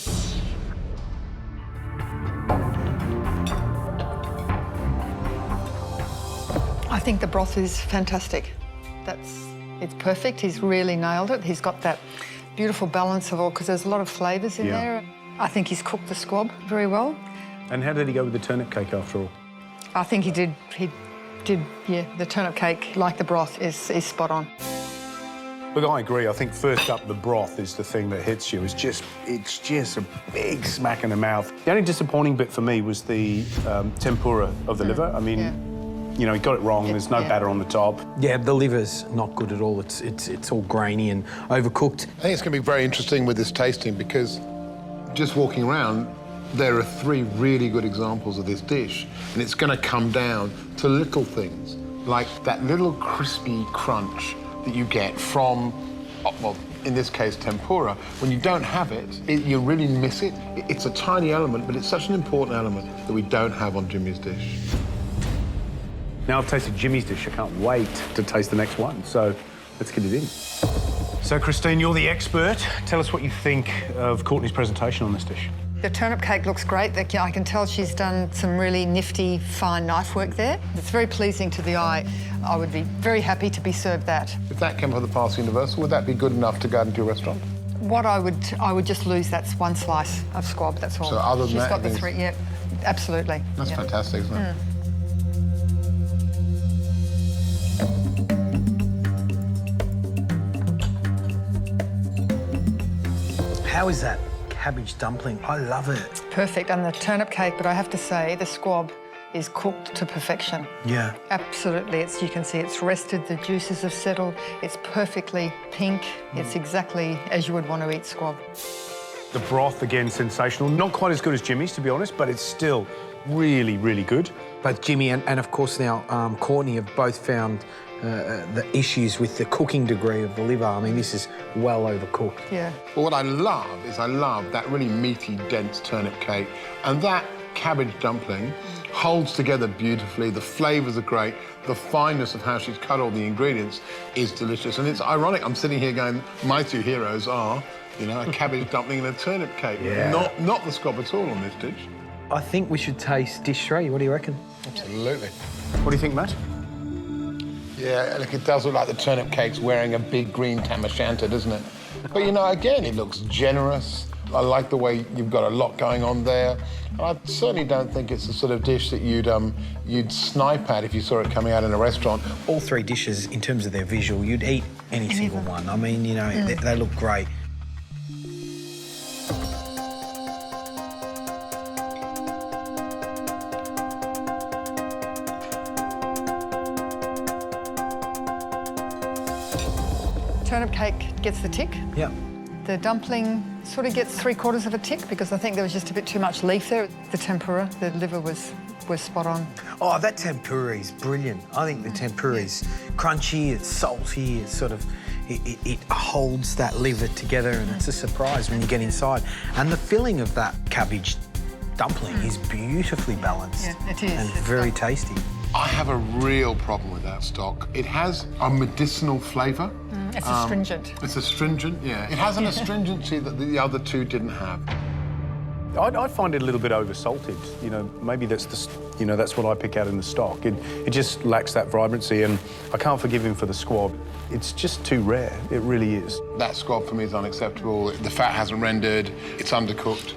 I think the broth is fantastic. It's perfect. He's really nailed it. He's got that beautiful balance of all, because there's a lot of flavours in there. I think he's cooked the squab very well. And how did he go with the turnip cake after all? I think he did, yeah. The turnip cake, like the broth, is spot on. Look, I agree. I think first up, the broth is the thing that hits you. It's just a big smack in the mouth. The only disappointing bit for me was the tempura of the liver. I mean, you know, he got it wrong. There's no batter on the top. Yeah, the liver's not good at all. It's all grainy and overcooked. I think it's going to be very interesting with this tasting because just walking around, there are 3 really good examples of this dish, and it's going to come down to little things like that little crispy crunch that you get from, well, in this case, tempura. When you don't have it, you really miss it. It's a tiny element, but it's such an important element that we don't have on Jimmy's dish. Now I've tasted Jimmy's dish. I can't wait to taste the next one. So let's get it in. So, Christine, you're the expert. Tell us what you think of Courtney's presentation on this dish. The turnip cake looks great. I can tell she's done some really nifty, fine knife work there. It's very pleasing to the eye. I would be very happy to be served that. If that came from the Parsi Universal, would that be good enough to go into your restaurant? What I would just lose that's 1 slice of squab, that's all. So other than she's that, got the you 3, yeah, absolutely. That's fantastic, isn't it? How is that cabbage dumpling? I love it. Perfect, and the turnip cake, but I have to say the squab is cooked to perfection. Yeah. Absolutely, you can see it's rested, the juices have settled, it's perfectly pink, it's exactly as you would want to eat squab. The broth, again, sensational. Not quite as good as Jimmy's, to be honest, but it's still really, really good. Both Jimmy and of course now Courtney have both found the issues with the cooking degree of the liver. I mean, this is well overcooked. Yeah. But what I love is I love that really meaty, dense turnip cake, and that cabbage dumpling holds together beautifully. The flavours are great. The fineness of how she's cut all the ingredients is delicious. And it's ironic, I'm sitting here going, my 2 heroes are, you know, a cabbage dumpling and a turnip cake. Yeah. Not the squab at all on this dish. I think we should taste dish 3. What do you reckon? Absolutely. What do you think, Matt? Yeah, look, it does look like the turnip cake's wearing a big green tam o' shanter, doesn't it? But, you know, again, it looks generous. I like the way you've got a lot going on there. And I certainly don't think it's the sort of dish that you'd snipe at if you saw it coming out in a restaurant. All 3 dishes, in terms of their visual, you'd eat any single one. I mean, you know, they look great. Turnip cake gets the tick. Yeah. The dumpling sort of gets 3/4 of a tick because I think there was just a bit too much leaf there. The tempura, the liver was spot on. Oh, that tempura is brilliant. I think the tempura is crunchy, it's salty, it's sort of, it holds that liver together and it's a surprise when you get inside. And the filling of that cabbage dumpling is beautifully balanced. Yeah, it is. And very tasty. I have a real problem with that stock. It has a medicinal flavour. It's astringent. It's astringent, yeah. It has an astringency that the other 2 didn't have. I find it a little bit over-salted. You know, maybe that's what I pick out in the stock. It just lacks that vibrancy, and I can't forgive him for the squab. It's just too rare. It really is. That squab for me is unacceptable. The fat hasn't rendered. It's undercooked.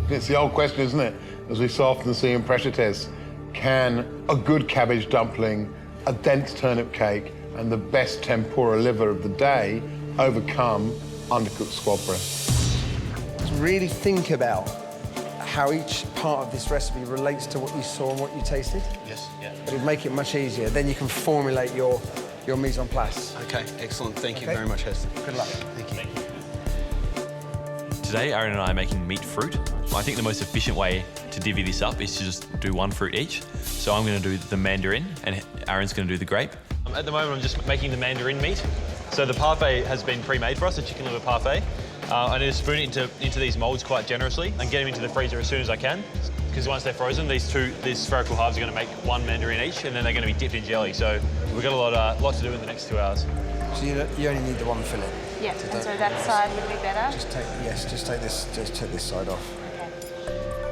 It's the old question, isn't it? As we so often see in pressure tests, can a good cabbage dumpling, a dense turnip cake, and the best tempura liver of the day overcome undercooked squab breast? Really think about how each part of this recipe relates to what you saw and what you tasted. Yes, yeah. It'll make it much easier. Then you can formulate your mise en place. Okay, excellent. Thank you very much, Heston. Good luck. Thank you. Today, Aaron and I are making meat fruit. I think the most efficient way to divvy this up is to just do 1 fruit each. So I'm going to do the mandarin and Aaron's going to do the grape. At the moment, I'm just making the mandarin meat. So the parfait has been pre-made for us, a chicken liver parfait. I need to spoon it into these moulds quite generously and get them into the freezer as soon as I can. Because once they're frozen, these spherical halves are going to make 1 mandarin each, and then they're going to be dipped in jelly. So we've got a lot to do in the next 2 hours. So you only need the 1 fillet. Yeah, and so that side would be better? Just take this side off.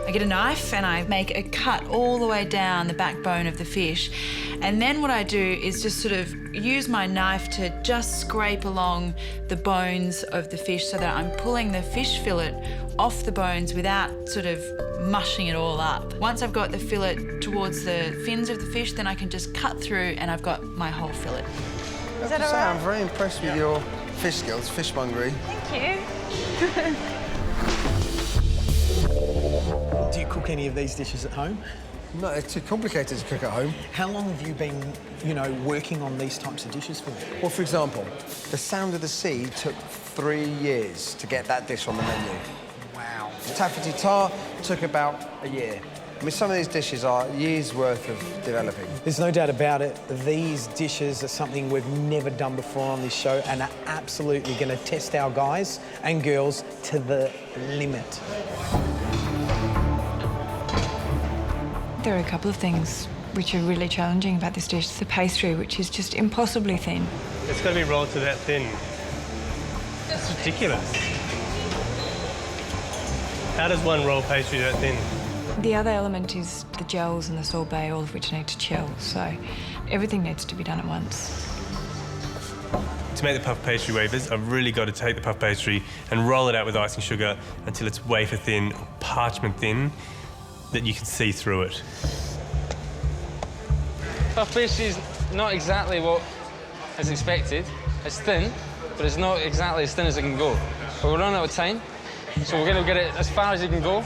I get a knife and I make a cut all the way down the backbone of the fish. And then what I do is just sort of use my knife to just scrape along the bones of the fish so that I'm pulling the fish fillet off the bones without sort of mushing it all up. Once I've got the fillet towards the fins of the fish, then I can just cut through and I've got my whole fillet. I'm very impressed with your Fish skills, fishmongery. Thank you. Do you cook any of these dishes at home? No, it's too complicated to cook at home. How long have you been, you know, working on these types of dishes for? Well, for example, the Sound of the Sea took 3 years to get that dish on the menu. Wow. Taffety Tar took about a year. I mean, some of these dishes are years' worth of developing. There's no doubt about it. These dishes are something we've never done before on this show and are absolutely going to test our guys and girls to the limit. There are a couple of things which are really challenging about this dish. The pastry, which is just impossibly thin. It's got to be rolled to that thin. That's ridiculous. How does one roll pastry that thin? The other element is the gels and the sorbet, all of which need to chill. So everything needs to be done at once. To make the puff pastry wafers, I've really got to take the puff pastry and roll it out with icing sugar until it's wafer thin or parchment thin, that you can see through it. Puff pastry is not exactly what is expected. It's thin, but it's not exactly as thin as it can go. But we're running out of time, so we're going to get it as far as you can go,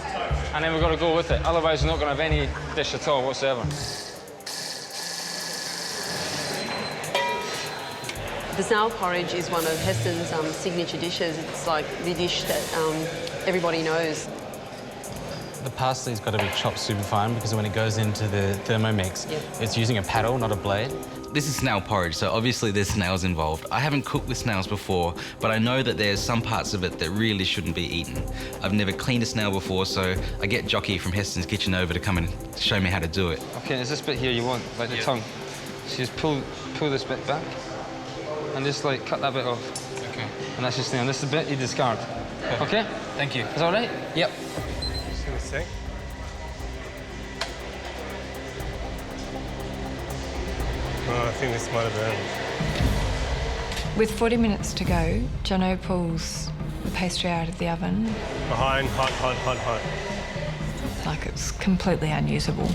and then we've got to go with it. Otherwise, we're not going to have any dish at all whatsoever. The snail porridge is one of Heston's signature dishes. It's like the dish that everybody knows. The parsley's got to be chopped super fine because when it goes into the Thermomix, it's using a paddle, not a blade. This is snail porridge, so obviously there's snails involved. I haven't cooked with snails before, but I know that there's some parts of it that really shouldn't be eaten. I've never cleaned a snail before, so I get Jockey from Heston's Kitchen over to come and show me how to do it. Okay, there's this bit here you want, like the tongue. So just pull this bit back and just like cut that bit off. Okay. And that's just the end. This is the bit you discard. Okay? Thank you. Is that all right? Yep. Sec. Oh, I think this might have burned. With 40 minutes to go, Jono pulls the pastry out of the oven. Behind, hot, hot, hot, hot. Like it's completely unusable.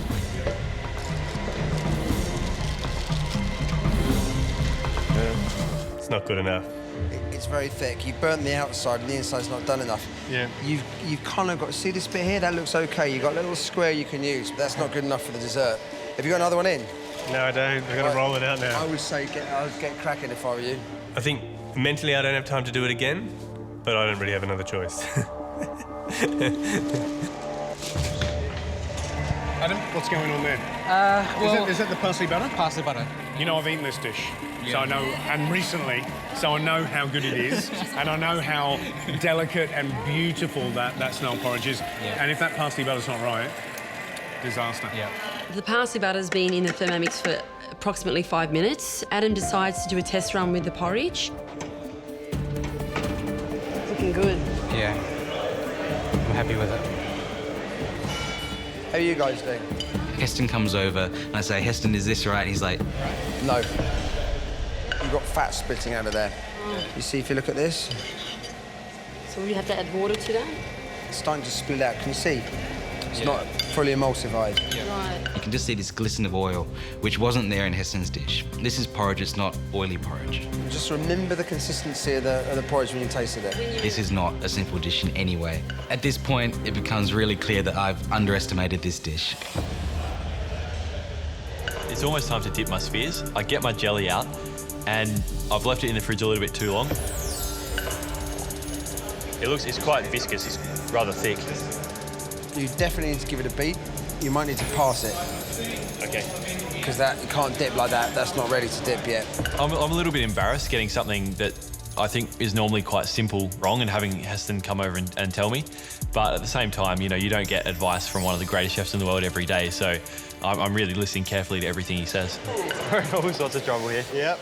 It's not good enough. It's very thick. You've burnt the outside and the inside's not done enough. Yeah. You've kind of got to see this bit here. That looks okay. You've got a little square you can use, but that's not good enough for the dessert. Have you got another one in? No, I don't. We're going to roll it out now. I would say I would get cracking if I were you. I think mentally I don't have time to do it again, but I don't really have another choice. Adam, what's going on there? Is that the parsley butter? Parsley butter. You know, I've eaten this dish, so I know, and recently, so I know how good it is, and I know how delicate and beautiful that snail porridge is. And if that parsley butter's not right, disaster. The parsley butter's been in the Thermomix for approximately 5 minutes. Adam decides to do a test run with the porridge. Looking good. Yeah. I'm happy with it. How are you guys doing? Heston comes over and I say, Heston, is this right? And he's like, no. You've got fat spitting out of there. You see, if you look at this, So we have to add water to that? it's starting to split out. Can you see? It's not fully emulsified. Right. you can just see this glisten of oil, which wasn't there in Heston's dish. This is porridge, it's not oily porridge. Just remember the consistency of the porridge when you tasted it. This is not a simple dish in any way. At this point, it becomes really clear that I've underestimated this dish. It's almost time to dip my spheres. I get my jelly out, and I've left it in the fridge a little bit too long. It's quite viscous, it's rather thick. You definitely need to give it a beat. You might need to pass it. Okay. Because you can't dip like that. That's not ready to dip yet. I'm a little bit embarrassed getting something that I think is normally quite simple wrong and having Heston come over and tell me. But at the same time, you know, you don't get advice from one of the greatest chefs in the world every day, so I'm really listening carefully to everything he says. We're in all sorts of trouble here. Yep.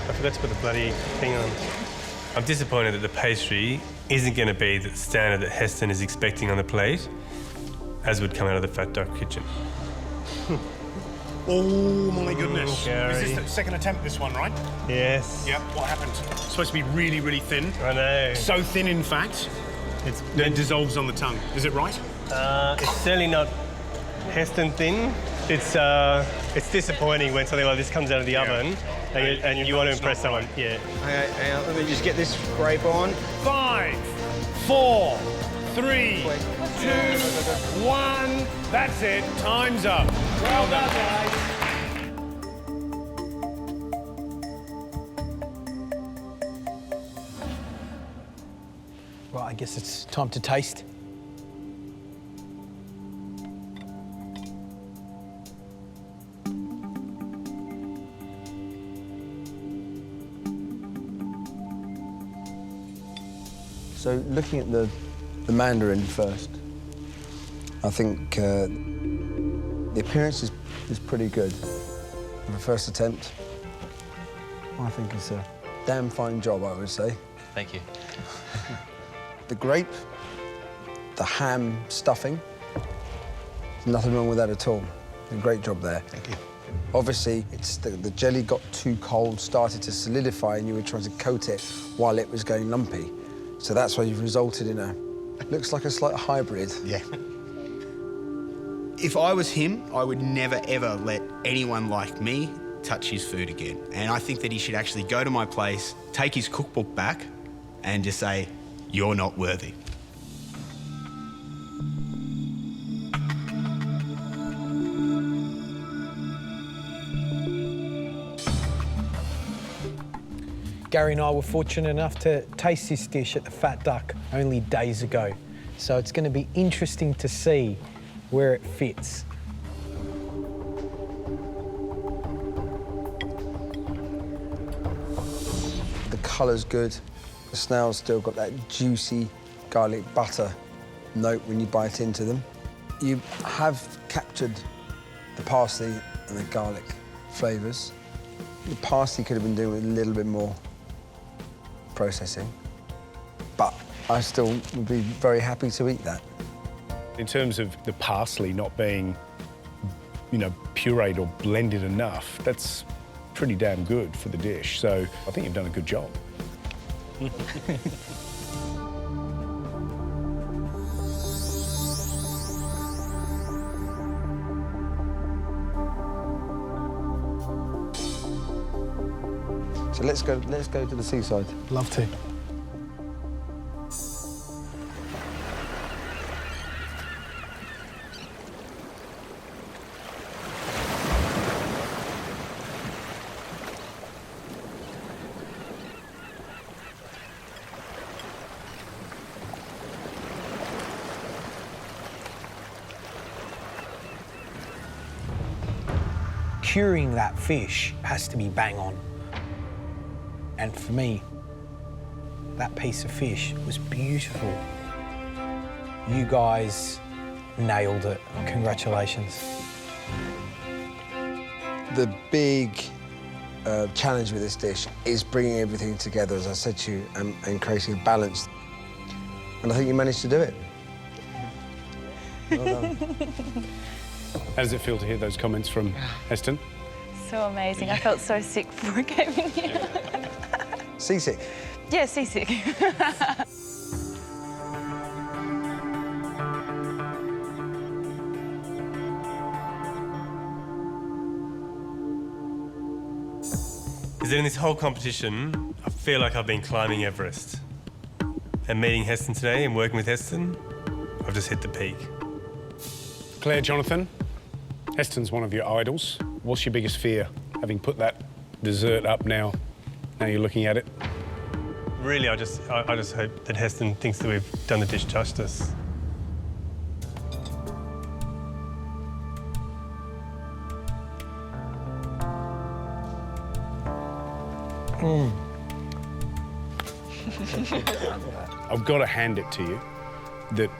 I forgot to put the bloody thing on. I'm disappointed that the pastry isn't going to be the standard that Heston is expecting on the plate, as would come out of the Fat Duck kitchen. Oh my goodness. Gary. Is this the second attempt, this one, right? Yes. Yep. What happened? It's supposed to be really, really thin. I know. So thin, in fact, it dissolves on the tongue. Is it right? It's certainly not Heston thin. It's disappointing when something like this comes out of the oven and you want to impress someone. Yeah. Okay, hang on, let me just get this grape on. 5, 4, 3, 2, 1. That's it. Time's up. Well done, guys. Right, I guess it's time to taste. So looking at the mandarin first, I think the appearance is pretty good. For a first attempt, I think it's a damn fine job, I would say. Thank you. The grape, the ham stuffing, there's nothing wrong with that at all. A great job there. Thank you. Obviously, it's the jelly got too cold, started to solidify, and you were trying to coat it while it was going lumpy. So that's why you've resulted in looks like a slight hybrid. Yeah. If I was him, I would never, ever let anyone like me touch his food again. And I think that he should actually go to my place, take his cookbook back, and just say, "You're not worthy." Gary and I were fortunate enough to taste this dish at the Fat Duck only days ago. So it's going to be interesting to see where it fits. The colour's good. The snail's still got that juicy garlic butter note when you bite into them. You have captured the parsley and the garlic flavours. The parsley could have been doing with a little bit more processing, but I still would be very happy to eat that. In terms of the parsley not being, pureed or blended enough, that's pretty damn good for the dish. So I think you've done a good job. So let's go to the seaside. Love to. Curing that fish has to be bang on. And for me, that piece of fish was beautiful. You guys nailed it. Congratulations. The big challenge with this dish is bringing everything together, as I said to you, and creating a balance. And I think you managed to do it. Well done. How does it feel to hear those comments from Heston? So amazing. I felt so sick before I came in here. Seasick? Yeah, seasick. Because in this whole competition, I feel like I've been climbing Everest. And meeting Heston today and working with Heston, I've just hit the peak. Claire, Jonathan, Heston's one of your idols. What's your biggest fear, having put that dessert up now you're looking at it? Really, I just hope that Heston thinks that we've done the dish justice. I've got to hand it to you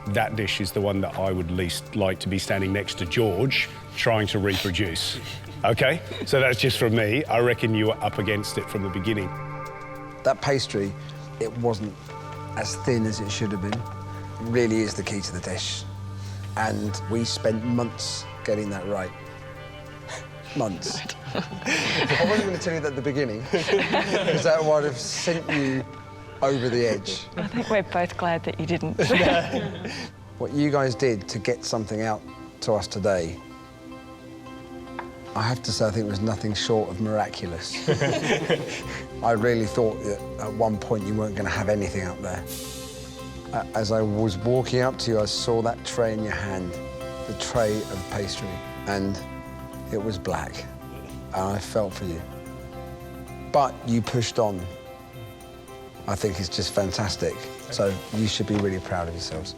that dish is the one that I would least like to be standing next to George trying to reproduce. OK? So that's just from me. I reckon you were up against it from the beginning. That pastry, it wasn't as thin as it should have been. It really is the key to the dish. And we spent months getting that right. Months. I wasn't going to tell you that at the beginning, because that would have sent you over the edge. I think we're both glad that you didn't. What you guys did to get something out to us today, I have to say I think it was nothing short of miraculous. I really thought that at one point you weren't going to have anything up there. As I was walking up to you, I saw that tray in your hand, the tray of pastry, and it was black. And I felt for you. But you pushed on. I think it's just fantastic. So you should be really proud of yourselves.